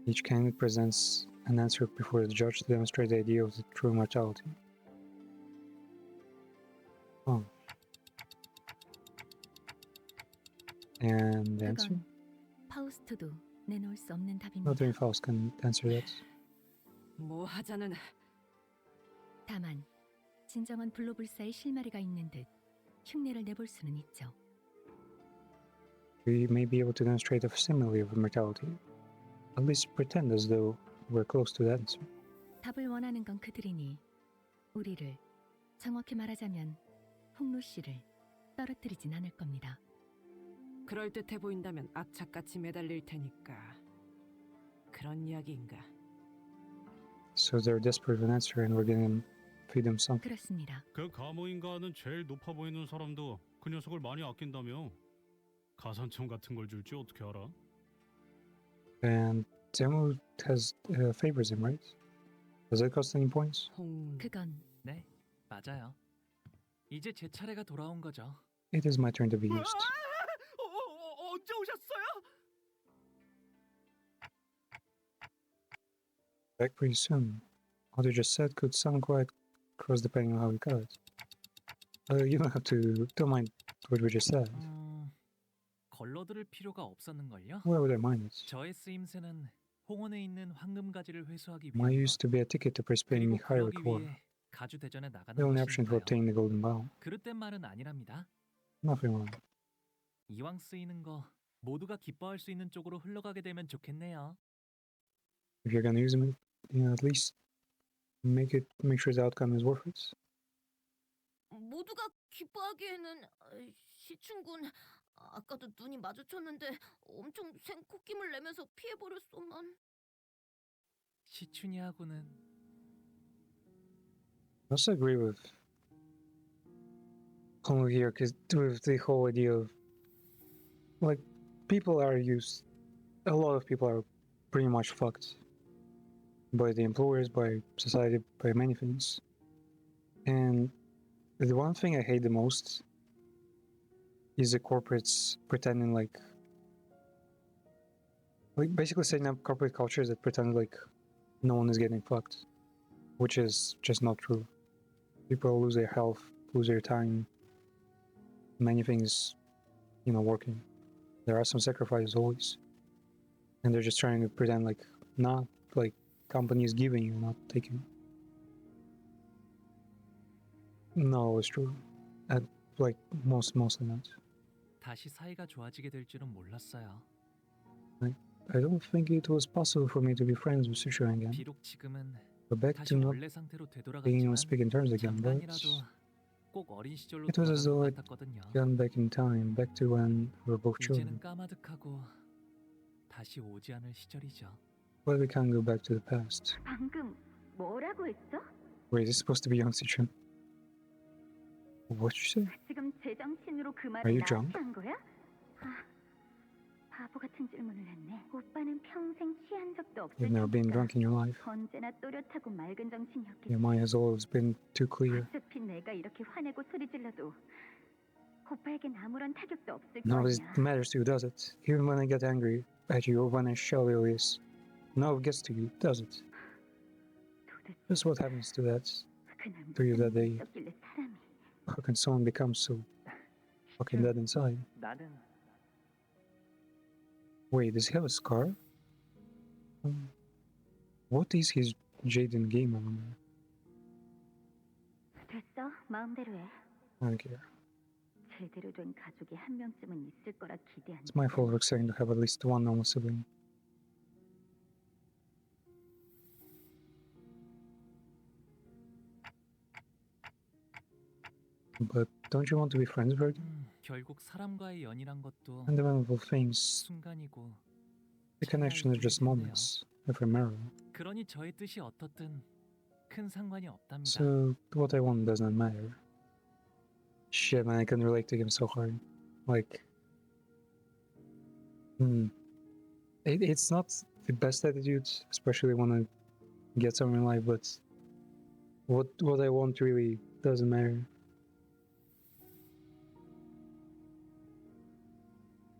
Each candidate presents an answer before the judge to demonstrate the idea of the true immortality. Oh. And the answer? 그건 파우스트도 내놓을 수 없는 답입니다. Not even Faust can answer that. 뭐 하자는 다만 진정한 불로불사의 실마리가 있는 듯 흉내를 내볼 수는 있죠. We may be able to demonstrate a facsimile of immortality. At least pretend as though we're close to the answer. 답을 원하는 건 그들이니 우리를, 정확히 말하자면 홍로 씨를 떨어뜨리진 않을 겁니다. 그럴듯해 보인다면 악착같이 매달릴 테니까 그런 이야기인가? So they're desperate for an answer and we're gonna feed them something. 그렇습니다. 그 가모인가는 제일 높아 보이는 사람도 그 녀석을 많이 아낀다며. 가산점 같은 걸 줄지 어떻게 알아? And Demo has favors him, right? Does that cost any points? 그건 네, 맞아요. 이제 제 차례가 돌아온 거죠. It is my turn to be used. 언제 오셨어요? Back pretty soon. What you just said could sound quite cross depending on how you cut it. You don't have to. Don't mind what we just said. 걸러들을 필요가 없었는걸요? Why would I mind it? 저의 쓰임새는 홍원에 있는 황금 가지를 회수하기 Mine 위한 used to be a ticket to participate in 그리고 higher 그러기 war. 위해 가주 대전에 나가는 The only option to 것이니까요. obtain the golden bow. 그릇된 말은 아니랍니다. Nothing wrong. 이왕 쓰이는 거 모두가 기뻐할 수 있는 쪽으로 흘러가게 되면 좋겠네요. If you're gonna use them, at least make sure the outcome is worth it. 모두가 기뻐하기에는 시춘군 아까도 눈이 마주쳤는데 엄청 생콧김을 내면서 피해버렸소만. 시춘이하고는 I also agree with Homo here, because with the whole idea of like people are used. A lot of people are pretty much fucked by the employers, by society, by many things. And the one thing I hate the most is the corporates pretending like basically setting up corporate cultures that pretend like no one is getting fucked, which is just not true. People lose their health, lose their time, many things, working. There are some sacrifices always, and they're just trying to pretend like not like companies giving you, not taking. No, it's true. Like mostly not. 다시 사이가 좋아지게 될 줄은 몰랐어요. Right? I don't think it was possible for me to be friends with Sushiro again. 비록 지금은 Go back 다시 to not 원래 상태로 being on 되돌아갔지만 speaking terms again, but 잠깐이라도 꼭 어린 시절로 it was as 돌아간 것 though I'd 같았거든요. gone back in time, back to when we were both children. 이제는 까마득하고 다시 오지 않을 시절이죠. But we can't go back to the past. 방금 뭐라고 했어? Wait, is this supposed to be young Sushiro? What'd you say? 지금 제정신으로 그 Are 말을 you 나한테 drunk? 한 거야? 아, 바보 같은 질문을 했네. 오빠는 평생 취한 적도 없을 You've never been 테니까 drunk in your life. 언제나 또렷하고 맑은 정신이었겠지. Your mind has always been too clear. 어차피 내가 이렇게 화내고 소리 질러도 오빠에겐 아무런 타격도 없을 None 거 of it 아니야. matters to you, does it? Even when I get angry at you or when I shout at this, none of it gets to you, does it? Just what happens to that 그날 to you that 무슨 day? 일이 있었길래 사람이. How can someone become so fucking dead inside? 나는 Wait, does he have a scar? What is his Jaden game on? 됐어, 마음대로 해. I don't care. 제대로 된 가족이 한 명쯤은 있을 거라 기대한. It's my fault for expecting to have at least one normal sibling. But don't you want to be friends with her again? 결국 사람과의 연이란 것도 Fundamental things, 순간이고 the connection is just moments, ephemeral. 그러니 저의 뜻이 어떻든 큰 상관이 없답니다. So what I want does not matter. Shit, man, I can relate to him so hard. Like, it's not the best attitude, especially when I get somewhere in life. But what I want really doesn't matter.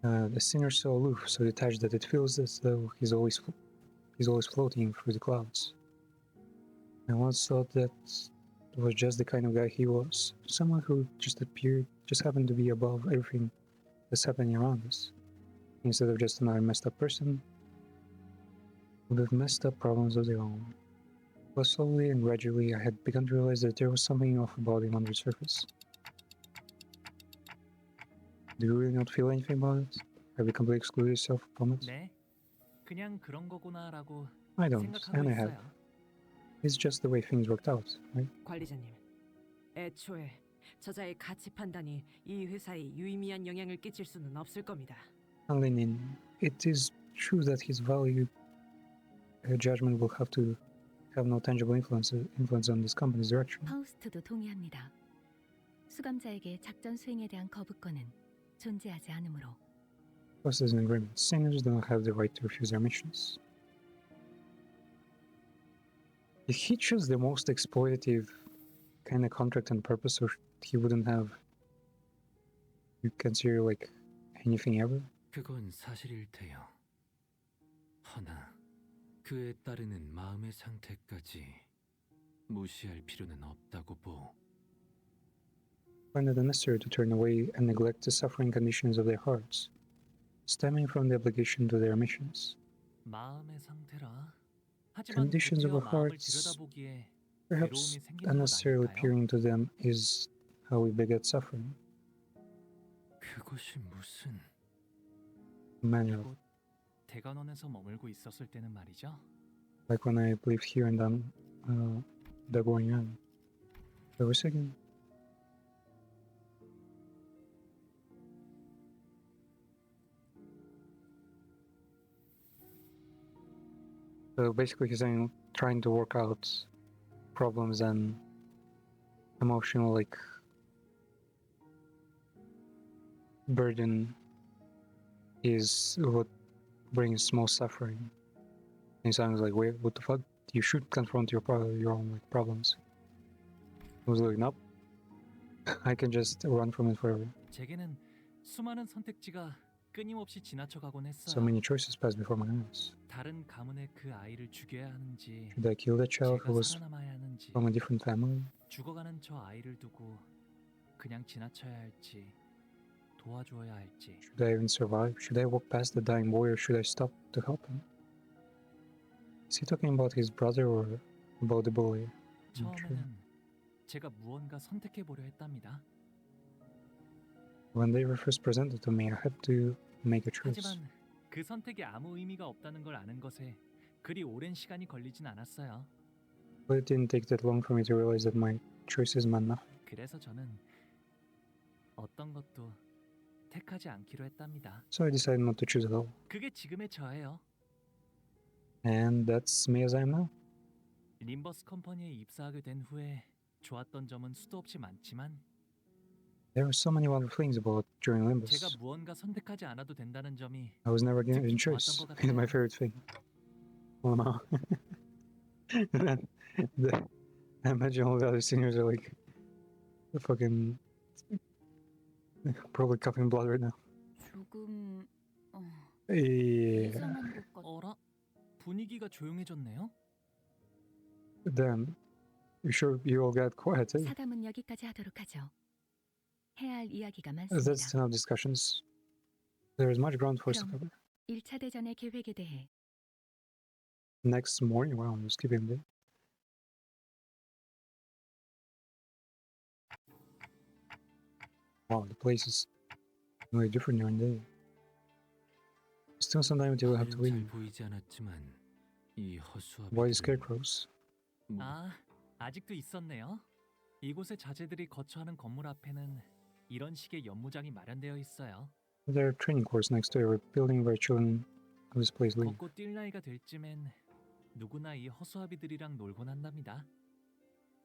The sinner's so aloof, so detached that it feels as though he's always floating through the clouds. I once thought that was just the kind of guy he was, someone who just happened to be above everything that's happening around us, instead of just another messed up person with messed up problems of their own. But slowly and gradually, I had begun to realize that there was something off about him under the surface. Do you really not feel anything about it? Have you completely excluded yourself from it? 네, 그냥 그런 거구나라고 I don't, 생각하고 and I have. 있어요. It's just the way things worked out, right? 관리자님, 애초에 저자의 가치 판단이 이 회사에 유의미한 영향을 끼칠 수는 없을 겁니다. Lenin, it is true that his value judgment will have to have no tangible influence on this company's direction. 파우스트도 동의합니다. 수감자에게 작전 수행에 대한 거부권은 존재하지 않으므로. Plus, there's an agreement. Sinners do not have the right to refuse their missions. If he chose the most exploitative kind of contract and purpose, or he wouldn't have, you consider like anything ever? 그건 사실일 테요. 허나 그에 따르는 마음의 상태까지 무시할 필요는 없다고 보. Find it unnecessary to turn away and neglect the suffering conditions of their hearts, stemming from the obligation to their missions. 마음의 상태라. 하지만 Conditions of 곧이어 our 마음을 hearts, 들여다보기에 perhaps 괴로움이 생기는 것 unnecessarily 아닐까요? peering to them is how we beget suffering. 그것이 무슨 Manual, 이곳 대관원에서 머물고 있었을 때는 말이죠. like when I lived here and then Daguan. Wait a second. So basically, he's saying trying to work out problems and emotional like burden is what brings most suffering. And sounds like, wait, what the fuck? You should confront your own like problems. I was like, nope. I can just run from it forever. 제게는 수많은 선택지가 끊임없이 지나쳐가곤 했어요. So many choices passed before my eyes. 다른 가문의 그 아이를 죽여야 하는지, Should I kill that child who 제가 was 살아남아야 하는지, from a different family? 죽어가는 저 아이를 두고 그냥 지나쳐야 할지, 도와주어야 할지. Should I even survive? Should I walk past the dying boy or should I stop to help him? Is he talking about his brother or about the boy? I'm not sure. 처음에는 제가 무언가 선택해보려 했답니다. When they were first presented to me, I had to make a choice. 하지만 그 선택이 아무 의미가 없다는 걸 아는 것에 그리 오랜 시간이 걸리진 않았어요. But it didn't take that long for me to realize that my choices meant nothing. 그래서 저는 어떤 것도 택하지 않기로 했답니다. So I decided not to choose at all. 그게 지금의 저예요. And that's me as I am now. 림버스 컴퍼니에 입사하게 된 후에 좋았던 점은 수도 없이 많지만 There are so many wonderful things about joining 제가 Limbus. 무언가 선택하지 않아도 된다는 점이 I was never given 특히 a choice. 좋았던 것 It's my 같아요. favorite thing. Oh no. And then I imagine all the other seniors are like fucking probably coughing blood right now. 조금 Yeah. 예전한 것 같. 어라? 분위기가 조용해졌네요. Damn. You sure you all got quiet, eh? 사담은 여기까지 하도록 하죠. 해야 할 이야기가 That's 많습니다. enough discussions. There is much ground for us to 그럼 cover. 1차 대전의 계획에 대해 Next morning, wow, I'm skipping a day. Wow, the place is really different during the day. Still some time until we have to 잘 leave. 보이지 않았지만 이 허수아비. Why scarecrows? 아, 아직도 있었네요. 이곳의 자재들이 거처하는 건물 앞에는 이런 식의 연무장이 마련되어 있어요. There are training course next to every building where children of this place live. 걷고 뛸 나이가 될 쯤엔 누구나 이 허수아비들이랑 놀곤 한답니다.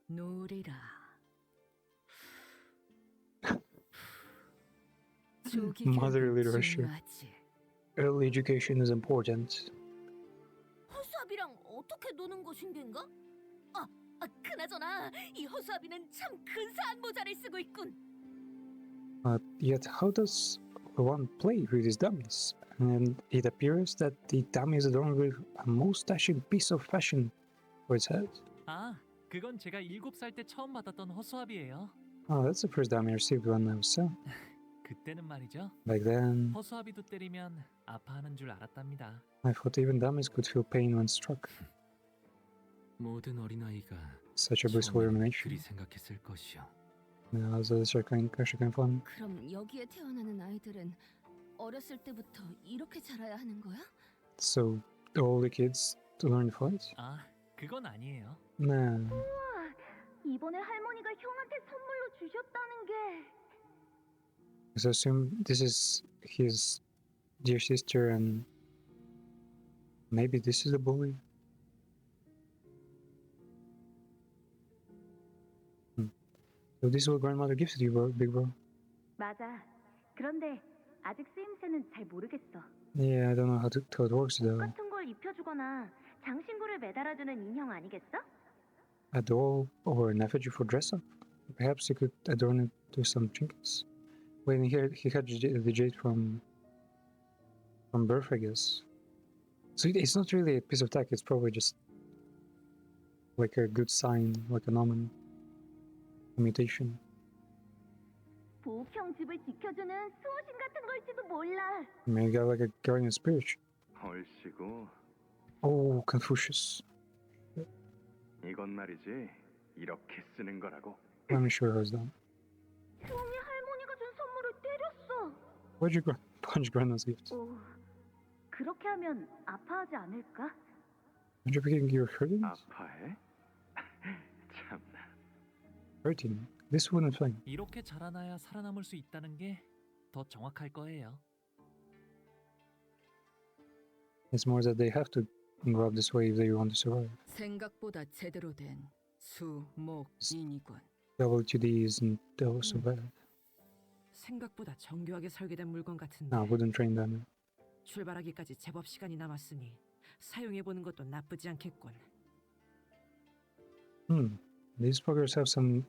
놀이라. 조기 Mother 교육은 literature. 중요하지. Early education is important. 허수아비랑 어떻게 노는 것인겐가? 그나저나 이 허수아비는 참 근사한 모자를 쓰고 있군. Yet, how does one play with these dummies? And it appears that the dummy is adorned with a most dashing piece of fashion for its head. 아, 그건 제가 7살 때 처음 받았던 허수아비예요. Oh, that's the first dummy I received when I was 7. 그때는 말이죠. Back then, 허수아비도 때리면 아파하는 줄 알았답니다. I thought even dummies could feel pain when struck. 모든 어린아이가 Such a blissful 처음엔 rumination. 그리 생각했을 것이요. Yeah, that's actually kind of fun. 그럼 여기에 태어나는 아이들은 어렸을 때부터 이렇게 자라야 하는 거야? So, all the kids to learn to fight? 아, 그건 아니에요. Nah. 우와, 이번에 할머니가 형한테 선물로 주셨다는 게. So assume this is his dear sister and maybe this is the bully? So this is what grandmother gifted you, bro, big bro. 맞아. 그런데 아직 쓰임새는 잘 모르겠어. Yeah, I don't know how it works though. 같은 걸 입혀주거나 장신구를 매달아주는 인형 아니겠어? A doll or an effigy for dress up? Perhaps you could adorn it with some trinkets. Wait, and here he had the jade from birth, I guess. So it's not really a piece of tech, it's probably just like a good sign, like an omen. A mutation. 보옥형 집을 지켜주는 수호신 같은 걸지도 몰라. Maybe got like a guardian spirit. 얼씨구, Oh, Confucius. 이건 말이지 이렇게 쓰는 거라고. Let me show you how it's done. 형이 할머니가 준 선물을 때렸어. Why'd you punch grandma's gift? 오, 그렇게 하면 아파하지 않을까? Aren't you thinking you're hurting? 아파해? 참나. Hurting? This wouldn't fine. 이렇게 자라나야 살아남을 수 있다는 게 더 정확할 거예요. It's more that they have to grow up this way if they want to survive. 생각보다 제대로 된 수목인이군. WTD isn't so bad. 생각보다 정교하게 설계된 물건 같은데. No, I wouldn't train them. 출발하기까지 제법 시간이 남았으니 사용해보는 것도 나쁘지 않겠군. These fuckers have some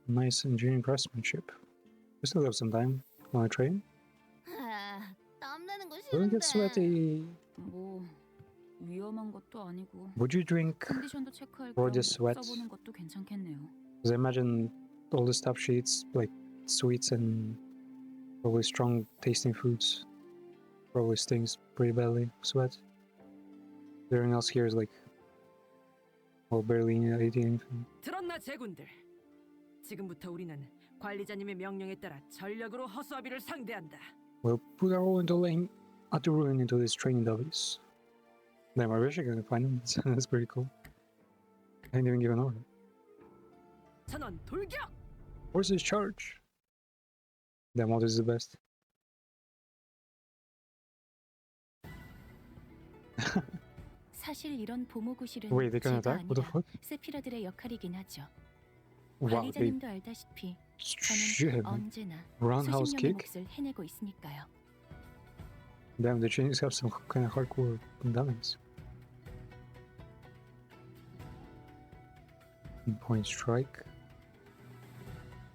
nice engineering craftsmanship. We still have some time. Wanna train? 땀나는 거 Don't get sweaty. 뭐 위험한 것도 아니고 Would you drink 컨디션도 체크할 for 겸 the sweat? 써보는 것도 괜찮겠네요. Because I imagine all the stuff she eats, like sweets and probably strong tasting foods, probably stings pretty badly. Sweat. Everything else here is like, well, barely eating anything. 들었나 제군들? 지금부터 우리는 관리자님의 명령에 따라 전력으로 허수아비를 상대한다. We'll put our all into laying to ruin into these training W's. Damn, I wish I could find him. That's pretty cool. I didn't even give an order. 전원 돌격! Forces charge! That mod is the best. 사실 이런 보모구실은 Wait, they can 제가 attack? What the 아니라 fuck? 세피라들의 역할이긴 하죠. Wow, they 관리자님도 알다시피 shit, 저는 man. 언제나 Roundhouse 수십 명의 kick? 몫을 해내고 있으니까요. Damn, the Chinese have some kind of hardcore damage. Point strike.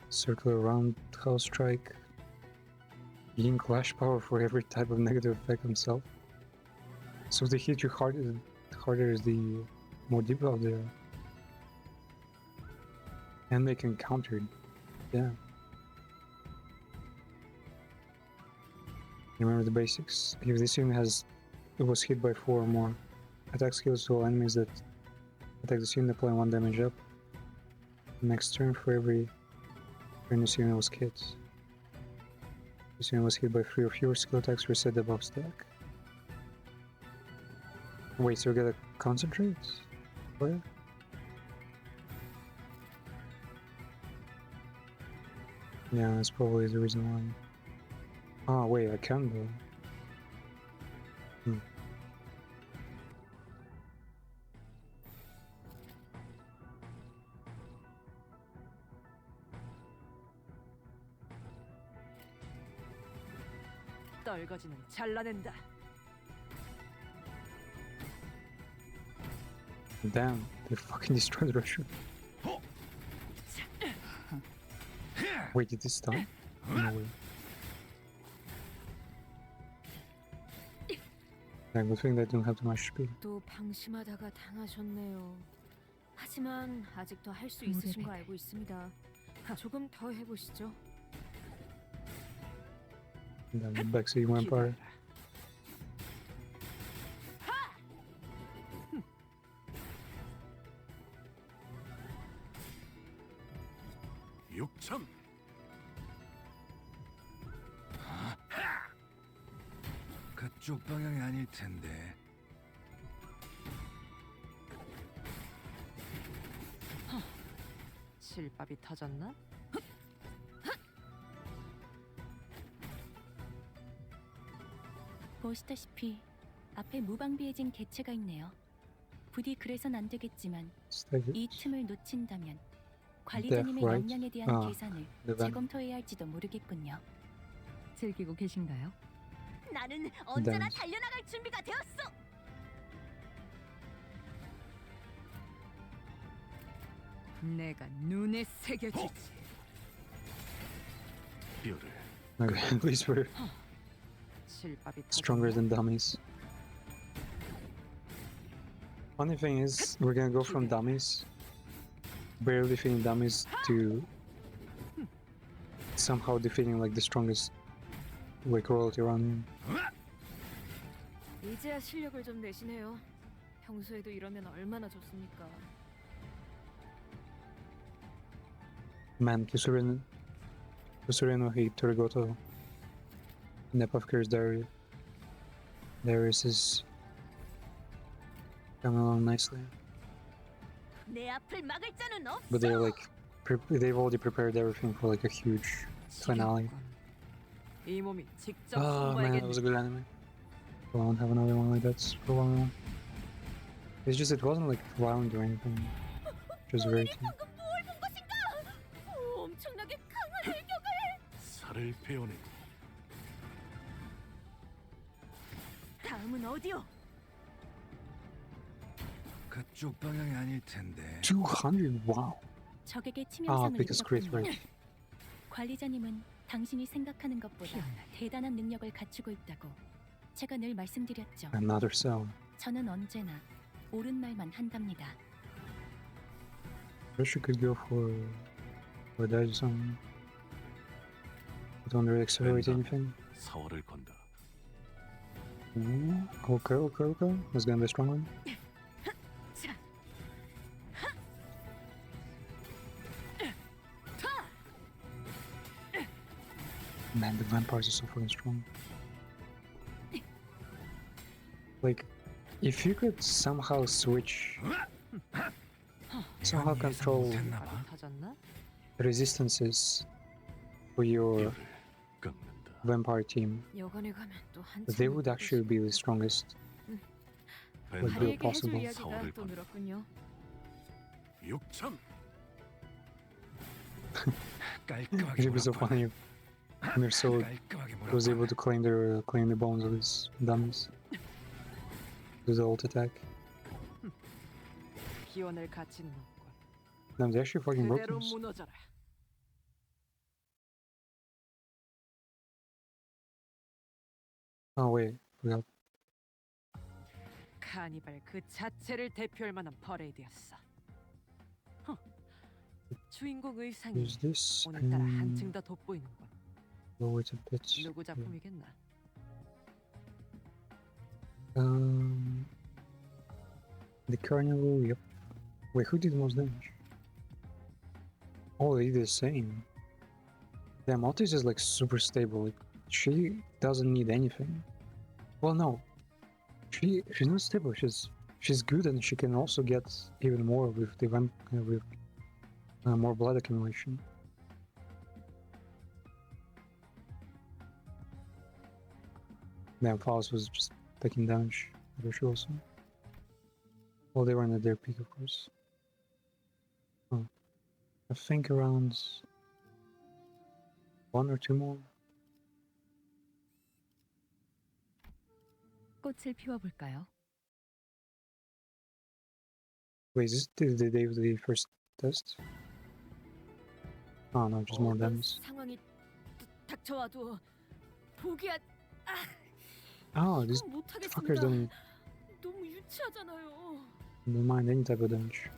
Circular roundhouse strike. Gain clash power for every type of negative effect himself. So if they hit you harder is the more deep out there. And they can counter it. Yeah. Remember the basics. If this unit was hit by 4 or more, attack skills to all enemies that attack this unit apply 1 damage up. Next turn for every turn this unit was hit. This unit was hit by 3 or fewer skill attacks, reset the buff stack. Wait, so we gotta concentrate? What? Yeah, that's probably the reason why. Oh, wait, I can though. 떨거지는 잘라낸다. Damn, they fucking destroyed Russia. Wait, did this stop? No way. Damn, good thing they don't have too much speed. 또 방심하다가 당하셨네요. 하지만 아직도 할 수 있으신 거 알고 있습니다. 조금 더 해보시죠. Damn, the backseat vampire. 육참. 그쪽 방향이 아닐 텐데. 실밥이 터졌나? 보시다시피 앞에 무방비해진 개체가 있네요. 부디 그래선 안 되겠지만 이 틈을 놓친다면 관리자님의 right? 역량에 대한 계산을 the van. 재검토해야 할지도 모르겠군요. 즐기고 계신가요? 나는 언제나 Damn. 달려나갈 준비가 되었어. 내가 눈에 새겨주지. 뼈를 Okay, at least we're 실밥이 stronger than dummies. Funny thing is, we're gonna go from dummies, barely defeating dummies, to somehow defeating like the strongest like royalty around here. 이제야 실력을 좀 내시네요. 평소에도 이러면 얼마나 좋습니까? Man, Kusureno hate Torigoto. Nepafkir's diary. Darius is coming along nicely. 내 앞을 막을 자는 없어. But they're like, they've already prepared everything for like a huge finale. 이 몸이 직접 Oh man, that was a good anime. I won't have another one like that for a while. It's just, it wasn't like violent or anything. It was very cute. 뭘본 것인가? 엄청나게 강한 일격을. 살을 베어내고 다음은 어디요? 그쪽 방향이 아닐 텐데. 200, wow. 적에게 치명상을 because crit 입었군요. rate. 관리자님은 당신이 생각하는 것보다 대단한 능력을 갖추고 있다고 제가 늘 말씀드렸죠. Another cell. 저는 언제나 옳은 말만 한답니다. Wish you could go for that or something. Don't really accelerate anything. 사활을 건다. Ooh, okay. That's gonna be a strong one. Man, the vampires are so fucking strong. If you could somehow switch, somehow control 터졌나? resistances for your vampire team, 여관에 가면 또 they 한참 would actually be the strongest. Would be 다리에게 해줄 possible. 이야기가 또 늘었군요. 6천. It would be so funny if Mirso was able to claim the bones of his dummies. Do the ult attack. 기원을 갖지는 없군. Damn, they actually fucking broke 그대로 this. 무너져라. Oh wait, forgot. 카니발 그 자체를 대표할 만한 퍼레이드였어. 허. 주인공 의상이 Use this 오늘따라 and 한층 더 돋보이는군. lower it a bit. 누구 작품이겠나? The carnival, yep. Wait, who did the most damage? Oh, they did the same. Damn, Altis is like super stable. Like, she doesn't need anything. Well, no, she's not stable. She's good, and she can also get even more with the more blood accumulation. Damn, Faust was just taking damage. She also. Well, they weren't at their peak, of course. Oh. I think around 1 or 2 more. 꽃을 피워볼까요? Wait, is this the day of the first test? Oh no, just more damage. 상황이 닥쳐와도 포기한 Oh, these fuckers don't 너무 유치하잖아요. mind any type of damage.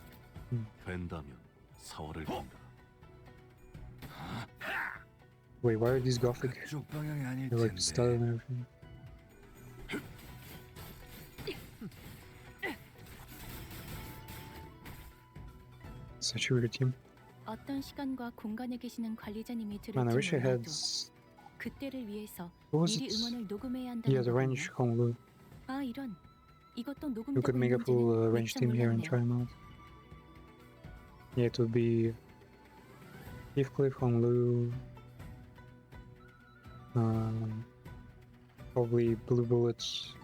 된다면 사활을 건다. Wait, why are these gothic? 그쪽 방향이 아닐 They're like 텐데. studded and everything. Such a weird team. 어떤 시간과 공간에 계시는 관리자님이 Man, I 들을지 wish I had. 몰라도 그때를 위해서 What was 미리 it? 음원을 녹음해야 한다는 Yeah, the range Honglu. 아 이런 이것도 We 녹음되고 could make a full 있는지는 range 미처 team here and 몰랐네요. try them out. Yeah, it would be Heathcliff, Honglu, probably Blue Bullets,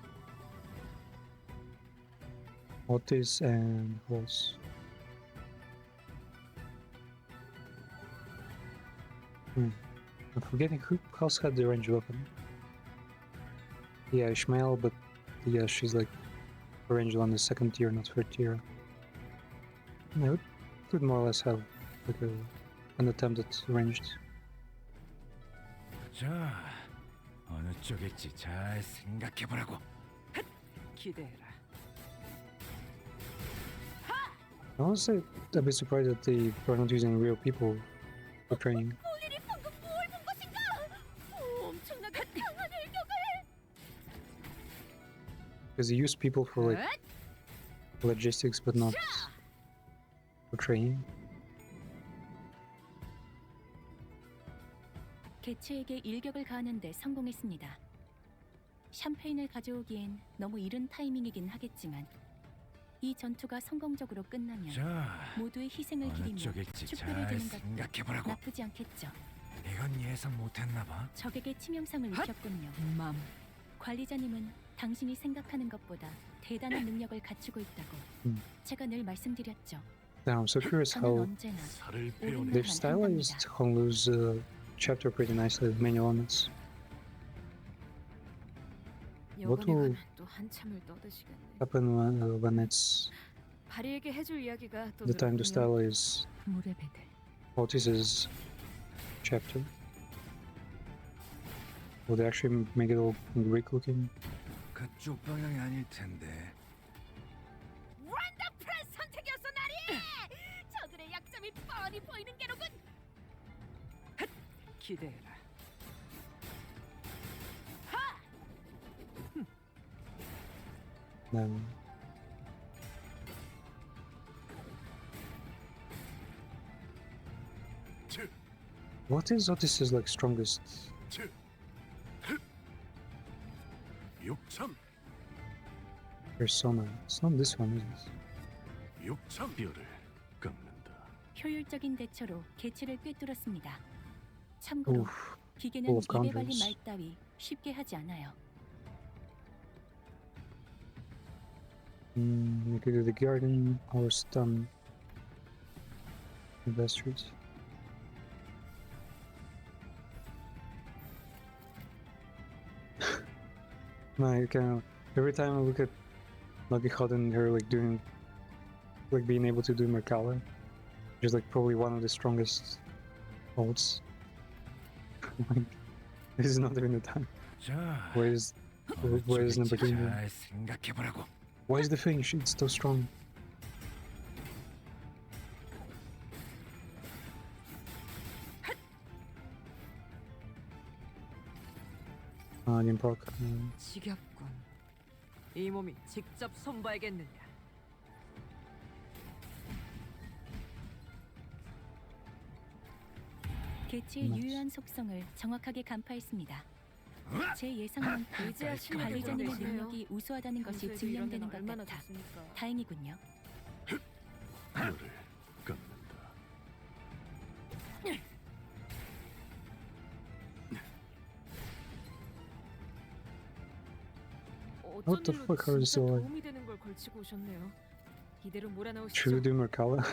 Otis, and who else? I'm forgetting who else had the range weapon. Yeah, Ishmael, but yeah, she's like ranged on the second tier, not third tier. No, it could more or less have like an attempt at ranged. 자, 어느 쪽일지 잘 생각해보라고. 기대해라. I was a bit surprised that they were not using real people for training. 폴리리 방금 뭘 본 것인가? 엄청나게 강한 일격을. Because they use people for like logistics, but not for training. 개체에게 일격을 가하는데 성공했습니다. 샴페인을 가져오기엔 너무 이른 타이밍이긴 하겠지만 이 전투가 성공적으로 끝나면 자, 모두의 희생을 어느 기리며 쪽일지 축배를 잘 드는 것도 생각해보라고. 나쁘지 않겠죠. 이건 예상 못했나봐. 적에게 치명상을 입혔군요. 관리자님은 당신이 생각하는 것보다 대단한 능력을 갖추고 있다고 제가 늘 말씀드렸죠. Now I'm so curious 저는 how 언제나 they've stylized Honglu's chapter pretty nicely with many elements. What 여관에 will 가면 또 한참을 떠드시겠네. happen when it's 바리에게 해줄 이야기가 또 the time to 늘었군요. stylize 물의 배들. Otis's chapter? Will they actually make it all Greek looking? 그쪽 방향이 아닐 텐데. 원더풀한 선택이었어 나리. 저들의 약점이 뻔히 보이는 게로군. 기대해라. No. What is Otis's like strongest? 6천. Persona. It's not this one, is it? 육참뼈를 깎는다. 효율적인 대처로 개체를 꿰뚫었습니다. 참고로 Oof. 기계는 Full of 입에 발린 counters. 말 따위 쉽게 하지 않아요. We could do the garden or stun investors. I kind of every time I look at Lucky Hud and her like doing, like being able to do Merkala, which is like probably one of the strongest ults. Like, this is not even the time. 자, Where's number two? 잘 생각해보라고. Why is the finish? It's so strong. I didn't proc. 지겹군. 이 몸이 직접 손봐야겠느냐. 개체의 유효한 속성을 정확하게 간파했습니다. 제 예상은 이제야 신뢰를 관리자님의 내세요. 능력이 우수하다는 것이 평소에도 증명되는 이런 것 데는 얼마나 같아 좋습니까? 다행이군요. 뼈를 깎는다. What the fuck? How is it alive? 도움이 되는 걸 걸치고 오셨네요. 이대로 몰아넣으시죠. Should we do Merkala?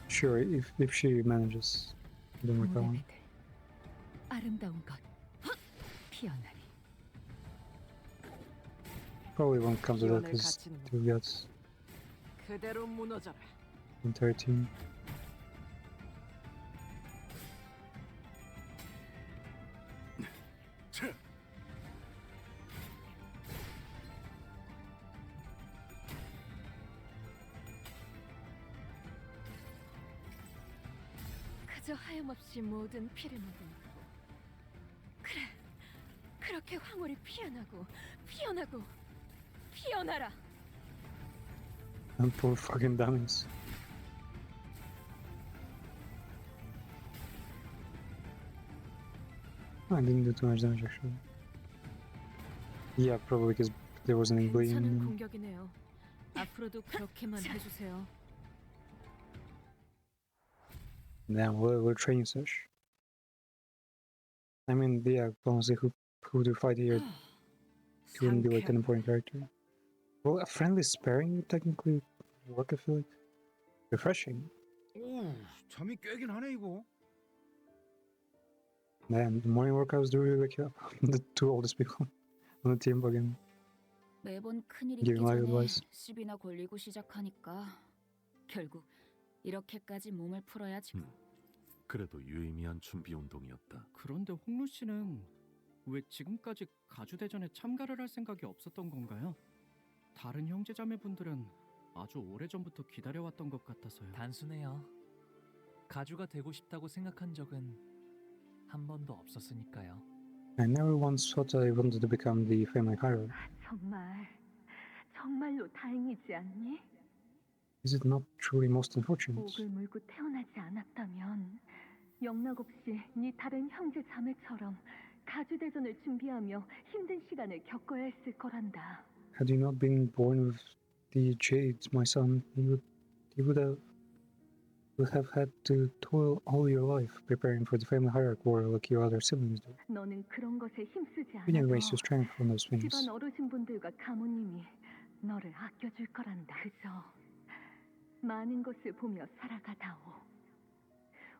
Sure, if she manages to do Merkala. 동네배들, 아름다운 것 피어나리. Probably won't come to that 기원을 because 갖추는 two gods 그대로 무너져라. entire team. 그저 하염없이 모든 피를 먹은 그래 그렇게 황홀히 피어나고 피어나고 피어나라. And poor fucking dummies. I didn't do too much damage actually. Yeah, probably because there wasn't any bleeding. 괜찮은 in them. 공격이네요. 앞으로도 그렇게만 해주세요. Damn, what a training sesh. I mean, yeah, honestly, who do fight here? He wouldn't be like an important character. Well, a friendly sparing would technically work, I feel like. Refreshing. 오, 잠이 깨긴 하네 이거. Man, the morning workouts do really wake you up. The two oldest people on the team again. 매번 큰일이 Giving 있기 life 전에 advice. 시비나 걸리고 시작하니까 결국 이렇게까지 몸을 풀어야지. 그래도 유의미한 준비 운동이었다. 그런데 홍루 씨는 왜 지금까지 가주대전에 참가를 할 생각이 없었던 건가요? 다른 형제자매분들은 아주 오래전부터 기다려왔던 것 같아서요. 단순해요. 가주가 되고 싶다고 생각한 적은 한 번도 없었으니까요. I never once thought I wanted to become the family hero. 정말로 다행이지 않니? Is it not truly most unfortunate? 목을 물고 태어나지 않았다면 영락 없이 네 다른 형제 자매처럼 가주대전을 준비하며 힘든 시간을 겪어야 했을 거란다. Had you not been born with the Jades, my son, you would have had to toil all your life preparing for the family hierarchy war like your other siblings do. 너는 그런 것에 힘쓰지 You didn't 않아도 waste your strength on those things. 집안 어르신분들과 가모님이 너를 아껴줄 거란다. 그저 많은 것을 보며 살아가다오.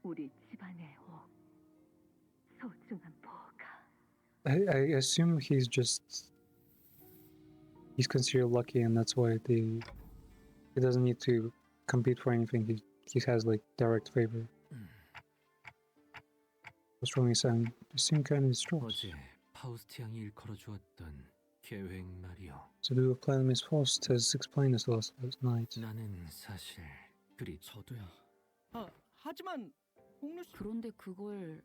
우리 집안의 소중한 보호가. I assume he's considered lucky, and that's why he doesn't need to compete for anything. He has like direct favor. What's wrong with saying? You seem kind of distraught. 어제 파우스트 양이 일컬어 주었던 계획 말이요. So the plan Miss Faust has explained this last night. 나는 사실 그리 저도요. 하지만 홍루 씨 그런데 그걸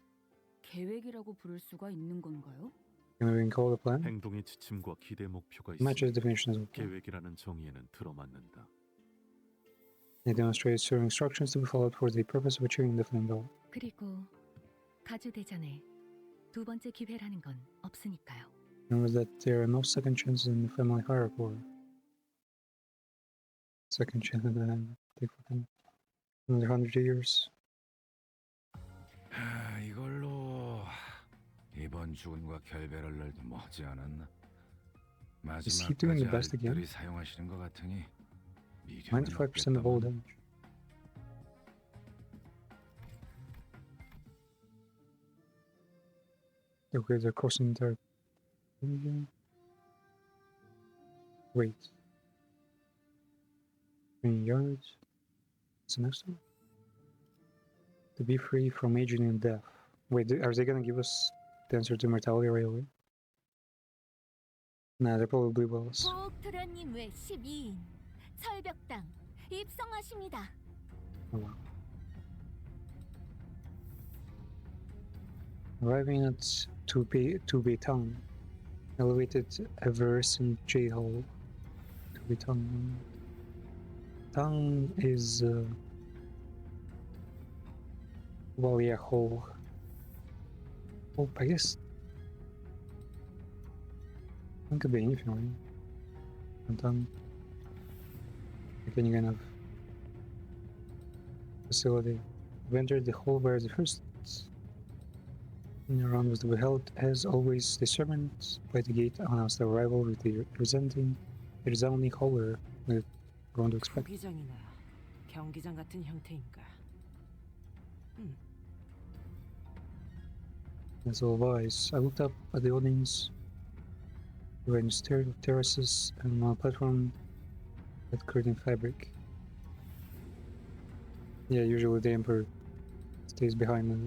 계획이라고 부를 수가 있는 건가요? Can we call the plan? 행동의 지침과 기대 목표가 Matches 있으면 definition as well. 계획이라는 정의에는 들어맞는다. It demonstrates certain instructions to be followed for the purpose of achieving the definite goal. 그리고 가주대전에 두 번째 기회라는 건 없으니까요. Remember that there are no second chances in the family hierarchy or second chance that I take fucking another 100 years. 이걸로 이번 죽은과 결별할 날도 머지 않았나? Is he doing the 마지막까지 best again? 알뜰히 사용하시는 것 같으니 미련은 95% of all 없겠다만. damage. Okay, they're crossing the entire region. Wait. 20 yards. What's the next one? To be free from aging and death. Wait, are they gonna give us the answer to mortality right away? Nah, they probably will. 보옥토련님 외 12인 철벽당 입성하십니다. Oh, wow. Arriving at Tubei Town, elevated Everson J Hall. Tubei Town. Town is well, yeah, Hall. Oh, I guess it could be anything, right? Downtown, like any kind of facility. We entered the hall where the first round was to be held. As always, the servant by the gate announced the arrival with the resounding holler that grown to expect. 경기장이나 경기장 같은 형태인가? As all eyes, I looked up at the audience. We were in terraces and on a platform with curtain fabric. Yeah, usually the emperor stays behind the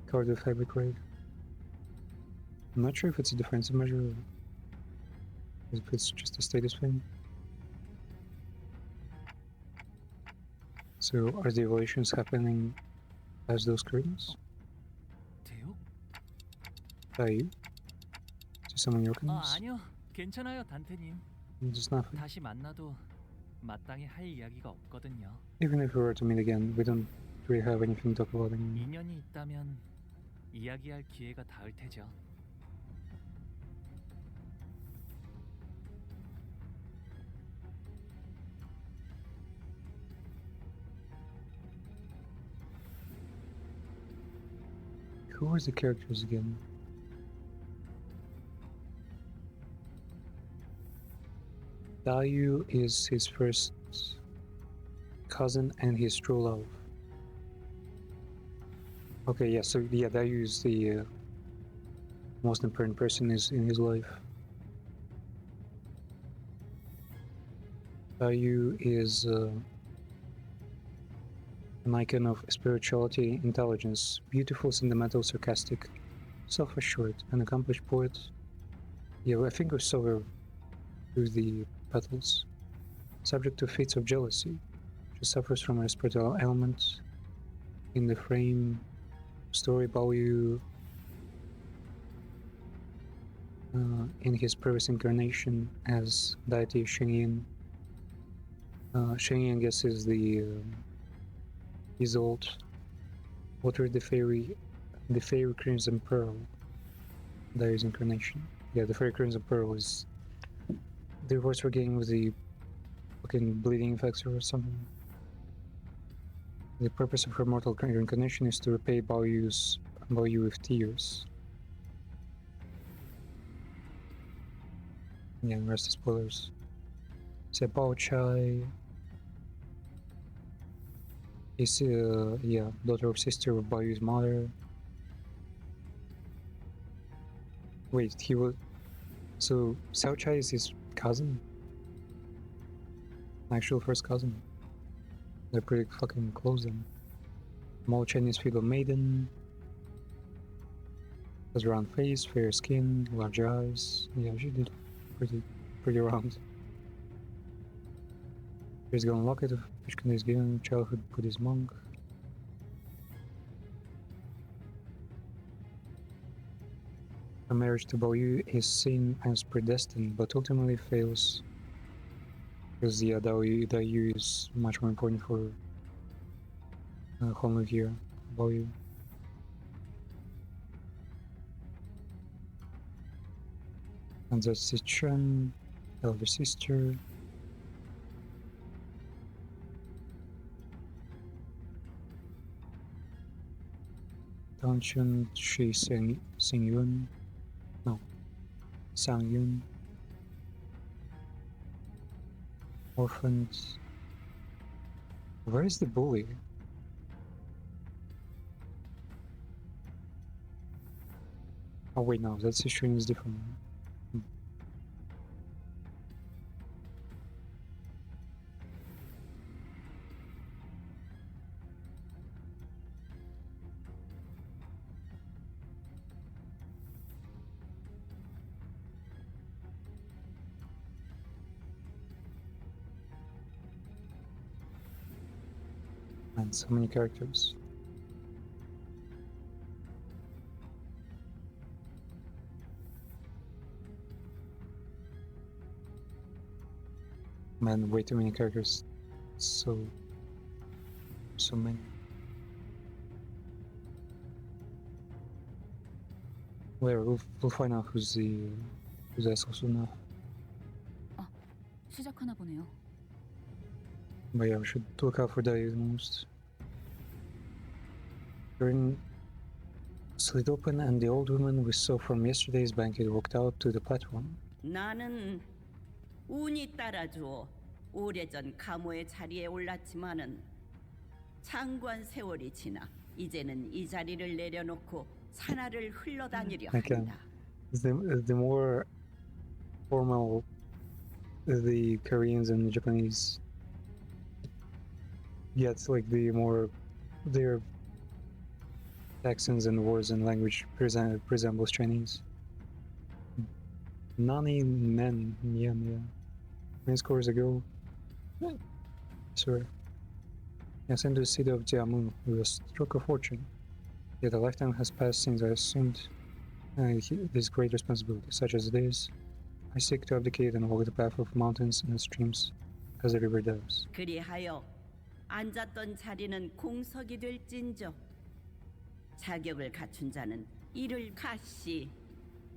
covered with fabric, right? I'm not sure if it's a defensive measure or if it's just a status thing. So, are the evolutions happening as those curtains? 대요? You? To summon your curtains? 아니요. 괜찮아요, 단테님. Just nothing. 다시 만나도 마땅히 할 이야기가 없거든요. Even if we were to meet again, we don't really have anything to talk about anymore. 인연이 있다면 이야기할 기회가 닿을 테죠. Who are the characters again? Dayu is his first cousin and his true love. Okay, yeah, so yeah, Dayu is the most important person in his life. Dayu is an icon of spirituality, intelligence, beautiful, sentimental, sarcastic, self-assured, an accomplished poet. Yeah, I think we saw her through the petals. Subject to fates of jealousy. She suffers from a spiritual ailment. In the frame story, Baoyu, in his previous incarnation as deity Shengyin. Shengyin, I guess, is the his old water the fairy Crimson Pearl. Dayu's incarnation. Yeah, the fairy Crimson Pearl is the reports we're getting with the fucking bleeding effects or something. The purpose of her mortal reincarnation is to repay Baoyu with tears. Yeah, and rest is spoilers. Say Bao Chai is yeah, daughter or sister of Baoyu's mother. Wait, he was so Xiao Chai is his cousin? Actual first cousin. They're pretty fucking close then. Mao Chen is feeble maiden. Has round face, fair skin, large eyes. Yeah, she did pretty round. Here's gone locket of which can is given childhood Buddhist monk. A marriage to Baoyu is seen as predestined, but ultimately fails. Because yeah, Daoyu is much more important for Honglu here, Baoyu. And that's Citron, elder sister. Dawnchun, Shi Xingyun. No. Sangyun. Orphans. Where is the bully? Oh wait, no, that Citron is different. And so many characters. Man, way too many characters. So many. Well, we'll find out who's the asshole soon enough. 시작하나 보네요. But yeah, we should look out for that the most. During slit open and the old woman we saw from yesterday's banquet walked out to the platform. 나는 운이 따라주어 오래전 가모의 자리에 올랐지만은 장관 세월이 지나 이제는 이 자리를 내려놓고 산하를 흘러다니려 Again, 한다. the more formal the Koreans and the Japanese gets, like the more their accents and words and language resembles Chinese. Nani men, yeah. Many scores ago, sorry. I sent to the city of Jiamu with a stroke of fortune. Yet a lifetime has passed since I assumed this great responsibility, such as it is. I seek to abdicate and walk the path of mountains and streams, as the river does. 그리하여 앉았던 자리는 공석이 될진저 자격을 갖춘 자는 이를 가씨,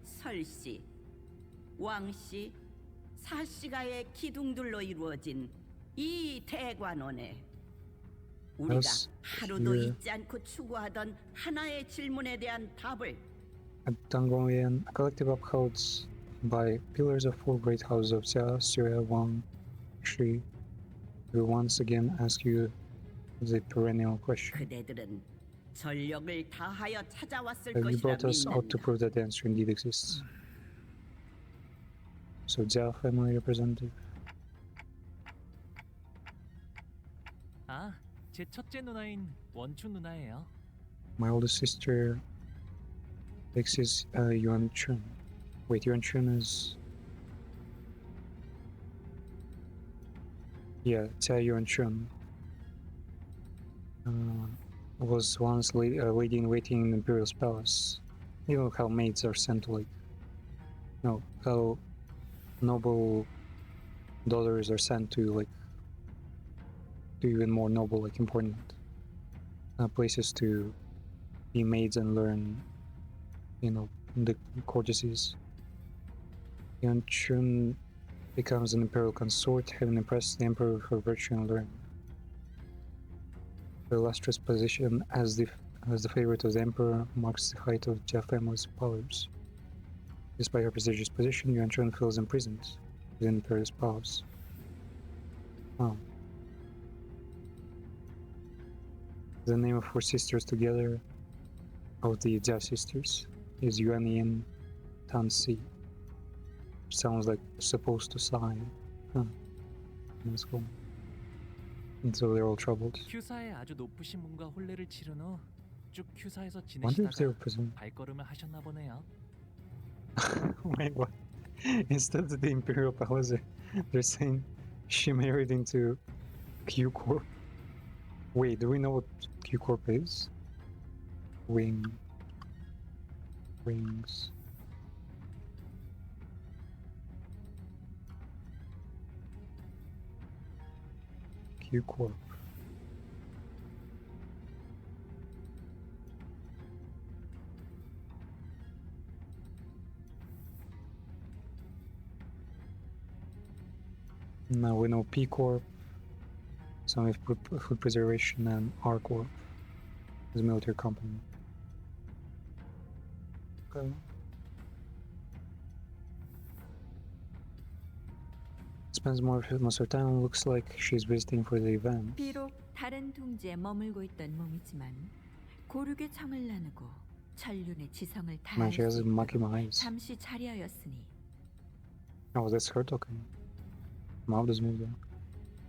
설씨, 왕씨, 사씨가의 기둥들로 이루어진 이 대관원에 우리가 Yes, 하루도 here. 잊지 않고 추구하던 하나의 질문에 대한 답을 At Tangongyan, a collective upholds by pillars of four great houses of Xia, Xue, Wang, Shi, will once again ask you the perennial question. 그대들은 전력을 다하여 찾아왔을 You 것이라 brought us out to 믿는다. prove that the answer indeed exists. So Jia family representative. 아, 제 첫째 누나인 원춘 누나예요. My oldest sister is Yuan Chun. Wait, Yuan Chun is... Yeah, Jia Yuan Chun. Was once a lady in waiting in the Imperial Palace. You know how maids are sent to, like... No, how noble daughters are sent to, like... to even more noble, like, important places to be maids and learn, you know, the courtesies. Yuan Chun becomes an imperial consort, having impressed the emperor with her virtue and learning. Her illustrious position as the favorite of the emperor marks the height of Jia family's powers. Despite her prestigious position, Yuan Chun feels imprisoned within the imperial's palace. Oh. The name of four sisters together, of the Jia sisters, is Yuan Yin Tan Si. Sounds like supposed to sigh. Huh. That's cool. And so they're all troubled. 큐사에 아주 높으신 분과 혼례를 치른 후 쭉 큐사에서 Wonder if they were 지내시다가 present. 발걸음을 하셨나 보네요. Wait, what? Instead of the Imperial Palace, they're saying she married into Q Corp. Wait, do we know what Q Corp is? Wings. Q Corp. Now we know P Corp, some with food preservation, and R Corp is a military company. Okay. Spends most of her time. Looks like she's visiting for the event. 비록 다른 둥지에 머물고 있던 몸이지만 고륙의 정을 나누고 천륜의 지성을 Man, 다할 she has 수 monkey 있도록 eyes. 잠시 자리하였으니 Oh, that's her talking. Mouth doesn't move though.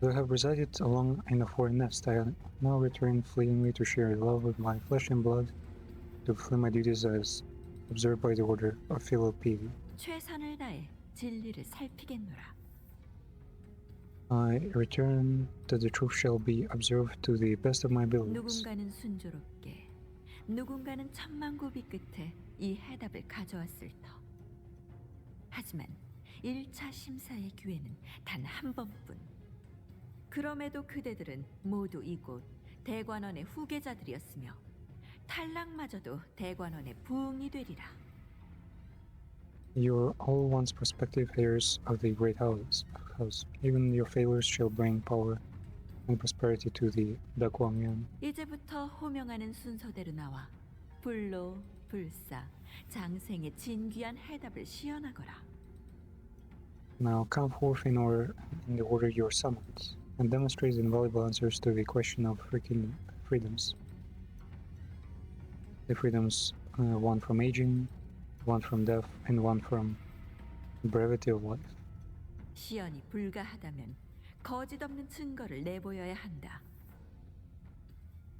Though I have resided along in a foreign nest, I now return fleetingly to share love with my flesh and blood, to fulfill my duties as observed by the order of filial piety. 최선을 다해 진리를 살피겠노라. I return that the truth shall be observed to the best of my abilities. 누군가는 순조롭게, 누군가는 천만고비 끝에 이 해답을 가져왔을 터. 하지만 1차 심사의 기회는 단 한 번뿐. 그럼에도 그대들은 모두 이곳 대관원의 후계자들이었으며 탈락마저도 대관원의 부흥이 되리라. You are all once prospective heirs of the great house. Even your failures shall bring power and prosperity to the Dakwangyan. 이제부터 호명하는 순서대로 나와 불로, 불사, 장생의 진귀한 해답을 시연하거라. Now come forth in the order you are summoned, and demonstrate invaluable answers to the question of freedoms. The freedoms, one from aging, one from death, and one from brevity of life. 시연이 불가하다면 거짓 없는 증거를 내보여야 한다.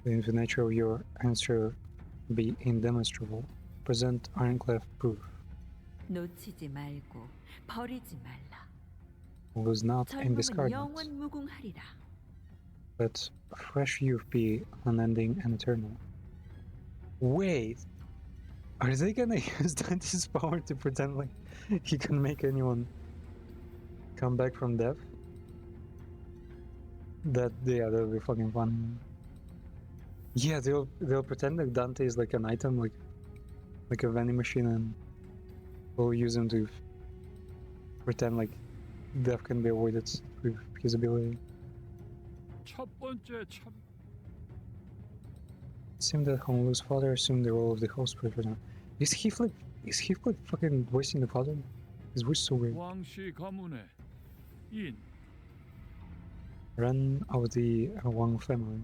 If the nature of your answer be indemonstrable, present ironclad proof. 놓치지 말고 버리지 말라. Lose not and discard 젊음은 not. 영원 무궁하리라. Let fresh youth be unending and eternal. Wait, are they gonna use Dante's power to pretend like he can make anyone come back from death? That'll be fucking fun. Yeah, they'll pretend like Dante is like an item, like a vending machine, and we'll use him to pretend like death can be avoided with his ability. 첫 번째 참 It seemed that Honolulu's father assumed the role of the host prisoner. Is Heathcliff fucking voicing the father? His voice is so weird. 왕씨 가문의 인 Ran of the Wang family.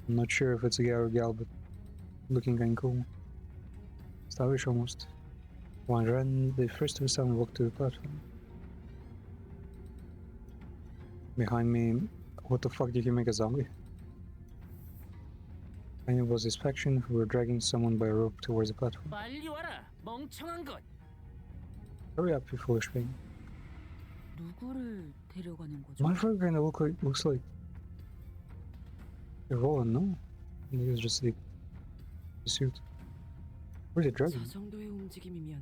I'm not sure if it's a guy or a gal, but looking kinda cool. Stylish almost. Wang ran the first of his son walked to the platform. Behind me, what the fuck did he make a zombie? And it was his faction who were dragging someone by a rope towards the platform. 빨리 와라, 멍청한 것. Hurry up, you foolish thing. 누구를 데려가는 거죠? Motherfucker kinda looks like Roland, no? He was just like the suit. Where's the dragon? 저 정도의 움직임이면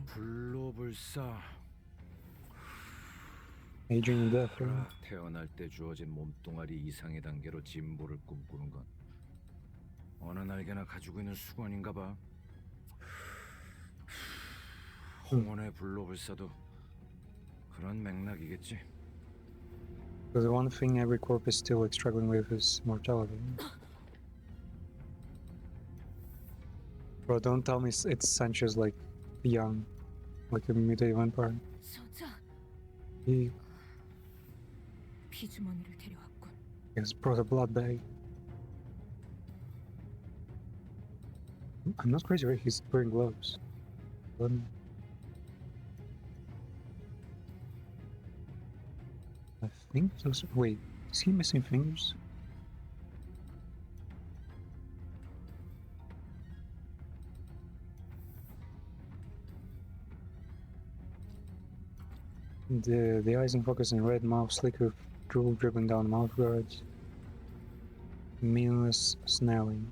불로불사. Aging in death, right? 태어날 때 주어진 몸뚱아리 이상의 단계로 진보를 꿈꾸는 건 어느 날개나 가지고 있는 수건인가 봐. 홍원의 불로불사도 그런 맥락이겠지. Because the one thing every corp is still like struggling with is mortality. Bro, don't tell me it's Sanchez like young, like a mutated vampire. 소자, He 피주머니를 데려왔군. has brought a blood bag. I'm not crazy, right? He's wearing gloves. I think those. Wait, is he missing fingers? The eyes in focus in red, mouth slick with drool dripping down mouth guards. Meaningless snarling.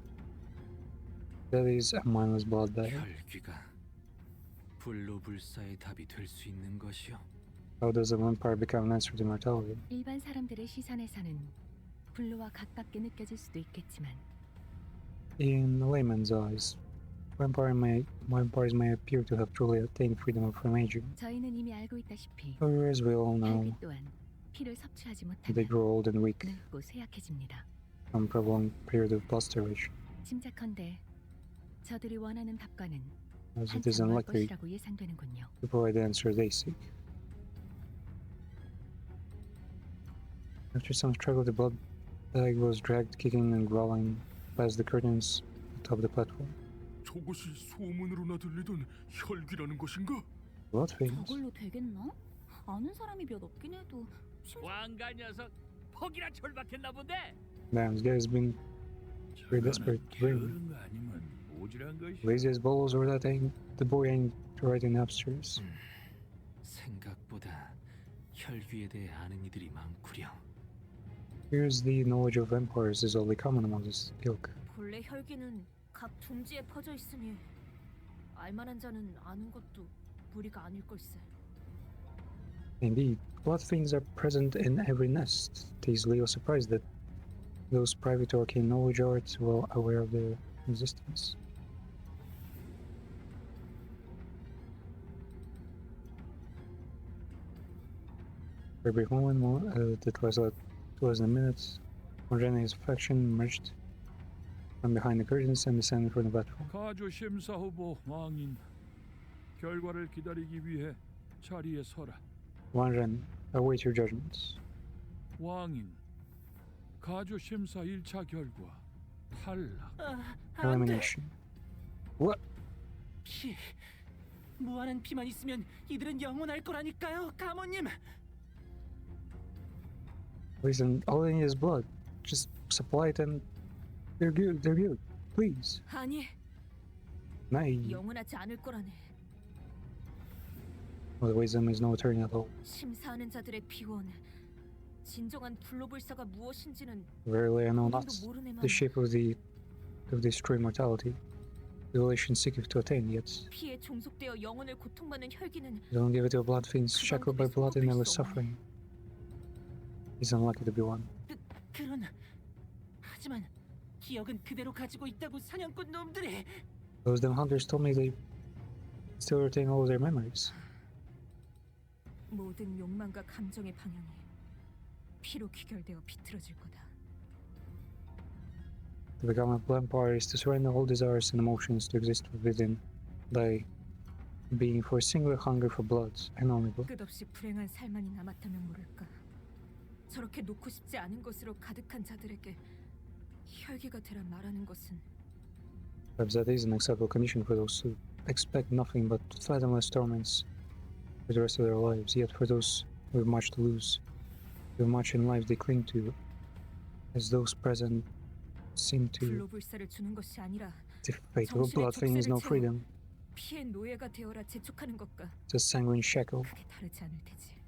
That is a mindless blood bag. 혈귀가 불로불사의 답이 될 수 있는 것이요. How does a vampire become an answer to mortality? 일반 사람들의 시선에서는 불로와 가깝게 느껴질 수도 있겠지만 In layman's eyes, Vampires may appear to have truly attained freedom from aging. 저희는 이미 알고 있다시피 However, as we all know, 혈기 또한 피를 섭취하지 they 못하면 grow old and weak 늙고 쇠약해집니다. from prolonged period of blood starvation. 짐작컨대 저들이 원하는 답과는 As it is 한참 멀 unlikely 것이라고 예상되는군요. to provide the answer they seek. After some struggle, the blood bag was dragged, kicking and growling, past the curtains atop the platform. 저것이 소문으로나 들리던 혈기라는 것인가? Blood veins. 저걸로 되겠나? 아는 사람이 몇 없긴 해도 왕가 녀석 폭이나 절박했나 본데. Damn, this guy's been very desperate to bring. 게으른 거 아니면 모질한 것이. Lazy as balls, or that ain't the boy ain't right in the upstairs. 생각보다 혈귀에 대해 아는 이들이 많구려. Here's the knowledge of vampires is only common among this ilk. 본래 혈기는 각 둥지에 퍼져 있으니 알만한 자는 아는 것도 무리가 아닐 걸세. Indeed, blood fiends are present in every nest. It is little surprised that those private or arcane knowledge are well aware of their existence. For a brief moment, that was like 2 minutes, Morgana and his faction emerged from behind the curtains and descended from the platform. 가주 심사 후보 왕인 결과를 기다리기 위해 자리에 서라. Wanren, await your judgments. 왕인 가주 심사 1차 결과 탈락. Elimination. What? 피. 무한한 피만 있으면 이들은 영원할 거라니까요, 가모님. Listen, all they need is blood. Just supply it and they're good. They're good. Please. 아니, Nay. 영원하지 않을 거라네. Well, the wisdom is no attorney at all. 심사하는 자들의 비원, 진정한 불로불사가 무엇인지는 Verily, I know not 본인도 모르네만 the shape of this true immortality. Revelation seeketh to attain, yet 피에 종속되어 영혼을 고통받는 혈기는 don't give it to a blood fiend shackled by blood and endless suffering. He's unlucky to be one. 그런. 하지만 기억은 그대로 가지고 있다고 사냥꾼 놈들이. Those damn hunters told me they still retain all of their memories. 모든 욕망과 감정의 방향이 피로 귀결되어 비틀어질 거다. To become a vampire is to surrender all desires and emotions to exist within thy being for a singular hunger for blood and only blood. 끝없이 불행한 살만이 남았다면 모를까. 저렇게 놓고 싶지 않은 것으로 가득한 자들에게 혈기가 되라 말하는 것은 Perhaps that is an acceptable condition for those who expect nothing but fathomless torments for the rest of their lives. Yet for those who have much to lose, who have much in life they cling to, as those present seem to, 불로불사를 주는 것이 아니라 the fate of a blood fiend is no freedom. 피의 노예가 되어라 재촉하는 것과 It's a sanguine shackle 크게 다르지 않을 테지.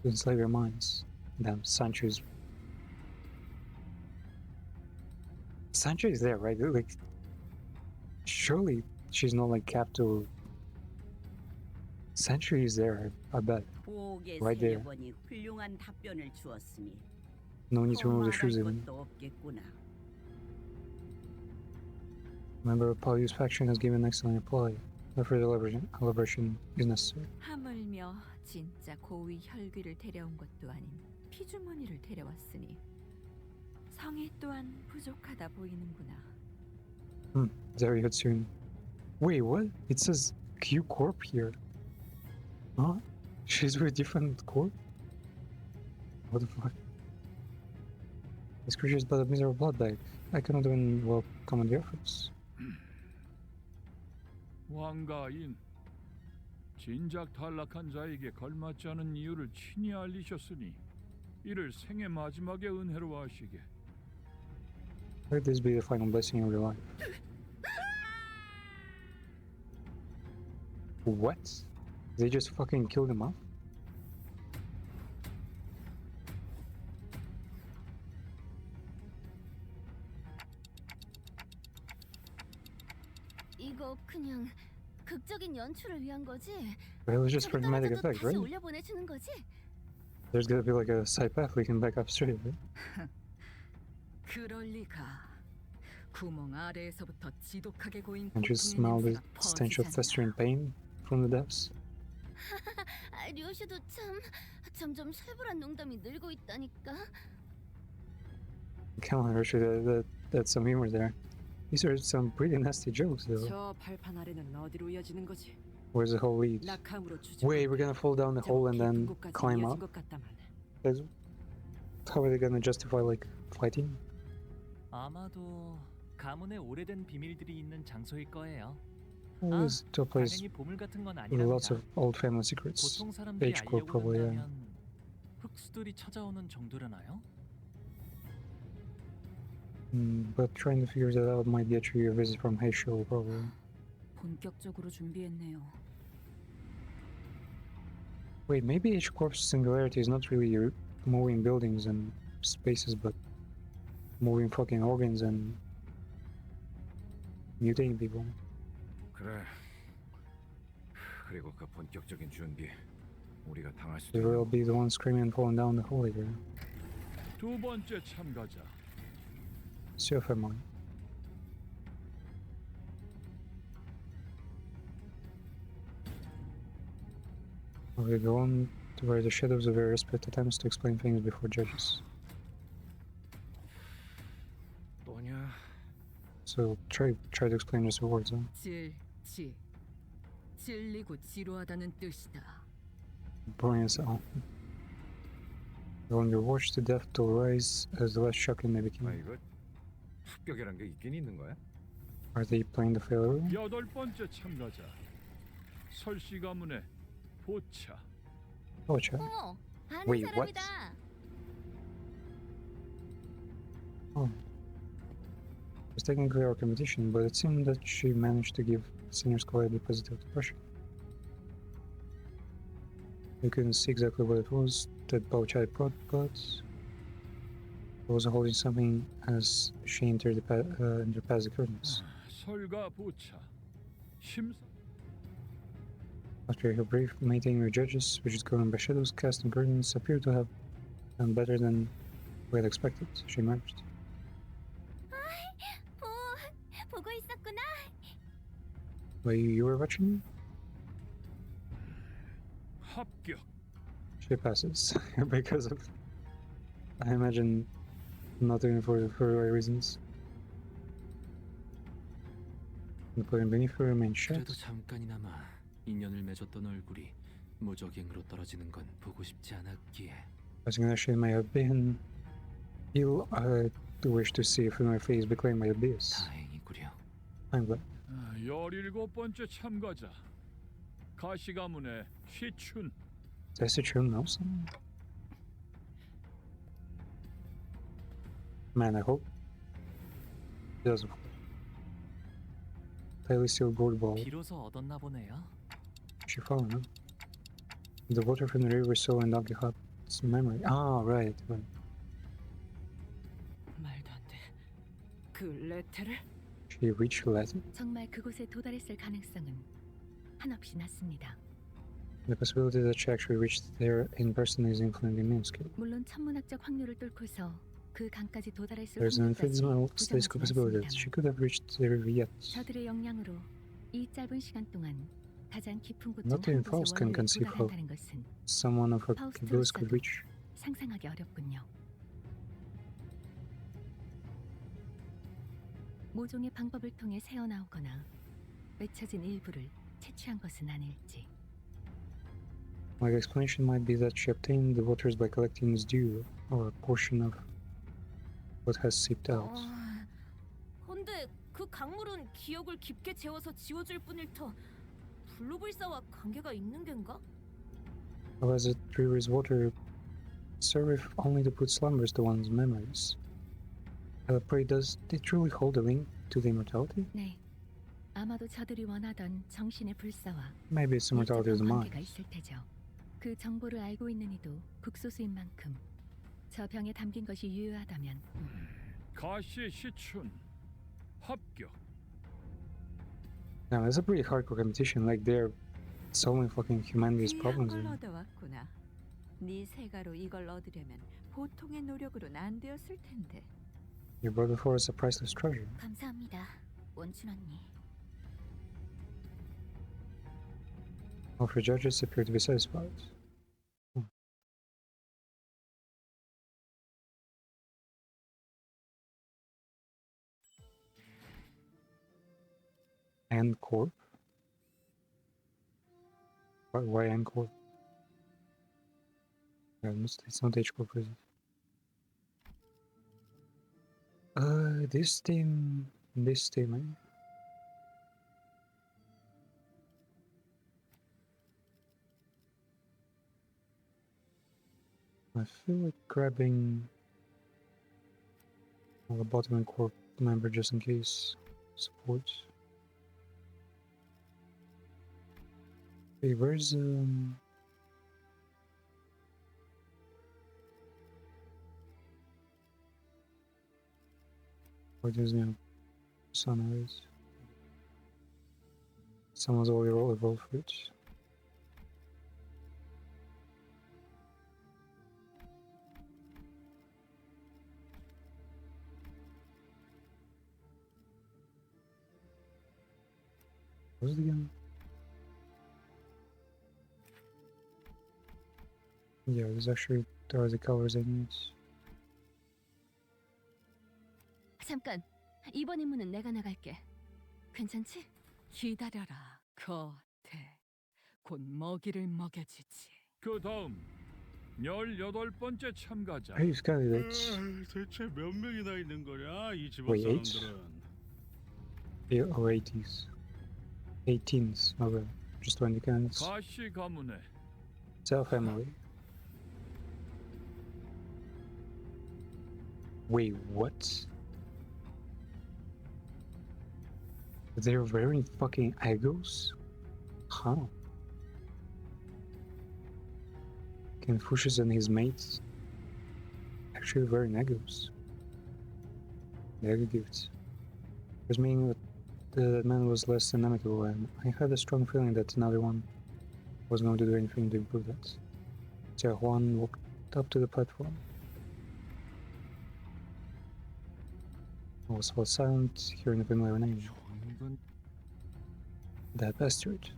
to enslave your minds. Damn, Sancho is there, right? Like, surely she's not like Capto. Sancho is there, I bet. 보옥에 Right there. 세려보니 훌륭한 답변을 주었으니 No need to 더 remove the 말할 shoes even. 것도 없겠구나. Member of Paul's faction has given excellent reply. No further elaboration is necessary. 하물며 진짜 고위 혈귀를 데려온 것도 아닌 피주머니를 데려왔으니 성의 또한 부족하다 보이는구나. Very good soon. Wait, what? It says Q Corp here. Huh? She's with a different corp? What the fuck? This creature is but a miserable blood bag. I cannot even well commend your efforts. 왕가인 진작 탈락한 자에게 걸맞지 않은 이유를 친히 알리셨으니 이를 생애 마지막의 은혜로 하시게. Let this be the final blessing of your life. What? They just fucking killed him off? 이거 그냥 극적인 연출을 위한 거지. But it was just for dramatic 저기 effect, 다시 right? 올려보내주는 거지? There's gonna be like a side path we can back up straight, right? 그럴 리가. 구멍 아래에서부터 지독하게 고인 Can't you 고통의 smell the 냄새가 stench of 퍼지잖아. festering pain from the depths? 료슈도 참 점점 살벌한 농담이 늘고 있다니까. Come on, Richard, that's some humor there. These are some pretty nasty jokes, though. 저 발판 아래는 어디로 이어지는 거지? Where's the hole lead? 낙함으로 Wait, we're gonna fall down the hole and then climb up? 것 같다만. That's- How are they gonna justify, like, fighting? 아마도 가문의 오래된 비밀들이 있는 장소일 거예요. This is a place 당연히 보물 같은 건 with lots 아니랍니다. of old family secrets. 보통 사람들이 Age quote, 알려고 probably, yeah. 한다면 흑수들이 찾아오는 정도라나요? But trying to figure that out might get you a visit from Heysho, probably. 본격적으로 준비했네요. Wait, maybe H Corp's singularity is not really moving buildings and spaces, but moving fucking organs and mutating people. 그래. 그리고 그 본격적인 준비 우리가 당할 수도 They will be the ones screaming and falling down the hole here. 두 번째 참가자. Sure, family. We go on to where the shadows of various pit attempts to explain things before judges. 또냐? So try to explain just the words, huh? 찔리고 지루하다는 뜻이다. Burning us out. When you're watched to death to rise as the less shocking they became. 아 이거 합격이란 게 있긴 있는 거야? Are they playing the failure? 여덟 번째 참가자. 설씨 가문의 보차. Oh, chat. 어머, 아는 Wait, what? 사람이다. Oh. It's technically our competition, but it seemed that she managed to give senior scholar a positive impression. We couldn't see exactly what it was that Bauchai brought, but it was holding something as she entered past the curtains. 설가 보차. 심사. After her brief meeting with judges, which is governed by shadows, casting curtains, appeared to have done better than we had expected. She emerged. 보고 있었구나. Wait, you were watching me? 합격. She passes because of, I imagine, not doing it for the right reasons. Including beneath her remain shut. 그래도 잠깐이나마 인연을 맺었던 얼굴이 무적행으로 떨어지는 건 보고 싶지 않았기에. As an she may have been, you wish to see a familiar face be claimed by Abyss. 다행이구려. I'm glad. 17번째 참가자. 가시 가문의 시춘. That's the true Nelson. Man, I hope. It doesn't. Tightly sealed gold ball. 비로소 얻었나 보네요. She found huh? The water from the river soul in Donkey Hot's memory. Ah, right. 말도 안 돼. 그 레테를? She reached Latin. 정말 그곳에 도달했을 가능성은 한없이 낮습니다. The possibility that she actually reached there in person is infinitely minuscule. 물론 천문학적 확률을 뚫고서 그 강까지 도달했을 There's an 확률까지 infinitesimal statistical possibility that 부정하지 she could have reached the river yet. 저들의 역량으로 이 짧은 시간 동안 가장 깊은 곳 중 Not even 한 곳의 Faust can 원리에 conceive how 도달한다는 것은 someone of her capabilities could reach. 상상하기 어렵군요. 모종의 방법을 통해 새어나오거나 맺혀진 일부를 채취한 것은 아닐지. My explanation might be that she obtained the waters by collecting its dew, or a portion of what has seeped out. 근데 그 강물은 기억을 깊게 재워서 지워줄 뿐일 터 블루불사와 관계가 있는 겐가? How as it river's water serve only to put slumbers to one's memories? Pray, does it truly hold a link to the immortality? 네, 아마도 저들이 원하던 정신의 불사와 Maybe it's immortality of the mind. 관계가 있을 테죠. 그 정보를 알고 있는 이도 극소수인 만큼 저 병에 담긴 것이 유효하다면 가시 시춘. 합격. Now, that's a pretty hardcore competition. Like, they're solving fucking humanity's problems. 걸 얻어왔구나. 네 세가로 이걸 얻으려면 보통의 노력으로는 안 되었을 텐데. You brought before us a priceless treasure. 감사합니다, 원춘 언니. All three judges appear to be satisfied. And Corp. Why N Corp? It's not H Corp, is it? This team, eh? I feel like grabbing the bottom and Corp member just in case support. Hey, where's what is now? Sunrise. Someone's already evolved for it. What was it again? Yeah, there are the colors I need. 잠깐, 이번 임무는 내가 나갈게. 괜찮지? 기다려라, 거태. 곧 먹이를 먹여주지. 그 다음 18번째 참가자. Hey, these candidates. 대체 몇 명이나 있는 거냐 이 집안 Wait, 8? 사람들은. Yeah, or 80s. 18s, okay. Just 20 candidates. 가시 가문의 Cell family. Wait, what? They're wearing fucking egos? Huh? Confucius and his mates actually wearing egos. The Ego gifts. This meaning that the man was less than amicable, and I had a strong feeling that another one was going to do anything to improve that. So Juan walked up to the platform. I was silent, hearing a familiar name. That bastard.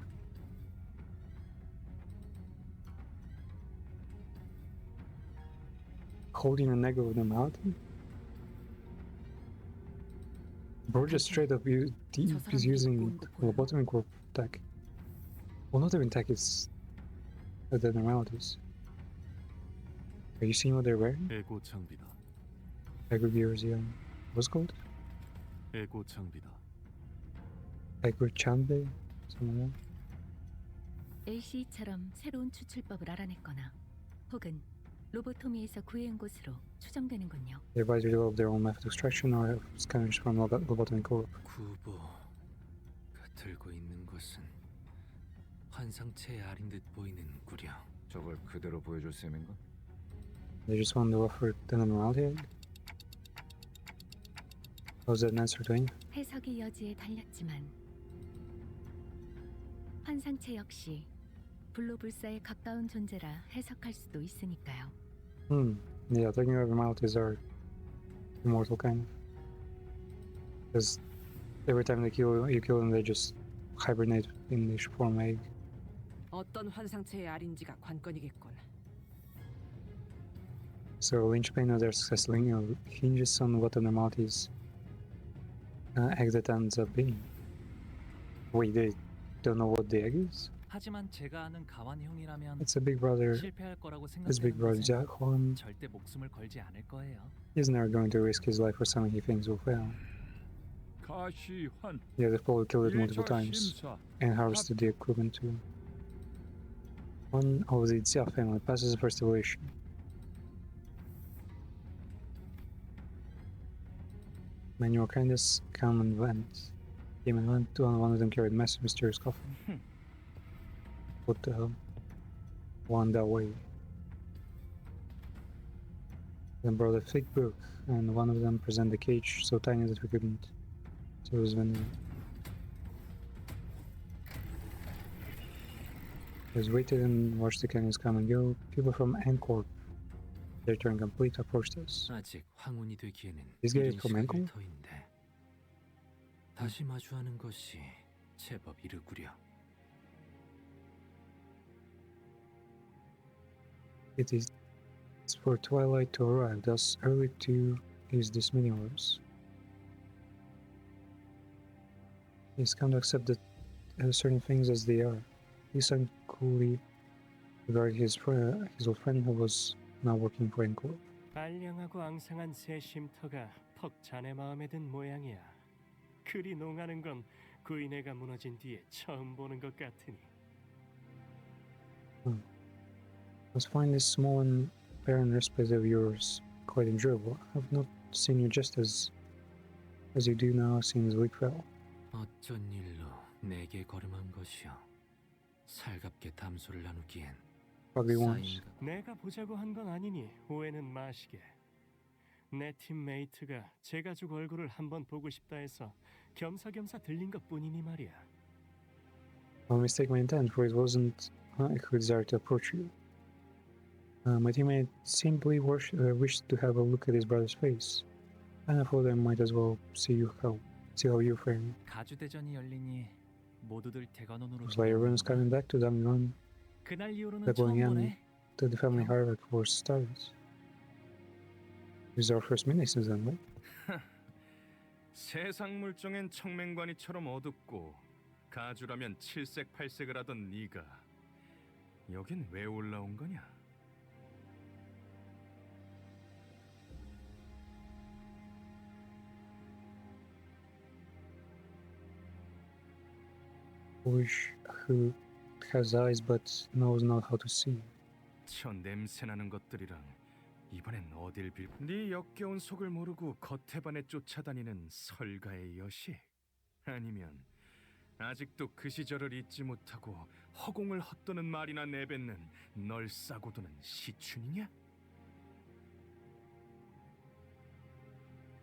Holding an egg of normality? Bro just straight up is using lobotomy corp tech. Well, not even tech, it's the normalities. Are you seeing what they're wearing? 에고 장비다. Ego gears, yeah. What's it called? 에고 장비다. Ego chanbe? Something like that? LCE처럼 새로운 추출법을 알아냈거나 혹은 로보토미에서 구해온 곳으로 추정되는군요. They advise you to develop their own method of extraction or have scanners from lobotomy corp. 구보가 들고 있는 것은 환상체의 알인 듯 보이는구려. 저걸 그대로 보여줄 셈인가? They just want to offer the normality egg? How's that an answer to him? 해석의 여지에 달렸지만 환상체 역시 불로불사에 가까운 존재라 해석할 수도 있으니까요. Yeah, taking over normalities are immortal kind of. Because every time you kill them, they just hibernate in the form egg. 어떤 환상체의 알인지가 관건이겠군. So linchpin of their success hinges on what the normalities egg that ends up being. Wait, they don't know what the egg is? 하지만 제가 아는 가완 형이라면 It's a big brother. 실패할 거라고 His big 생각되는 brother 것에 Jack Juan. 절대 목숨을 걸지 않을 거예요. He's never going to risk his life for something he thinks will fail. 가시환 Yeah, they've probably killed it multiple 1차 times 심사 and harvested the equipment too. One of the Xia family passes the first evaluation. Manual kindness, come and went. Came and went, one of them carried massive mysterious coffin. What the hell? One that way. Then brought a thick book, and one of them presented a cage so tiny that we couldn't. So it was vanilla. Just waited and watched the cannons come and go. People from Ancorp Their turn complete, approached us. 아직 황혼이 되기에는 This guy is 이른 from 시간일 Ankle? 터인데 다시 마주하는 것이 제법 이르구려. It is for twilight to arrive, thus early to use this many hours. He's come to accept that certain things as they are. He signed coolly regarding his old friend who was now working for Encore. 알량하고 앙상한 새 쉼터가 퍽 자네 마음에 든 모양이야. 그리 농하는 건 구인회가 무너진 뒤에 처음 보는 것 같으니. Must find this small and barren respite of yours quite enjoyable. I have not seen you just as you do now since the week fell. 어쩐 일로 내게 걸음한 것이오. 살갑게 담소를 나누기엔 Probably once. 내가 보자고 한 건 아니니 오해는 마시게. 내 팀메이트가 제 가족 얼굴을 한번 보고 싶다 해서 겸사겸사 들린 것뿐이니 말이야. Don't mistake my intent, for it wasn't I who desired to approach you. My teammate simply wished to have a look at his brother's face, and I thought I might as well see how you fare. 가주 대전이 열리니 모두들 대관원으로 Looks like everyone's coming back to Dangan. 그날 이후로는 They're going 처음 in 보네. to the family hierarchy for starters. This is our first meeting since then, right? 세상 물정엔 청맹관이처럼 어둡고 가주라면 칠색팔색을 하던 네가 여긴 왜 올라온 거냐? Wish who has eyes but knows not how to see. 저 냄새나는 것들이랑 이번엔 어딜 빌고 네 역겨운 속을 모르고 겉에 반해 쫓아다니는 설가의 여식? 아니면 아직도 그 시절을 잊지 못하고 허공을 헛도는 말이나 내뱉는 널 싸고 도는 시춘이냐?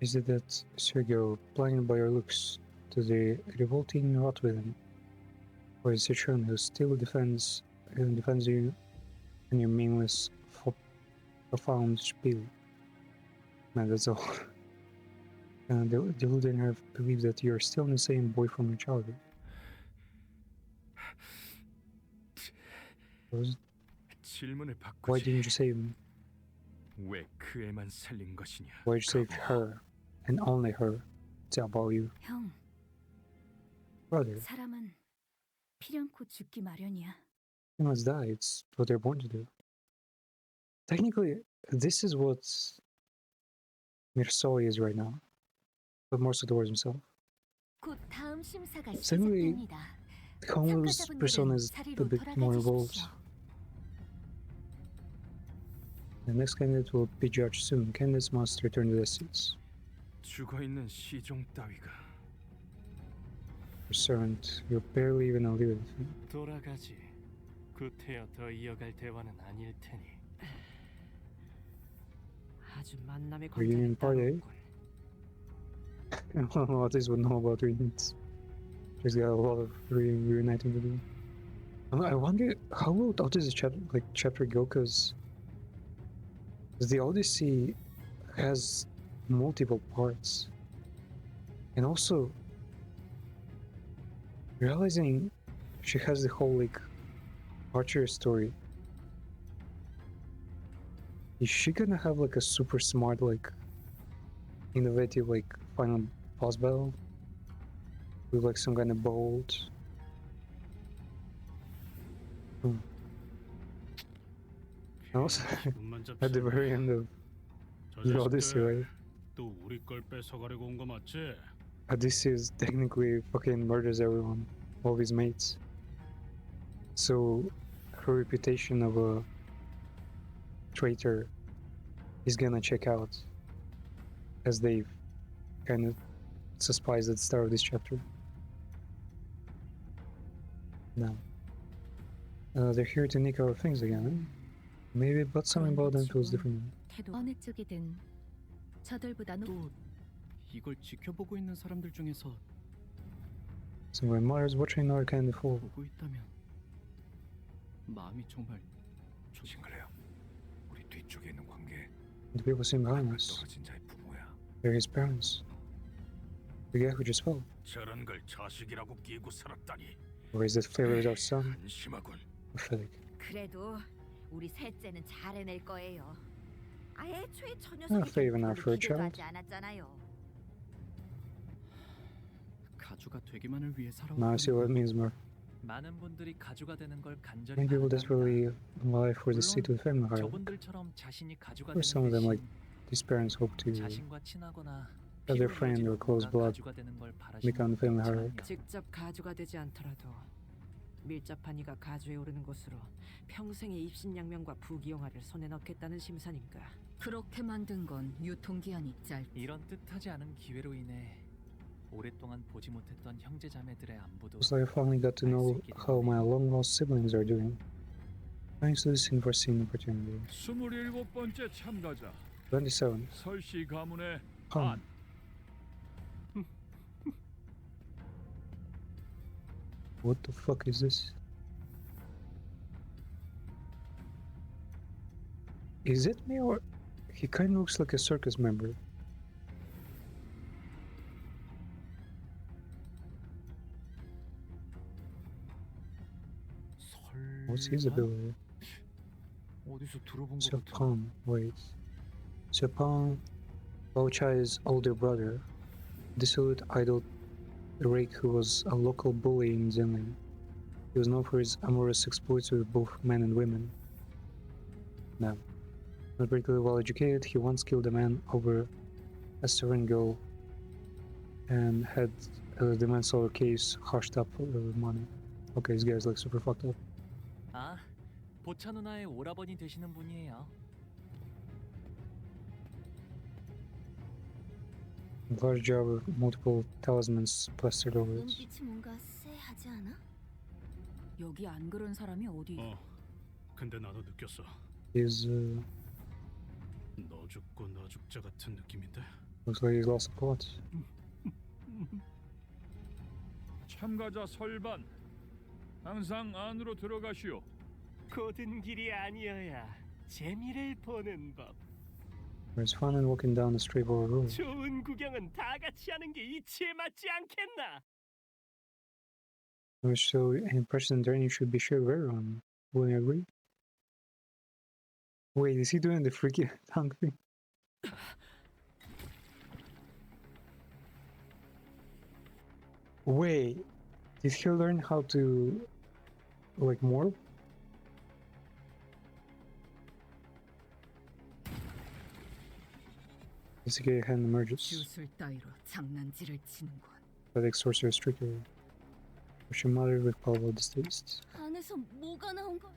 Is it that Sergio, blinded by your looks to the revolting rot within, or is it Citron who still defends you and your meaningless, profound spiel? Man, that's all. Deluded her believes that you're still the same boy from your childhood. 질문을 바꾸지. Why didn't you save me? 왜 그 애만 살린 것이냐? Why'd you save her, and only her? It's about you. 형, Brother, 사람은 필연코 죽기 마련이야. you must die. It's what they're born to do. Technically, this is what Mirsoi is right now, but more so towards himself. 곧 다음 심사가 Suddenly, 시작됩니다. Kongwoo's persona is a bit more involved. The next candidate will be judged soon. Candidates must return to their seats. 죽어 있는 시종 따위가 Your servant, you're barely even alive. 돌아가지. 구태여 더 이어갈 대화는 아닐 테니. 아주 만남의 Reunion party. What is would know about reunions? She's got a lot of reuniting to do. I wonder how will this chapter go? Because the Odyssey has multiple parts, and also realizing she has the whole Archer story. Is she gonna have a super smart innovative final boss battle with some kind of bolt? And also, at the very end of the Odyssey, right? 또 우리 걸 뺏어가려고 온 거 맞지? Odysseus technically fucking murders everyone, all his mates. So her reputation of a traitor is gonna check out, as they've kind of suspicious at the start of this chapter. Now, they're here to nick our things again. Maybe, but something about them feels different. 어느 쪽이든 저들보다 또 이걸 지켜보고 있는 사람들 중에서 So my mother's watching our kind of fall. 보고 있다면 마음이 정말 싱글해요. 우리 뒤쪽에 있는 관계. The people sitting behind us. 떨어진 자의 부모야. They're his parents. The guy who just fell. 저런 걸 자식이라고 끼고 살았다니. Or is that Flavor's our son? 한심하군. Pathetic. 그래도 우리 셋째는 잘 해낼 거예요. 아예 애초에 저 Not 녀석이 fair enough for a 기대도 child. 하지 않았잖아요. 가주가 되기만을 위해 Now I see what it means more. 많은 분들이 가주가 되는 걸 간절히 Many people 바란답니다. desperately lie for the seat of the family heart. 저분들처럼 자신이 가주가 Or 되는 some of them, like 대신 these parents, hope to 자신과 친하거나 have their 피부를 friend or 맺은 close 누군가 blood 가주가 되는 걸 바라시는 become the family 분들이 heart. 직접 가주가 되지 않더라도 밀접한 이가 가주에 오르는 곳으로 평생의 입신양명과 부귀영화를 손에 넣겠다는 심산인가. 그렇게 만든 건 유통기한이 짧. 이런 뜻하지 않은 기회로 인해 오랫동안 보지 못했던 형제자매들의 안부도 So I finally got to know how my long-lost siblings are doing. Thanks to this unforeseen opportunity. 27번째 참가자 27. 설씨 가문의 Han. What the fuck is this? Is it me or he kind of looks like a circus member? What's his ability? 어디서 들어본 것 같아. Sepang, wait. Sepang, Baochai's older brother, dissolute idol rake who was a local bully in Zenlin. He was known for his amorous exploits with both men and women. Now, not particularly well educated, he once killed a man over a servant girl and had the manslaughter case hushed up with money. Okay, this guy's like super fucked up. 아, 보차 누나의 오라버니 되시는 분이에요. Large job with multiple talismans plastered over it. 눈빛이 뭔가 쎄하지 않아? 여기 안 그런 사람이 어디? 근데 나도 느꼈어. He's 너 죽고 나 죽자 같은 느낌인데. looks like he's lost the plot. 참가자 설반 항상 안으로 들어가시오. 곧은 길이 아니어야 재미를 보는 법. There's fun in walking down the straightforward road. 좋은 구경은 다 같이 하는 게 이치에 맞지 않겠나? So, any person journey should be shared with everyone. Will you agree? Wait, is he doing the freaky tongue thing? Wait, did he learn how to, like, morph? Investigate hand emerges. 주술 따위로 장난질을 치는군. Pathetic sorcerer's trickery. She muttered with palpable distaste. 안에서 뭐가 나온 거?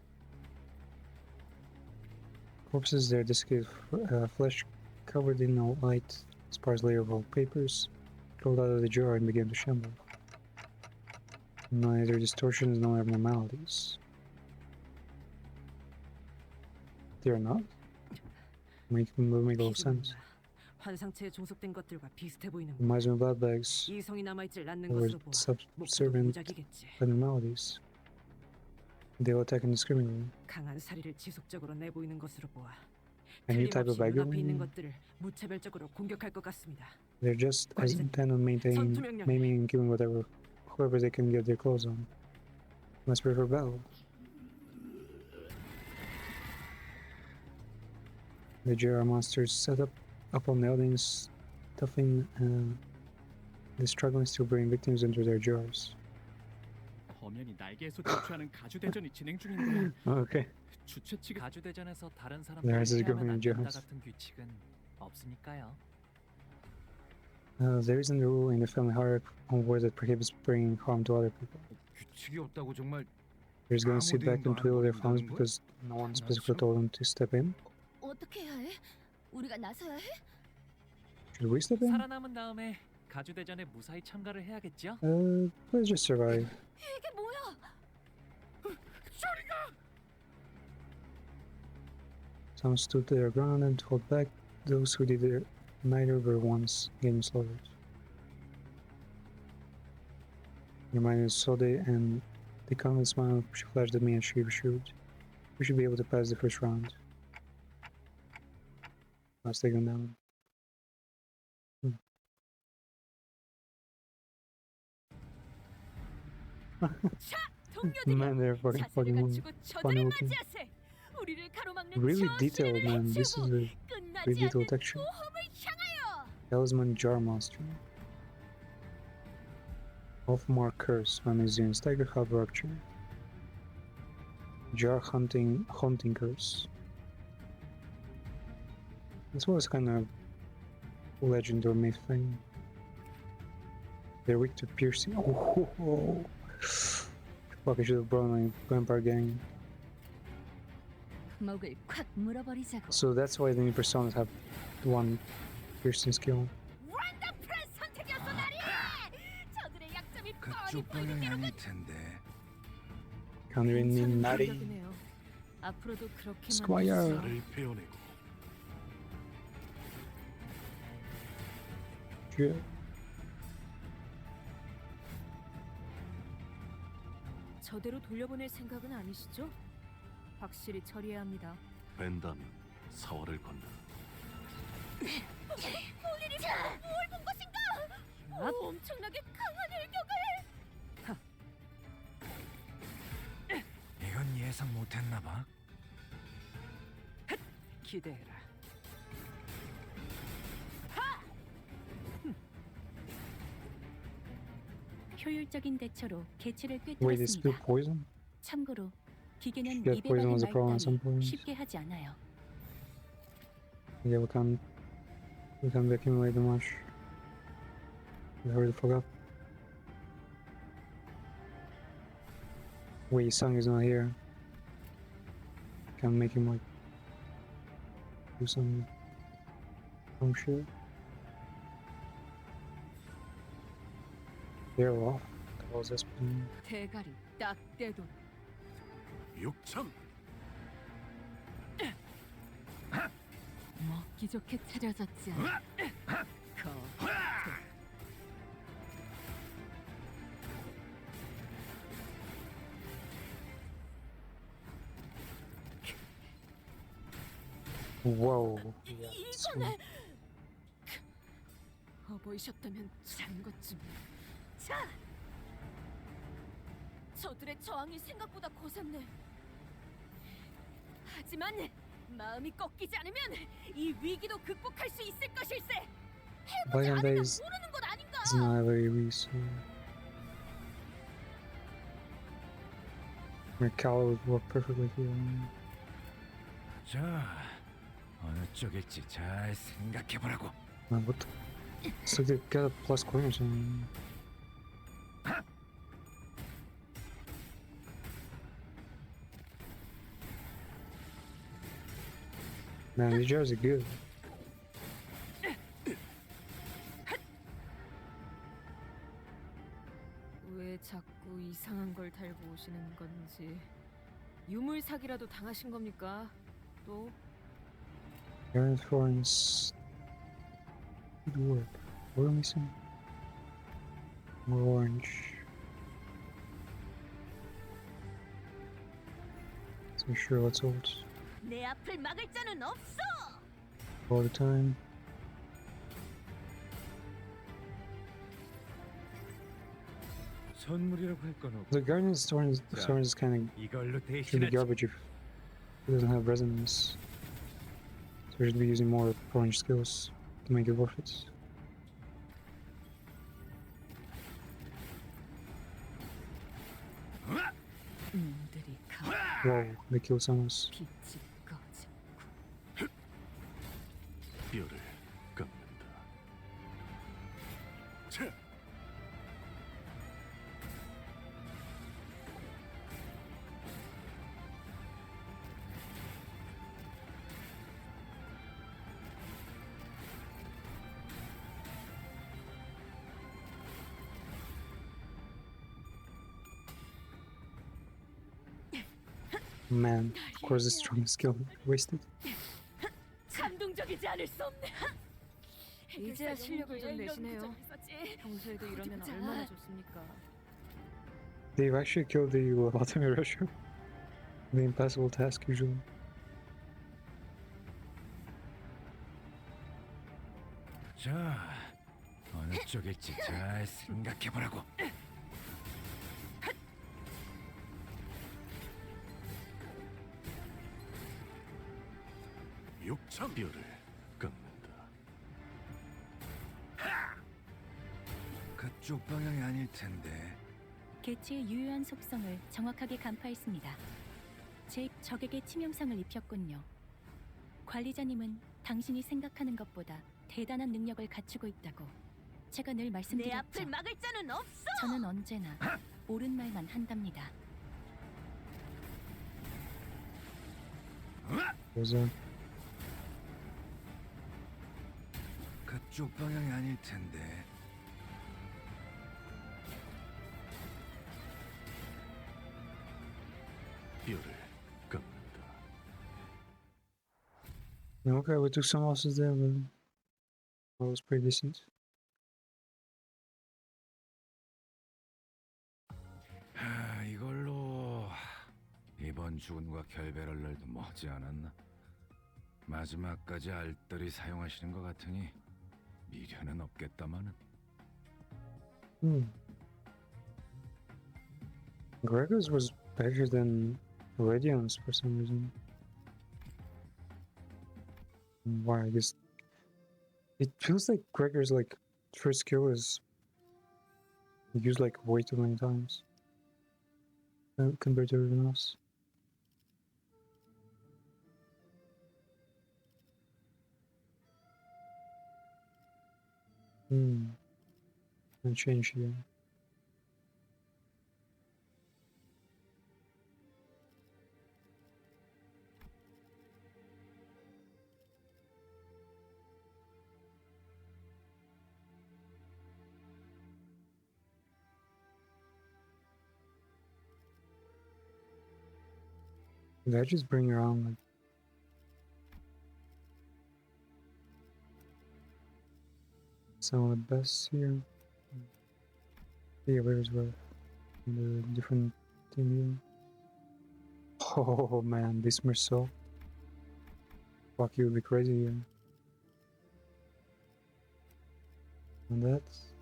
Corpses, their desiccated flesh covered in a light, sparse layer of old papers, rolled out of the jar and began to shamble. Neither distortions nor abnormalities. They are not? Make little sense. 환상체에 종속된 것들과 비슷해 보이는 Reminds me of blood bags 이성이 남아있질 않는 or 것으로 보아 목표도 subservient 무작이겠지. abnormalities. They will attack indiscriminately. 강한 사리를 지속적으로 내보이는 것으로 보아 A new type of 틀림없이 눈앞에 있는 agony. 것들을 무차별적으로 공격할 것 같습니다. They're just as intent on maintaining, maiming and killing whoever they can get their claws on. Let's pray for battle. The JR monsters set up upon the audience, stuffing the struggling still bring victims into their jars. 범연이 날개에서 질주하는 가주 대전이 진행 중인데. Okay. 주최 측 가주 대전에서 다른 There 사람들이 is a 해야만 government 안 된다 jihad. 같은 규칙은 없으니까요. There isn't a rule in the family hierarchy on where that prohibits bringing harm to other people. 규칙이 없다고 정말 They're just going to sit back and twiddle their thumbs because no one specifically told them to step in. 어떻게 해야 해? 우리가 나서야 해? Should we step in? 살아남은 다음에 가주 대전에 무사히 참가를 해야겠죠? Let's just survive. 이게 뭐야? 저리가! Some stood their ground and held back those who did neither were once getting slaughtered. Reminded Sode and the confident smile she flashed at me as she assured, we should be able to pass the first round. Let's take him down. 자, 동료들이여, Man, they're fucking 자세를 funny 갖추고 저들을 looking. 맞이하세. 우리를 가로막는 Really 저 detailed, 시련을 man. This is 해치우고 a 끝나지 pretty 않는 detailed texture. 모험을 향하여. Talisman Jar Master. Off-mark Curse, Amazing Stagger Hub Rupture. Jar Hunting Curse. This was kind of legend or myth thing. They're weak to piercing. Oh. Fuck, I should have brought my vampire gang. 목을 콱 물어버리자고. So that's why the new personas have one piercing skill. 원더풀한 선택이었어, 나리. 저들의 약점이 뻔히 그쪽 보이는 방향이 대로 아닐 텐데. Conjuring 괜찮은 Nari. 생각이네요. 앞으로도 그렇게만 Squire. 해주세요. 나를 베어내고 Yeah. 저대로 돌려보낼 생각은 아니시죠? 확실히 처리해야 합니다. 벤다면 사활을 건다. 볼 일이 뭘본 것인가? 엄청나게 강한 일격을. 이건 예상 못했나 봐. 기대해라. 효율적인 대처로 개체를 Wait, they 꿰뚫었습니다. spew poison? 참고로 기계는 Shit, 입에 poison 바른 was a problem at some 말 따위 point. 쉽게 하지 않아요. Yeah, we can't accumulate that much. We already forgot. Wait, Sung is not here. Can't make him like do some shit. They're off. What was this? 대가리 딱 떼도 육참 먹기 좋게 차려졌지 않아. Whoa. 이거네. 어보이셨다면 잔 것 좀. 자, 저들의 저항이 생각보다 거셌네. 하지만 마음이 꺾이지 않으면 이 위기도 극복할 수 있을 것일세. 해보지 Poison 않으면 days 모르는 것 아닌가. is not very recent. Mercala would work perfectly here. 자, 어느 쪽일지 잘 생각해보라고. Man, what the? It's like they got a plus coin or something. Man, these jars are good. 왜 자꾸 이상한 걸 달고 오시는 건지. 유물 사기라도 당하신 겁니까? 또 Iron Thorns. Good work. What are we missing? More orange. So sure, let's hold 내 앞을 막을 자는 없어. all the time. 선물이라고 할 건 없고. The Guardian's Thorns is kind 이걸로 of should be 대신하지. garbage if it doesn't have resonance. So we should be using more orange skills to make it worth it. 놈들이 가. Whoa, they killed Samus. 빛이 꺼져. 뼈를 깎는다. 차! Man, of course the strongest skill wasted. 감동적이지 않을 수 없네. 이제야 실력을 좀 내시네요. 평소에도 이러면 얼마나 좋습니까? They've actually killed the Lobotomy Russia. The impossible task usually. 자, 어느 쪽일지 잘 생각해보라고. 육참뼈를 깎는다. 그쪽 방향이 아닐 텐데. 개체의 유효한 속성을 정확하게 간파했습니다. 제 적에게 치명상을 입혔군요. 관리자님은 당신이 생각하는 것보다 대단한 능력을 갖추고 있다고 제가 늘 말씀드렸죠. 내 앞을 막을 자는 없어! 저는 언제나 옳은 말만 한답니다. 그래서 그쪽 방향이 아닐 텐데. 뼈를 깎는다. okay, we took some losses there, but that was pretty decent. 이걸로 이번 죽은과 결별할 날도 머지 않았나? 마지막까지 알뜰히 사용하시는 것 같으니 미련은 없겠다마는. Gregor's was better than Radiant's for some reason. Why? I guess it feels like Gregor's like first skill is used like way too many times compared to everyone else. And change here. Did I just bring around like some of the best here? Yeah, where's where? The different team here. Oh man, this Merceau. Fuck, you would be crazy here. And that's.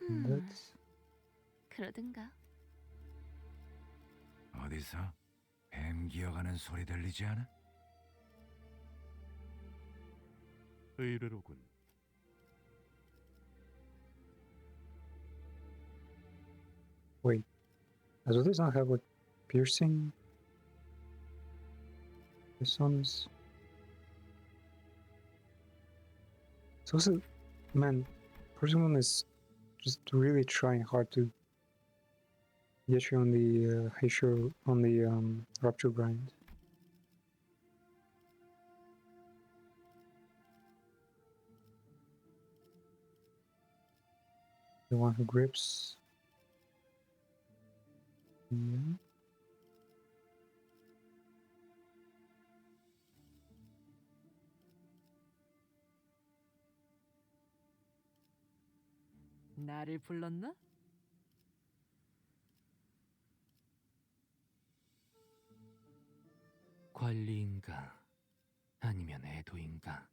And that's. 그러든가. 어디서 뱀 기어가는 소리 들리지 않아? 의뢰로군. Wait, does this not have like piercing? This one's. So also, man, person one is just really trying hard to get you on the Heisho on the rupture grind. The one who grips. Yeah. 나를 불렀나? 관리인가 아니면 애도인가?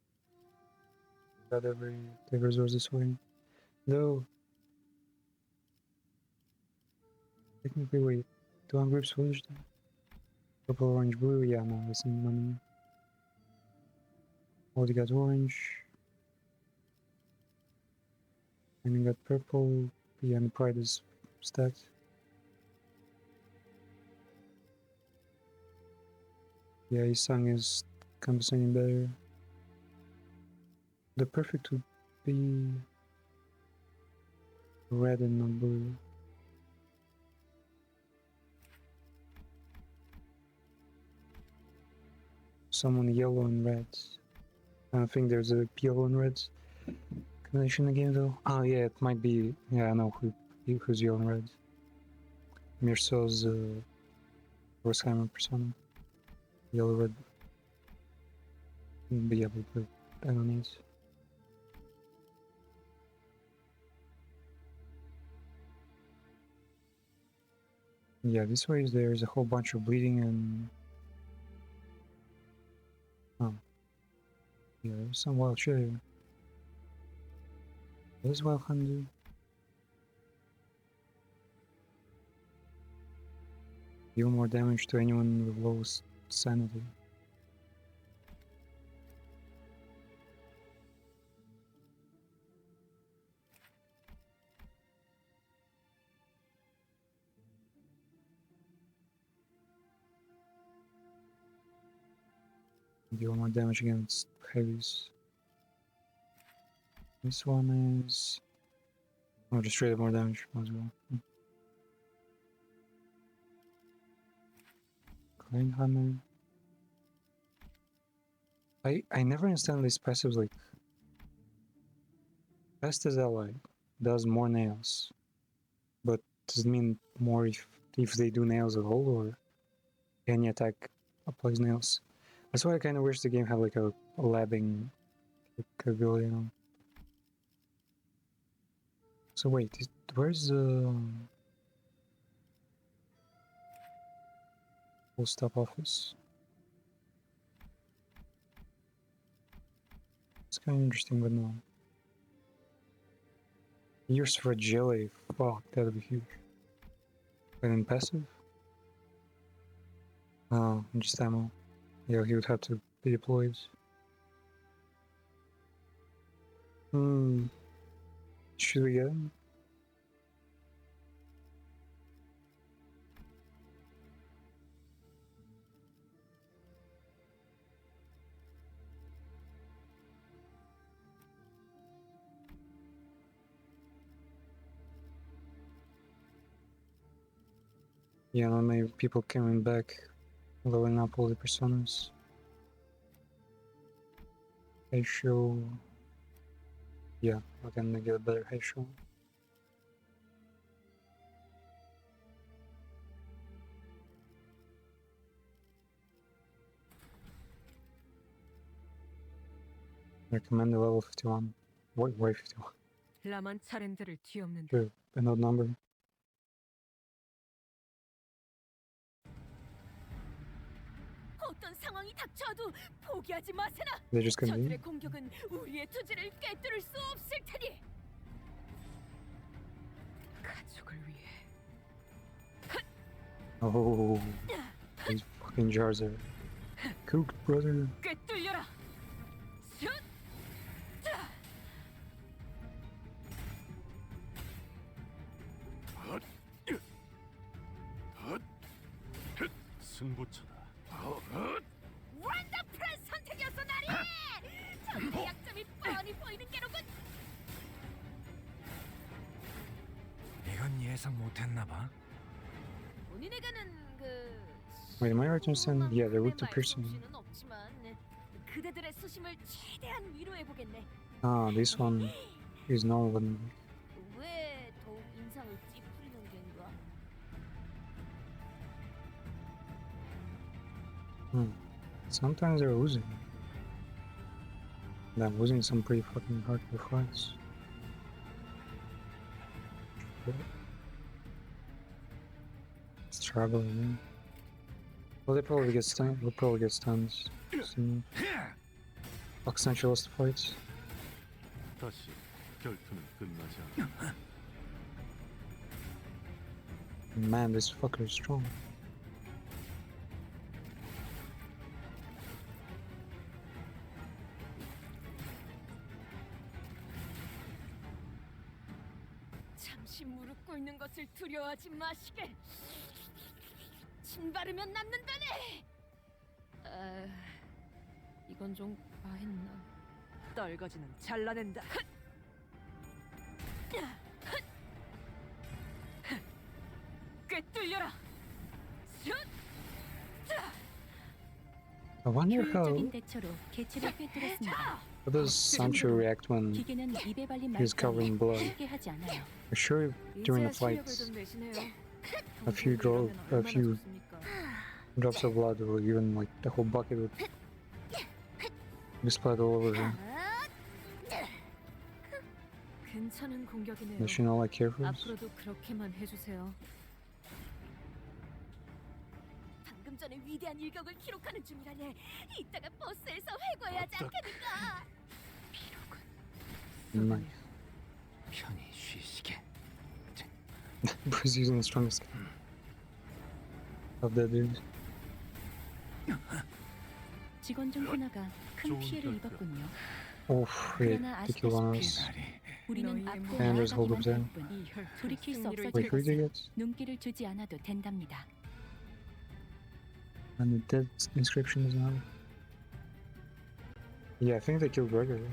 Got every resource this way. Though technically, wait, do I grip switch? Purple, orange, blue. Yeah, no, that's in money. Already got orange. And then got purple. Yeah, and the pride is stacked. Yeah, his song is compensating better. The perfect would be red and not blue. Someone yellow and red. I don't think there's a yellow and red combination in the game though. Oh yeah, it might be. Yeah, I know who's yellow and red. Mirso's Rossheimer persona. Yellow red. Be able to put enemies. Yeah, this way there's a whole bunch of bleeding and. Oh. Yeah, there's some wild shit here. What does wild hunt do? Deal more damage to anyone with lowest sanity. Deal more damage against heavies. This one is... Oh, just straight up more damage as well. Crane Hammer. I never understand these passives, like... Best as ally does more nails. But does it mean more if they do nails at all, or any attack applies nails? That's why I kind of wish the game had like a labbing capability, you know. So wait, where's the post office? It's kind of interesting, but no. Use for jelly, fuck, that'd be huge. And then passive? Oh, just ammo. Yeah, he would have to be deployed. Should we get him? Yeah, no, maybe people coming back, leveling up all the personas. Heisho. Yeah, I can get a better Heisho. Recommend the level 51. Why 51? 라만 차렌들을 뒤엎는다. Sure, an odd number. 어떤 상황이 닥쳐도 포기하지 마세나. They just continue. 저들의 공격은 우리의 투지를 꿰뚫을 수 없을 테니. 가족을 위해. Oh, these fucking jars are cooked, brother. 꿰뚫려라. 슛! 승부처다. 원더풀한 선택이었어, 나리. 저들의 약점이 뻔히 보이는 게로군. 이건 예상 못했나 봐. 본인에게는 그 Wait, am I right to understand? Yeah, they're weak to piercing. 수는 없지만 그대들의 수심을 최대한 위로해 보겠네. Ah, this one is normal one. 왜 더욱 인상을 찌푸리는 겐가? Sometimes they're losing. And I'm losing some pretty fucking hardcore fights. Struggling, man. Well, they probably get stunned. We'll probably get stuns soon. Accentualist fights. 다시 결투는 끝나지 않아. Man, this fucker is strong. 잠시 무릎 꿇는 것을 두려워하지 마시게. 침 바르면 낫는다네. 이건 좀 과했나? 떨거지는 잘라낸다. 꿰뚫려라. 슛! I wonder how 효율적인 대처로 개체를 꿰뚫었습니다. does Sancho react when 기계는 입에 발린 he's covering 말까지 blood. 쉽게 하지 않아요. I'm sure during the fights, a few drops of blood or even like the whole bucket would be splattered all over him. 괜찮은 공격이네요. Does she not like care for us? 앞으로도 그렇게만 해주세요. 방금 전에 위대한 일격을 기록하는 중이라네. 이따가 버스에서 회고해야 하지 않겠는가? Nice. 편히 쉬시게. Bruce using the strongest of that dude. 직원 중 하나가 큰 피해를 입었군요. Oof, wait, 그러나 the kill on us. 아시다시피 우리는 앞으로 Anders hold 나아가기만 him 할 뿐 돌이킬 수 Wait, 없어질 who did he 것을 get? 눈길을 주지 않아도 된답니다. And the dead inscription is now. Yeah, I think they killed Gregory.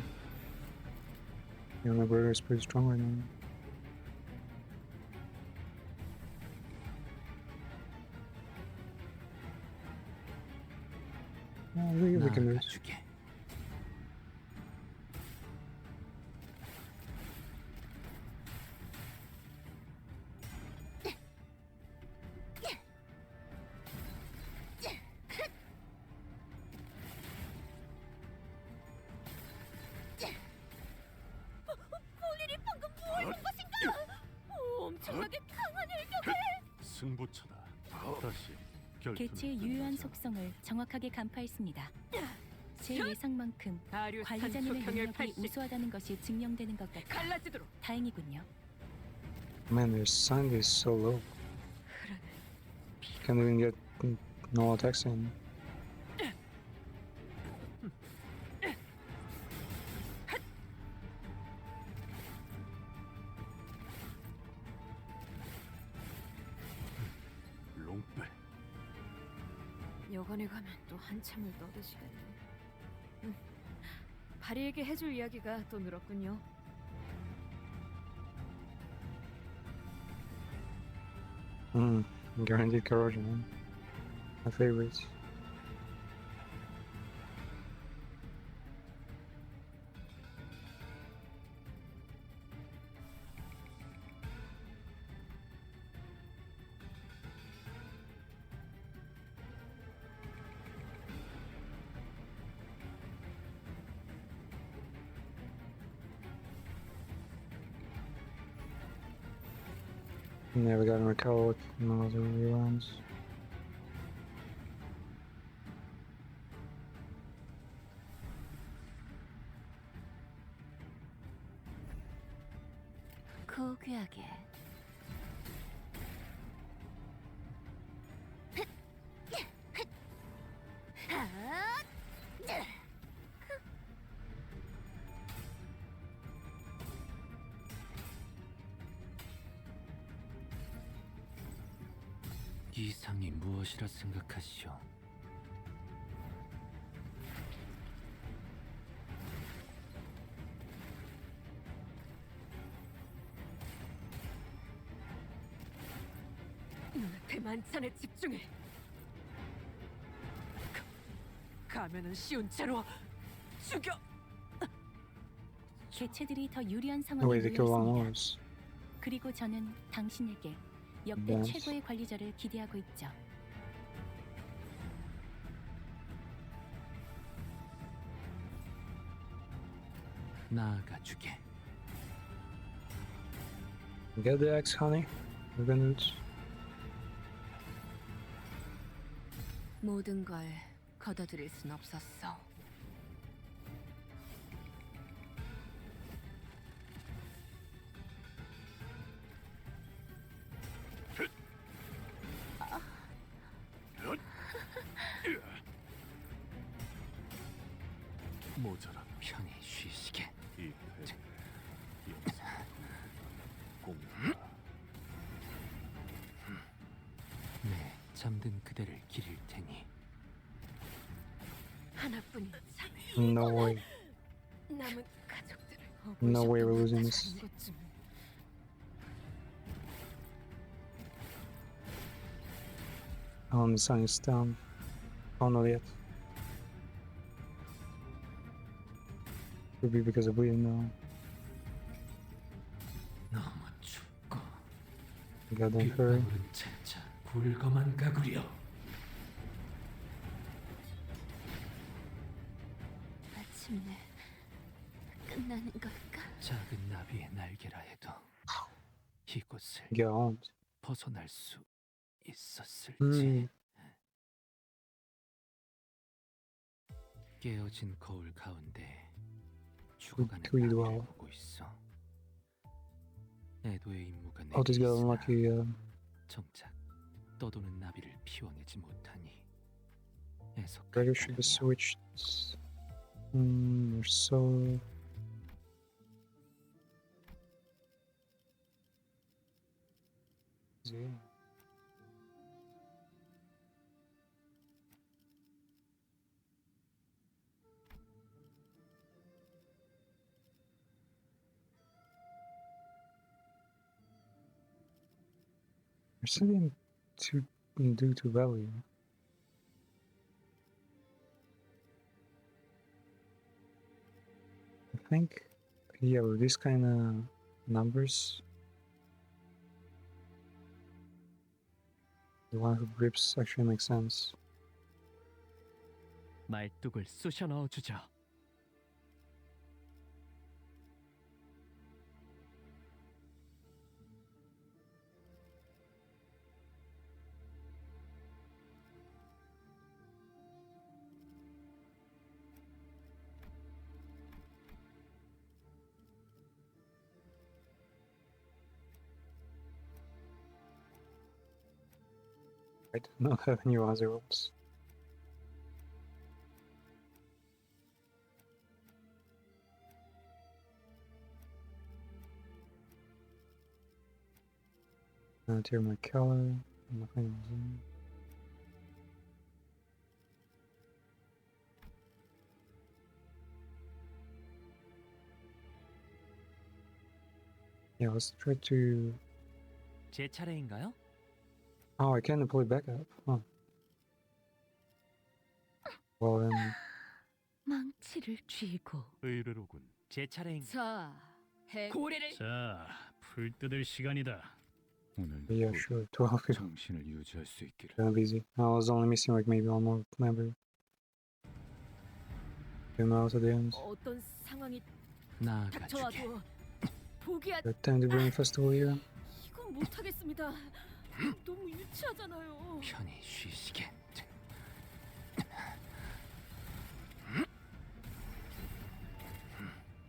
You know, Gregory is pretty strong right now. We can lose. 본인이 방금 뭘 본 것인가? 엄청나게 강한 일격을. 승부처다. 다시 개체의 유효한 속성을 정확하게 간파했습니다. 제 예상만큼 관리자님의 능력이 우수하다는 것이 증명되는 것 같아 다행이군요. Man, their sound is so low. Can't even get no attacks in. 롱배. 여관에 가면 또 한참을 떠드시겠네. 바리에게 해줄 이야기가 또 늘었군요. Guaranteed corrosion, man. My favorites. Yeah, we got to recall another reruns. 고귀하게. 이상이 무엇이라 생각하시오? 눈앞의 만찬에 집중해. 가면은 쉬운 채로 죽여. 개체들이 더 유리한 The 상황에 way they kill on 놓였습니다. ours. 그리고 저는 당신에게 역대 Yes. 최고의 관리자를 기대하고 있죠. 나아가 주게. Get the axe, honey. We're gonna lose. 모든 걸 걷어들일 순 없었어. 모자라. 편히 쉬시게. 이 패배. 역사. 공룡. 네, 잠든 그대를 기릴 테니. 하나뿐인 참. No way. 남은 가족들을 No way we're losing this. The sun is down. Oh, not yet. Could be because of bleeding now. 너무 춥고 Goddamn furry. 빗방울은 차차 굴거만 가구려. 마침내 끝나는 걸까? 작은 나비의 날개라 해도 이곳을 God. 벗어날 수 있었을지. 깨어진 거울 가운데 죽어가는 Tweed 나비를 well. 보고 있어. 애도의 임무가 Oh, 내게 this got 있으나 unlucky. 정작 떠도는 나비를 피워내지 못하니 애석할 Ready should be switched. Or so. Yeah. There's something to do to value. I think, yeah, with these kind of numbers, the one who grips actually makes sense. 말뚝을 쑤셔 넣어주죠. I do not have any other rules. Tear my color. Nothing was in. Yeah, let's try to. 제 차례인가요? Oh, I can't pull it back up. Huh. Well then. 망치를 쥐고 의뢰로군. 제 차례인가? 자, 고래를 자, 풀 뜯을 시간이다. 오늘 Yeah, sure. 12 is 정신을 유지할 수 있기를. gonna be easy. I was only missing like maybe one more member. Two miles at the end. 어떤 상황이 나아가주게. 닥쳐와도 포기하. Good time to bring festival here. 이건 못하겠습니다. 너무 유치하잖아요. 편히 쉬시게.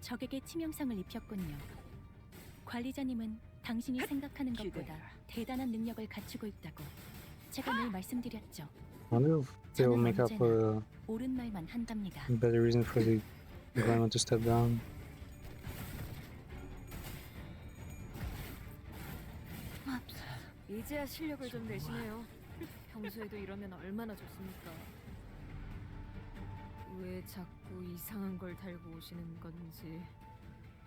적에게 치명상을 입혔군요. 관리자님은 당신이 생각하는 것보다 대단한 능력을 갖추고 있다고 제가 늘 말씀드렸죠. I wonder if they'll make up a 옳은 말만 한답니다. better reason for the grandma to step down. 이제야 실력을 좀 내시네요. 평소에도 이러면 얼마나 좋습니까? 왜 자꾸 이상한 걸 달고 오시는 건지.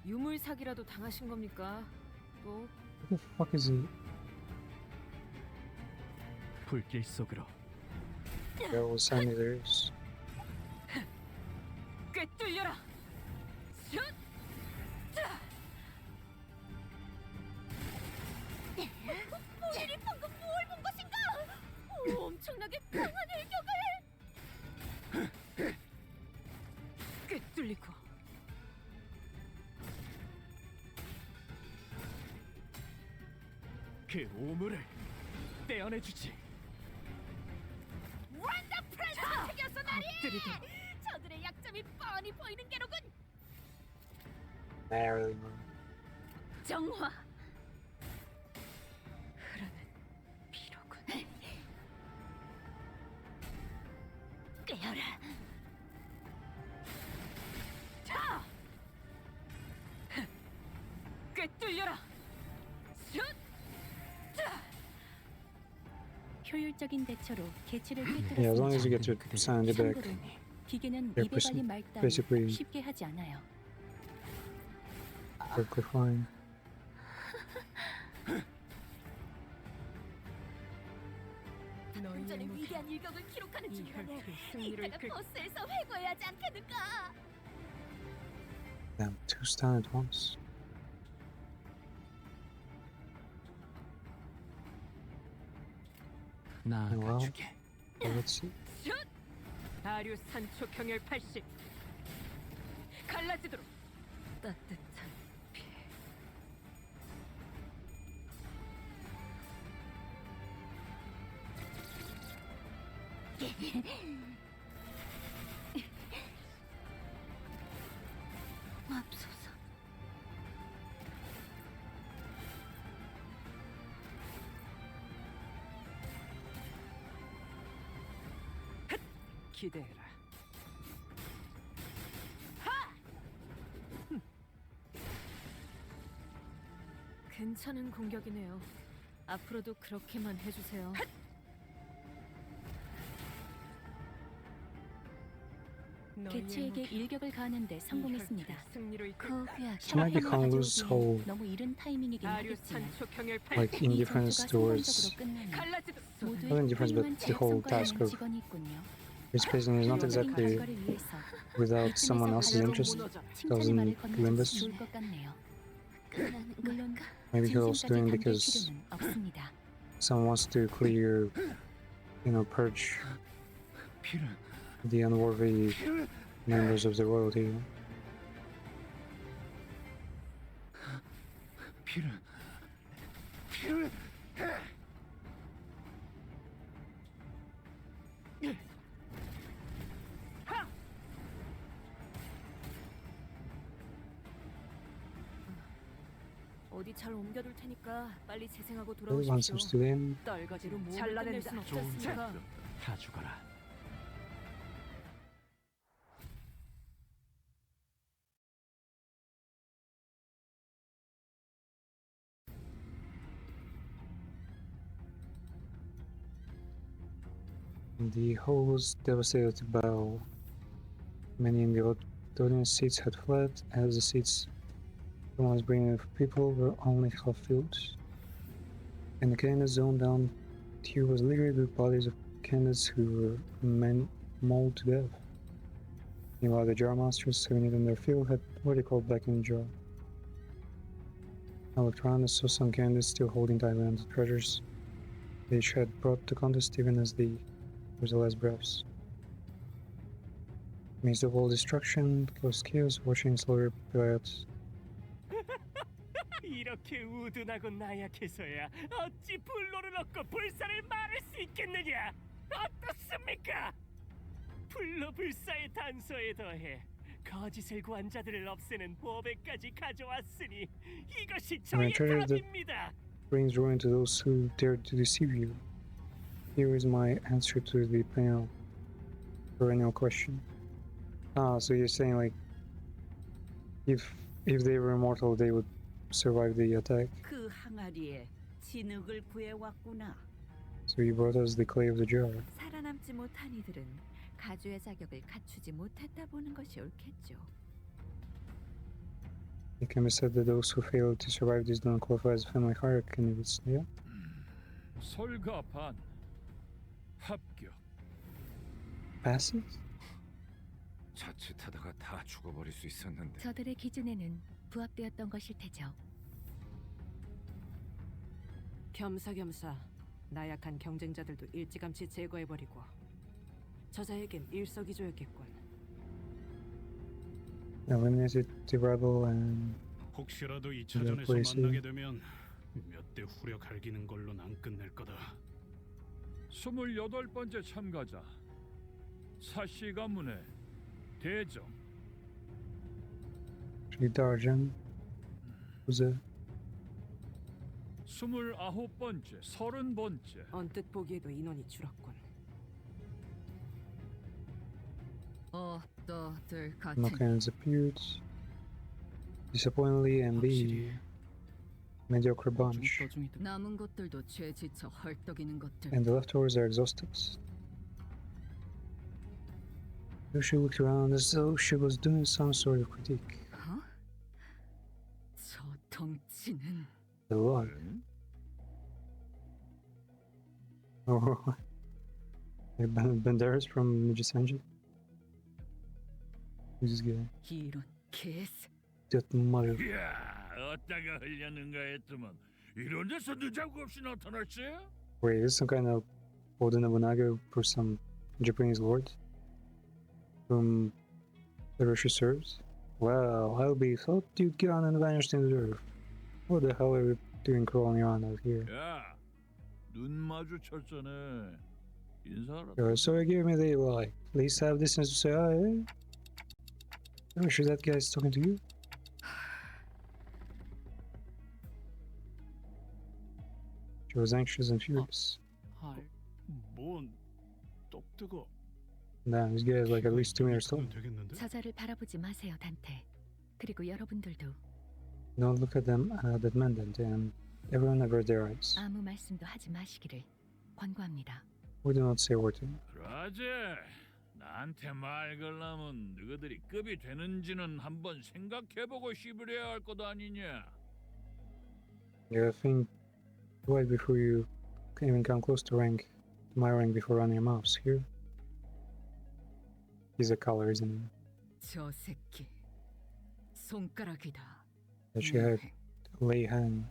유물 사기라도 당하신 겁니까? 또 What the fuck is he? 불길 속으로. That was Sandy theirs. 꿰뚫려라. 슛! 자! 본인이 방금 뭘 본 것인가? 엄청나게 강한 일격을 꿰뚫리고 그 오물을 떼어내주지. 완전 프레스 택이었어 나리! 저들의 약점이 뻔히 보이는 게로군. Narrowly. 정화 흐르는 피로군. 깨어라. 자! 꿰뚫려라. 슛! 자! 효율적인 대처로 개체를 Yeah, as long as you get 꿰뚫었습니다. your Sandy back. 참고로 기계는 They're 입에 발린 말 따위 basically 쉽게 하지 않아요. perfectly fine. 전의 위대한 일격을 기록하는 중간에 이따가 버스에서 회고해야 하지 않겠는가? Damn, 2 stun at once. 나아가주게. Well, let's see. 슛! 아류 산초 경열 80 갈라지도록 따뜻한 피. 기대해라. 괜찮은 공격이네요. 앞으로도 그렇게만 해주세요. 개체에게 일격을 가하는데 성공했습니다. So maybe Kong loses whole 너무 이른 타이밍이긴 하겠지만 like indifference towards not indifference but the whole task of participating is not exactly without someone else's interest. Doesn't Limbus? 물론 Maybe he's also doing it because 필요는 없습니다. someone wants to clear, purge the unworthy members of the royalty. 어디 잘 옮겨둘 테니까 빨리 재생하고 Really want some 돌아오십시오. student. 떨거지로 몸을 끝낼 순 없지 않습니까? 다 죽어라. The hall was devastated by all. Many in the audience seats had fled, as the seats someone was bringing of people were only half filled. In the candidates zone down here was littered with bodies of candidates who were mauled to death. Meanwhile, the jar masters, having it in their field, had already called back in the jar. I looked around and saw some candidates still holding tightly onto the treasures they each had brought to contest, even as there was the last breaths. Amidst of all destruction, close chaos, watching slowly riot. 이렇게 우둔하고 나약해서야 어찌 불로를 얻고 불사를 말할 수 있겠느냐? 어떻습니까? 불로 불사의 단서에 더해 거짓을 구한 자들을 없애는 보배까지 가져왔으니 이것이 저의 treasures that 답입니다. brings ruin to those who dared to deceive you. Here is my answer to the perennial question. Ah, so you're saying like, if they were immortal, they would survive the attack. 그 항아리에 진흙을 구해왔구나. So you brought us the clay of the jar. 살아남지 못한 이들은 가주의 자격을 갖추지 못했다 보는 것이 옳겠죠. It can be said that those who fail to survive this don't qualify as family hierarchy candidates. Yeah. 설가 반 합격. Passes? 자칫하다가 다 죽어버릴 수 있었는데. 저들의 기준에는 부합되었던 것일 테죠. 겸사겸사 나약한 경쟁자들도 일찌감치 제거해버리고 저자에겐 일석이조였겠군. Eliminated the rebel and 혹시라도 the 2차전에서 police. 만나게 되면 몇 대 후려 갈기는 걸로는 안 끝낼 거다. 28번째 참가자 사씨 가문의 대정. Darjan. Who's that? 29번째, 30번째. 언뜻 보기에도 인원이 줄었군. 너들 No cannons appeared. Disappointingly, and B. Mediocre bunch. 남은 것들도 죄 지쳐 헐떡이는 것들. And the leftovers are exhausted. She looked around as though she was doing some sort of critique. 저 덩치는 The log. Oh, like Banderas from Mijisanji? Who's this guy? 이런 개새. That mother. 이야, 어디다가 흘렸는가 했더만 이런 데서 늦자고 없이 나타났지? Wait, is this some kind of Oda Nobunaga for some Japanese lord whom the Russia serves? Well, I'll be thought you'd get on and vanished in the earth. What the hell are you doing crawling around out here? 야, 눈 마주쳤잖아. 인사하라. You're so give me the like. At least have this to say hi, eh? I'm sure that guy's talking to you. She was anxious and furious. 뭔 똑뜨거. Damn, this guy is like at least 2 meters tall. 저자를 바라보지 마세요, 단테. 그리고 여러분들도 Don't look at them, that man, Dante, and everyone avert their eyes. 아무 말씀도 하지 마시기를 권고합니다. We do not say a word to him. 그러지. 나한테 말 걸라면 너희들이 급이 되는지는 한번 생각해보고 씹으려야 할 것 아니냐. You gotta think twice before you can even come close to my rank before running your mouths. Here, he's a color, isn't he? 저 새끼 손가락이다. That she had Lei Han,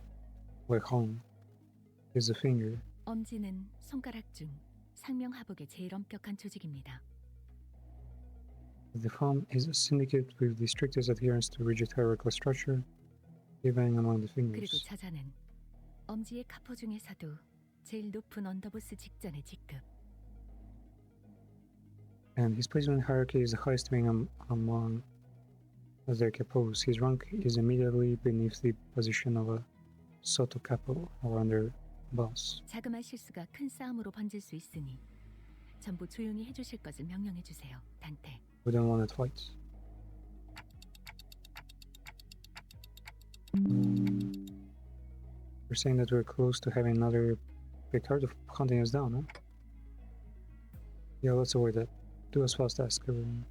Wei Hong, is a finger. 엄지는 손가락 중 상명하복의 제일 엄격한 조직입니다. The thumb is a syndicate with the strictest adherence to rigid hierarchical structure, even among the 그리고 fingers. 저자는 엄지의 카포 중에서도 제일 높은 언더보스 직전의 직급. And his placement in hierarchy is the highest wing among their capos. His rank is immediately beneath the position of a Soto capo or under boss. 자그마한 실수가 큰 싸움으로 번질 수 있으니 전부 조용히 해주실 것을 명령해 주세요, 단테. We don't want to fight. We're saying that we're close to having another big herd of hunting us down, huh? Yeah, let's avoid that. Do as fast as everyone.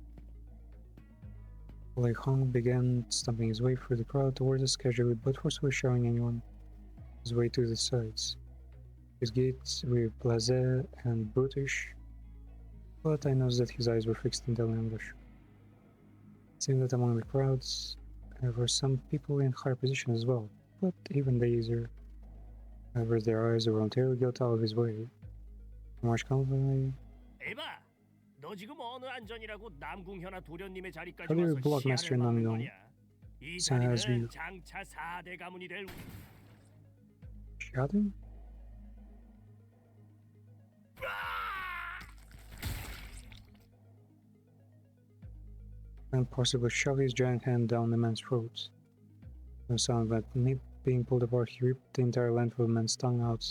Lei Hong began stumping his way through the crowd towards us casually but forcefully showing anyone his way to the sides. His gaits were blasé and brutish, but I noticed that his eyes were fixed in Italian English. It seemed that among the crowds there were some people in higher positions as well, but even they either averted their eyes or voluntarily got out of his way. Much confidently. 에바, 너 지금 어느 안전이라고 남궁현아 도련님의 자리까지 How do you 와서 block Master 시야를 막는 Namdong? 거냐? 이 As 자리는 we 장차 4대 가문이 될 shot him? And possibly shove his giant hand down the man's throat. No sound of meat being pulled apart, he ripped the entire length of the man's tongue out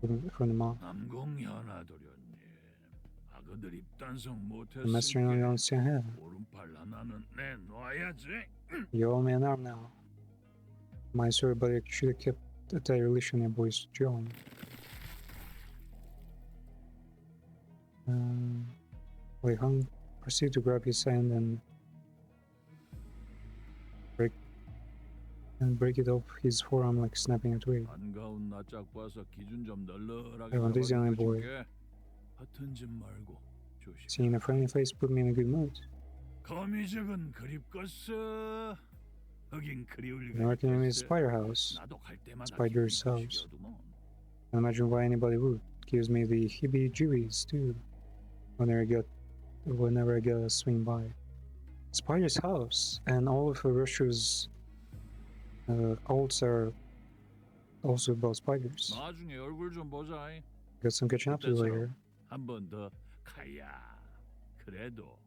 from the mouth. 남궁현아 도련님, 아그들 입단속 The master only 못했으니까 owns your head. 오른팔 하나는 내놔야지. You owe me an arm now. My sorry, but I should have kept a tighter leash on your boy's jaw. Wei Hong proceeded to grab his hand and break it off his forearm like snapping a twig. 반가운 낯짝 봐서 기준 좀 널널하게 I want this young boy. 잡아줄게. 허튼 짓 말고 조심. Seeing a friendly face put me in a good mood. 거미적은 그립겠어. 하긴 그리울 The American name is Spider House. 나도 갈 때마다 Spider's house. I imagine why anybody would. Gives me the heebie-jeebies too. Whenever I get a swing by. Spider's house, and all of Russia's alts are also about spiders. 나중에 얼굴 좀 보자. Got some catching up to do later. 한 번 더 가야. 그래도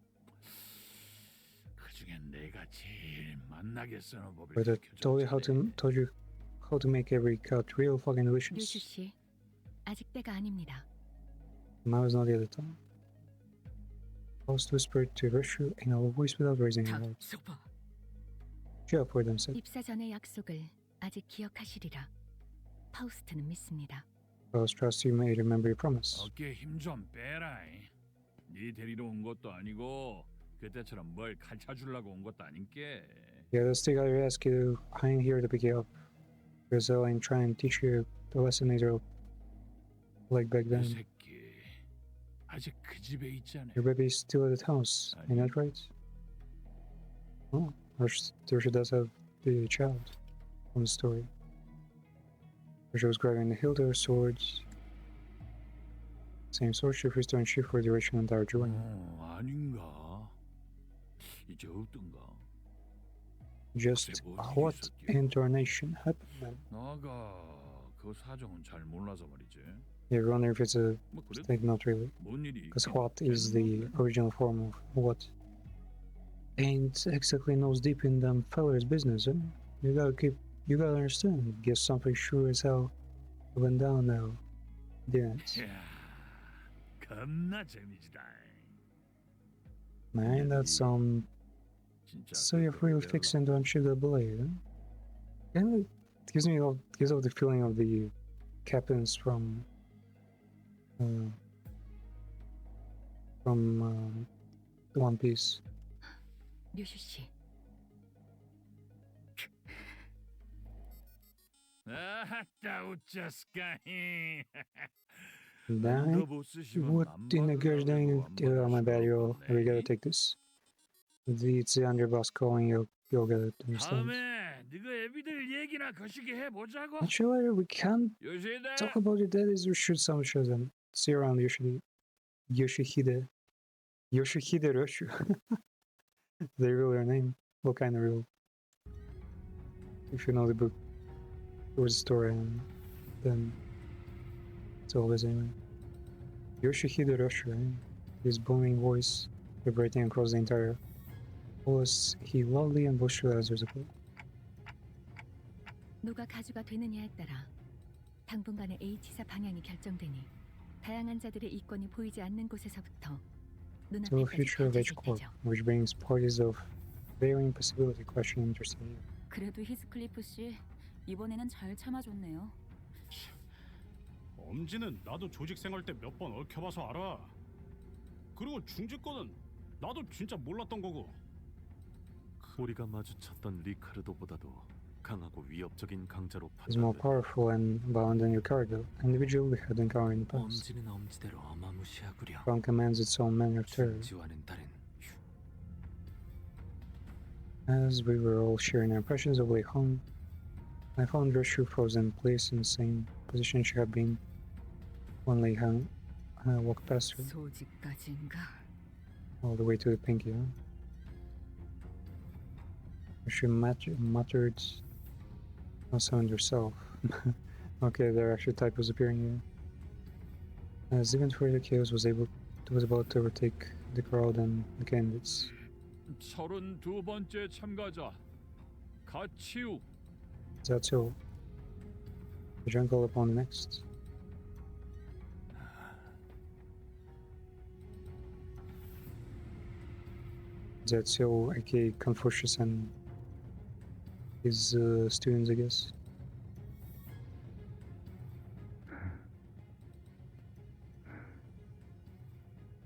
그중에 내가 제일 만나겠어는 법을 But I told you how to make every cut real fucking 류주 delicious. 씨, 아직 때가 아닙니다. Now is not yet the time. Faust whispered to Russia in a low voice without raising her voice. She up for them said. 입사 전의 약속을 아직 기억하시리라. 파우스트는 믿습니다. Faust trusts you may remember your promise. 어깨 힘 좀 빼라. 네 데리러 온 것도 아니고 그때처럼 뭘 가르쳐 주려고 온 것도 아닌게. Yeah, let's take out your ass, kiddo. I ain't here to pick you up. Because I ain't trying to teach you the lesson later like back 그 then. 새끼 아직 그 집에 있잖아. Your baby's still at the house, ain't that right? Oh, Russia does have the child from the story. Russia was grabbing the hilt of her swords. Same sword she refused to unsheath for the duration of the entire journey. 아닌가? 이제 어떤가? Just what incarnation happened then? 나가 그 사정은 잘 몰라서 말이지. You wonder if it's a mistake, not really. 뭔 일이 Because what is the original form of what? Ain't exactly nose deep in them fellas' business, huh? You gotta understand. Guess something sure as hell went down now, didn't it? 겁나 재미지다. Man, that's so you're really fixing to unship the blade, huh? And it gives off the feeling of the captains from One Piece. 류슈 씨, 아따 웃자스까히. That what in the gosh dang my bad, we gotta take this. It's the underboss calling you'll get it understand. 다음에 네가 애비들 얘기나 거시기 해보자고. Actually, we can't 요시다. talk about your daddies or shoot some shows and see around Yoshihide Roshu. Their real name. What kind of real? If you know the book, there was a story, and then it's always anyway. Yoshihide Roshu, eh? His booming voice vibrating across the entire. Was he lovely and boisterous as there's a quote? 누가 가주가 되느냐에 따라 당분간의 H사 방향이 결정되니 다양한 자들의 이권이 보이지 않는 곳에서부터 So the 눈앞에까지 future of H 펼쳐질 Corp, 때죠. which brings parties of varying possibility questioning interested you. 그래도 히스클리프 씨 이번에는 잘 참아줬네요. 엄지는 나도 조직 생활 때 몇 번 얽혀봐서 알아. 그리고 중지권은 나도 진짜 몰랐던 거고. 우리가 마주쳤던 리카르도보다도 강하고 위협적인 강자로 He's more 판단돼. powerful and bound than Ricardo, an individual we had encountered in the past. 엄지는 엄지대로 어마무시하구려. Crown commands its own manner of terror. 지와는 다른 As we were all sharing our impressions of Lei Hong, I found Roshu frozen in place in the same position she had been when Lei Hong walked past her, 소지까지인가? all the way to the pinky. Huh? She muttered something to herself. Okay, their actual type was appearing here. As even further chaos was about to overtake the crowd and the candidates. 32번째 참가자 가치우. That's all. The John called upon the next. That's all, aka Confucius and his students, I guess.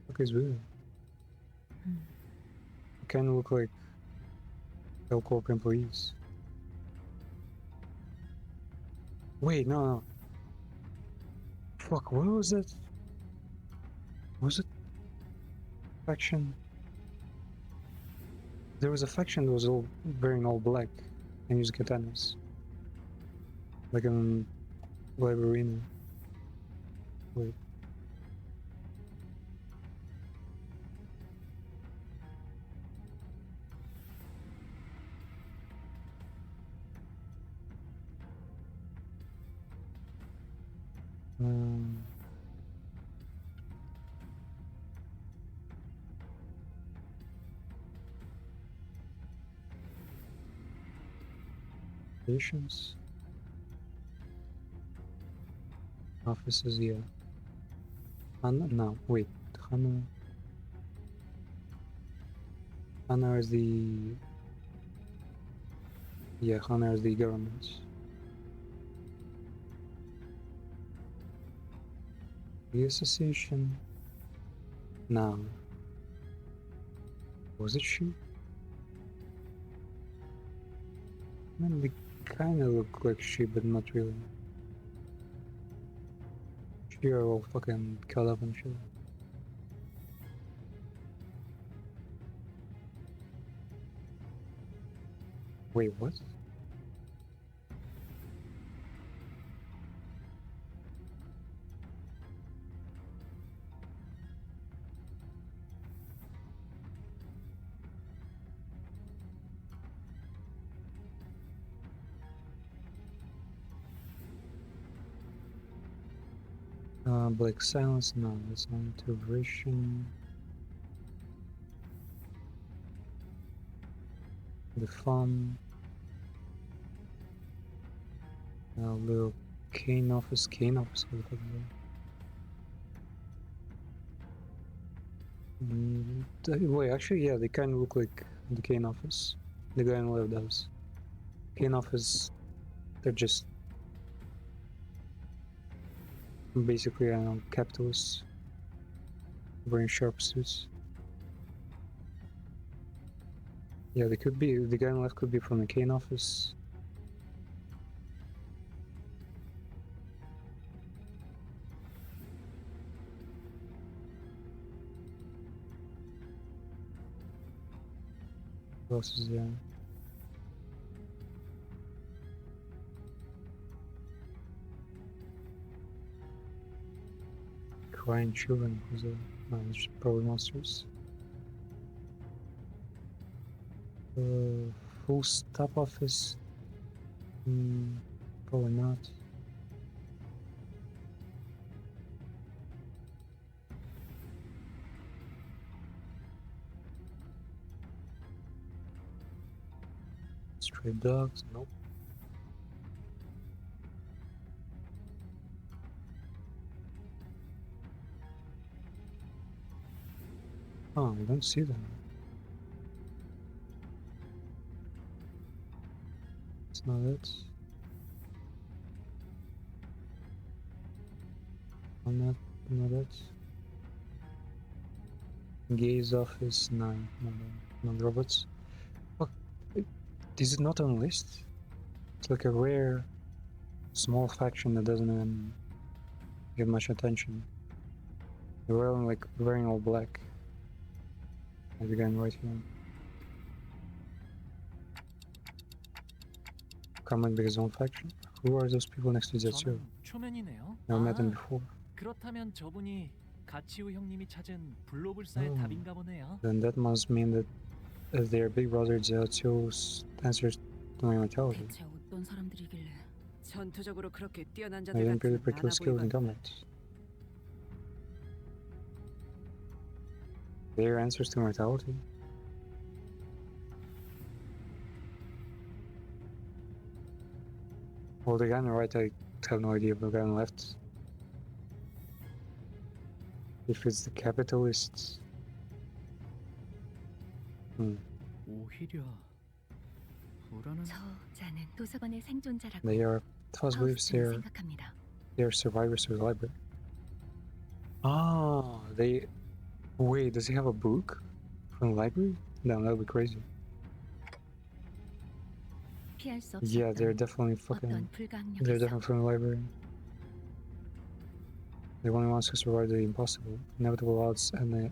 Look, he's weird. Kind of look like L-Corp employees. Wait, no. Fuck, what was that? Was it faction? There was a faction that was all wearing all black and using katanas. Like in live arena. Wait. Patience. Offices, yeah. No, wait. Hana is the... Yeah, Hana is the government. The association... No. Was it she? I mean, they kinda look like she, but not really. She are all fucking cut up and shit. Wait, what? Black silence, no, that's not intervention. The fun. Little cane office, what the fuck is Wait, actually, yeah, they kind of look like the Kane office. The guy on the left does. Kane office, they're just basically, I don't know, capitalists wearing sharp suits. Yeah, they could be. The guy on the left could be from the Kane office. Who else is there? Crying children. Who's there? No, it's probably monsters. Full stop office. Probably not. Stray dogs. Nope. Oh, I don't see them. It's not it. Not it. Gaze office 9. Not robots. Fuck. Is it not on the list? It's like a rare, small faction that doesn't even get much attention. They're wearing like wearing all black. As the guy right here. Comment his own faction. Who are those people next to Zetsu? 저는 초면이네요. Never met them before. 그렇다면 저분이 가치우 형님이 찾은 블로불사의 Oh. 답인가 보네요. Then that must mean that their big brother Zetsu's answers to my mortality. 대체 어떤 사람들이길래 전투적으로 그렇게 뛰어난 I 자들 didn't really 같지는 particular 않아 skills in 보이거든. combat. Their answers to mortality. Well, the guy on the right, I have no idea, but the guy on the left. If it's the capitalists. 오히려 불안한. 저자는 도서관의 생존자라고 They are Thoth believes 파우스트는 생각합니다. they're survivors of the library. Ah, they wait, does he have a book from the library? No, that would be crazy. 피할 수 Yeah, they're 없었던 definitely 어떤 fucking they're 불가항력에서 definitely from the library. The only ones who survive the impossible, inevitable odds and the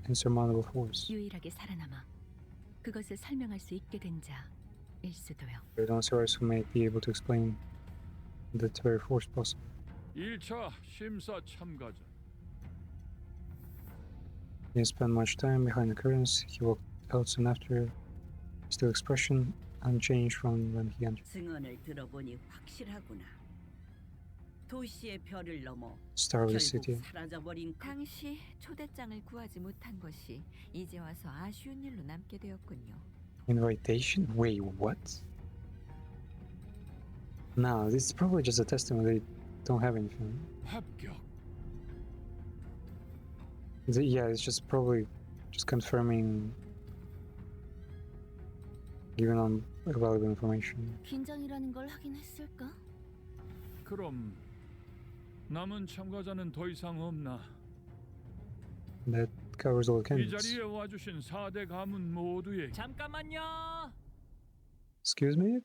insurmountable force. 유일하게 살아남아 그것을 설명할 수 있게 된 자일 수도요. They're the only survivors who may be able to explain the very force possible. 1차 심사 참가자. He didn't spend much time behind the curtains. He walked out soon after, still expression unchanged from when he entered. 증언을 들어보니 확실하구나. 도시의 별을 넘어 Star of the 결국 city. 사라져버린 당시 초대장을 구하지 못한 것이 이제 와서 아쉬운 일로 남게 되었군요. Invitation? Wait, what? No, this is probably just a testimony. They don't have anything. 합격. Yeah, it's just probably just confirming, giving them valuable information. 긴장이라는 걸 하긴 했을까? 그럼 남은 참가자는 더 이상 없나? That covers all 이 candidates. 자리에 와주신 4대 가문 모두에게 잠깐만요. Excuse me?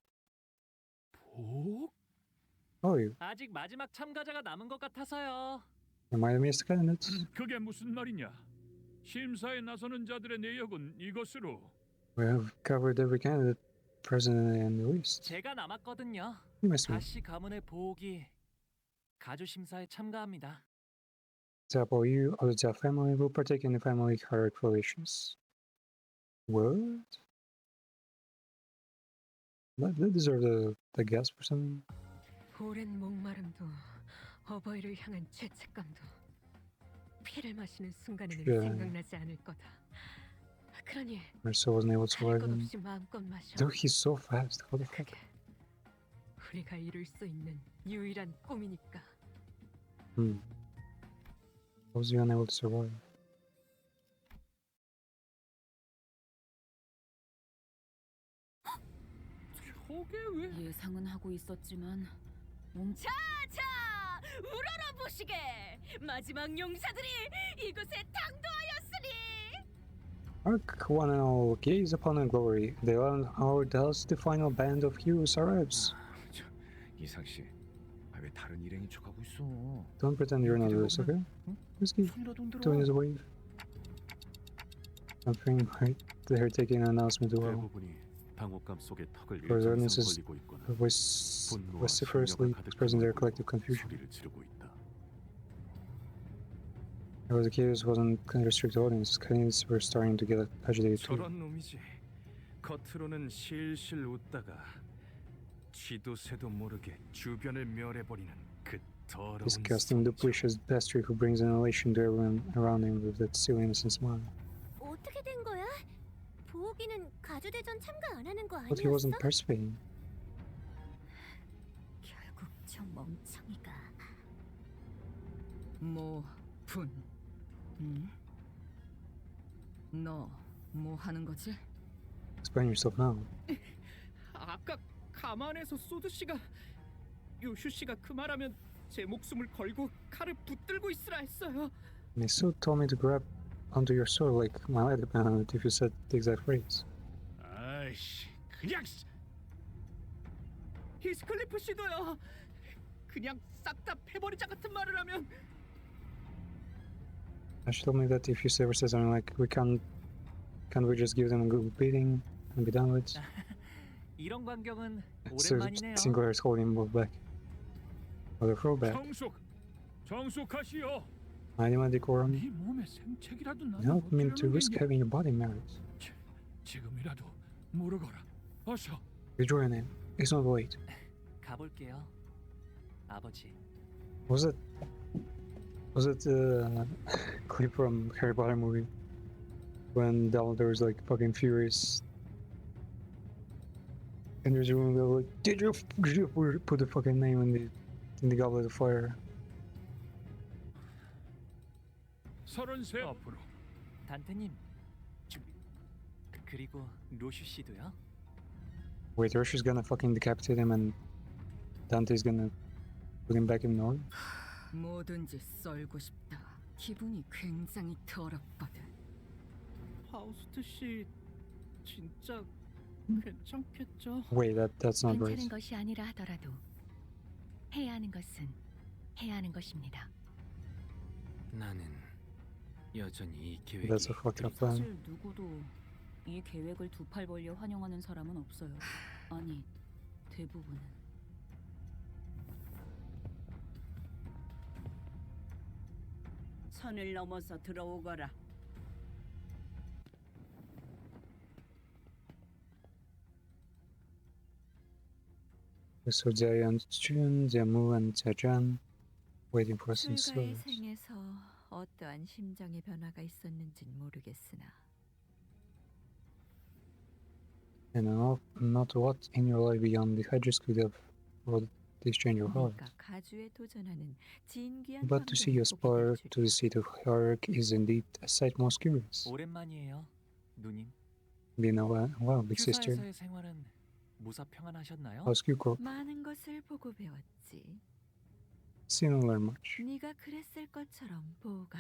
복? Oh, you 아직 마지막 참가자가 남은 것 같아서요. remind me of the candidates. 그게 무슨 말이냐? 심사에 나서는 자들의 내역은 이것으로. We have covered every candidate present in the list. 제가 남았거든요. You must be. 다시 가문의 보호기 가주 심사에 참가합니다. Example, you or the family will partake in the family hierarchy relations. What? They deserve the gasp or something. 오랜 목마름도 어버이를 향한 죄책감도 피를 마시는 순간에는 Yeah. 생각나지 않을 거다. 그러니 Mercer wasn't able to 할 survive 것 him. 없이 마음껏 마셔. Dude, he's so fast. How the fuck? 우리가 이룰 수 있는 유일한 꿈이니까. How was he unable to survive? 저게 왜? 예상은 하고 있었지만 자자, 우러러 보시게. 마지막 용사들이 이곳에 당도하였으니. Hark, one and all, gaze upon our glory. The 11th hour thus the final band of heroes arrives. 이상 씨, 왜 다른 일행이 척하고 있어? Don't pretend you're not this, okay? Whiskey, doing his wave. I'm feeling right. They're taking an announcement to well. 대부분이 당혹감 속에 턱을 For 일정 their 이상 is 걸리고 있거나 분노와 vociferously 혈려가 expressing their 가득한 collective confusion. 소리를 지르고 있다. It was the case wasn't a restricted audience. Canadians were starting to get agitated too. 저런 놈이지. 겉으로는 실실 웃다가 쥐도 새도 모르게 주변을 멸해버리는 그 더러운 Disgusting, duplicious bastard who brings an elation to everyone around him with that silly innocent smile. 어떻게 된 거야? 보호기는 가주대전 참가 안 하는 거 But he 아니었어? wasn't participating. 결국 저 멍청이가 분. 너 뭐 하는 거지? Explain yourself now. 아까 가만에서 소드 씨가 요슈 씨가 그 말하면 제 목숨을 걸고 칼을 붙들고 있으라 했어요. Misu told me to grab onto your sword like my life depended on it if you said the exact phrase. 아이씨, 그냥 히스클리프 씨도요. 그냥 싹 다 패버리자 같은 말을 하면. She told me that if you ever say something like, can't we just give them a good beating and be done with? 이런 광경은 So 오랜만이네요. Sinclair is holding him both back. Or the throwback. 정숙하시오. I demand decorum. 네 몸의 생책이라도 You don't mean to risk having your body married. 지금이라도 물어거라. 어서. Rejoin him. It's not late. 가볼게요, 아버지. Was it clip from Harry Potter movie when Dumbledore was like fucking furious and there's a room that was like, did you put the fucking name in the goblet of fire? 33 앞으로. 단테님, 그리고 로슈 씨도요? Wait, Ursula's gonna fucking decapitate him and Dante's gonna put him back in Norway? 뭐든지 썰고 싶다. 기분이 굉장히 더럽거든. 파우스트 씨 진짜 괜찮겠죠? Wait, that's not 괜찮은 right. 것이 아니라 하더라도 해야 하는 것은 해야 하는 것입니다. 나는 여전히 이 계획이 That's a fucked up plan. 사실 누구도 이 계획을 두 팔 벌려 환영하는 사람은 없어요. 아니, 대부분은. 선을 넘어서 들어오거라. So Jia Chun, Jiamu, and Jiazhan waiting for us in 출가의 service. 생에서 어떠한 심정의 변화가 있었는진 모르겠으나 And not what in your life beyond the Hydras could have brought this change of heart. 네가 가주에 도전하는 진귀한 But to see you aspire to the seat of hierarch is indeed a sight most curious. 오랜만이에요, 누님. Been a while, big sister. 휴사에서의 생활은 무사 평안하셨나요? How's Kyuko? 많은 것을 보고 배웠지. Seen and learned much. 네가 그랬을 것처럼 보가.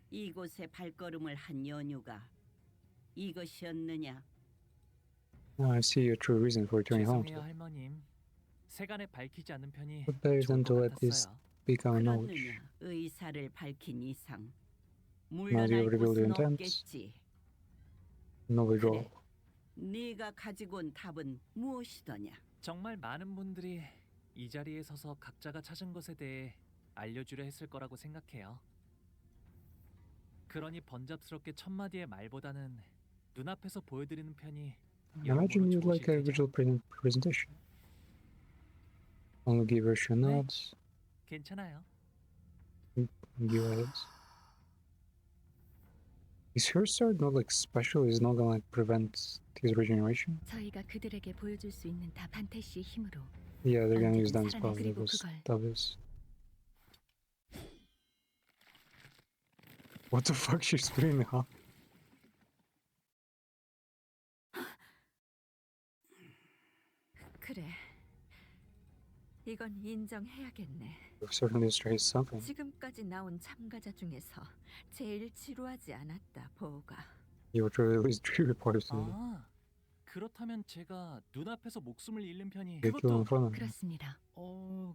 이곳에 발걸음을 한 연유가 이것이었느냐? Now I see your true reason for returning home. 죄송해요, 할머님. 세간에 밝히지 않은 편이 But better 좋을 than 것 to let this 같았어요. become knowledge. 그렇느냐? 의사를 밝힌 이상 Now 물러날 you revealed your 곳은 intents. 없겠지. No withdrawal. 네가 가지고 온 답은 무엇이더냐? 정말 많은 분들이 이 자리에 서서 각자가 찾은 것에 대해 알려주려 했을 거라고 생각해요. 그러니 번잡스럽게 첫 마디의 말보다는 눈앞에서 보여드리는 편이 I imagine you'd 여러모로 like a 좋으실 테죠. visual presentation. Only give her your nods. 괜찮아요. Give her heads. Is her sword not like special? Is it not gonna like prevent his regeneration? 저희가 그들에게 보여줄 수 있는 다 반테 씨의 힘으로 Yeah, they're gonna 언제든 use dance 살아내. power 그리고 levels. 그걸 That is. What the fuck? She's screaming, huh? 그래. 이건 인정해야겠네. We've certainly strayed something. 지금까지 나온 참가자 중에서 제일 지루하지 않았다, 보우가. You were to release 3 reporters today. 아, 그렇다면 제가 눈앞에서 목숨을 잃는 편이 They kill in front of me. 그렇습니다.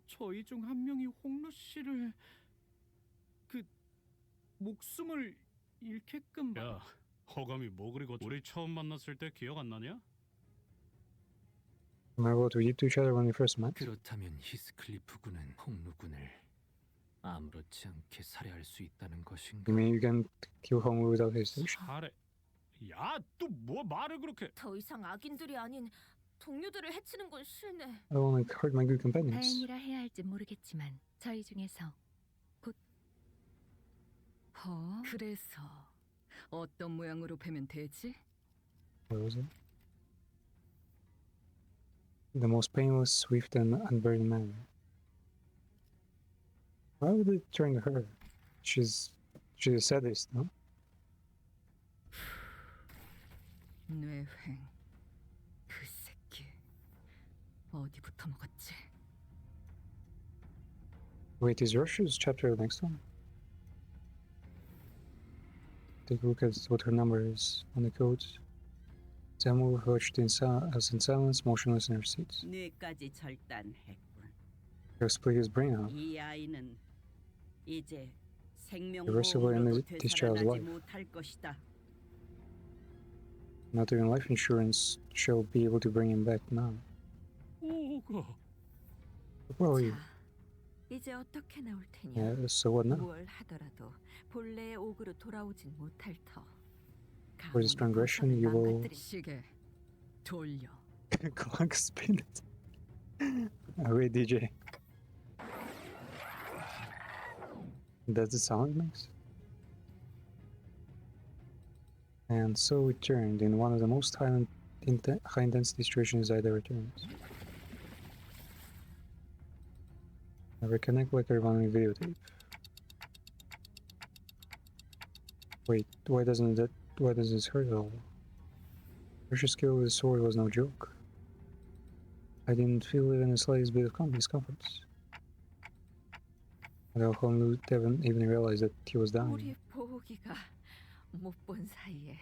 저희 중 한 명이 홍루 씨를 그 목숨을 잃게끔 야, 허감이 뭐 그리고 우리 처음 만났을 때 기억 안 나냐? Remember what we did to each other when we first met? 그렇다면 히스클리프 군은 홍루군을 아무렇지 않게 살해할 수 있다는 것인가? You mean you can kill Hongwu without hesitation? 살해. 야, 또 뭐 말을 그렇게? 더 이상 악인들이 아닌 동료들을 해치는 건 싫네. I don't want to hurt my good companions. 다행이라 해야 할지 모르겠지만 저희 중에서 그래서 어떤 모양으로 패면 되지? What was it? The most painless, swift, and unburdened manner. Why would it turn to her? She's a sadist, no? 뇌횡. 그 새끼. 어디부터 먹었지? Wait, is Russia's chapter the next one? Take a look at what her number is on the codes. Samuel watched in silence, motionless in her seats. 뇌까지 절단했군. He'll split his brain out. 이 아이는 이제 Irreversible in 생명보험으로도 this child's 되살아나지 life. 못할 것이다. Not even life insurance shall be able to bring him back now. Where are you? 이제 어떻게 나올 테냐? Yeah, so what now? 무얼 하더라도 본래의 옥으로 돌아오진 못할 터. For this transgression, you will 시계 돌려. clock spin it. Wait, DJ. That's the sound it makes? And so it turned in one of the most high intensity situations I'd ever turned. I reconnect like a rewinding videotape. Wait, why doesn't this hurt at all? Pressure skill with the sword was no joke. I didn't feel even the slightest bit of discomfort. I didn't even realize that he was dying. 우리 보기가 못 본 사이에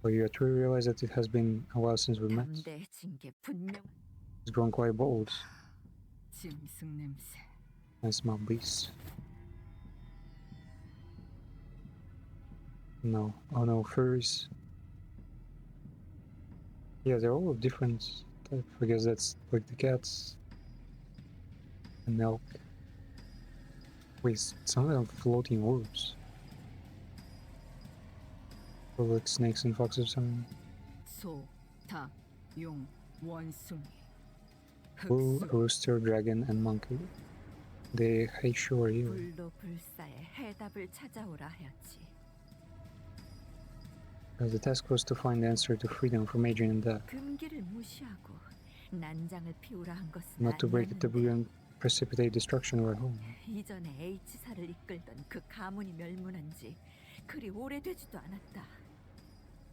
But you truly realize that it has been a while since we met. 담대해진 게 분명. He's grown quite bold. 짐승 냄새. I smell beast. No. Oh no, furries. Yeah, they're all of different type. I guess that's like the cats. And elk. Wait, some of them floating orbs. Or like snakes and foxes or something. 소, 닭, 용, 원숭이. Bull, rooster, dragon, and monkey. They hate shore here. 불로 불사의 해답을 찾아오라 하였지. The task was to find the answer to freedom from Adrian and death. 금기를 무시하고 난장을 피우라 한 것은 Not to break the 아니었는데 taboo and precipitate destruction of our home. 이전에 H사를 이끌던 그 가문이 멸문한 지 그리 오래되지도 않았다.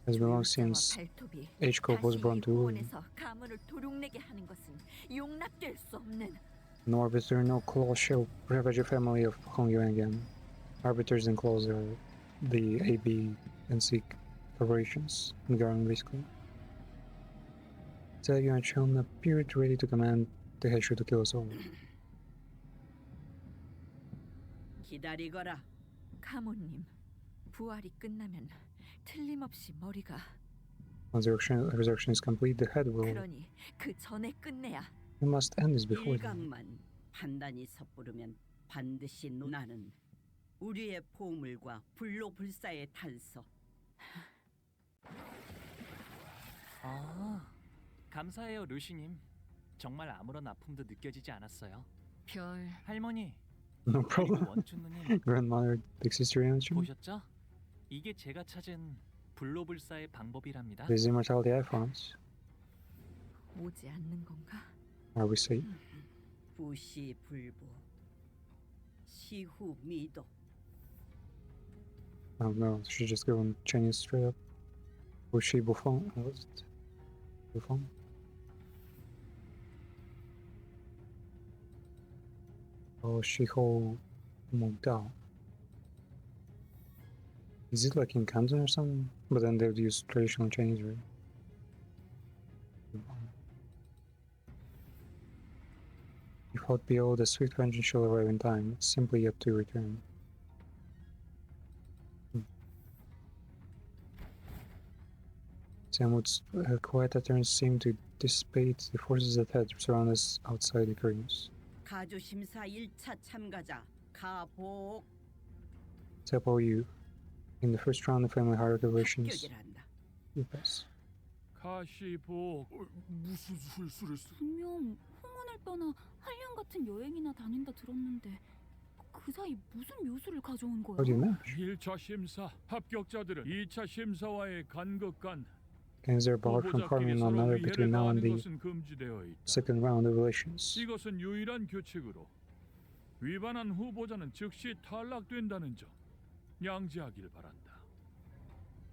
Has been long since 발톱이 H. Cope was 다시 born 이 to rule. 호원에서 가문을 도륙내게 하는 것은 용납될 수 없는. No arbiter, no claw shall ravage a family of Hongyuan again. Arbiters and claws are the AB and C corporations in Garang, basically. Tagyu and Chun appeared ready to command the Heishu to kill us all. 기다리거라. 가모님, 부활이 끝나면 틀림없이 머리가. Once the resurrection is complete, the head will. 그러니 그 전에 끝내야. We must end this before then. 일각만 판단이 섣부르면 반드시 나는 우리의 보물과 불로불사의 탄서. 아, 감사해요, 루시님. 정말 아무런 아픔도 느껴지지 않았어요. 별. 할머니, No 그리고 problem. 원춘누님 Grandmother, big sister, and 보셨죠? 이게 제가 찾은 불로불사의 방법이랍니다. This immortality I found. 오지 않는 건가? Are we safe? 부시불보 시후미도. Oh no, she just go in Chinese straight up. Was she Buffon? What was it? Buffon? Shiho Mogdao. Is it like in Canton or something? But then they would use traditional Chinese, right? If hot below, the swift vengeance shall arrive in time. It's simply yet to return. Samut's quiet utterance seemed to dissipate the forces that had surrounded us outside the curtains. 가주 심사 1차 참가자 가복 Except you, in the first round of family hierarchy relations, 합격이란다. you pass. 가시복 무슨 술수를 분명 홍원을 떠나 한량 같은 여행이나 다닌다 들었는데 그 사이 무슨 묘수를 가져온 거야? How do you match? 1차 심사 합격자들은 2차 심사와의 간극간 Is there barred from harming one another between now and the 것은 금지되어 있다. second round of relations? 이것은 유일한 규칙으로 위반한 후보자는 즉시 탈락된다는 점 양지하길 바란다.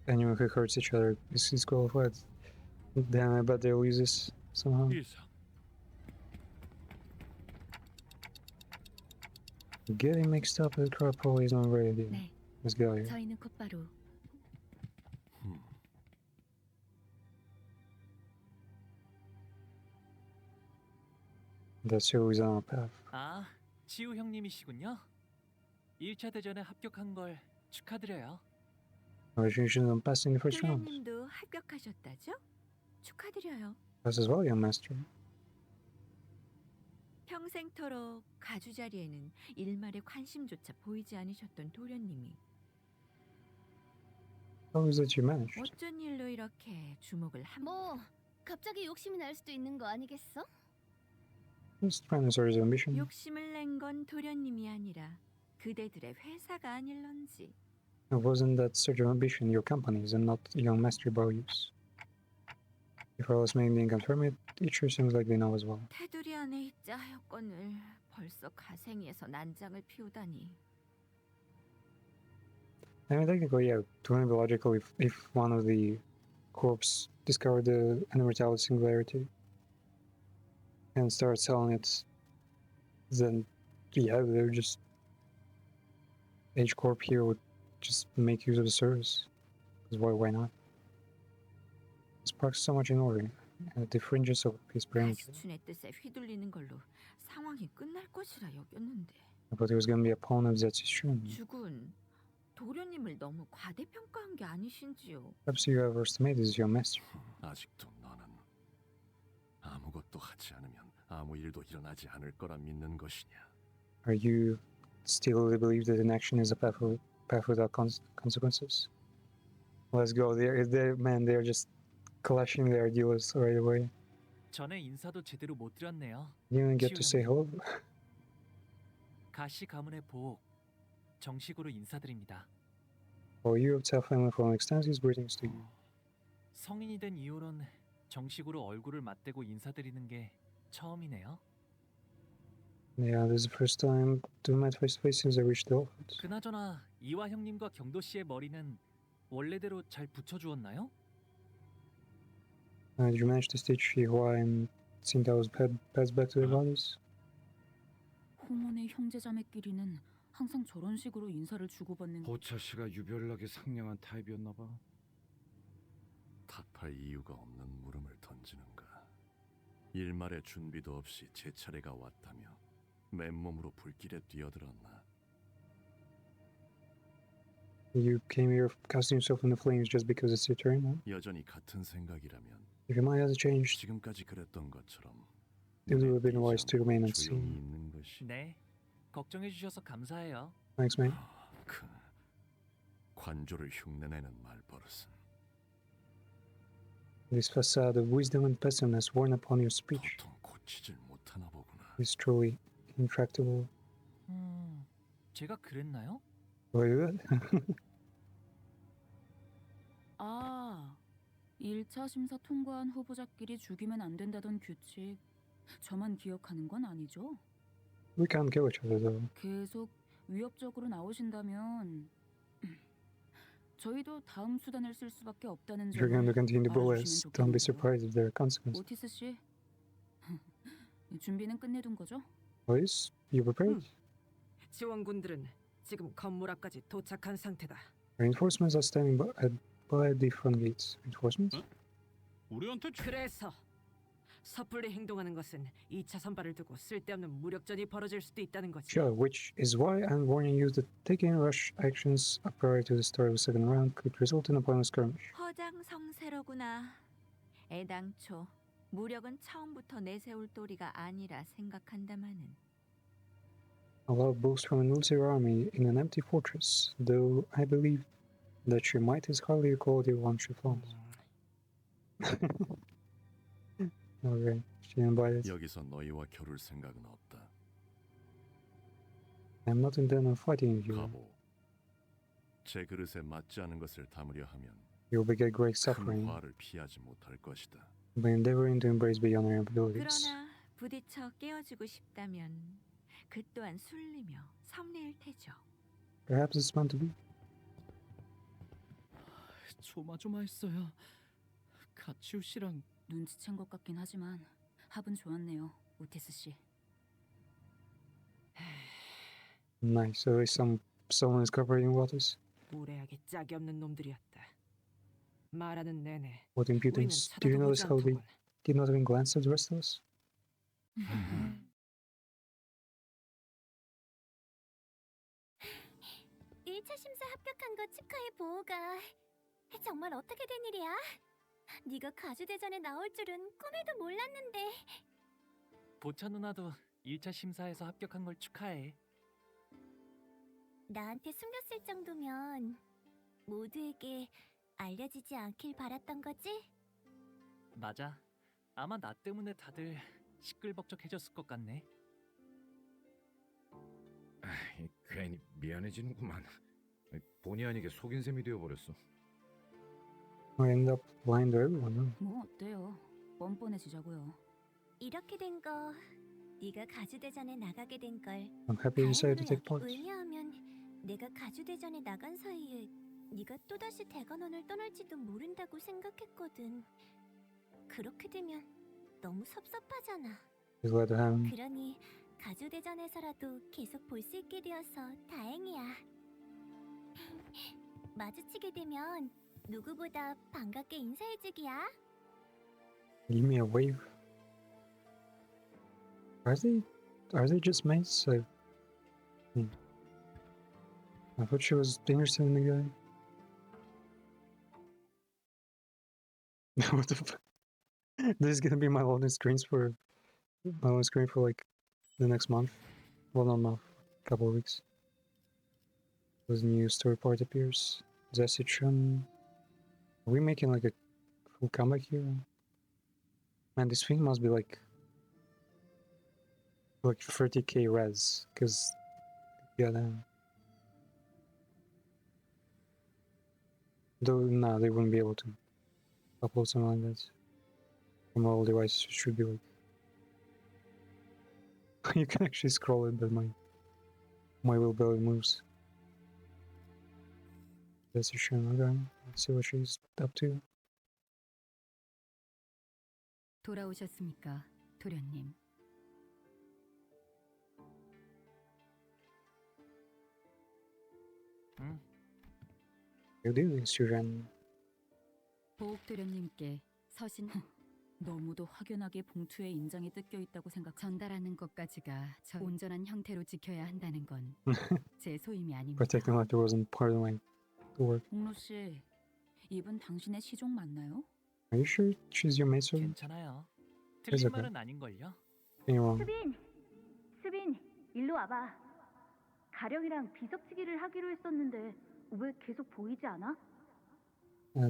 Anyone who hurts each other is disqualified. Damn, I bet they'll use this somehow. 이상. Getting mixed up with crowd probably is not a great idea. 네. Let's go here. 저희는 곧바로 That's who is on our path. 아, 치우 형님이시군요. 1차 대전에 합격한 걸 축하드려요. Congratulations on passing the first round. 도련님도 합격하셨다죠? 축하드려요. Pass as well, young master. 평생토록 가주 자리에는 일말의 관심조차 보이지 않으셨던 도련님이 How is that you managed? 어쩐 일로 이렇게 주목을 한... 뭐 갑자기 욕심이 날 수도 있는 거 아니겠어? Let's try and start his ambition. 욕심을 낸 건 도련님이 아니라 그대들의 회사가 아닐런지. Wasn't that surge of ambition your company's and not young master Baoyu's? If I was making them confirm it, it sure seems like they know as well. 테두리 안에 있자 하였건을 벌써 가생이에서 난장을 피우다니. I mean, technically, yeah, to be logical, if one of the corps discovered the immortality singularity and start selling it, then yeah, they're just H Corp here would just make use of the service. Because why not? Sparks so much in order at the fringes of his perimeter. 가수춘의 뜻에 휘둘리는 걸로 상황이 끝날 것이라 여겼는데. But he was going to be a pawn of Zetsu's shun. 죽은 도련님을 너무 과대평가한 게 아니신지요? Perhaps you overestimated your master. 아직도 너는 아무것도 하지 않으면 아무 일도 일어나지 않을 거라 믿는 것이냐? Are you still believe that inaction is a path without consequences? Let's go. They're just clashing their ideas right away. 전에 인사도 제대로 못 드렸네요. You didn't get to say hello. 가시 가문의 보옥 정식으로 인사드립니다. Well, you tell family from extensive greetings to you. 성인이 된 이후론 정식으로 얼굴을 맞대고 인사드리는 게 처음이네요. Yeah, this is the first time to meet face to face since I reached the office. 그나저나 이화 형님과 경도 씨의 머리는 원래대로 잘 붙여주었나요? Did you manage to stitch Hua and Tsingtao's pads back to their bodies? 홍원의 형제자매끼리는 항상 저런 식으로 인사를 주고받는. 보차 씨가 유별나게 상냥한 타입이었나 봐. 탓할 이유가 없는 물음을 던지는가? 일말의 준비도 없이 제 차례가 왔다며 맨몸으로 불길에 뛰어들었나? You came here casting yourself in the flames just because it's your turn, huh? 여전히 같은 생각이라면 If your mind hasn't changed, 지금까지 그랬던 것처럼 it would have been wise to remain 조용히 unseen. 있는 것이. 네, 걱정해 주셔서 감사해요. Thanks, mate. 그 관조를 흉내내는 말버릇은 This facade of wisdom and pessimist worn upon your speech 고치질 못하나 보구나. is truly intractable. 제가 그랬나요? Why do that? 아, 1차 심사 통과한 후보자끼리 죽이면 안 된다던 규칙. 저만 기억하는 건 아니죠? We can't kill each other, though. 계속 위협적으로 나오신다면 저희도 다음 수단을 쓸 수밖에 없다는 If you're going to 점을 continue to bullies, 알아주시면 don't be 좋겠는데요. surprised if there are consequences. 오티스 씨, 준비는 끝내둔 거죠? Please, you prepared? 지원군들은 지금 건물 앞까지 도착한 상태다. Reinforcements are standing by the front gates. Reinforcements? 우리한테 그래서 섣불리 행동하는 것은 2차 선발을 두고 쓸데없는 무력전이 벌어질 수도 있다는 거지. Sure, which is why I'm warning you that taking rush actions prior to the start of the second round could result in a pointless skirmish. 허장성세로구나. 애당초 무력은 처음부터 내세울 도리가 아니라 생각한다마는. A loud boast from a military army in an empty fortress, though I believe that your might is hardly a quality one should flaunt. Okay, she invited. 여기서 너희와 겨룰 생각은 없다. I'm not intent on fighting you. 가보. 제 그릇에 맞지 않은 것을 담으려 하면 You'll beget great 큰 suffering 화를 피하지 못할 것이다. by endeavoring to embrace beyond your abilities. 그러나 부딪혀 깨어지고 싶다면 그 또한 술리며 섭리일 테죠. Perhaps it's meant to be. 조마조마했어요. 가치우 씨랑 눈치챈 것 같긴 하지만 합은 좋았네요, 오티스 씨. Nice. So someone is cooperating with us. 무례하게 짝이 없는 놈들이었다. 말하는 내내 What impudence! Do you notice how they did not even glance at the rest of us? 1차 심사 합격한 거 축하해 보호가. 정말 어떻게 된 일이야? 네가 가주대전에 나올 줄은 꿈에도 몰랐는데. 보차 누나도 1차 심사에서 합격한 걸 축하해. 나한테 숨겼을 정도면 모두에게 알려지지 않길 바랐던 거지? 맞아. 아마 나 때문에 다들 시끌벅적해졌을 것 같네. 괜히 미안해지는구만. 본의 아니게 속인 셈이 되어버렸어. I end up lying to everyone. Huh? 뭐 어때요? 뻔뻔해지자고요. 이렇게 된 거 네가 가주대전에 나가게 된 걸 I'm happy you decided to take part. 왜냐하면 내가 가주대전에 나간 사이에 네가 또다시 대관원을 떠날지도 모른다고 생각했거든. 그렇게 되면 너무 섭섭하잖아. Just let her have him. 그러니 가주대전에서라도 계속 볼 수 있게 되어서 다행이야. 마주치게 되면 누구보다 반갑게 인사해주기야. Give me a wave. Are they just mates? I thought she was interested in the guy. What the fuck? This is gonna be my longest screen for like the next month. Well, not month, couple of weeks. There's a new story part appears. Zesichan. Are we making like a full comeback here? Man, this thing must be like 30k res, cause yeah, though nah, they wouldn't be able to upload something like that from all devices. It should be like you can actually scroll it, but my wheel barely moves. That's a shame. Okay, let's see what she's up to. 돌아오셨습니까, 도련님? 응. Good evening, Suran. 보옥 도련님께 서신. 너무도 확연하게 봉투에 인장이 뜯겨 있다고 생각. 전달하는 것까지가 저 온전한 형태로 지켜야 한다는 건 제 소임이 아닙니다. Protecting like there wasn't part of my work. 공로 씨, 이분 당신의 시종 맞나요? Are you sure she's your maidservant? 괜찮아요. It's 틀린 okay. 말은 아닌걸요? Ain't wrong. 수빈, 일로 와봐. 가령이랑 비석치기를 하기로 했었는데 왜 계속 보이지 않아?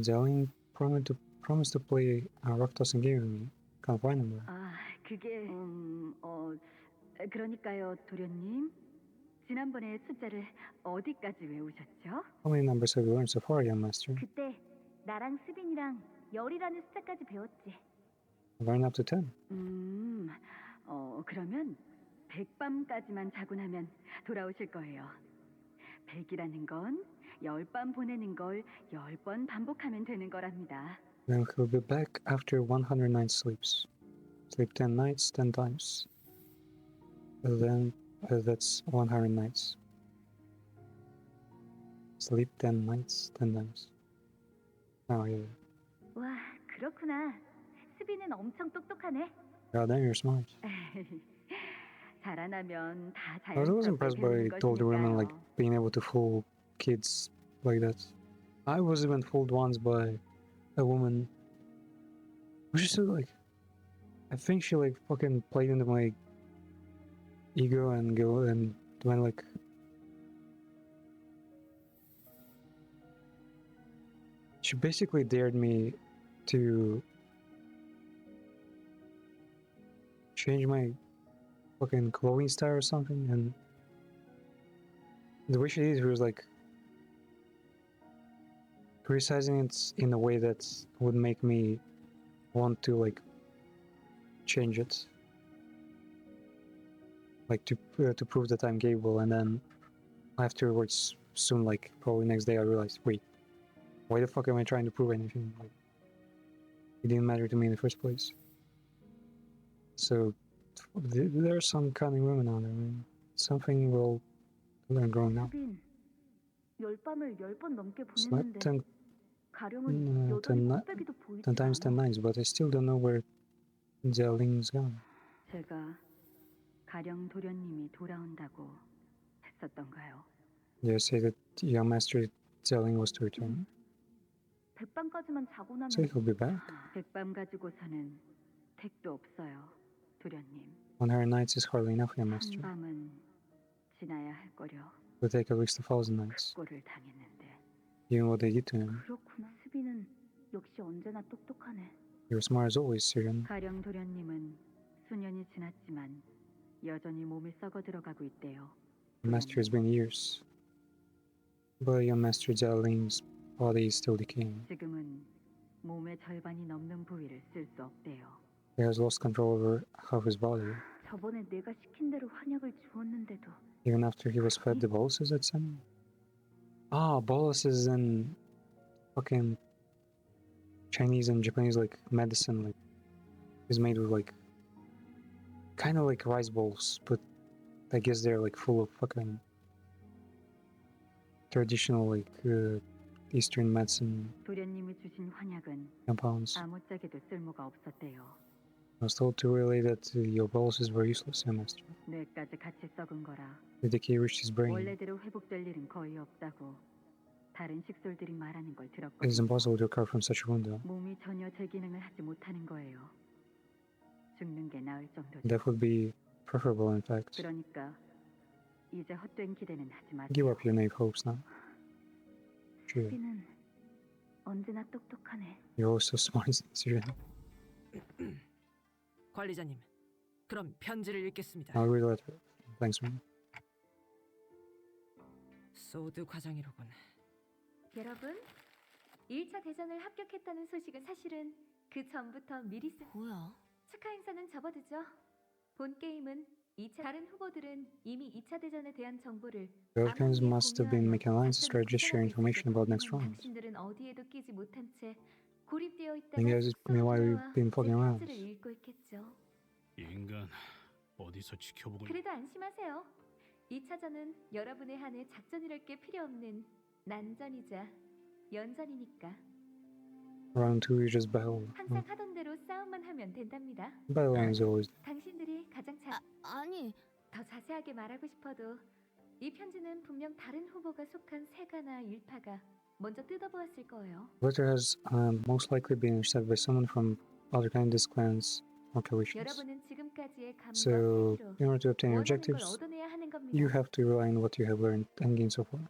Zhao promised to play a rock tossing game with me. Can't find him there. 아, 그게 그러니까요, 도련님. 지난번에 숫자를 어디까지 외우셨죠? How many numbers have you learned so far, young master? 그때 나랑 수빈이랑 열이라는 숫자까지 배웠지. I've learned up to 10. 그러면 100밤까지만 자고 나면 돌아오실 거예요. 100이라는 건 10밤 보내는 걸 10번 반복하면 되는 거랍니다. Then he'll be back after 109 sleeps. Sleep 10 nights, 10 times. And then That's 100 nights. Sleep 10 nights, 10 times. Oh yeah. 와, 그렇구나. 수비는 엄청 똑똑하네. God damn, you're smart. 자라나면 다 I was always 자연스럽게 impressed by 배우는 older women like 것이니까요. being able to fool kids like that. I was even fooled once by a woman. Was just like, I think she like fucking played into my ego and went like, she basically dared me to change my fucking clothing style or something, and the way she did it was like criticizing it in a way that would make me want to like change it, like to prove that I'm capable. And then afterwards, soon, like probably next day, I realized, wait, why the fuck am I trying to prove anything? Like, it didn't matter to me in the first place. So there are some cunning women out there, man. Something we'll learn growing up. 수빈, 열밤을 10번 넘게 Slept 보냈는데 가령은 여전히 10 곱빼기도 보이지 10 times 10 않아. nights, but I still don't know where Jialing's gone. 제가 가령 도련님이 돌아온다고 했었던가요? You say that young master Jialing was to return. 백밤까지만 자고 So 나면 he'll be back. 백밤 가지고서는 택도 없어요, 도련님. 100 nights is hardly enough, young master. 한 밤은 지나야 할 거려. It'll take at least 1,000 nights. 꼴을 당했는데. Even what they did to him. 그렇구나. 수빈은 역시 언제나 똑똑하네. You're smart as always, Syrian. 가령 도련님은 수년이 지났지만 여전히 몸이 썩어 들어가고 있대요. The master has been years. But young master Jialing's body is still decaying. 지금은 몸의 절반이 넘는 부위를 쓸 수 없대요. He has lost control over half his body. 저번에 내가 시킨 대로 환약을 주었는데도 Even after he was fed the boluses at some. Ah, boluses and fucking Chinese and Japanese like medicine like is made with like kind of like rice balls, but I guess they're like full of fucking traditional like Eastern medicine 도련님이 주신 환약은 compounds. 아무짝에도 쓸모가 없었대요. I was told to relay that your boluses were useless, young master. 뇌까지 같이 썩은 거라. The decay reached his brain. 원래대로 회복될 일은 거의 없다고 다른 식솔들이 말하는 걸 It is 들었거든요. impossible to recover from such a wound, though. 몸이 전혀 제 기능을 하지 못하는 거예요. 죽는 게 나을 정도죠. That would be preferable, in fact. 그러니까 이제 헛된 기대는 하지 마세요. Give up your naive hopes now. Sure. 수빈은 언제나 똑똑하네. You're all so smart, Syrian. 관리자님, 그럼 편지를 읽겠습니다. I'll read the letter. Thanks, man. 소드 과장이로군. 여러분, 1차 대전을 합격했다는 소식은 사실은 그 전부터 미리 뭐야? 축하 행사는 접어두죠. 본 게임은 2차 다른 후보들은 이미 2차 대전에 대한 정보를 The Afghans must have been making alliances to just share information about next round. 당신들은 어디에도 끼지 못한 채 고립되어 있다가 And guys, meanwhile, we've been fucking around. 편지를 읽고 있겠죠. 인간 어디서 지켜보고 그래도 안심하세요. 2차전은 여러분의 한해 작전이랄 게 필요 없는 난전이자 연전이니까. Round 2, you just battle. 항상 하던 대로 싸움만 하면 된답니다. Battle ends always. 당신들이 가장 아니. 더 자세하게 말하고 싶어도 이 편지는 분명 다른 후보가 속한 세가나 일파가 먼저 뜯어보았을 거예요. The letter has most likely been intercepted by someone from other candidates, clans, or coalitions. 여러분은 지금까지의 감과 So, 폐기로 in order to obtain your 원하는 걸 objectives, 얻어내야 하는 겁니다. you have to rely on what you have learned and gained so far.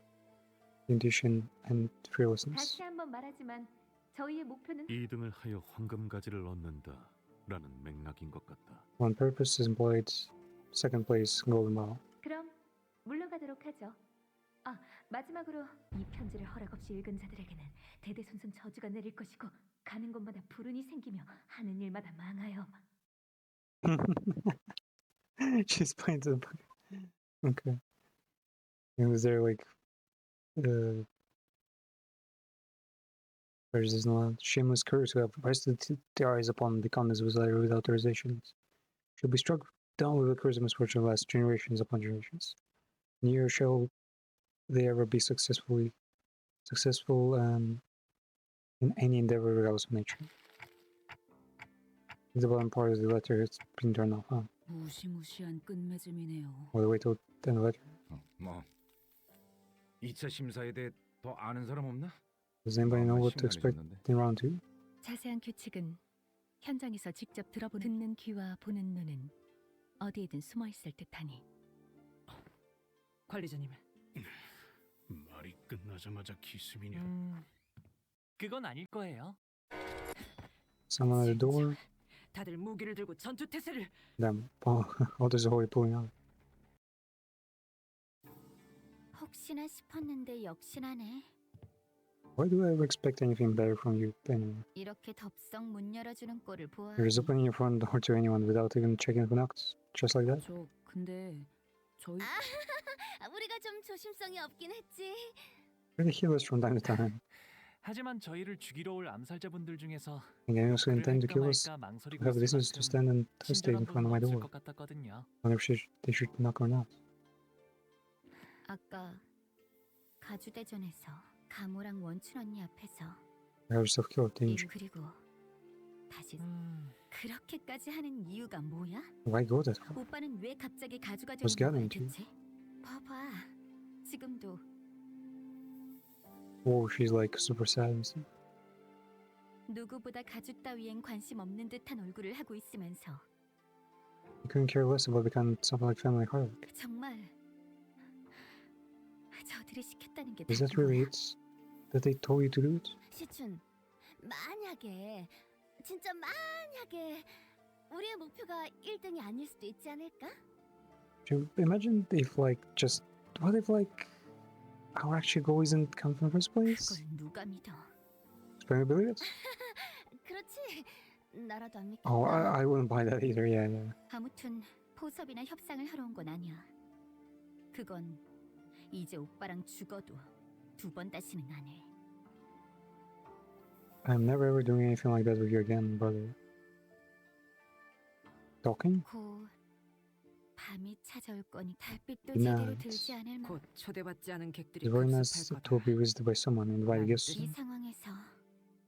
Intuition and fearlessness. 다시 한번 말하지만 저희의 목표는 2등을 하여 황금가지를 얻는다라는 맥락인 것 같다. One purpose is employed, second place, golden ball. 그럼 물러가도록 하죠. 아, 마지막으로 이 편지를 허락 없이 읽은 자들에게는 대대손손 저주가 내릴 것이고 가는 곳마다 불운이 생기며 하는 일마다 망하여. She's playing to the book. Okay. And was there like there is no shameless curse who have pressed their eyes upon the contents of his letter without authorization should be struck done with the Christmas for the last generations upon generations. Neither shall they ever be successful in any endeavor regardless of nature. The bottom part of the letter has been turned off, huh? 무시무시한 끝맺음이네요. All the way to the end of the letter. 뭐 2차 심사에 대해 더 아는 사람 없나? Does anybody know what to expect in round 2? 자세한 규칙은 현장에서 직접 듣는 귀와 보는 눈은 어디에든 숨어 있을 듯하니. 관리자님. 말이 끝나자마자 기습이냐? 그건 아닐 거예요. Someone at the door. 다들 무기를 들고 전투 태세를. Damn. Others are already pulling out. 혹시나 싶었는데 역시나네. Why do I ever expect anything better from you anyway? 이렇게 덥석 문 열어주는 꼴을 보아. You're just opening your front door to anyone without even checking who knocks. Just like that? 저 근데 저희 우리가 좀 조심성이 없긴 했지. Really heal us from time to time. 하지만 저희를 죽이러 올 암살자분들 중에서 And they also intend to kill us. 망설이고 Have 있을 listeners to 만큼 stand and hesitate in front of my 없을 door. 것 같았거든요. Wonder if they should knock or not. 아까 가주대전에서 가모랑 원춘 언니 앞에서 I have yourself killed, didn't you? 그리고 다시 그렇게까지 하는 이유가 뭐야? Why go that far? 오빠는 왜 갑자기 가주가 What's 되는 거야 getting to you? 대체? 봐봐, 지금도 Oh, she's like super sad and stuff. 누구보다 가주 따위엔 관심 없는 듯한 얼굴을 하고 있으면서 You couldn't care less about becoming something like family heart. 정말 저들이 시켰다는 게 Is that really it? That they told you to do it? 시춘, 만약에 진짜 만약에 우리의 목표가 1등이 아닐 수도 있지 않을까? Imagine if like just what if like our actual goal isn't come from first place? 그걸 누가 믿어? Can you believe it? 그렇지. 나라도 안 믿겠다. Oh, I wouldn't buy that either. Yeah. 아무튼 포섭이나 협상을 하러 온 건 아니야. 그건 이제 오빠랑 죽어도 두 번 다시는 안 해. I'm never ever doing anything like that with you again, brother. Talking? 곧 밤이 찾아올 거니 달빛도 Nice. 제대로 들지 않을 만. 곧 초대받지 않은 객들이 It's very nice 급습할 to 거다. be visited by someone and invited guests. 이 상황에서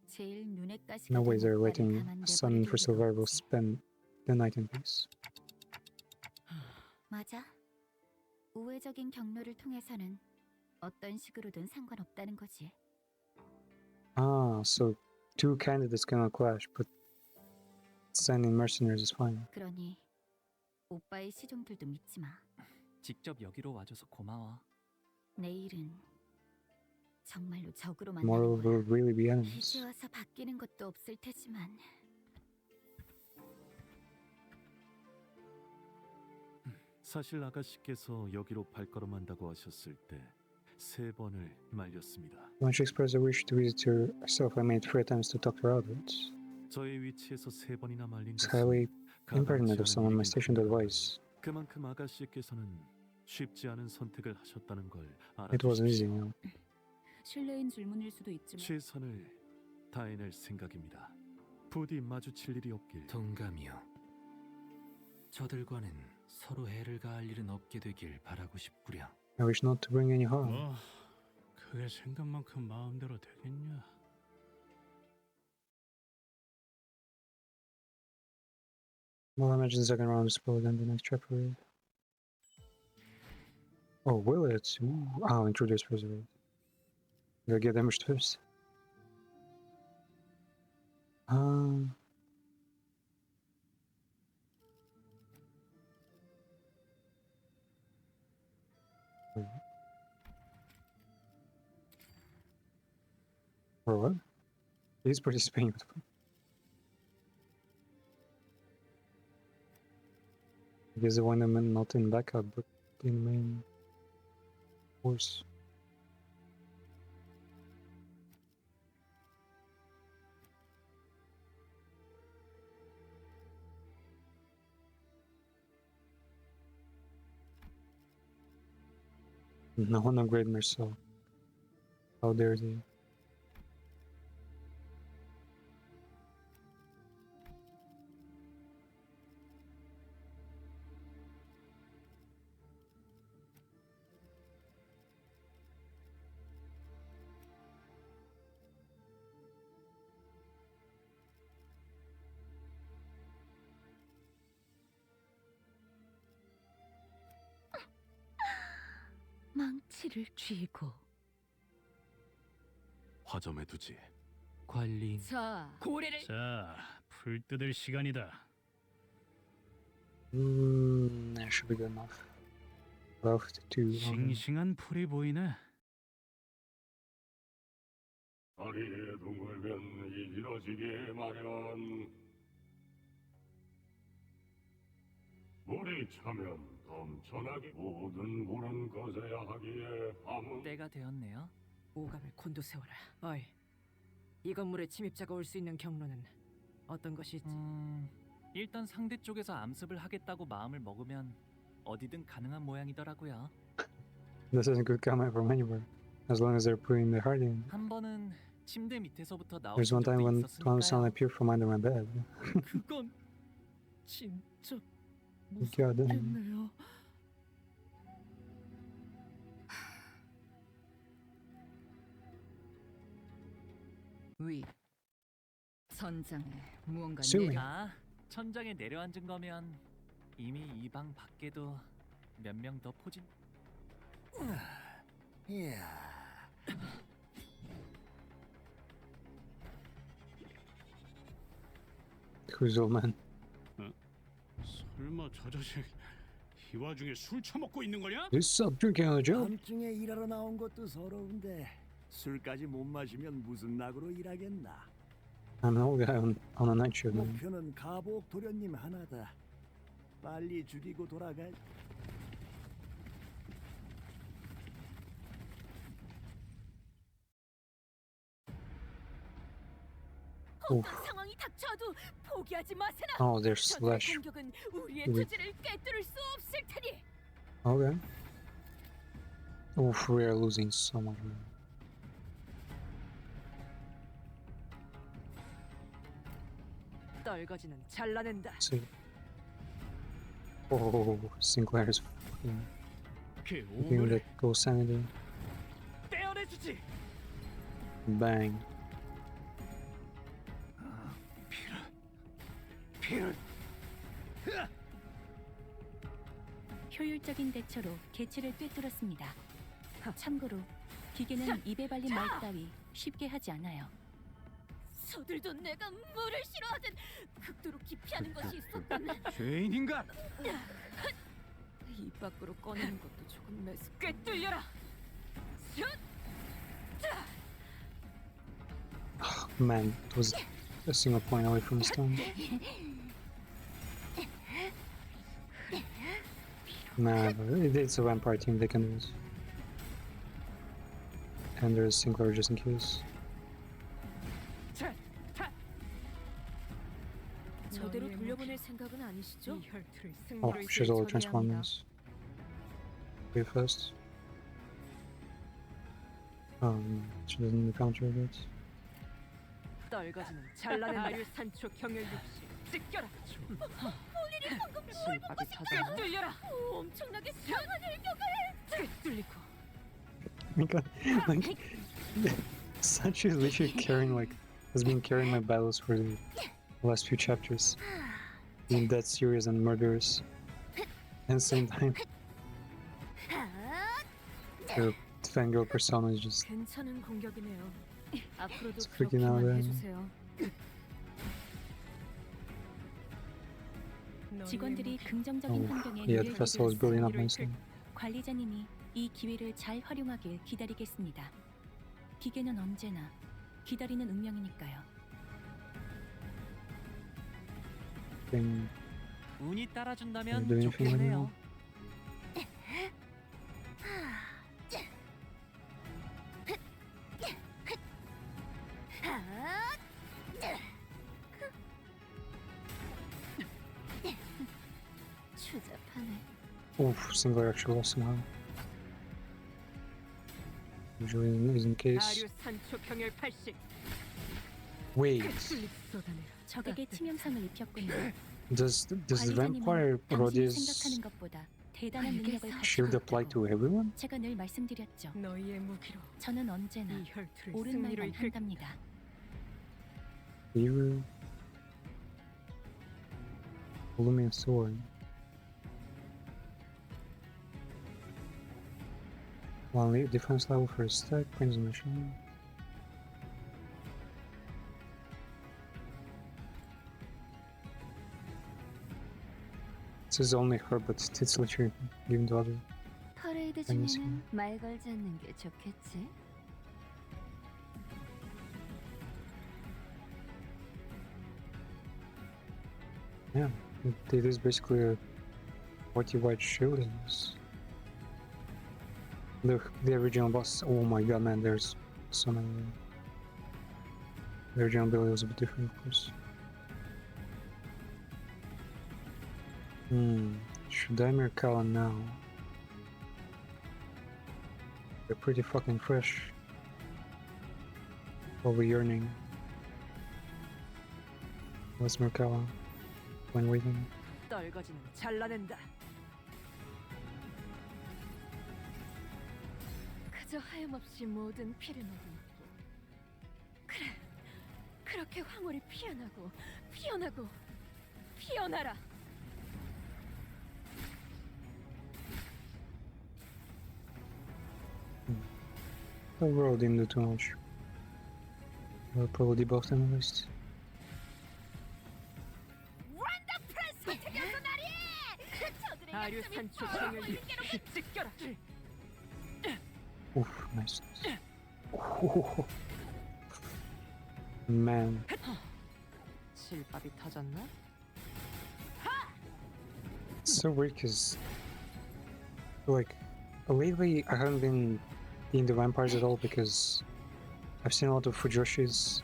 제일 눈에 가시가 No ways 되는 are 오빠를 waiting. 가만둬 Sun 버릴 for 리가 Silver will 없지. spend the night in peace. 맞아. 우회적인 경로를 통해서는 어떤 식으로든 상관없다는 거지. Ah, so two candidates cannot clash, but sending mercenaries is fine. 그러니 오빠의 시종들도 믿지 마. 직접 여기로 와줘서 고마워. 내일은 정말로 적으로 Tomorrow 만나는 will 거야. really be enemies. 이제 와서 바뀌는 것도 없을 테지만 사실 아가씨께서 여기로 발걸음한다고 하셨을 때 3번을 말렸습니다. When she expressed a wish to visit herself, I made 3 attempts to talk her out of it. 저의 위치에서 3번이나 말린 It's 것은 highly impertinent of 가당치 someone in my 않은 station to 일이긴 advise. 합니다. 그만큼 아가씨께서는 쉽지 않은 선택을 하셨다는 걸 It wasn't easy, 알아주십시오. you know. 실례인 질문일 수도 있지만 최선을 다해낼 생각입니다. 부디 마주칠 일이 없길. 동감이요. 저들과는 서로 해를 가할 일은 없게 되길 바라고 싶구려. I wish not to bring any harm. 뭐 그게 생각만큼 마음대로 되겠냐? Well, I imagine the second round is probably then the next chapter. Oh, will it? Ooh. I'll introduce first of all. Gotta get damaged first. Or what? He's participating with I guess the one that meant not in backup, but in main force. No one upgrade Marcel. How dare they? 망치를 쥐고 화점에 두지. 관리. 자, 고래를 자, 풀 뜯을 시간이다. That should be good enough. Left to. 싱싱한 풀이 보이네. 다리에 둥글면 이지러지게 마련. 물이 차면 넘쳐나게 모든 물은 꺼져야 하기에 아무 때가 되었네요. 오감을 곤두세워라. 어이, 이 건물에 침입자가 올 수 있는 경로는 어떤 것이 있지? 일단 상대 쪽에서 암습을 하겠다고 마음을 먹으면 어디든 가능한 모양이더라고요. This isn't good comment from anywhere, as long as they're putting their heart in. 한 번은 침대 밑에서부터 나온 There's one time 적도 when one sound 있었으니까요. appeared from under my bed. 그건 진짜 God damn. 무섭겠네요. 위 선장에 무언가 수위. 내려. 아, 천장에 내려앉은 거면 이미 이 방 밖에도 몇 명 더 포진. Who's old man? 설마 저 자식 이 와중에 술 처먹고 있는 거냐? This up drinking on the job? 밤중에 일하러 나온 것도 서러운데 술까지 못 마시면 무슨 낙으로 일하겠나. I'm an old guy on a night shift. Man. 목표는 가복 도련님 하나다. 빨리 죽이고 돌아가. 어떤 상황이 닥쳐도 포기하지 마세나. Oh, there's 저들의 slash. 공격은 우리의 We- 투지를 꿰뚫을 수 없을 테니. Okay. Oof, we are losing so much. Man. 떨거지는 잘라낸다. See. Oh, Sinclair's fucking 그 giving 오물을 that ghost sanity. 떼어내주지. Bang. 피를. 효율적인 대처로 개체를 꿰뚫었습니다. 참고로 기계는 입에 발린 말 따위 쉽게 하지 않아요. 저들도 내가 물을 싫어하듯 극도로 기피하는 것이 있었다면 죄인인가? 입 밖으로 꺼내는 것도 조금 매스. 꿰뚫려라. Man, it was a single point away from stone. Nah, but it's a vampire team, they can do this. And there's Sinclair just in case. 저대로 돌려보낼 생각은 아니시죠? Oh, she's all transformers. Wait first. She doesn't counter it. 떨거지는 잘라낸다. 아류 산초 경혈 육시 찢겨라. 본인이 방금 뭘 신박이 보고 터졌나? 꿰뚫려라. 엄청나게 강한 일격을. 뚫리고. Like, Sancho is literally carrying, like, has been carrying my battles for the last few chapters. Being that serious and murderous. And at the same time, her fangirl persona is just. 괜찮은 공격이네요. 앞으로도 It's freaking out, 그렇게만 man. 해주세요. 직원들이 긍정적인 Oh, 환경에 yeah, the festival is building up nicely. 관리자님이 이 기회를 잘 활용하길 기다리겠습니다. 기계는 언제나 기다리는 운명이니까요. Thing. 운이 따라준다면 doing 좋겠네요. 추잡하네. Oof, Sinclair actually lost somehow. Usually is in case. 아류 산초 경혈 80. Wait, 뚫리 쏟아내라. 적에게 치명상을 입혔군요. does the 관리자님은 vampire 당신이 Rodia's 생각하는 것보다 대단한 능력을 shield 가지고 apply to everyone? 제가 늘 말씀드렸죠. 너희의 무기로 저는 언제나 이 혈투를 옳은 승리로 말만 이끌. 한답니다. You. Lumious sword. One defense level for a stack, brings machine. This is only her, but it's literally given to other. 퍼레이드 아니지. 중에는 말 걸지 않는 게 좋겠지. Yeah, it is basically a 40 white shield. The original boss. Oh my god, man! There's so many. The original build was a bit different, of course. Should I Mirkala now? They're pretty fucking fresh. Over yearning. What's Mirkala? When waiting. 떨거지는 잘라낸다. 그저 하염없이 모든 피를 먹은 그래, 그렇게 황홀히 피어나고 피어나고 피어나라. The world didn't do too much. We'll probably debuff them at least. 아류산 초청을 휘찍겨라. Oof, nice. Man. 실밥이 터졌나? It's so weird because, like, lately I haven't been into vampires at all because I've seen a lot of Fujoshis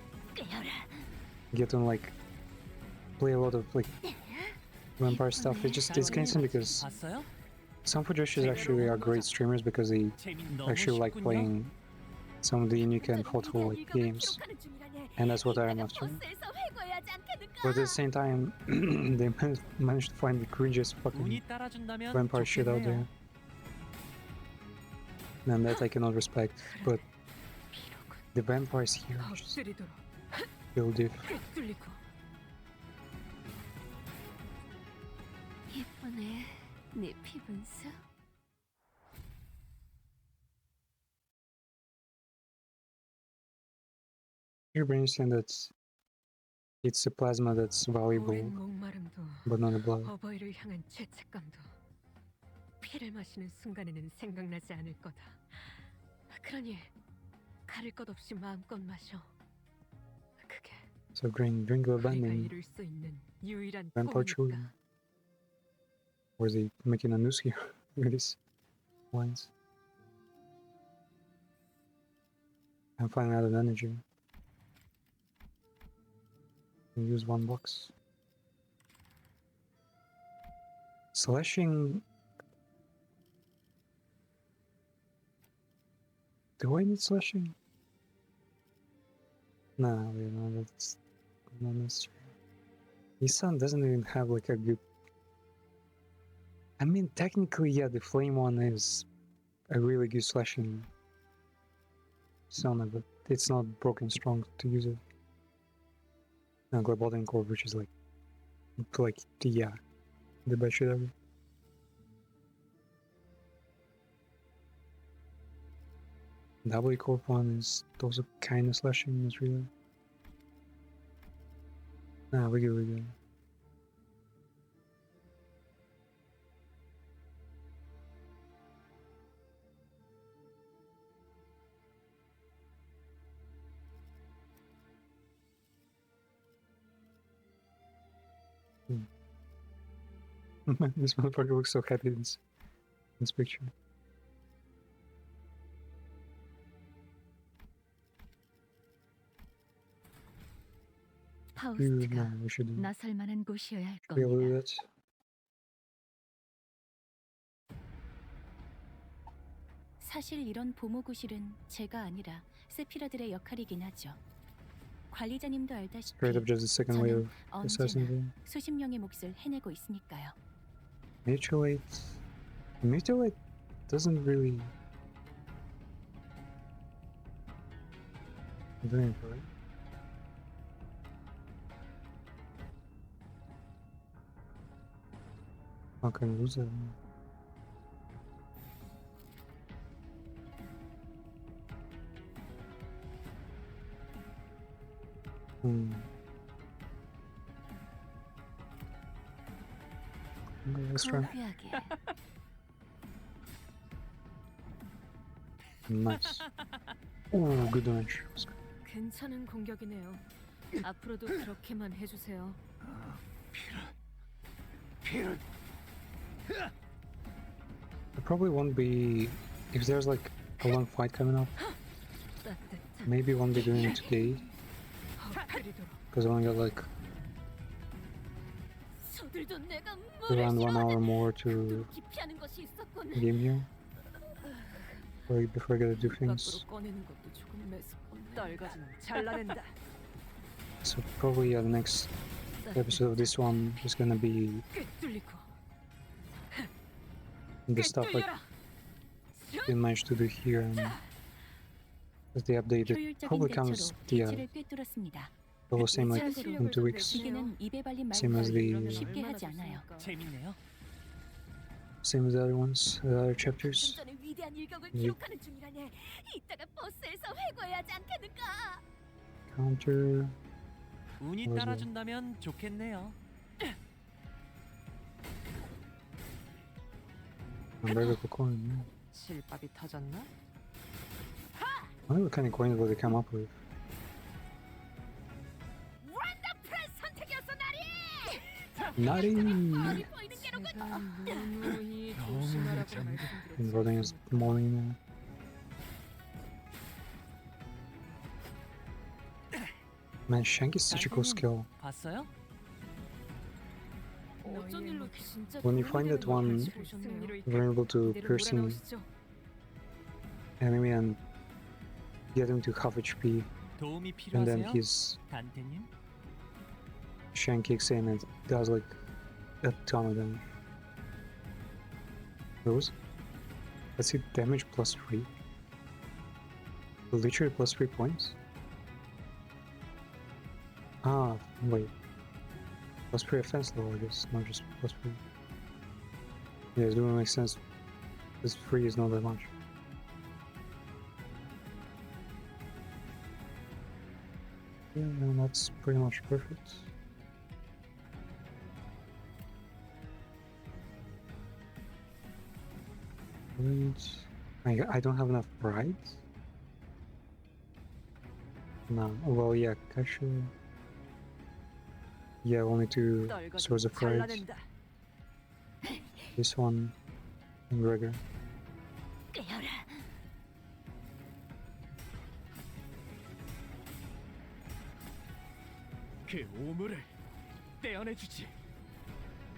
get on, like, play a lot of, like, vampire stuff. It's kind of interesting because some Fujoshis actually are great streamers because they actually like playing some of the unique and thoughtful, like, games. And that's what I am after. But at the same time, they managed to find the cringiest fucking vampire shit out there. And that I cannot respect, but the vampires here just feel different. 예쁘네, 네 피분수. You understand that it's a plasma that's valuable, 오랜 목마름도 but not a blood. 어버이를 향한 죄책감도 피를 마시는 순간에는 생각나지 않을 거다. 그러니 가릴 것 없이 마음껏 마셔. 그게 So drink the 우리가 abandoned 이룰 수 있는 유일한 vampire 꿈이니까. children. Or is he making a noose here with these lines? I'm finding out of energy. Can use one box. Slashing. Do I need slashing? No, that's not necessary. His son doesn't even have like a good. I mean, technically, yeah, the flame one is a really good slashing sauna, but it's not broken strong to use it. And Global Core, which is like yeah, the best shit ever. W Corp one is also kind of slashing, not really. Nah, we're good. Man, this motherfucker looks so happy in this picture. 파우스트가 we should 나설 만한 곳이어야 할 be able to do 겁니다. that. 사실 이런 보모구실은 제가 아니라 세피라들의 역할이긴 하죠. 관리자님도 알다시피 Straight up just the second way 저는 of assassin 언제나 thing. 수십 명의 몫을 해내고 있으니까요. Mutilate doesn't really do anything, right? How can I lose that? Let's try. Nice. Ooh, good damage. 괜찮은 공격이네요. 앞으로도 그렇게만 해주세요. It probably won't be if there's like a long fight coming up. Maybe won't be doing it today because I only got like around 1 hour more to game here. Before I gotta do things. So probably the next episode of this one is gonna be the stuff like we managed to do here, and as the update it probably comes the same like in 2 weeks, same as the other ones, the other chapters. Counter. 운이 따라준다면 좋겠네요. Very good coin. 실밥이 터졌나? I wonder what kind of coins will they come up with. Nari! Voting is morning. Man, Shank is such a cool skill. 봤어요? When you find that one vulnerable to piercing enemy and get him to half HP, 도움이 and then 필요하세요? his 단테님? Shank kicks in and does like a ton of damage. Those? Let's see, damage plus 3. Literally plus 3 points? Ah, wait. Plus 3 offense level, I guess, not just plus 3. Yeah, it doesn't make sense. This 3 is not that much. Yeah, and that's pretty much perfect. I don't have enough brides? No, well, yeah, actually. Yeah, only 2 swords of pride. This one and regular. 그 오물을 떼어내주지.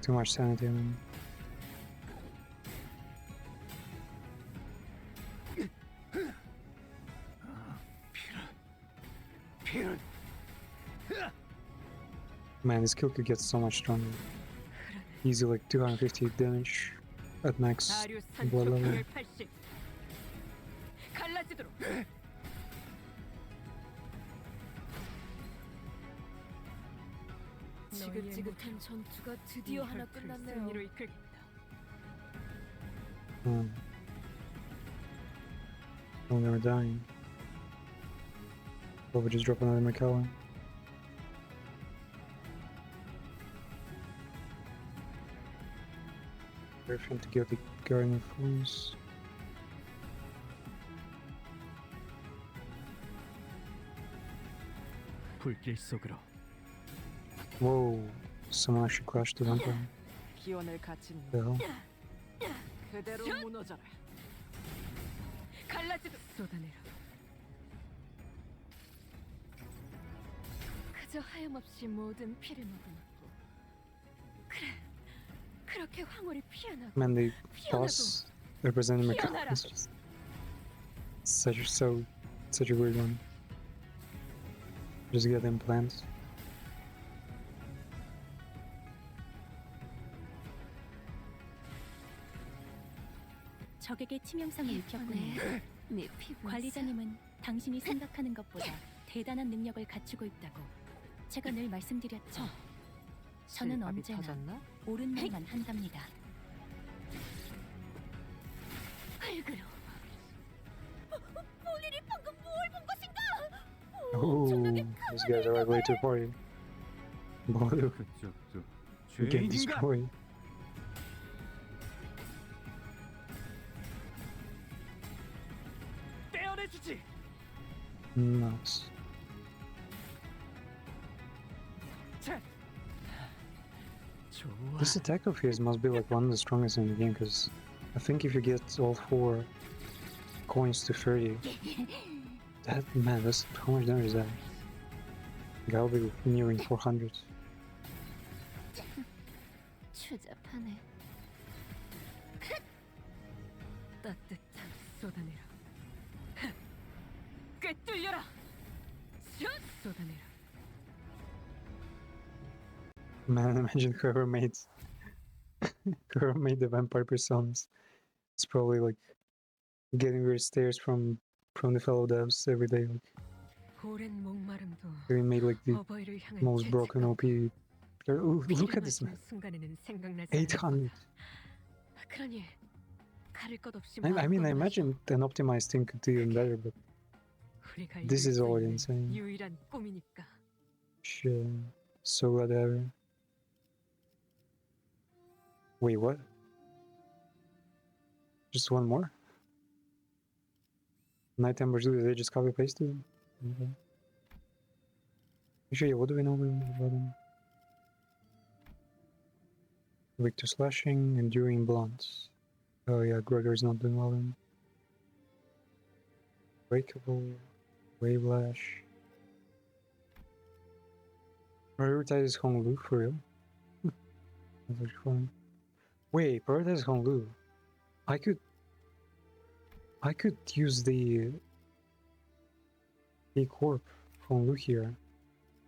Too much sanity. I mean. Man, this kill could get so much stronger. Easy, like 250 damage at max blood level. 지긋지긋한 전투가 드디어 하나 끝났네요. Oh, they were dying. Well, we just drop another McKellen. Everything to get the Guardian Force. 불길 속으로. Whoa, someone actually crashed the vampire. 기원을 갖춘 The hell? 그대로 무너져라. 갈라지도 쏟아내라. 그저 하염없이 모든 피를 머금었고 그래 그렇게 황홀히 피어나고 Man, the boss representing McKellen is just such a weird one. Just get implants. 적에게 치명상을 입혔군요. 관리자님은 당신이 생각하는 것보다 대단한 능력을 갖추고 있다고 제가 늘 말씀드렸죠. 저는 언제나 옳은 말만 한답니다. 얼굴로 본인이 방금 뭘 본 것인가? Oh, These guys arrive late to the party. Baloo. Get destroyed. 떼어내주지. Nice. 좋아. This attack of his must be like one of the strongest in the game, because I think if you get all 4 coins to 30, that, man, that's how much damage is that? I'll be nearing 400. 추잡하네. 따뜻한 쏟아내라. 꿰뚫려라. 쏟아내라. Man, imagine whoever made the vampire personas. It's probably like getting weird stares from the fellow devs every day. Like 오랜 목마름도 they made like the 어버이를 향한 most broken 재치가 OP. Ooh, look at this 마시는 man. 순간에는 생각나지 800. 않아. 그러니 가릴 것 없이 I mean, I imagine an optimized thing could do even better, but 우리가 this 이룰 is 수 already 있는 insane. 유일한 꿈이니까. Shit. So glad to have her. Wait, what? Just one more? Nighttime Bazoo, they just copy pasted? Okay. Actually, what do we know about them? Victor Slashing, Enduring Blunts. Oh yeah, Gregor's not doing well then. Breakable, Wave Lash. Prioritize Honglu for real? That's actually funny. Wait, prioritize Honglu. I could use the Corp Honglu here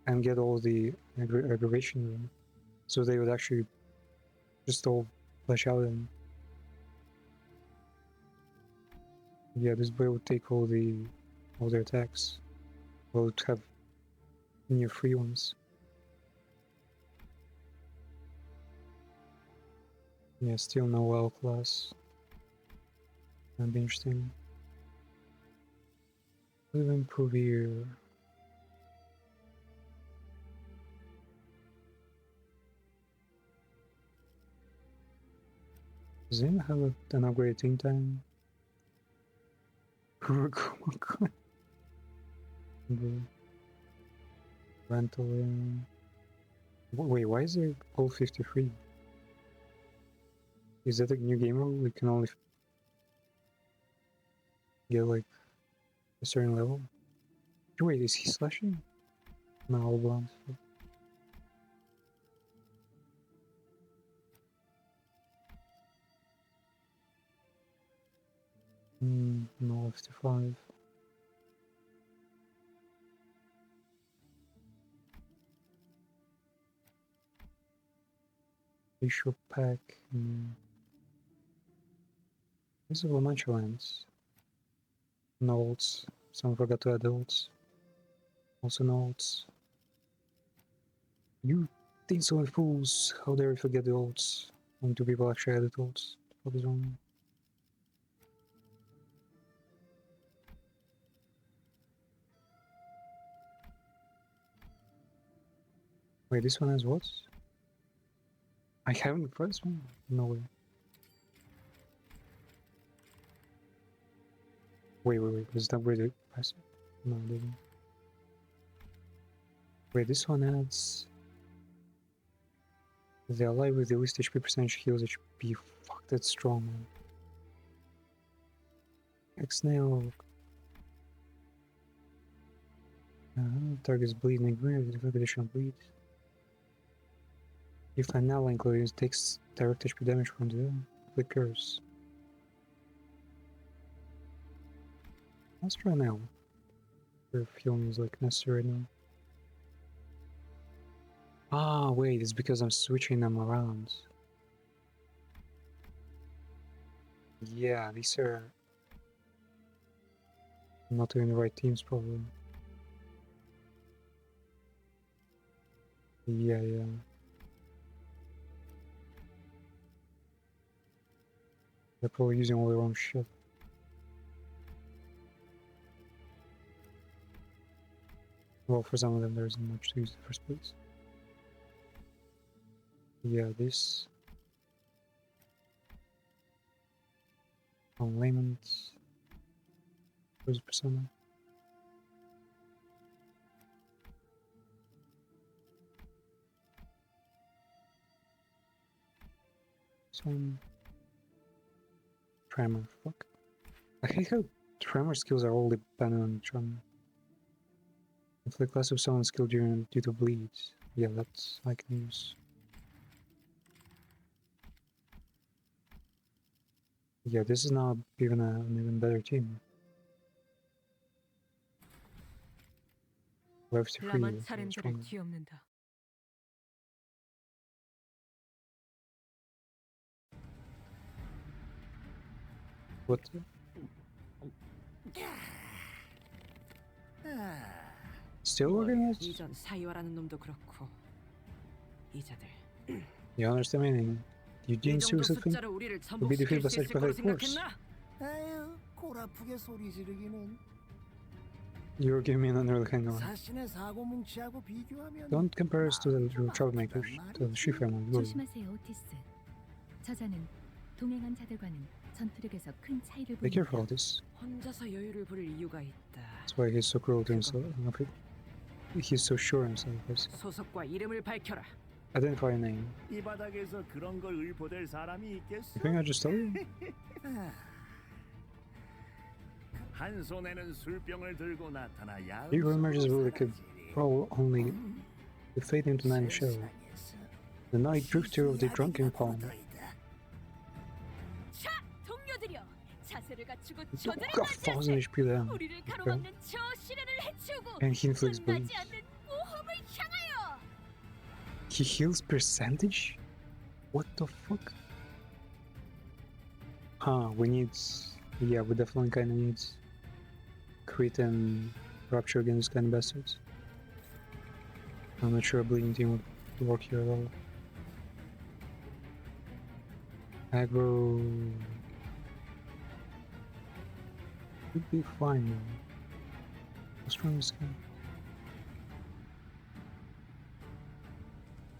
and get all the aggravation room, so they would actually just all flash out and yeah, this boy would take all their attacks. Well, would have new free ones. Yeah, still no WoW class. That'd be interesting. What do we improve here? Does anyone have an upgraded team time? Rental. Wait, why is there all 53? Is that a new game rule? We can only get like a certain level? Wait, is he slashing? No, all blonde. No, 55. Bishop pack. This is a bunch of lands. Notes. Someone forgot to add ults. Also notes. You insolent fools! How dare you forget the ults? When two people actually added ults? What is wrong? Wait, this one has what? I haven't pressed one? No way. Wait, was that where the passive? No, I didn't. Wait, this one adds the ally with the least HP percentage heals HP. Fuck, that's strong, man. X-Nail. Target's bleeding green with additional bleed. If an ally includes takes direct HP damage from the flickers. Let's try now. If healing is like necessary now. Ah, wait, it's because I'm switching them around. Yeah, these are not doing the right teams, probably. Yeah. They're probably using all their own shit. Well, for some of them, there isn't much to use in the first place. Yeah, this. On layman's. Where's persona? Some. Tremor. Fuck. I hate how tremor skills are all dependent on each other. Inflict less of someone's skill due to bleeds. Yeah, that's I can use. Yeah, this is now even an even better team. Left free. 라만 차림들을 뒤엎는다. What? Still organized? 이전 사이와라는 놈도 그렇고 이자들 You understand me? You 이 didn't 정도 seriously think 숫자로 우리를 to be defeated 전복시킬 by 수 such 있을 거로 pathetic force? 생각했나? 아유, 골 아프게 소리 지르기는. You're giving me an early hangover. 사신의 사고 뭉치하고 비교하면 Don't compare us to the troublemakers, to the Shi family. Really. 조심하세요, 오티스. 저자는 동행한 자들과는 전투력에서 큰 차이를 Be careful 보입니다. of this. 혼자서 여유를 부릴 이유가 있다. That's why he's so cruel to himself. He's so sure of himself. Basically. 소속과 이름을 밝혀라. Identify a name. 이 바닥에서 그런 걸 의포될 사람이 있겠어? You think I just told you? 한 손에는 술병을 들고 나타나 야을 He emerges as really could probably only fade into nine show. The night drifter of the drunken palm. 자, 동료들여, 자세를 갖추고 Got 저들을 1000 HP then. 우리를 가로막는 저 시련을 해치우고 And he inflicts 끝나지 bleeds. 않는 모험을 향하여. He heals percentage? What the fuck? Huh, we need... Yeah, we definitely kinda need crit and rupture against kind of bastards. I'm not sure a bleeding team would work here at all. Aggro... Should be fine now. How strong is this guy?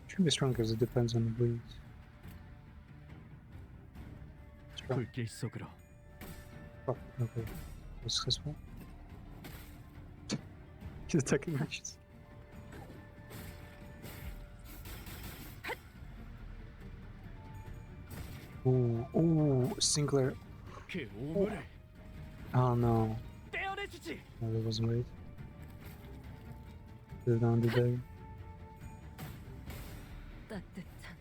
Should be strong because it depends on the bleeds. Strong. 불길 속으로. Oh, okay. Successful. He's attacking matches. Ooh, Sinclair. 그 오물을 Oh no. 떼어내주지. No, that wasn't right. Put it on the day. 따뜻한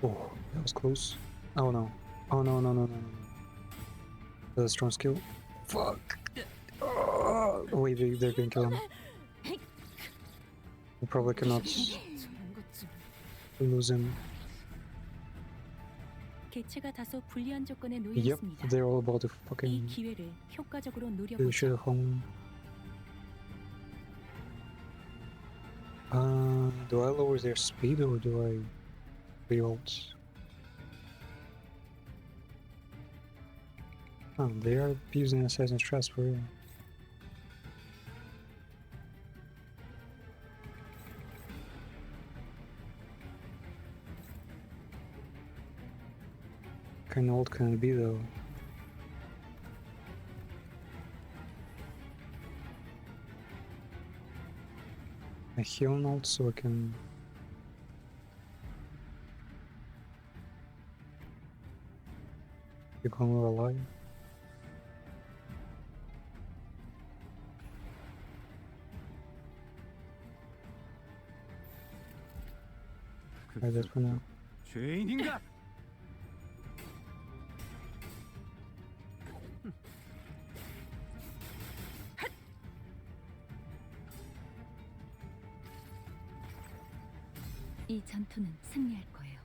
Oh, that was close. Oh no. Oh no, no, no, no, no. That's a strong skill. Fuck. Oh, wait, they're gonna kill him. We probably cannot lose him. 개체가 다소 불리한 조건에 놓여 Yep, 있습니다. they're all about to 이 fucking 기회를 효과적으로 do 노려보죠. shit at home. Do I lower their speed or do I reload? Oh, they are using Assassin's Trust for real. Kinda old can it be though? I heal an ult so I can... become more alive. Try that for now. 죄인인가? 이 전투는 승리할 거예요.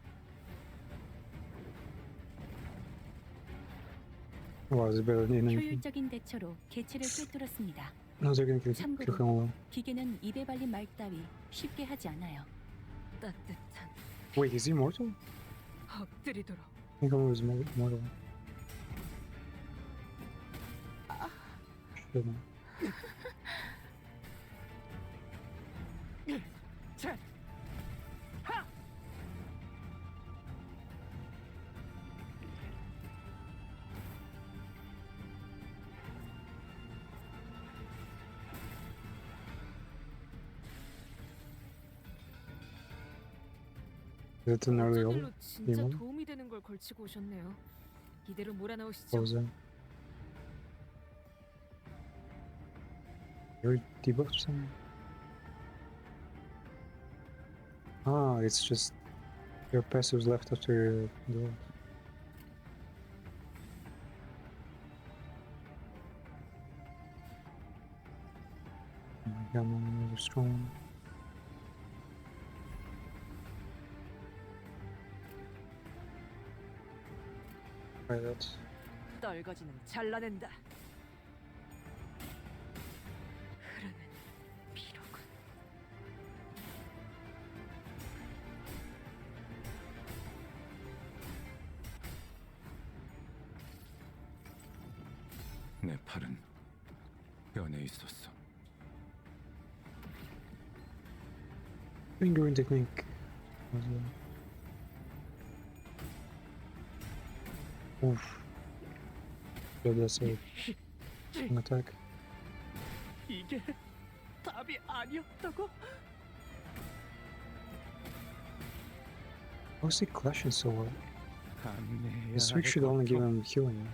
Wow, it's better than anything. 효율적인 대처로 개체를 꿰뚫었습니다. No, they're gonna kill him 참고로 all. 기계는 입에 발린 말 따위 쉽게 하지 않아요. 따뜻한 Wait, is he mortal? 엎드리도록. I think I was mortal. Shit, man. Is it an early 어쩐 일로 old 진짜 demon? 도움이 되는 걸 걸치고 오셨네요. 이대로 What 몰아넣으시죠. was that? Your debuff something? Ah, it's just your passives left after your duel. Oh my god, man, you're strong. Try that. 떨거지는 잘라낸다. 흐르는 피로군. 내 팔은 변해 있었어. Fingering technique. Was Oof. Yeah, that's a strong attack. 이게 답이 아니었다고? How's he clashing so well? 감내해야 This week should only give him healing.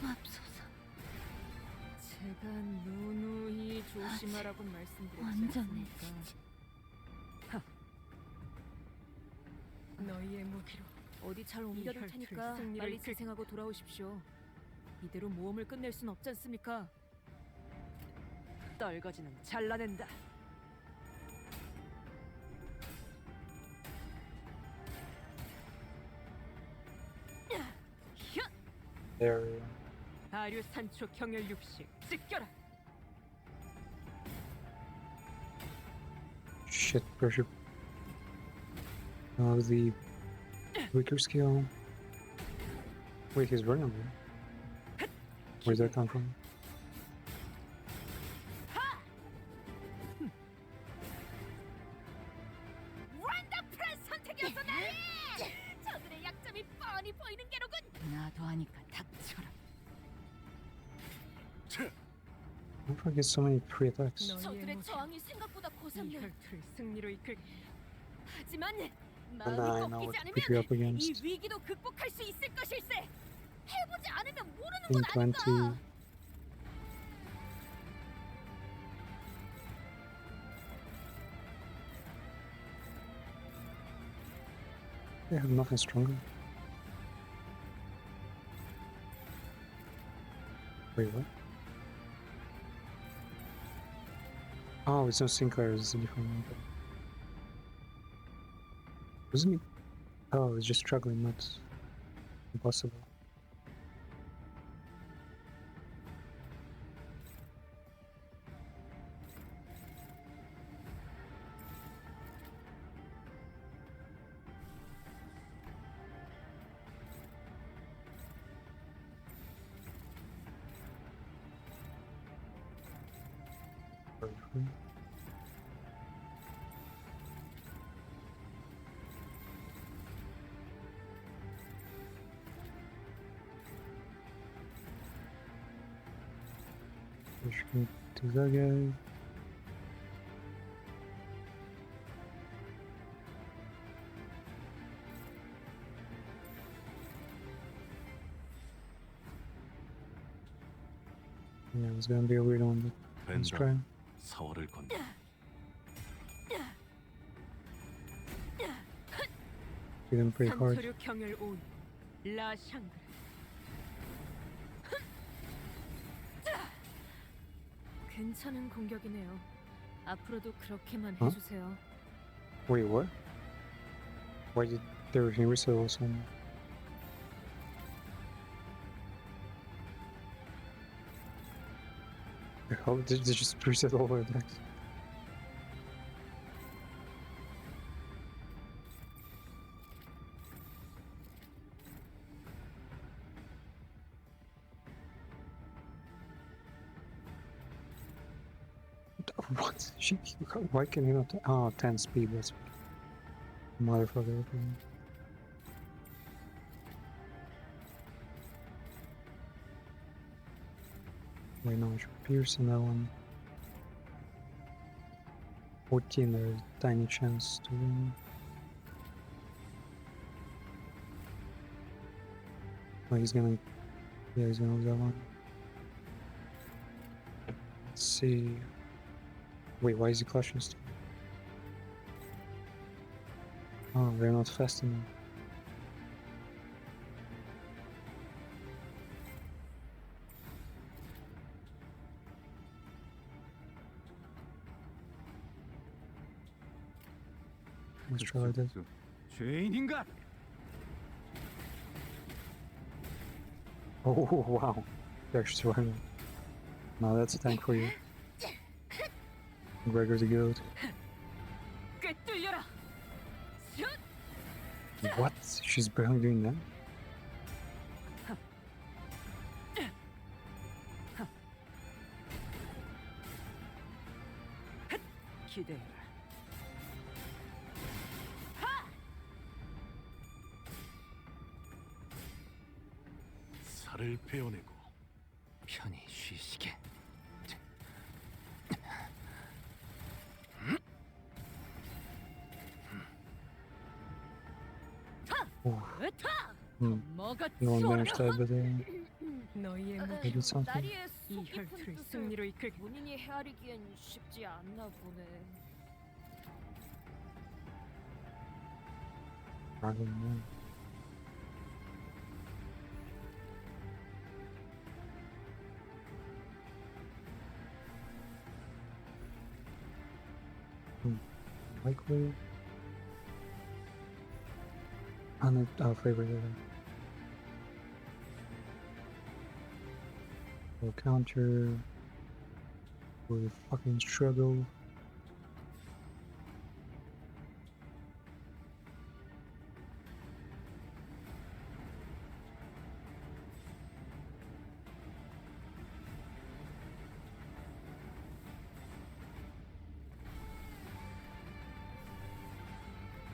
맙소사. 제가 누누이 조심하라고 말씀드렸지 완전히 않습니까? 너희의 무기로 어디 잘 옮겨둘 혈투의 테니까 승리를 빨리 이끌- 재생하고 돌아오십시오. 이대로 모험을 끝낼 순 없지 않습니까? 떨거지는 잘라낸다. There. 아류 산초 경혈 60 찢겨라. Shit, pressure. The weaker skill. Wait, he's vulnerable. Where'd that come from? 원더풀한 선택이었어 나리! 저들의 약점이 뻔히 보이는 게로군. 나도 하니까 닥쳐라. How do I get so many free attacks? 저들의 저항이 생각보다 이 고상해. 혈투를 승리로 이끌. 하지만 I 마음이 know 꺾이지 what you're up 않으면 이 against. 위기도 극복할 수 있을 것일세. 해보지 않으면 모르는 건 아닌가. 20. They have nothing stronger. Wait, what? Oh, it's not Sinclair, it's a different one. Wasn't it? Oh, it's just struggling, not impossible. Push me to that guy. Yeah, it's gonna be a weird one, but let's try. 벤더 사월을 건너 Hit him pretty hard. 산초류 경혈 5 라샹그. 괜찮은 공격이네요. 앞으로도 그렇게만 어? 해주세요. Wait, what? Why did everything reset all of a sudden? How did they just reset all the attacks? What? Why can he not? Oh, 10 speed, that's motherfucker. Wait, no, I should pierce in that one. 14, there's a tiny chance to win. Oh, he's gonna... Yeah, he's gonna lose that one. Let's see... Wait, why is he clutching still? Oh, they're not fast enough. Let's try like that. 죄인인가? Oh, wow. You actually survived. Now that's a tank for you. Gregor's a goat. 꿰뚫려라. What? She's barely doing that? 기대해라. 살을 베어내고 편히 쉬시게. No one managed that, but 너희의 they did something. 나리의 속 깊은 뜻을 본인이 헤아리기엔 쉽지 않나 보네. I don't know. Likely. Our favorite level. We'll counter. We'll fucking struggle.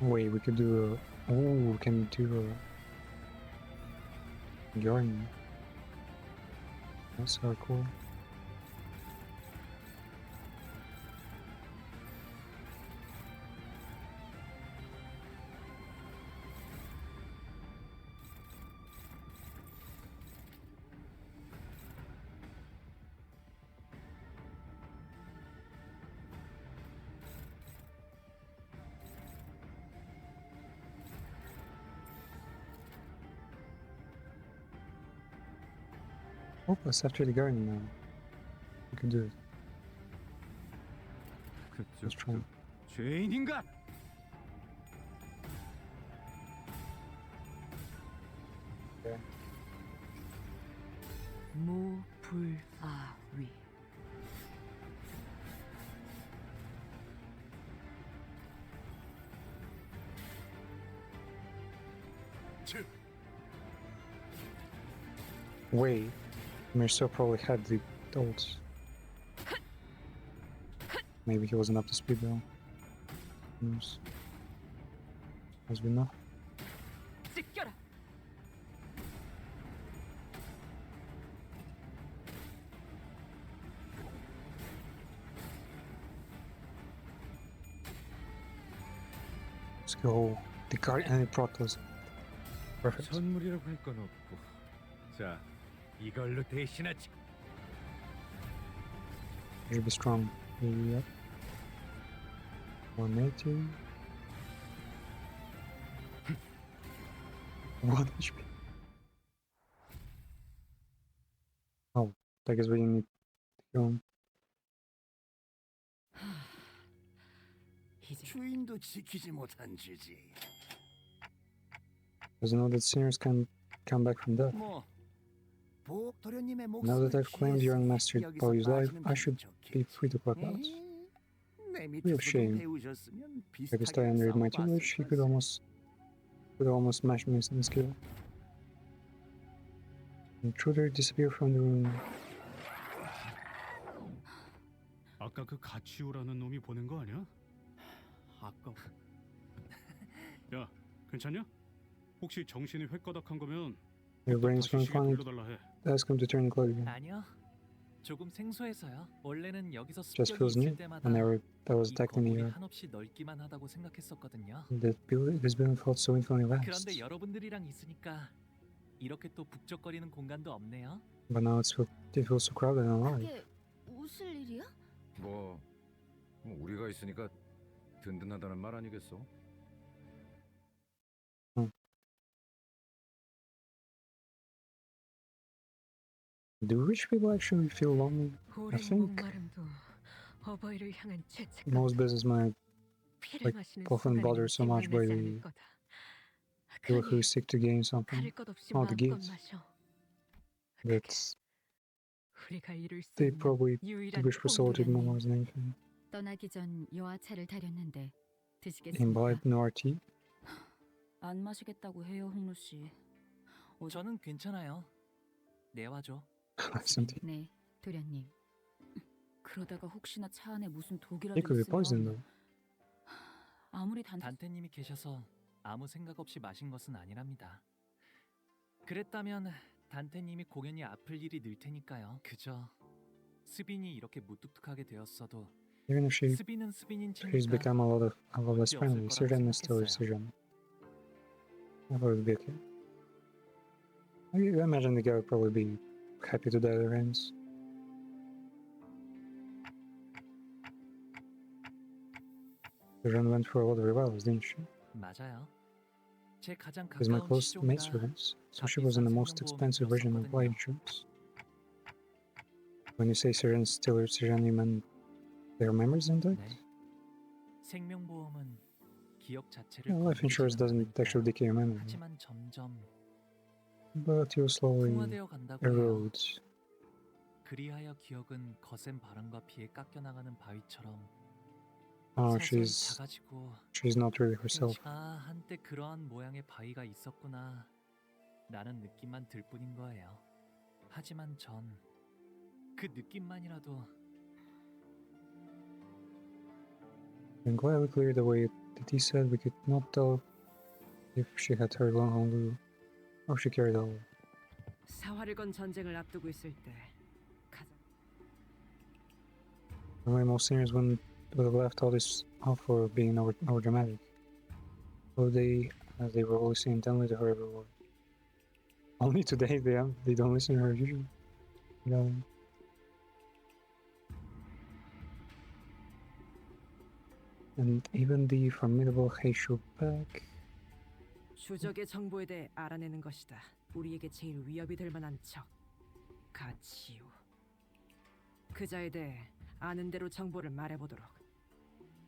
Wait, we could do a... Oh, we can do a... Garden. That's so cool. Oh, let's after the garden now. We can do it. Let's try. 죄인인가? Okay. 무불아위. Wait, Mirso probably had the ults. Maybe he wasn't up to speed though. Who knows? As we know. 찢겨라. Let's go. The guard and the Protoss. Perfect. 선물이라고 할 건 없고. 자, 이걸로 대신하지. Should be strong. Yep. 180. 1 HP. Oh, I guess we didn't need to kill him. 주인도 지키지 못한 죄지. Doesn't know that sinners can come back from death. 뭐 보옥 도련님의 Now that I've claimed your unmastered Bowy's life, I should be free to clock out. 내 Real shame. 배우셨으면 If I stay under my tutelage, he could almost match me in skill. Intruder disappear from the room. 아까 그 가치우라는 놈이 보낸 거 아니야? 아까 야, 괜찮냐? 혹시 정신이 획가닥한 거면 Your brain's 다시 been 시계 funny. 돌려달라 해. Ask him to turn the clock again. 아니요. 조금 생소해서요. 원래는 여기서 Just 습격이 feels 있을 new. 때마다 Whenever that was 이 attacked in the 거울이 air, 한없이 넓기만 하다고 생각했었거든요. this building felt so infinitely vast. 그런데 여러분들이랑 있으니까 이렇게 또 북적거리는 공간도 없네요. But now it feels so crowded and alive. 그게 웃을 일이야? 뭐 우리가 있으니까 든든하다는 말 아니겠어? Do rich people actually feel lonely? I 오랜 think 목마름도 어버이를 향한 죄책감, most businessmen 피를 like 마시는 often 순간에는 bothered so much by 생각나지 않을 the 거다. people who 그러니 seek to gain something, 가릴 것 없이 not to 마음껏 give. 마셔. That 우리가 이룰 수 they 있는 probably 유일한 wish for solitude 통도라니. more than anything. 떠나기 전 여하차를 타렸는데 드시겠습니까? Imbibe no tea. 안 마시겠다고 해요, 홍루 씨. 저는 괜찮아요. 내와줘. Some tea. 네, 도련님. 그러다가 혹시나 차 안에 무슨 독이라도 It could be poison 있으면 though. 아무리 단테님이 계셔서 아무 생각 없이 마신 것은 아니랍니다. 그랬다면 단테님이 공연이 아플 일이 늘 테니까요. 그저 스빈이 이렇게 무뚝뚝하게 되었어도 Even if 스빈은 스빈인 she's 체니까 become a lot less 문제 없을 friendly, 거라고 Siren is still 생각했어요. Siren. I thought it would be okay. I imagine the guy would probably be happy to die their hands. Siren went for a lot of revivals, didn't she? 맞아요. 제 가장 She's my 가까운 close 시종이라 maidservants, so she was in the most expensive version of life insurance. When you say Siren's still Siren, you mean their memories intact? 네. 생명보험은 기억 자체를 Yeah, life insurance 건드리지는 doesn't actually decay your memory, 하지만 점점 but you slowly 풍화되어 간다고 해요. erode. 그리하여 기억은 거센 바람과 비에 깎여나가는 바위처럼 Oh, 서서히 she's 작아지고 not really herself. 아, 한때 그러한 모양의 바위가 있었구나 라는 느낌만 들 뿐인 거예요. 하지만 전 그 느낌만이라도 And glad we cleared away that he said we could not tell if she had heard long Honglu or she carried all. 사활을 건 전쟁을 앞두고 있을 때 가장 Normally most seniors would have left all this off for being over dramatic. So as they were always listening intently to her every word. Only today they don't listen to her usually. No. And even the formidable Heishu back. 주적의 정보에 대해 알아내는 것이다. 우리에게 제일 위협이 될 만한 적, 가치우. 그자에 대해 아는 대로 정보를 말해보도록.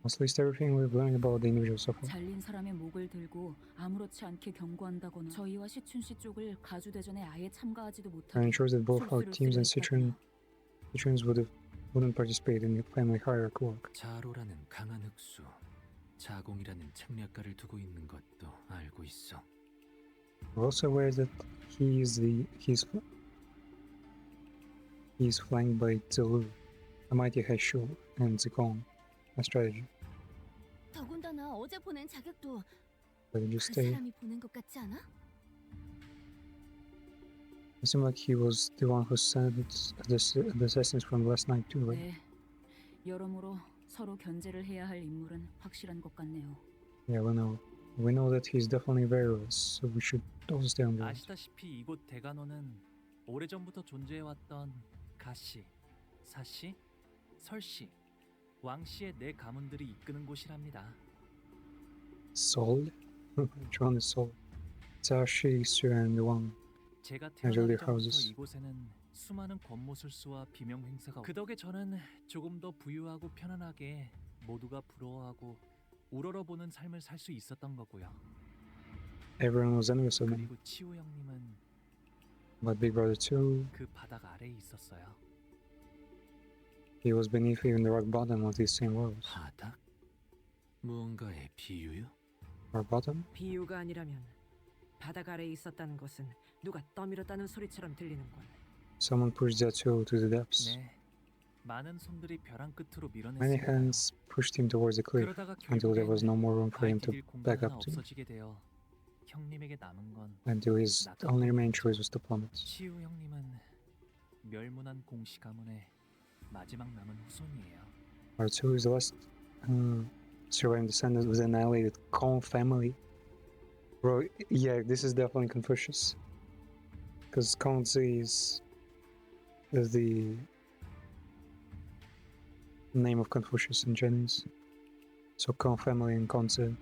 Let's list everything we've learned about the individual so far. 잘린 사람의 목을 들고 아무렇지 않게 경고한다거나 저희와 시춘 씨 쪽을 가주대전에 아예 참가하지도 And 못하게 ensures that both our 술수를 teams and 쓰려 Citrons wouldn't participate in the family hierarchy work. 자로라는 강한 흑수, 자공이라는 책략가를 두고 있는 것도 알고 있어. We're also aware that he's flanked by Zelu, the mighty Heishu, and Zikong, a strategy. 더군다나 어제 보낸 자격도 But you 그 stay. 사람이 보낸 것 같지 않아? It seemed like he was the one who sent the assassins from last night too, right? 네, 여러모로 서로 견제를 해야 할 인물은 확실한 것 같네요. Yeah, we know. We know that he's definitely various, so we should also stay on guard. 아시다시피 이곳 대간호는 오래전부터 존재해왔던 가씨, 사씨, 설씨, 왕씨의 네 가문들이 이끄는 곳이랍니다. Soul? Which one is Soul? Sashi, Su, and Wang. 제가 Usually 태어나기 전부터 houses. 이곳에는 수많은 권모술수와 비명 행사가 그 덕에 저는 조금 더 부유하고 편안하게 모두가 부러워하고 우러러보는 삶을 살 수 있었던 거고요. Everyone was envious of me, 그리고 치우 형님은 but Big Brother 2, 그 바닥 아래에 있었어요. he was beneath even the rock bottom of these same worlds. 바닥? 무언가의 비유요? Rock bottom? 비유가 아니라면 바닥 아래에 있었다는 것은 누가 떠밀었다는 소리처럼 들리는군. Someone pushed Zetsu to the depths. 네, 많은 손들이 벼랑 끝으로 Many 밀어냈으니까요. hands pushed him towards the cliff 그러다가 until there was 결국엔 no more room for him 발 to 디딜 공간 back 하나 up to, 없어지게 되어 형님에게 남은 건 until his 나 only remaining 때문이었죠. choice was to plummet. 치우 형님은 멸문한 공씨 가문의 마지막 남은 후손이에요. Alright, so who's the last surviving descendant of the annihilated Kong family? Bro, yeah, this is definitely Confucius. Because Kongzi is the name of Confucius in Chinese. So Kong family and Kongzi.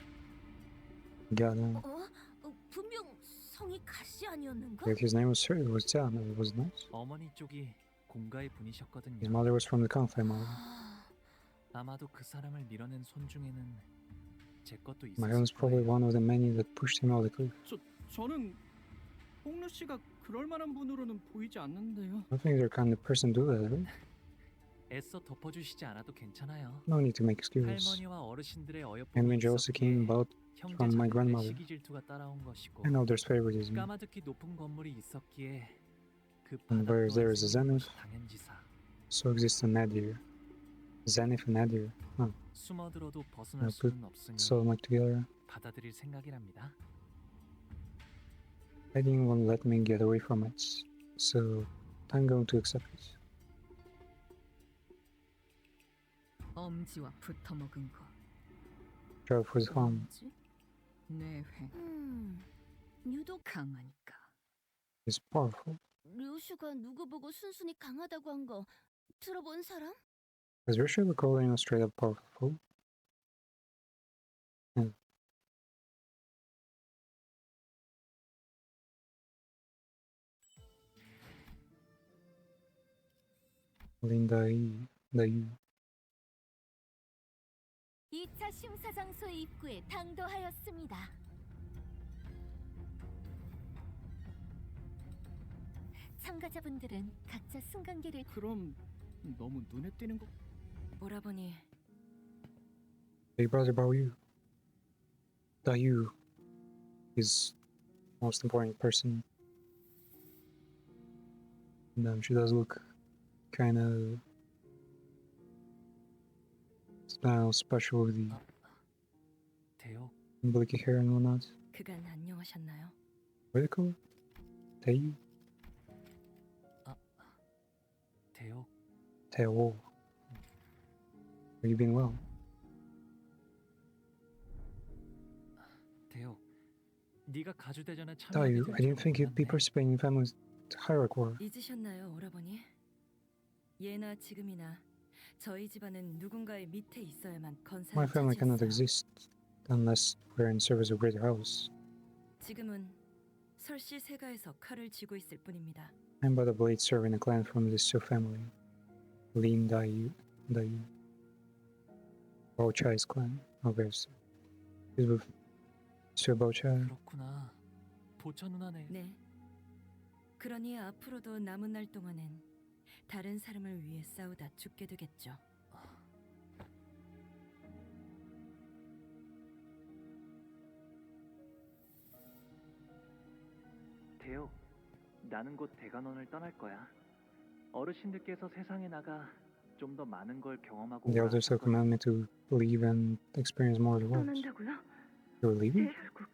Got him. 분명 성이 가시 아니었는가? Yeah, his name was Jia, wasn't it? 어머니 쪽이 공가의 His 분이셨거든요. mother was from the Kong family. 아마도 그 사람을 밀어낸 손 중에는 제 것도 My 있었을 own's probably 거예요. one of the many that pushed him out the cliff. 저는 홍루 씨가 그럴 만한 분으로는 보이지 않는데요. I think they're kind of person to do that, right? 애써 덮어주시지 않아도 괜찮아요. No need to make excuses. 할머니와 어르신들의 And 어여쁨이 when jealousy came 있었기에 about 형제 from my 자매들의 grandmother, 시기 질투가 따라온 것이고 I know there's favoritism. 까마득히 높은 건물이 있었기에 그 And where there is a 생긴 zenith, 것이 당연지사. so exists a nadir. Zenith and nadir. Huh. 숨어들어도 I 벗어날 put 수는 없으니 some like together. 받아들일 생각이랍니다. Hiding won't let me get away from it, so I'm going to accept it. 엄지와 붙어먹은 거. Try for the farm. 엄지? 뇌회. 유독 강하니까. It's powerful. 류슈가 누구 보고 순순히 강하다고 한 거 들어본 사람? Does Russia recall anyone straight up powerful? Hmm. Linda E. The 2차 심사장소 입구에 당도하였습니다. 참가자분들은 각자 승강기를 그럼 너무 눈에 띄는 거. 오라버니, Big brother about you. The you is most important person. And she does look kind of special with the 대옥 umbilical hair and whatnot. 그간 안녕하셨나요? Really cool. Teo. 대옥 Teo. Are you being well? 대옥 네가 가주대전에 Teo, 참여하게 될 I didn't think you'd be 몰랐네. participating in family hierarchy war. 잊으셨나요, 오라버니? 예나 지금이나 저희 집안은 누군가의 밑에 있어야만 건사를 My family cannot 차지했어요. exist unless we're in service of greater house. 지금은 설씨 세가에서 칼을 쥐고 있을 뿐입니다. I'm but a blade serving a clan from this Su family. Lin Dai Baochai's clan. Okay, so he's with Su Baochai. 그렇구나. 보천 누나네. 네. 그러니 앞으로도 남은 날 동안은 다른 사람을 위해 싸우다 죽게 되겠죠. 대옥 나는 곧 대관원을 떠날 거야. 어르신들께서 세상에 나가 좀 더 많은 걸 경험하고 The elders have commanded me to leave and experience more of the world. 떠난다고요? You're leaving? 결국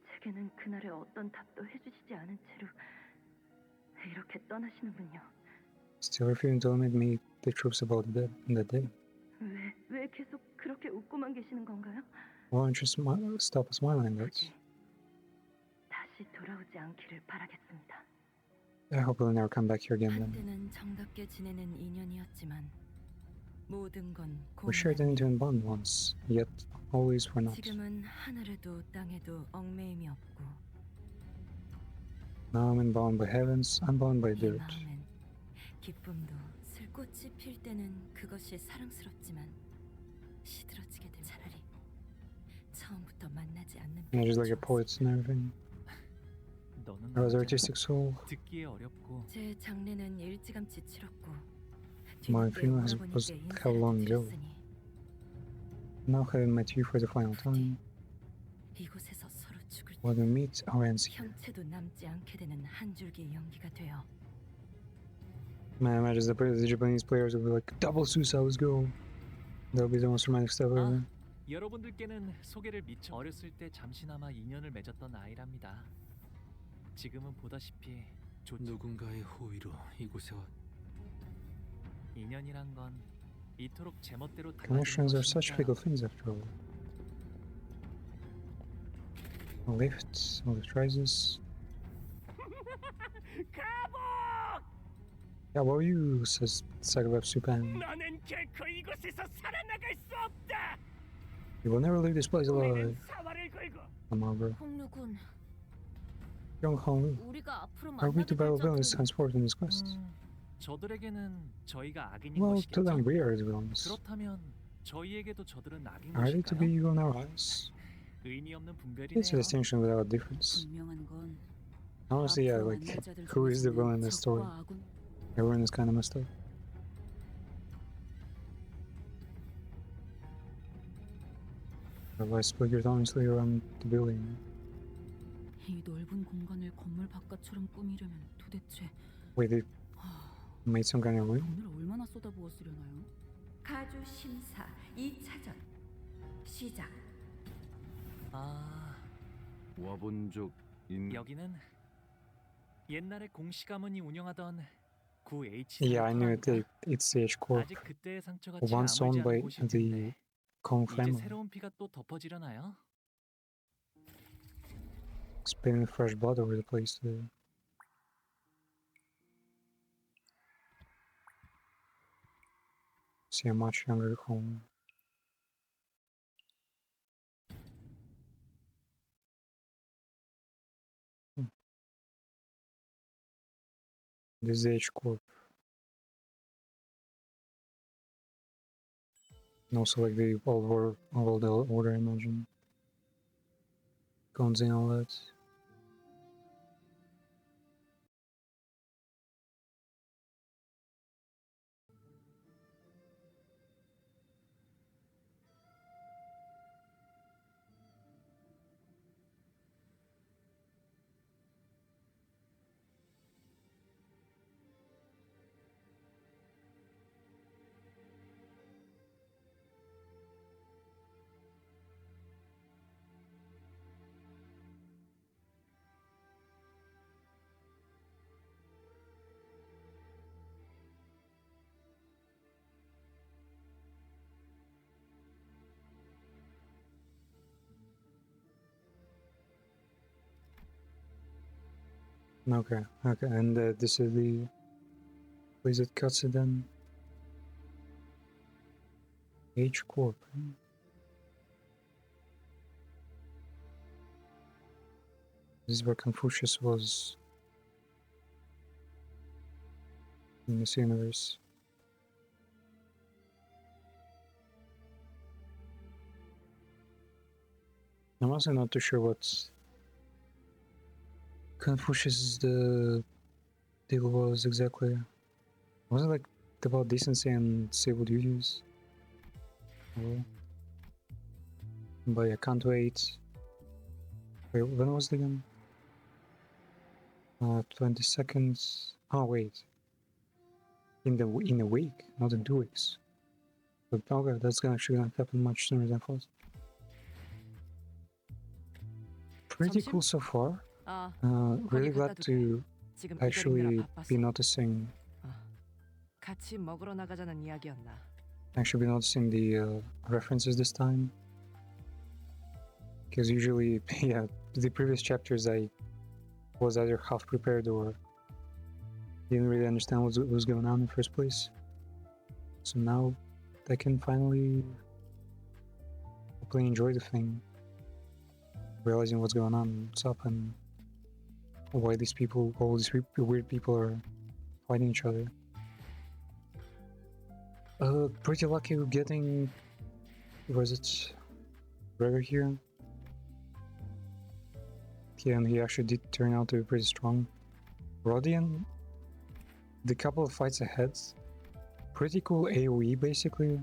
제게는 그날의 어떤 답도 해주시지 않은 채로 이렇게 떠나시는군요. Still refusing to admit me the truths about the day. 왜 계속 그렇게 웃고만 계시는 건가요? Why don't you stop smiling at that? 다시 돌아오지 않기를 바라겠습니다. I hope we'll never come back here again then. 한때는 정답게 지내는 인연이었지만 모든 건 We shared an intimate bond once, yet always for not. 지금은 하늘에도 땅에도 얽매임이 없고 Now I'm bound by heavens, I'm bound by 이 dirt. 마음엔 기쁨도 슬꽃이 필 때는 그것이 사랑스럽지만 시들어지게 되면 차라리 처음부터 만나지 않는 And 게 just like a 좋았어. poet and everything. 너는 I was 언제나 artistic soul. 듣기에 어렵고 제 장례는 일찌감치 치렀고 My 뒤늦게 funeral was 오라버니께 held 인사를 long ago. 드렸으니 Now having met you for the final time, 이곳에서 서로 죽을 때 when we meet our ends here, 형체도 남지 않게 되는 한 줄기 연기가 되어 Man, I imagine the Japanese players will be like, double Susa, let's go. That'll be the most romantic stuff ever. 여러분들께는 소개를 미처 어렸을 때 잠시나마 인연을 맺었던 아이랍니다. 지금은 보다시피 누군가의 호의로 이곳에 왔. 인연이란 건 이토록 제멋대로 달라지는 Connections are such 것이니까요. fickle things after all. Lift rises. How about you? Says Sagabab Supan. 너는 결코 이곳에서 살아나갈 수 없다. You will never leave this place alive. 우리는 사활을 걸고 Come on, bro. 홍루군, Young Hong, 우리가 앞으로 are we 만나게 to 될 battle villains 적은 henceforth in this quest? 저들에게는 저희가 악인인 Well, to 것이겠죠. them we are the villains. 그렇다면 저희에게도 저들은 악인 Are they to 것일까요? be evil in our eyes? 의미 없는 It's a 분별이네요. distinction without a difference. 분명한 건 Honestly, yeah, 앞으로 like, 만날 자들 who is the 중에서는 villain in this story? 적과 아군 Everyone is kind of messed up. Otherwise, split your thorns around the building. 이 넓은 공간을 건물 바깥처럼 꾸미려면 도대체 Wait, they made some kind of room? 돈을 얼마나 쏟아부었으려나요? 가주 심사 2차전 시작. 아, 와본 적 여기는 옛날에 공시가문이 운영하던 구 H. Yeah, I knew it. It's the H Corp, 아직 그때의 상처가 once 아물지 owned by 않은 곳일 the 텐데 Kong 이제 family. 새로운 피가 또 덮어지려나요? Spilling fresh blood over the place today. See a much younger Kong. This is the H Corp. And also like the old order, I imagine. Guns and all that. Okay, and this is the place that cuts it then. H Corp. This is where Confucius was in this universe. I'm also not too sure what Confucius' the deal was exactly. Was it like about decency and civil duties? Oh. But I can't wait. Wait, when was it again? 20 seconds. Oh wait. In a week, not in 2 weeks. But okay, that's actually gonna happen much sooner than I thought. Pretty cool so far. Really glad to actually be noticing 같이 먹으러 나가자는 이야기였나? actually be noticing the references this time. Because usually, yeah, the previous chapters I was either half prepared or didn't really understand what was going on in the first place. So now I can finally hopefully enjoy the thing, realizing what's going on, what's up, and why these people, all these weird people are fighting each other. Pretty lucky with getting, was it Gregor here? Yeah, and he actually did turn out to be pretty strong. Rodian, the couple of fights ahead, pretty cool AoE basically,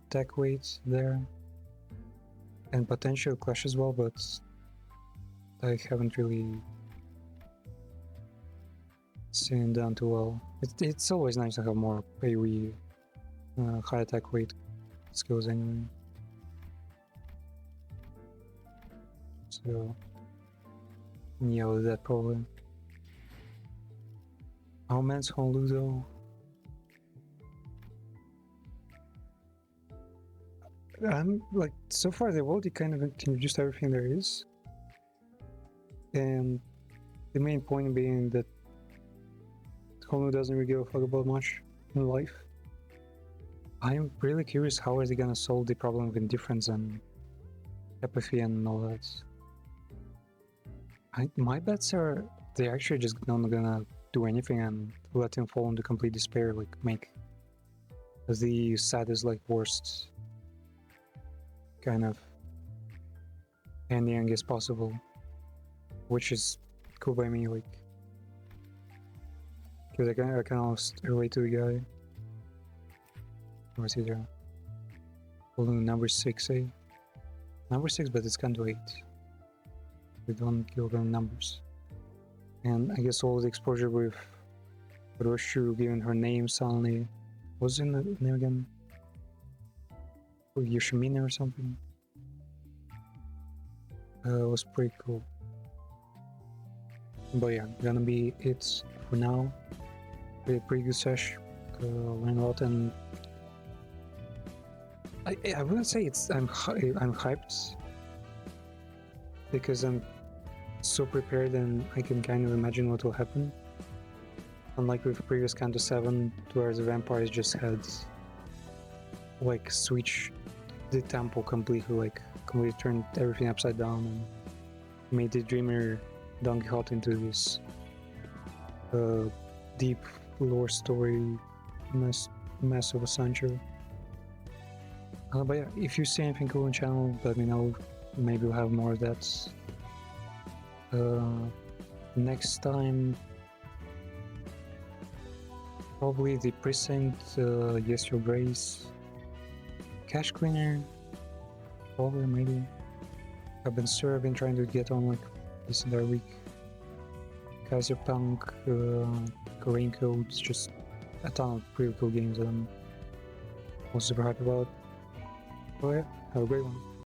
attack weight there, and potential clash as well, but I haven't really isn't done too well. It's always nice to have more AoE, high attack rate skills anyway. So, yeah, with that probably. How man's Honolulu though? I'm like, so far they've already kind of introduced everything there is. And the main point being that Honolulu doesn't really give a fuck about much in life. I'm really curious how are they gonna solve the problem of indifference and apathy and all that. My bets are they're actually just not gonna do anything and let him fall into complete despair, like make the saddest, like worst kind of ending, I guess, possible, which is cool by me, like, because I can almost relate to the guy. Where's he there? Holding number 6, eh? Number 6, but it's Canto 8. We don't give them numbers. And I guess all the exposure with Roshu giving her name suddenly. What's in the name again? Yoshimine or something? Was pretty cool. But yeah, gonna be it for now. Pretty good sesh. Learned a lot, and I wouldn't say I'm hyped because I'm so prepared and I can kind of imagine what will happen. Unlike with previous Canto 7, where the vampires just had like switched the tempo completely, like completely turned everything upside down and made the dreamer Don Quixote into this deep lore story mess of a Sancho. But yeah, if you see anything cool on the channel, let me know. Maybe we'll have more of that. Next time, probably the Precinct, Yes Your Grace, Cash Cleaner, probably, maybe. I've been trying to get on like this entire week. Kaiser Punk, Korean Codes, just a ton of pretty cool games that I'm super happy about. Oh yeah, have a great one.